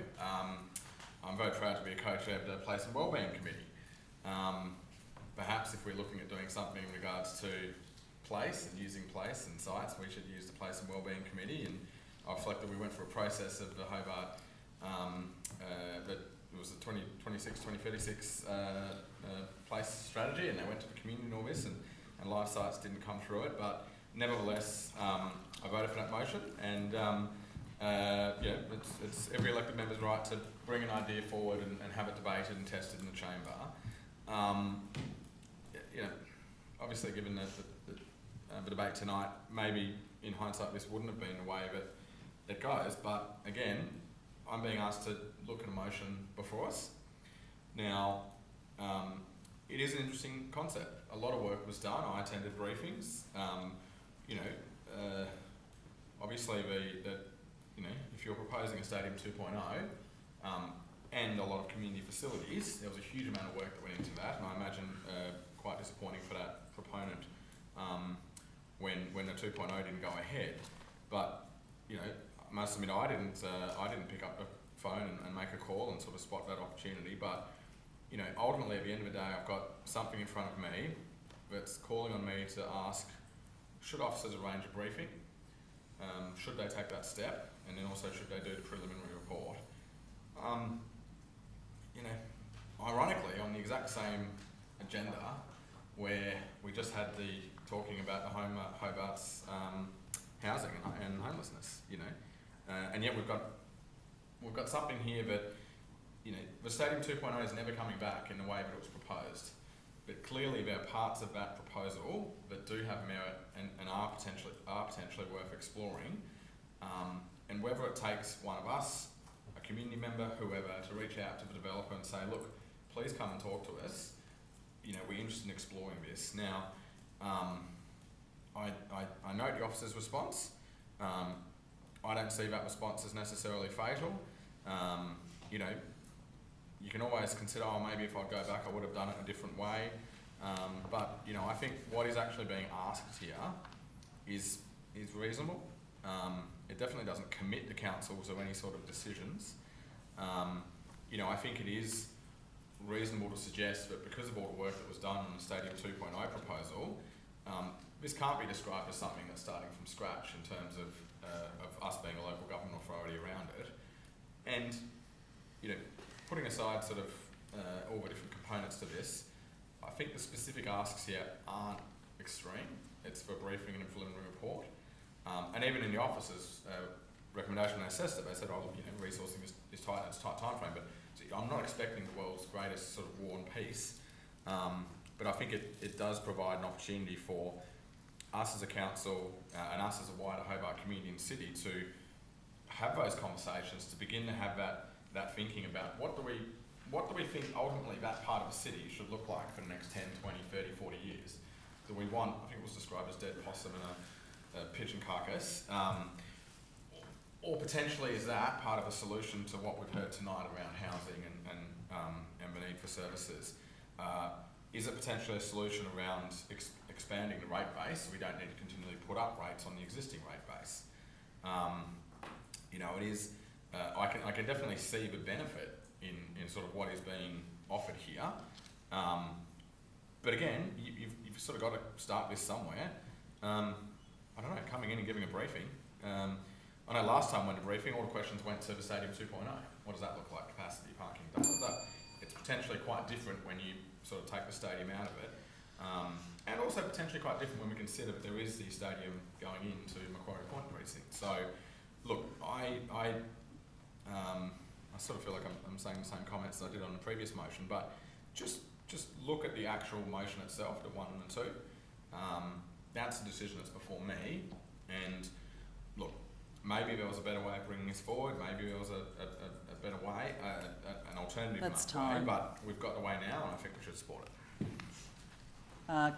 I'm very proud to be a co-chair of the Place and Wellbeing Committee. Perhaps if we're looking at doing something in regards to place and using place and sites, we should use the Place and Wellbeing Committee. And I reflect that we went through a process of the Hobart, that it was the 2026 place strategy, and they went to the community and all this, and life sites didn't come through it. But nevertheless, I voted for that motion, and yeah, it's every elected member's right to bring an idea forward and have it debated and tested in the chamber. You know, obviously, given the debate tonight, maybe in hindsight this wouldn't have been the way that it goes. But again, I'm being asked to look at a motion before us. Now, it is an interesting concept. A lot of work was done. I attended briefings. You know, obviously you know, if you're proposing a Stadium 2.0 and a lot of community facilities, there was a huge amount of work that went into that, and I imagine quite disappointing for that proponent when the 2.0 didn't go ahead. But you know, I must admit I didn't pick up the phone and make a call and sort of spot that opportunity. But you know, ultimately at the end of the day, I've got something in front of me that's calling on me to ask: should officers arrange a briefing? Should they take that step? And then also, should they do the preliminary report? You know, ironically, on the exact same agenda where we just had the talking about the Hobart's housing and homelessness, you know, and yet we've got something here that, you know, the Stadium 2.0 is never coming back in the way that it was proposed. But clearly there are parts of that proposal that do have merit and are potentially worth exploring. And whether it takes one of us, a community member, whoever, to reach out to the developer and say, look, please come and talk to us. You know, we're interested in exploring this. Now, I note the officer's response. I don't see that response as necessarily fatal. You know, you can always consider, oh, maybe if I'd go back, I would have done it a different way. But, you know, I think what is actually being asked here is reasonable. It definitely doesn't commit the council to any sort of decisions. You know, I think it is reasonable to suggest that because of all the work that was done on the Stadium 2.0 proposal, this can't be described as something that's starting from scratch in terms of us being a local government authority around it. And, you know, putting aside sort of all the different components to this, I think the specific asks here aren't extreme. It's for a briefing and a preliminary report. And even in the officer's recommendation when they assessed it, they said, oh, you know, resourcing is tight, it's a tight time frame, but so I'm not expecting the world's greatest sort of war and peace. But I think it does provide an opportunity for us as a council and us as a wider Hobart community and city to have those conversations, to begin to have that thinking about what do we think ultimately that part of the city should look like for the next 10, 20, 30, 40 years. Do we want, I think it was described as dead possum and a pigeon carcass, or potentially is that part of a solution to what we've heard tonight around housing and the need for services? Is it potentially a solution around expanding the rate base, so we don't need to continually put up rates on the existing rate base. You know, it is, I can definitely see the benefit in sort of what is being offered here. But again, you've sort of got to start this somewhere. I don't know, coming in and giving a briefing. I know last time when a briefing, all the questions went to the Stadium 2.0. What does that look like? Capacity, parking, da, da, da. It's potentially quite different when you sort of take the stadium out of it. And also potentially quite different when we consider that there is the stadium going into Macquarie Point precinct. So, look, I sort of feel like I'm saying the same comments as I did on the previous motion, but just look at the actual motion itself, the 1 and 2. That's the decision that's before me. And look, maybe there was a better way of bringing this forward. Maybe there was a better way, an alternative way. But we've got the way now, and I think we should support it.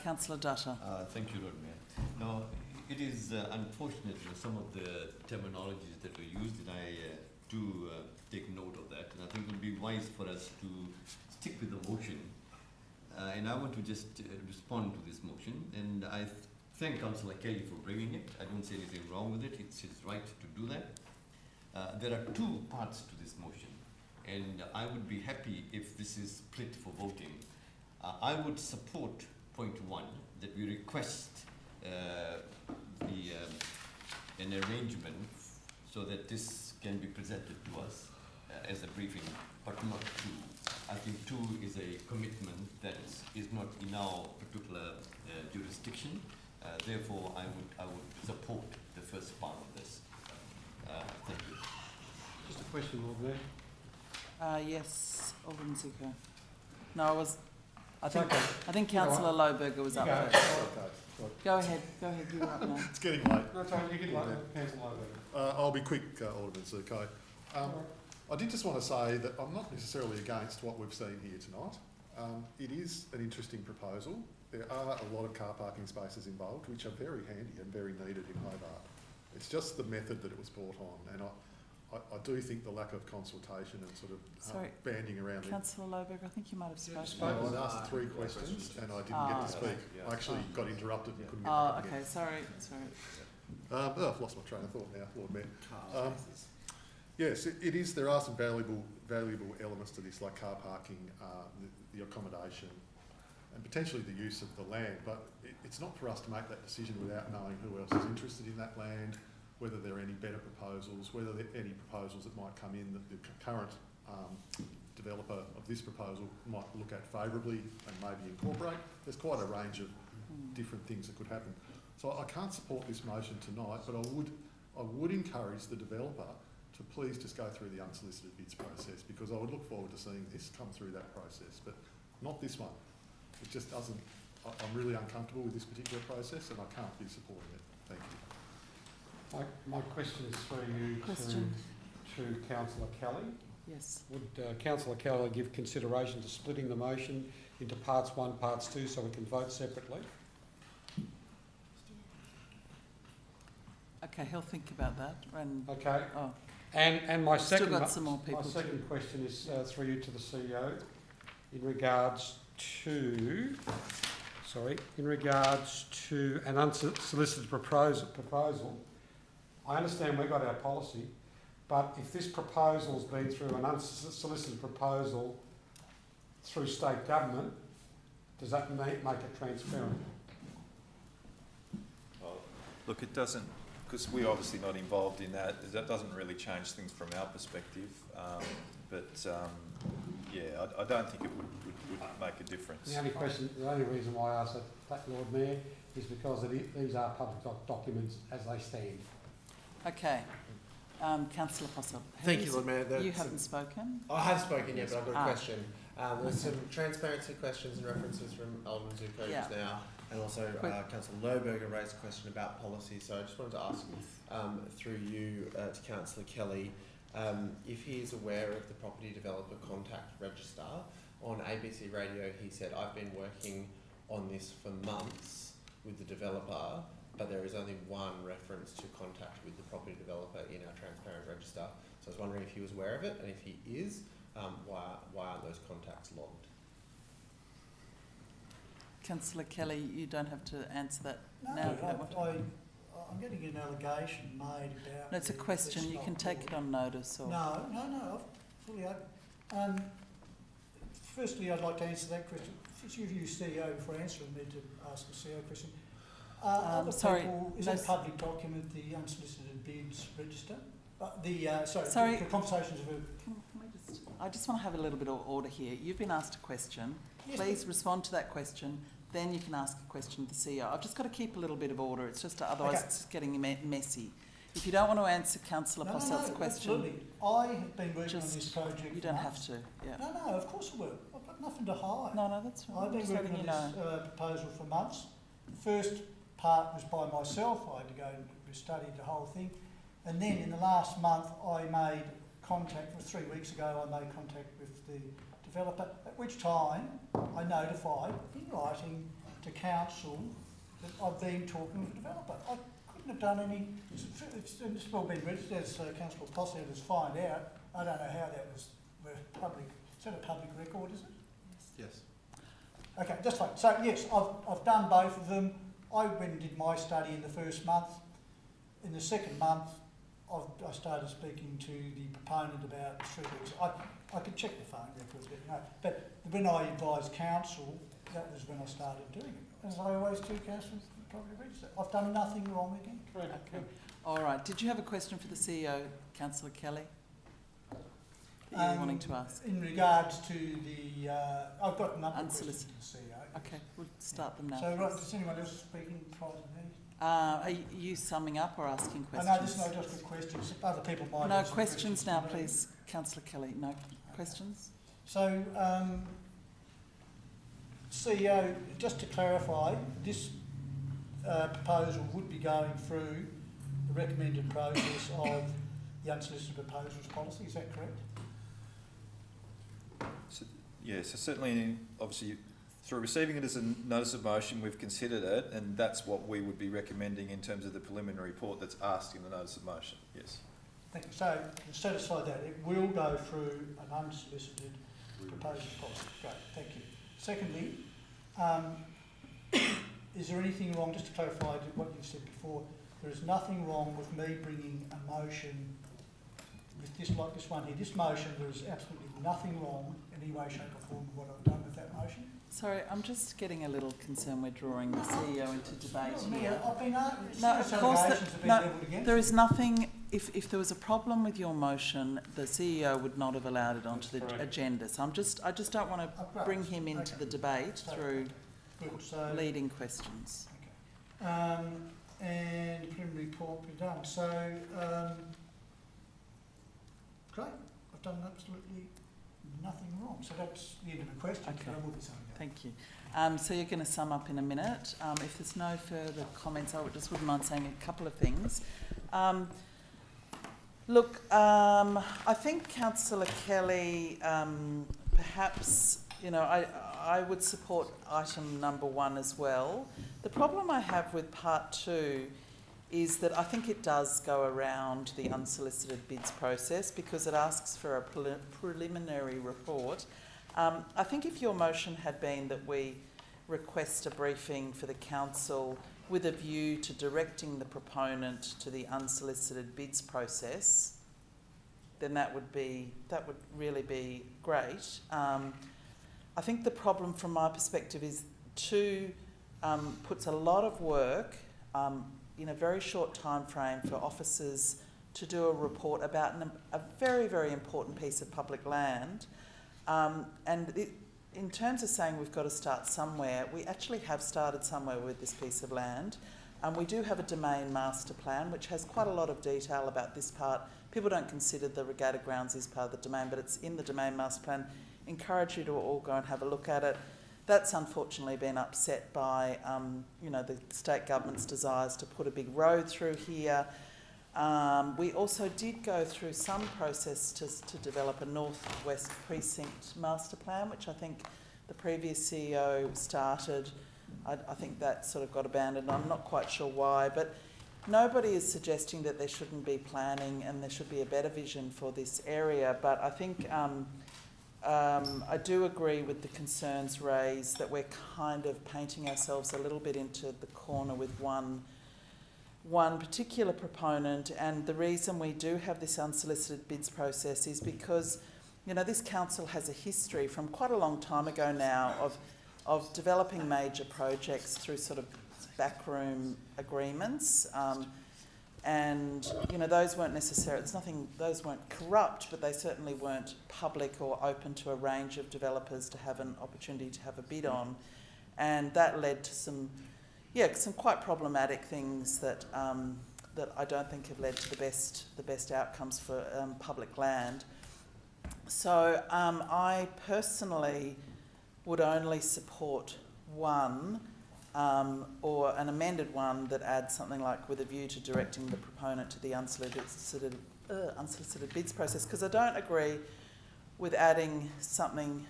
Councillor Dutta. Thank you, Lord Mayor. Now, it is unfortunate some of the terminologies that were used, and I do take note of that. And I think it would be wise for us to stick with the motion. And I want to just respond to this motion. And I thank Councillor Kelly for bringing it. I don't see anything wrong with it. It's his right to do that. There are 2 parts to this motion. And I would be happy if this is split for voting. I would support point 1, that we request an arrangement so that this can be presented to us as a briefing, but not 2. I think 2 is a commitment that is not in our particular jurisdiction. Therefore, I would support the first part of this. Thank you. Just a question, Lord Mayor. Yes, Alderman Zuko. No, I think Councillor Lohberger was up first. Go ahead, you were up now. It's getting late. No, Tony, you can Councillor Lohberger. I'll be quick, Alderman Zuko. I did just want to say that I'm not necessarily against what we've seen here tonight. It is an interesting proposal. There are a lot of car parking spaces involved, which are very handy and very needed in Hobart. It's just the method that it was brought on, and I do think the lack of consultation and sort of banding around. Councillor Lohberger, I think you might have spoken. I asked 3 questions and I didn't get to speak. I actually got interrupted and couldn't get back up again. Sorry. I've lost my train of thought now, Lord Mayor. Yes, it is. There are some valuable elements to this, like car parking, the accommodation, and potentially the use of the land. But it's not for us to make that decision without knowing who else is interested in that land, whether there are any better proposals, whether there are any proposals that might come in that the current developer of this proposal might look at favourably and maybe incorporate. There's quite a range of different things that could happen. So I can't support this motion tonight, but I would encourage the developer to please just go through the unsolicited bids process, because I would look forward to seeing this come through that process, but not this one. It just doesn't. I'm really uncomfortable with this particular process, and I can't be supporting it. Thank you. My question is for you to Councillor Kelly. Yes. Would Councillor Kelly give consideration to splitting the motion into parts 1, parts 2, so we can vote separately? Okay, he'll think about that. Okay. Oh. And my second question is through you to the CEO in regards to an unsolicited proposal. I understand we've got our policy, but if this proposal's been through an unsolicited proposal through state government, does that make it transparent? Look, it doesn't, because we're obviously not involved in that. That doesn't really change things from our perspective. Yeah, I don't think it would make a difference. The only reason why I asked that, Lord Mayor, is because these are public documents as they stand. Okay. Councillor Posselt. Thank you, Lord Mayor. You haven't spoken? I have spoken, yeah, but I've got a question. There's some transparency questions and references from Alderman Zuko just now, and also Councillor Lohberger raised a question about policy. So I just wanted to ask through you to Councillor Kelly, if he is aware of the property developer contact register. On ABC Radio, he said, I've been working on this for months with the developer, but there is only one reference to contact with the property developer in our transparent register. So I was wondering if he was aware of it, and if he is, why aren't those contacts logged? Councillor Kelly, you don't have to answer that No, now. If you don't want to. I'm getting an allegation made about... No, it's a question. You can take it on notice. Or No, I've fully open. Firstly, I'd like to answer that question. Since you've used CEO before answering, I need to ask the CEO question. sorry, Is no, that a public document, the unsolicited bids register? The conversations of I just want to have a little bit of order here. You've been asked a question. Yes, Please respond to that question. Then you can ask a question to the CEO. I've just got to keep a little bit of order. It's just otherwise Okay. it's just getting messy. If you don't want to answer Councillor Posselt's question, absolutely. I have been working on this project. You don't have to. Yeah. No, of course I will. I've got nothing to hide. No, that's right. I've been working on this proposal for months. The first part was by myself. I had to go and study the whole thing. And then in the last month, I made contact, 3 weeks ago, I made contact with the developer, at which time I notified in writing to council that I've been talking with the developer. I couldn't have done any, it's well been registered, as Councillor Posselt has found out. I don't know how that was public. Is that a public record, is it? Yes. Okay, that's fine. So yes, I've done both of them. I went and did my study in the first month. In the second month, I started speaking to the proponent about 3 weeks. I could check the phone records, but when I advised council, that was when I started doing it. As I always do, council property register. I've done nothing wrong again. Okay. All right. Did you have a question for the CEO, Councillor Kelly? That you were wanting to ask? In regards to the, I've got a number of questions to the CEO. Okay, we'll start them now. So, right, is anyone else speaking prior to me? Are you summing up or asking questions? No, there's no just questions. Other people might No have some questions now, for me. please, Councillor Kelly. No questions? So, CEO, just to clarify, this proposal would be going through the recommended process of the unsolicited proposals policy, is that correct? So, yeah, so certainly, obviously, through receiving it as a notice of motion, we've considered it, and that's what we would be recommending in terms of the preliminary report that's asked in the notice of motion. Yes. Thank you. So, to satisfy that, it will go through an unsolicited proposals policy. Great, thank you. Secondly, is there anything wrong, just to clarify what you've said before, there is nothing wrong with me bringing a motion with this, like this one here. This motion, there is absolutely nothing wrong in any way, shape or form with what I've done with that motion. Sorry, I'm just getting a little concerned we're drawing the CEO into debate here. I've been No, of course, there is nothing. If there was a problem with your motion, the CEO would not have allowed it onto the agenda. So I just don't want to bring him into the debate through leading questions. Okay. And preliminary report will be done. So, great. I've done absolutely nothing wrong. So that's the end of the question. Okay. But I will be saying that. Thank you. So you're going to sum up in a minute. If there's no further comments, I just wouldn't mind saying a couple of things. Look, I think Councillor Kelly, perhaps, I would support item number 1 as well. The problem I have with part 2 is that I think it does go around the unsolicited bids process because it asks for a preliminary report. I think if your motion had been that we request a briefing for the council with a view to directing the proponent to the unsolicited bids process, then that would really be great. I think the problem from my perspective is 2 puts a lot of work in a very short time frame for officers to do a report about a very, very important piece of public land. In terms of saying we've got to start somewhere, we actually have started somewhere with this piece of land. We do have a domain master plan, which has quite a lot of detail about this part. People don't consider the regatta grounds as part of the domain, but it's in the domain master plan. Encourage you to all go and have a look at it. That's unfortunately been upset by, the state government's desires to put a big road through here. We also did go through some process to develop a northwest precinct master plan, which I think the previous CEO started. I think that sort of got abandoned. I'm not quite sure why, but nobody is suggesting that there shouldn't be planning and there should be a better vision for this area. But I think I do agree with the concerns raised that we're kind of painting ourselves a little bit into the corner with one particular proponent, and the reason we do have this unsolicited bids process is because, you know, this council has a history from quite a long time ago now of developing major projects through sort of backroom agreements, and you know, those weren't necessarily, those weren't corrupt, but they certainly weren't public or open to a range of developers to have an opportunity to have a bid on, and that led to some quite problematic things that that I don't think have led to the best outcomes for public land. So I personally would only support one or an amended one that adds something like with a view to directing the proponent to the unsolicited bids process, because I don't agree with adding something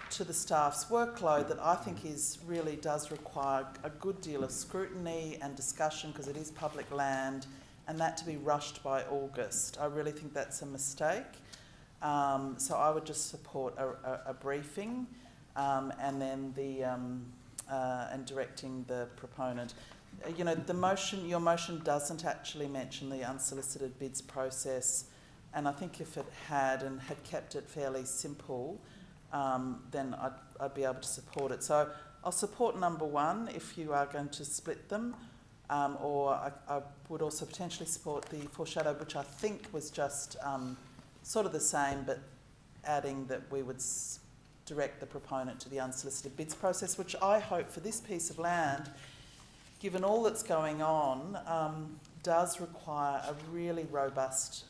to the staff's workload that I think really does require a good deal of scrutiny and discussion, because it is public land, and that to be rushed by August. I really think that's a mistake. So I would just support a briefing and then and directing the proponent. You know, your motion doesn't actually mention the unsolicited bids process, and I think if it had and had kept it fairly simple, then I'd be able to support it. So I'll support number one if you are going to split them, or I would also potentially support the foreshadowed, which I think was just sort of the same, but adding that we would direct the proponent to the unsolicited bids process, which I hope for this piece of land, given all that's going on, does require a really robust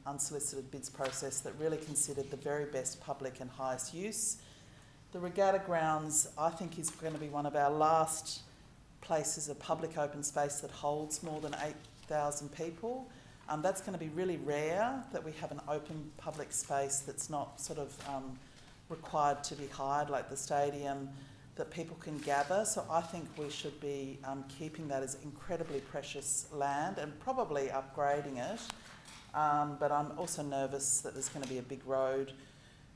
unsolicited bids process that really considered the very best public and highest use. The regatta grounds, I think, is going to be one of our last places of public open space that holds more than 8,000 people. That's going to be really rare that we have an open public space that's not sort of required to be hired like the stadium, that people can gather. So I think we should be keeping that as incredibly precious land and probably upgrading it. But I'm also nervous that there's going to be a big road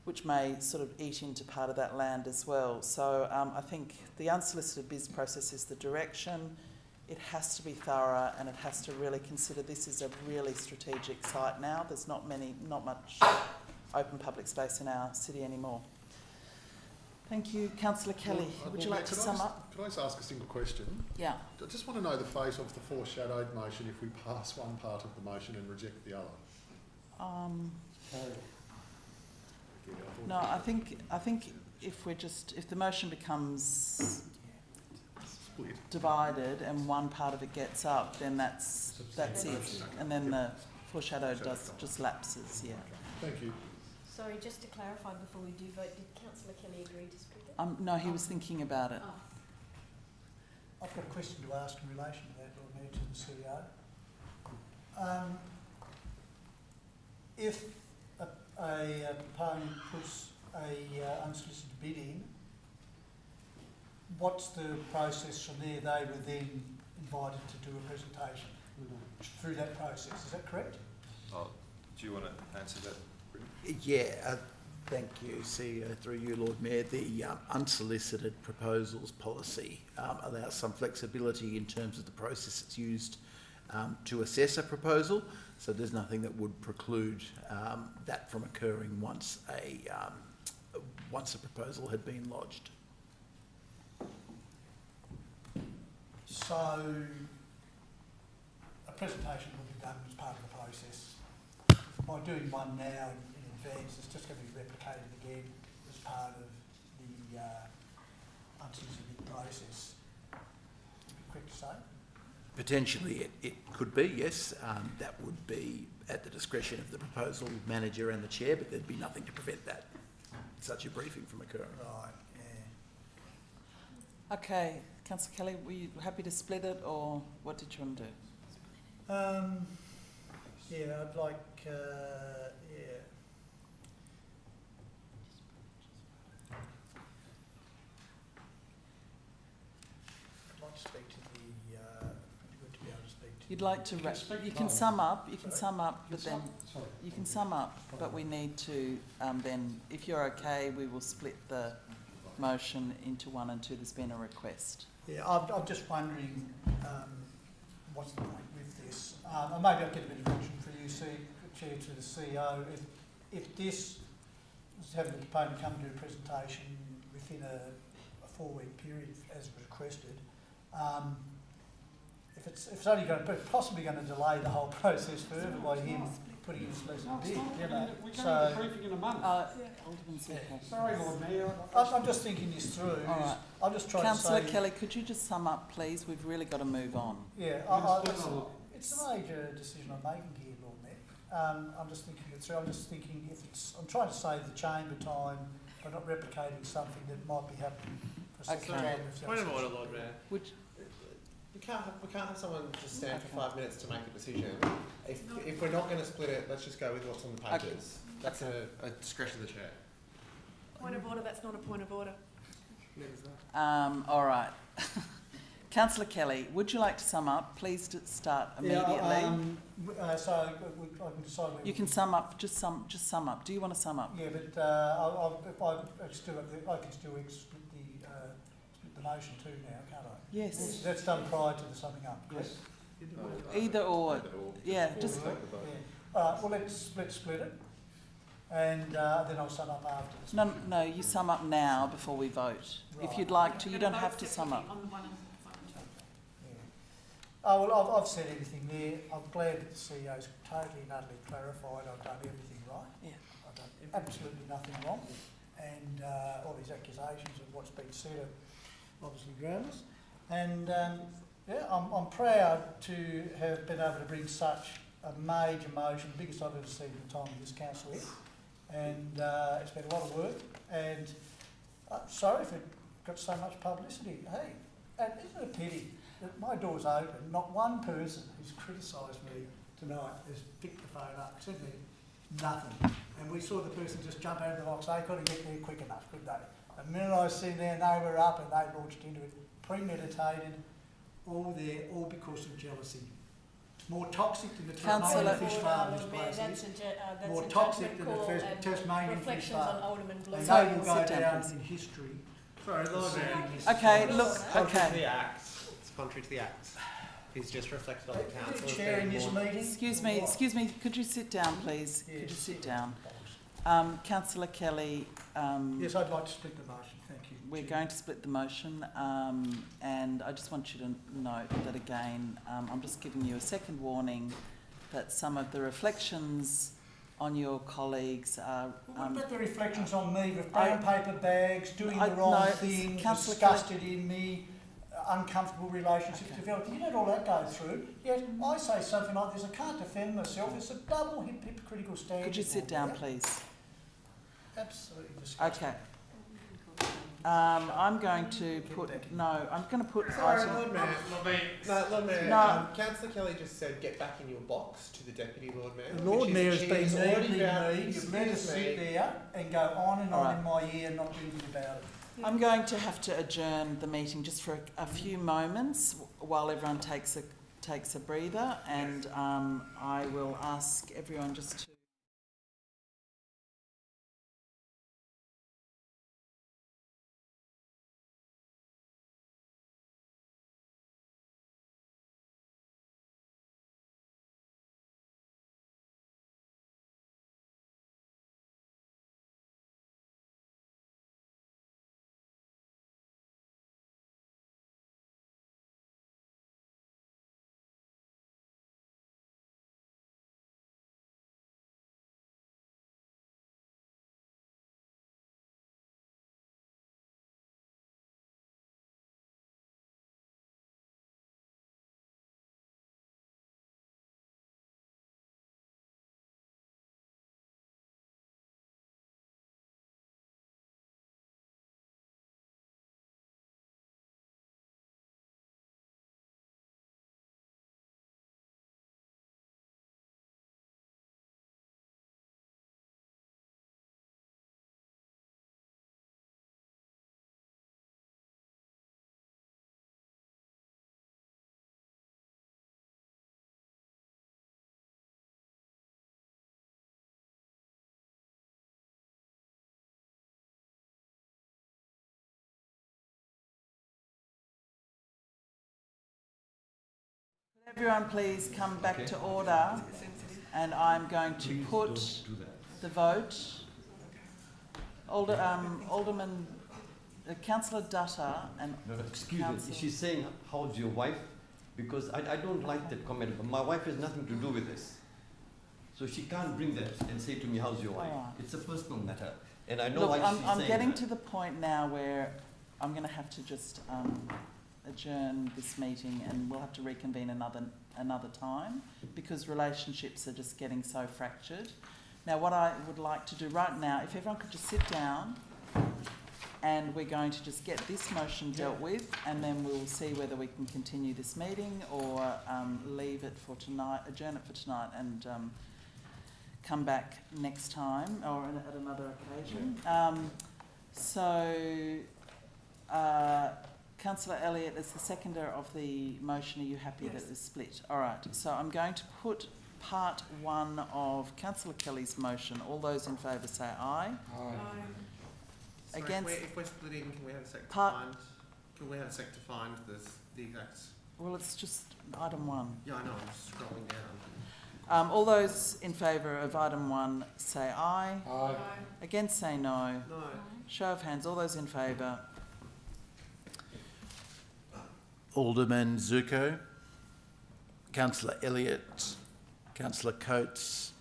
which may sort of eat into part of that land as well. So I think the unsolicited bids process is the direction. It has to be thorough, and it has to really consider this is a really strategic site now. There's not much open public space in our city anymore. Thank you. Councillor Kelly, would you like to sum up? Could I just ask a single question? Yeah. I just want to know the fate of the foreshadowed motion if we pass one part of the motion and reject the other. No, I think if the motion becomes divided and one part of it gets up, then that's it, and then the foreshadowed just lapses. Yeah. Thank you. Sorry, just to clarify before we do vote, did Councillor Kelly agree to split it? No, he was thinking about it. I've got a question to ask in relation to that, Lord Mayor, to the CEO. If a proponent puts a unsolicited bid in, what's the process from there? They were then invited to do a presentation through that process. Is that correct? Do you want to answer that? Yeah, thank you, CEO, through you, Lord Mayor. The unsolicited proposals policy allows some flexibility in terms of the process that's used to assess a proposal, so there's nothing that would preclude that from occurring once a proposal had been lodged. So a presentation will be done as part of the process. By doing one now in advance, it's just going to be replicated again as part of the unsolicited process. Quick to say? Potentially it could be, yes. That would be at the discretion of the proposal manager and the chair, but there'd be nothing to prevent such a briefing from occurring. Right, yeah. Okay, Councillor Kelly, were you happy to split it, or what did you want to do? Yeah, I'd like, I'd like to speak to the, good to be able to speak You'd like to, you can sum up, but then, you can sum up, but we need to, then, if you're okay, we will split the motion into 1 and 2. There's been a request. Yeah, I'm just wondering what's the point with this. And maybe I'll get a bit of action for you, Chair, to the CEO. If this was having the proponent come to a presentation within a 4-week period, as requested, if it's only going to possibly going to delay the whole process further by him putting his less bid, you know. So briefing in a month. Sorry, Lord Mayor. I'm just thinking this through. All right. I'm just trying Councillor to say. Kelly, could you just sum up, please? We've really got to move on. Yeah, it's a major decision I'm making here, Lord Mayor. I'm just thinking it through. I'm just thinking I'm trying to save the chamber time by not replicating something that might be happening for such a time. Point of order, Lord Mayor. Which, we can't have someone just stand for 5 minutes to make a decision. If we're not going to split it, let's just go with what's on the pages. That's a discretion of the chair. Point of order, that's not a point of order. all right. Councillor Kelly, would you like to sum up? Please start immediately. So I can decide. You can sum up. Just sum up. Do you want to sum up? Yeah, but if I still split the motion too now, can't I? Yes. That's done prior to the summing up. Yes. Either or. Yeah. Just. Yeah. All right. Well, let's split it, and then I'll sum up after. No. You sum up now before we vote. Right. If you'd like to, you don't have to sum up. Oh, well, I've said everything there. I'm glad that the CEO's totally and utterly clarified I've done everything right. Yeah. I've done absolutely nothing wrong. And all these accusations of what's been said are obviously groundless. And I'm proud to have been able to bring such a major motion, the biggest I've ever seen in the time of this council here. And it's been a lot of work. And I'm sorry if it got so much publicity. Hey, and isn't it a pity that my door's open, not one person who's criticised me tonight has picked the phone up, sent me nothing. And we saw the person just jump out of the box. They couldn't get there quick enough, could they? The minute I was sitting there, they were up and they launched into it, premeditated, all because of jealousy. More toxic than the Tasmanian fish farm, this place is. More toxic than the Tasmanian fish farm. And they will go down in history. Sorry, Lord Mayor. Okay, look, Contrary to the Acts. It's contrary to the Acts. He's just reflected on the council. Chairing this meeting. Excuse me. Could you sit down, please? Yes. Could you sit down? Councillor Kelly. Yes, I'd like to split the motion. Thank you. We're going to split the motion, and I just want you to note that again. I'm just giving you a second warning that some of the reflections on your colleagues are. What about the reflections on me with brown paper bags, doing the wrong thing, disgusted in me, uncomfortable relationships developing? You let all that go through. Yet I say something like this, I can't defend myself. It's a double hypocritical standard. Could you sit down, please? Absolutely disgusting. Okay. I'm going to put Sorry, Lord Mayor. Lord Mayor. No. Councillor Kelly just said get back in your box to the Deputy Lord Mayor. The Lord Mayor has been needling me. You've let us sit there and go on and on in my ear, not doing anything about it. I'm going to have to adjourn the meeting just for a few moments while everyone takes a breather, and I will ask everyone just to Everyone please come back to order, and I'm going to put the vote. Alderman, Councillor Dutta and Excuse me, Councillor... she's saying, how's your wife? Because I don't like that comment. My wife has nothing to do with this. So she can't bring that and say to me, how's your wife? Alright. It's a personal matter. And I know Look, why she's I'm saying getting that. to the point now where I'm going to have to just adjourn this meeting, and we'll have to reconvene another time, because relationships are just getting so fractured. Now, what I would like to do right now, if everyone could just sit down, and we're going to just get this motion dealt with, and then we'll see whether we can continue this meeting or leave it for tonight, adjourn it for tonight, and come back next time or at another occasion. Councillor Elliott, as the seconder of the motion, are you happy that it's split? All right, so I'm going to put part one of Councillor Kelly's motion. All those in favour say aye. Aye. Sorry, Against... if we're splitting, can we have a sec to Part- find? Can we have a sec to find the exact? Well, it's just item one. Yeah, I know. I'm just scrolling down. All those in favour of item one say aye. Aye. Against say no. No. Show of hands. All those in favour. Alderman Zuko, Councillor Elliott, Councillor Coates,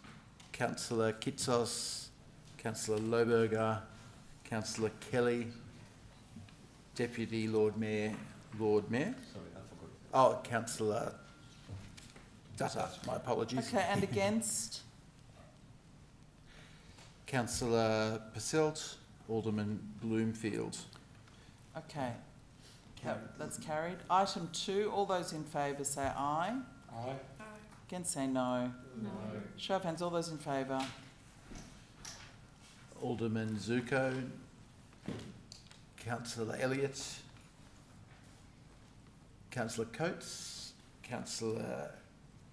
Councillor Kitsos, Councillor Lohberger, Councillor Kelly, Deputy Lord Mayor. Sorry, I forgot. Oh, Councillor Dutta, my apologies. Okay, and against? Councillor Passelt, Alderman Bloomfield. Okay, that's carried. Item 2, all those in favour say aye. Aye. Against say no. No. Show of hands, all those in favour. Alderman Zuko, Councillor Elliott, Councillor Coates, Councillor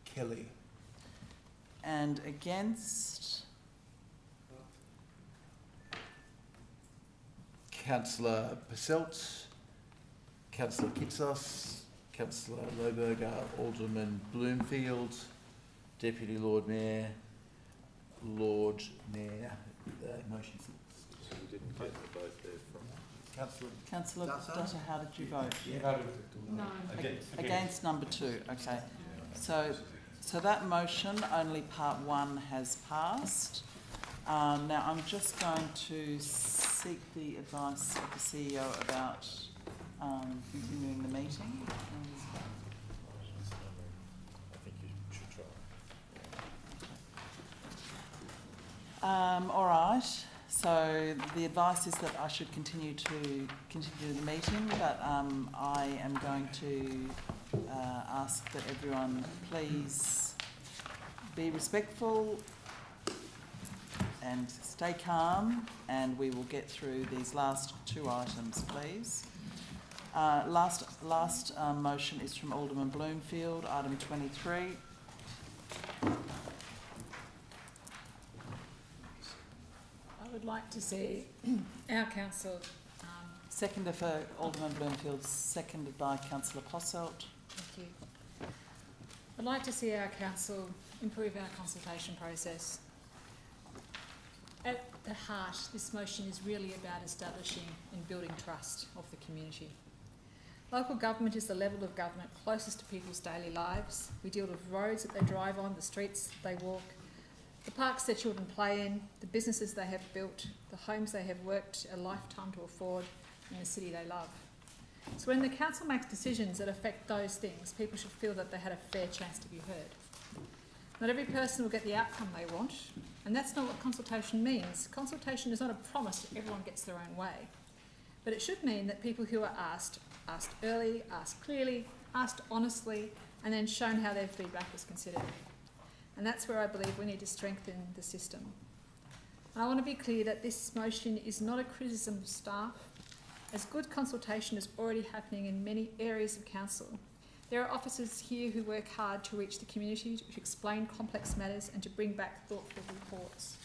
Kelly. And against? Councillor Passelt, Councillor Kitsos, Councillor Lohberger, Alderman Bloomfield, Deputy Lord Mayor, Lord Mayor. The motion. So we didn't get the vote there from... Councillor Dutta, how did you vote? No. Against number 2, okay. So that motion, only part 1 has passed. Now I'm just going to seek the advice of the CEO about continuing the meeting. I think you should try. All right. So the advice is that I should continue the meeting, but I am going to ask that everyone please be respectful and stay calm, and we will get through these last 2 items, please. Last motion is from Alderman Bloomfield, item 23. I would like to see our council... Seconder for Alderman Bloomfield, seconded by Councillor Posselt. Thank you. I'd like to see our council improve our consultation process. At the heart, this motion is really about establishing and building trust of the community. Local government is the level of government closest to people's daily lives. We deal with roads that they drive on, the streets they walk, the parks their children play in, the businesses they have built, the homes they have worked a lifetime to afford, and the city they love. So when the council makes decisions that affect those things, people should feel that they had a fair chance to be heard. Not every person will get the outcome they want, and that's not what consultation means. Consultation is not a promise that everyone gets their own way. But it should mean that people who are asked early, asked clearly, asked honestly, and then shown how their feedback was considered. And that's where I believe we need to strengthen the system. And I want to be clear that this motion is not a criticism of staff, as good consultation is already happening in many areas of council. There are officers here who work hard to reach the community, to explain complex matters and to bring back thoughtful reports.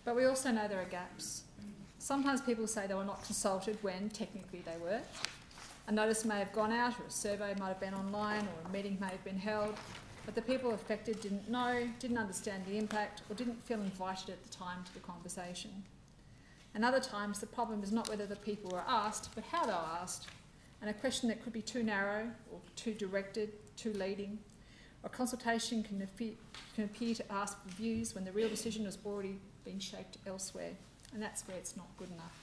But we also know there are gaps. Sometimes people say they were not consulted when technically they were. A notice may have gone out, or a survey might have been online, or a meeting may have been held, but the people affected didn't know, didn't understand the impact, or didn't feel invited at the time to the conversation. And other times the problem is not whether the people were asked, but how they were asked, and a question that could be too narrow, or too directed, too leading. A consultation can appear to ask for views when the real decision has already been shaped elsewhere, and that's where it's not good enough.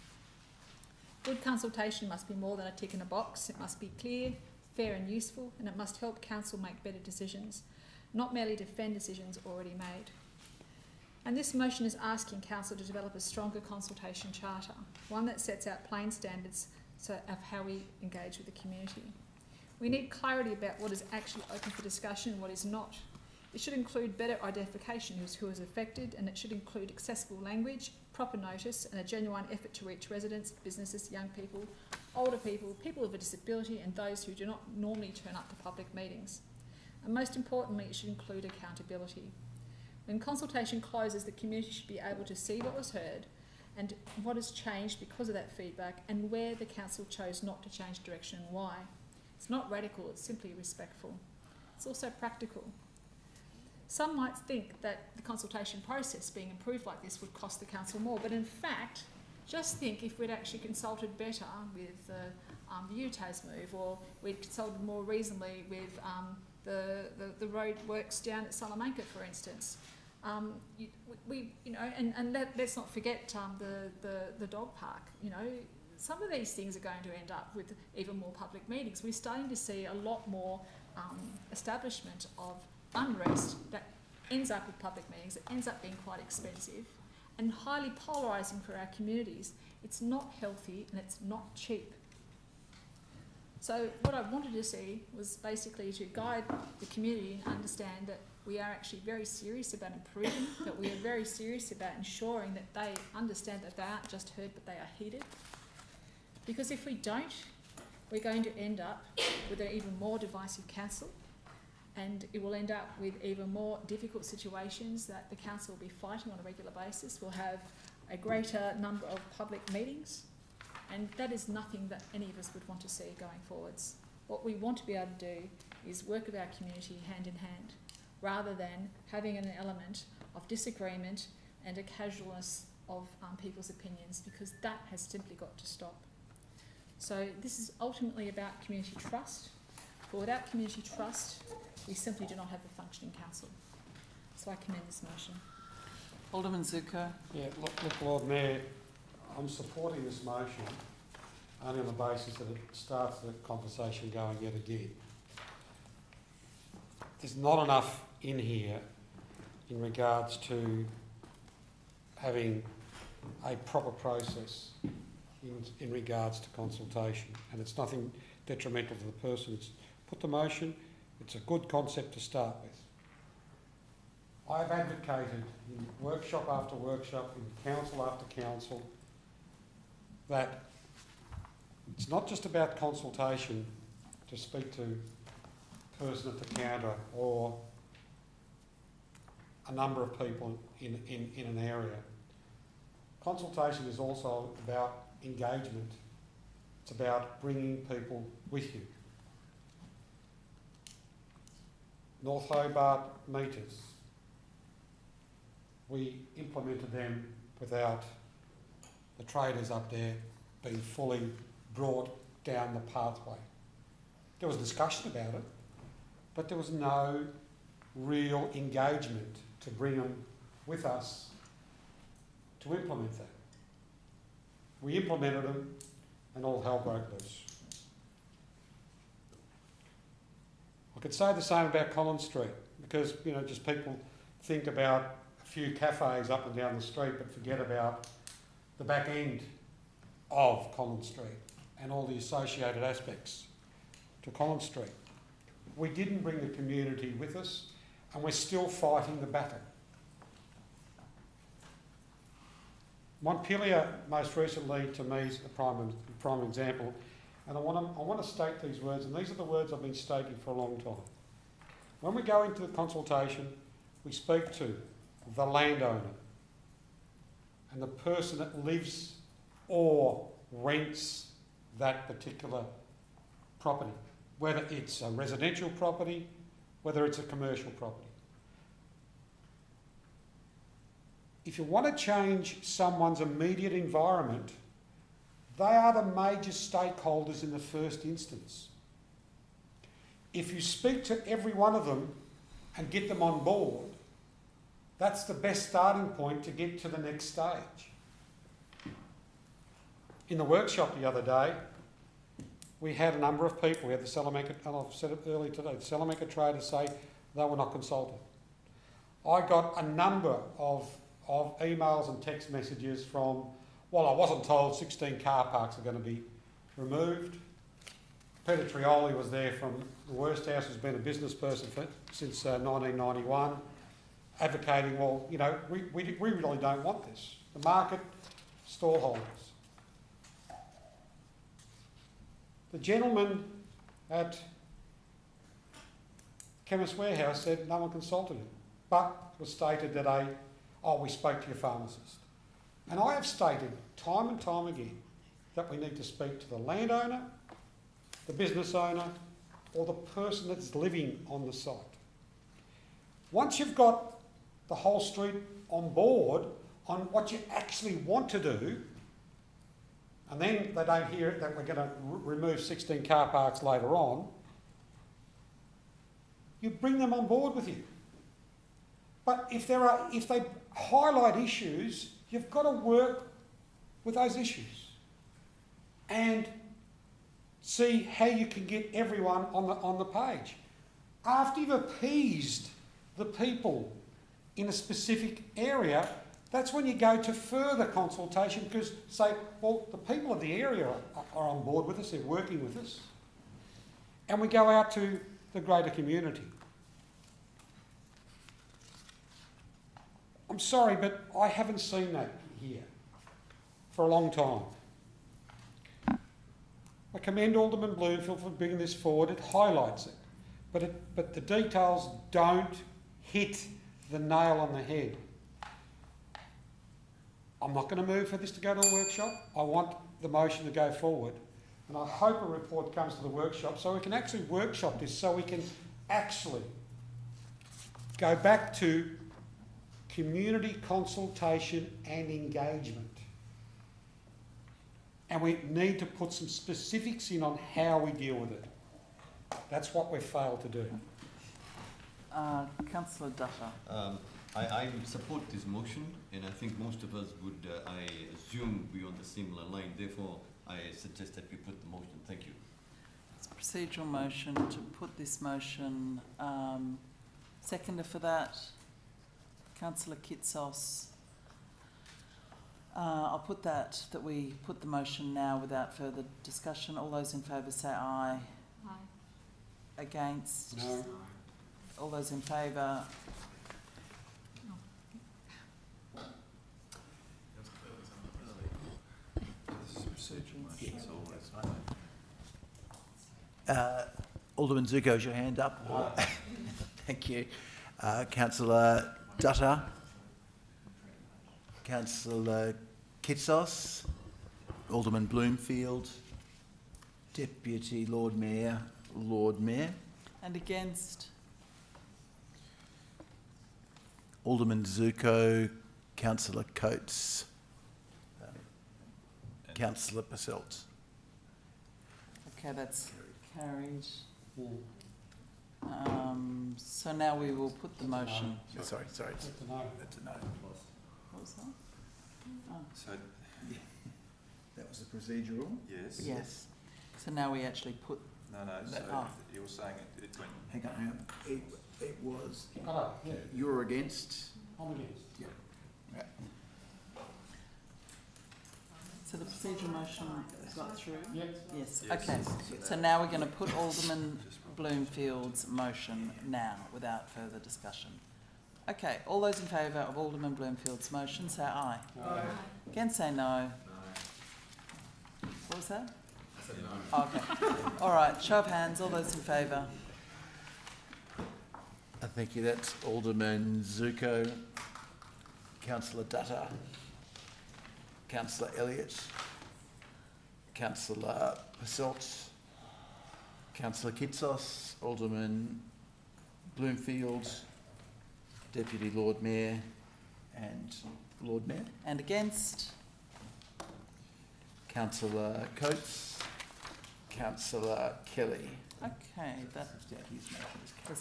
Good consultation must be more than a tick in a box. It must be clear, fair and useful, and it must help council make better decisions, not merely defend decisions already made. And this motion is asking council to develop a stronger consultation charter, one that sets out plain standards of how we engage with the community. We need clarity about what is actually open for discussion and what is not. It should include better identification of who is affected, and it should include accessible language, proper notice, and a genuine effort to reach residents, businesses, young people, older people, people with a disability, and those who do not normally turn up to public meetings. And most importantly, it should include accountability. When consultation closes, the community should be able to see what was heard and what has changed because of that feedback, and where the council chose not to change direction and why. It's not radical, it's simply respectful. It's also practical. Some might think that the consultation process being improved like this would cost the council more, but in fact, just think if we'd actually consulted better with the UTAS move, or we'd consulted more reasonably with the road works down at Salamanca, for instance. Let's not forget the dog park. Some of these things are going to end up with even more public meetings. We're starting to see a lot more establishment of unrest that ends up with public meetings, that ends up being quite expensive and highly polarising for our communities. It's not healthy and it's not cheap. So what I wanted to see was basically to guide the community and understand that we are actually very serious about improving, that we are very serious about ensuring that they understand that they aren't just heard but they are heeded. Because if we don't, we're going to end up with an even more divisive council, and it will end up with even more difficult situations that the council will be fighting on a regular basis. We'll have a greater number of public meetings, and that is nothing that any of us would want to see going forwards. What we want to be able to do is work with our community hand in hand, rather than having an element of disagreement and a casualness of people's opinions, because that has simply got to stop. So this is ultimately about community trust. But without community trust, we simply do not have a functioning council. So I commend this motion. Alderman Zuko. Yeah, look, Lord Mayor, I'm supporting this motion only on the basis that it starts the conversation going yet again. There's not enough in here in regards to having a proper process in regards to consultation, and it's nothing detrimental to the person who's put the motion. It's a good concept to start with. I've advocated in workshop after workshop, in council after council, that it's not just about consultation to speak to a person at the counter or a number of people in an area. Consultation is also about engagement. It's about bringing people with you. North Hobart meters. We implemented them without the traders up there being fully brought down the pathway. There was discussion about it, but there was no real engagement to bring them with us to implement that. We implemented them and all hell broke loose. I could say the same about Collins Street, because just people think about a few cafes up and down the street but forget about the back end of Collins Street and all the associated aspects to Collins Street. We didn't bring the community with us, and we're still fighting the battle. Montpelier, most recently, to me, is a prime example, and I want to state these words, and these are the words I've been stating for a long time. When we go into the consultation, we speak to the landowner and the person that lives or rents that particular property, whether it's a residential property, whether it's a commercial property. If you want to change someone's immediate environment, they are the major stakeholders in the first instance. If you speak to every one of them and get them on board, that's the best starting point to get to the next stage. In the workshop the other day, we had a number of people. We had the Salamanca, and I've said it earlier today, the Salamanca traders say they were not consulted. I got a number of emails and text messages from, well, I wasn't told 16 car parks are going to be removed. Peter Trioli was there from the Worst House, who's been a business person since 1991, advocating, well, you know, we really don't want this. The market, stallholders. The gentleman at Chemist Warehouse said no one consulted him, but it was stated that we spoke to your pharmacist. And I have stated time and time again that we need to speak to the landowner, the business owner, or the person that's living on the site. Once you've got the whole street on board on what you actually want to do, and then they don't hear it that we're going to remove 16 car parks later on, you bring them on board with you. But if they highlight issues, you've got to work with those issues and see how you can get everyone on the page. After you've appeased the people in a specific area, that's when you go to further consultation, because say, well, the people of the area are on board with us, they're working with us, and we go out to the greater community. I'm sorry, but I haven't seen that here for a long time. I commend Alderman Bloomfield for bringing this forward. It highlights it, but the details don't hit the nail on the head. I'm not going to move for this to go to a workshop. I want the motion to go forward, and I hope a report comes to the workshop so we can actually workshop this, so we can actually go back to community consultation and engagement. And we need to put some specifics in on how we deal with it. That's what we've failed to do. Councillor Dutta. I support this motion, and I think most of us would, I assume, be on the similar line. Therefore, I suggest that we put the motion. Thank you. It's a procedural motion to put this motion. Seconder for that, Councillor Kitsos. I'll put that we put the motion now without further discussion. All those in favour say aye. Aye. Against? No. All those in favour? Alderman Zuko, is your hand up? Thank you. Councillor Dutta. Councillor Kitsos. Alderman Bloomfield. Deputy Lord Mayor. Lord Mayor. And against? Alderman Zuko. Councillor Coates. Councillor Passelt. Okay, that's carried. So now we will put the motion. Sorry. That's a no. That's a no. What was that? Oh. So, That was the procedural? yes. Yes. So now we actually put. No, so Oh. you're saying it went... Hang on. It was... Yeah. You were against? I'm against. Yeah. Right. So the procedural motion got through? Yes. Yes. Yes. Okay. So now we're going to put Alderman Bloomfield's motion now without further discussion. Okay. All those in favour of Alderman Bloomfield's motion say aye. Aye. Against say no. What was that? I said no. Oh, okay. All right. Show of hands. All those in favour. Thank you. That's Alderman Zuko, Councillor Dutta, Councillor Elliott, Councillor Passelt, Councillor Kitsos, Alderman Bloomfield, Deputy Lord Mayor and Lord Mayor. And against? Councillor Coates, Councillor Kelly. Okay, the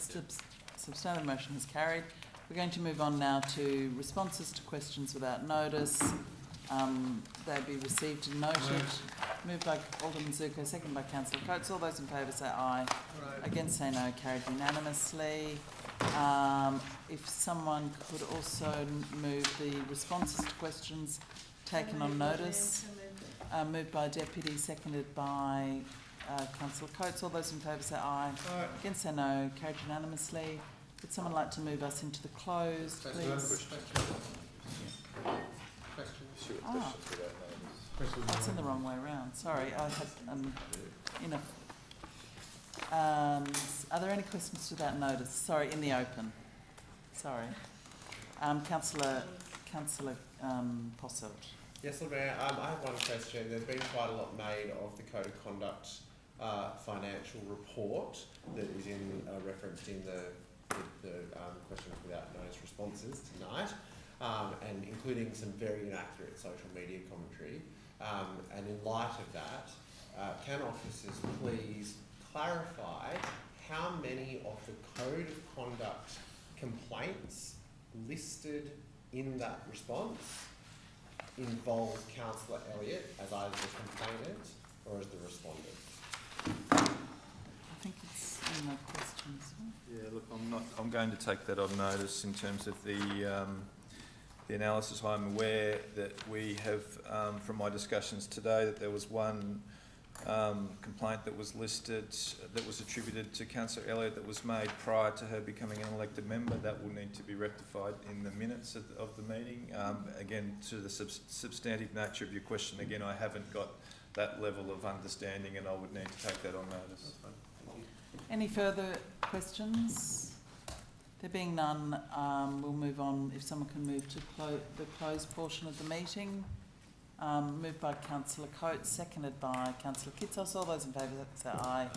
substantive motion is carried. We're going to move on now to responses to questions without notice. They'll be received and noted. Moved by Alderman Zuko, seconded by Councillor Coates. All those in favour say aye. Against say no. Carried unanimously. If someone could also move the responses to questions taken on notice. Moved by Deputy, seconded by Councillor Coates. All those in favour say aye. Against say no. Carried unanimously. Would someone like to move us into the closed, please? That's in the wrong way around. Sorry, I had enough. Are there any questions without notice? Sorry, in the open. Sorry. Councillor Posselt. Yes, Lord Mayor, I have one question. There's been quite a lot made of the Code of Conduct financial report that is referenced in the questions without notice responses tonight, and including some very inaccurate social media commentary. And in light of that, can officers please clarify how many of the Code of Conduct complaints listed in that response involve Councillor Elliott as either the complainant or as the respondent? I think it's in the questions. Yeah, look, I'm going to take that on notice in terms of the analysis. I'm aware that we have, from my discussions today, that there was one complaint that was listed that was attributed to Councillor Elliott that was made prior to her becoming an elected member. That will need to be rectified in the minutes of the meeting. Again, to the substantive nature of your question, again, I haven't got that level of understanding and I would need to take that on notice. Any further questions? There being none, we'll move on. If someone can move to the closed portion of the meeting. Moved by Councillor Coates, seconded by Councillor Kitsos. All those in favour say aye.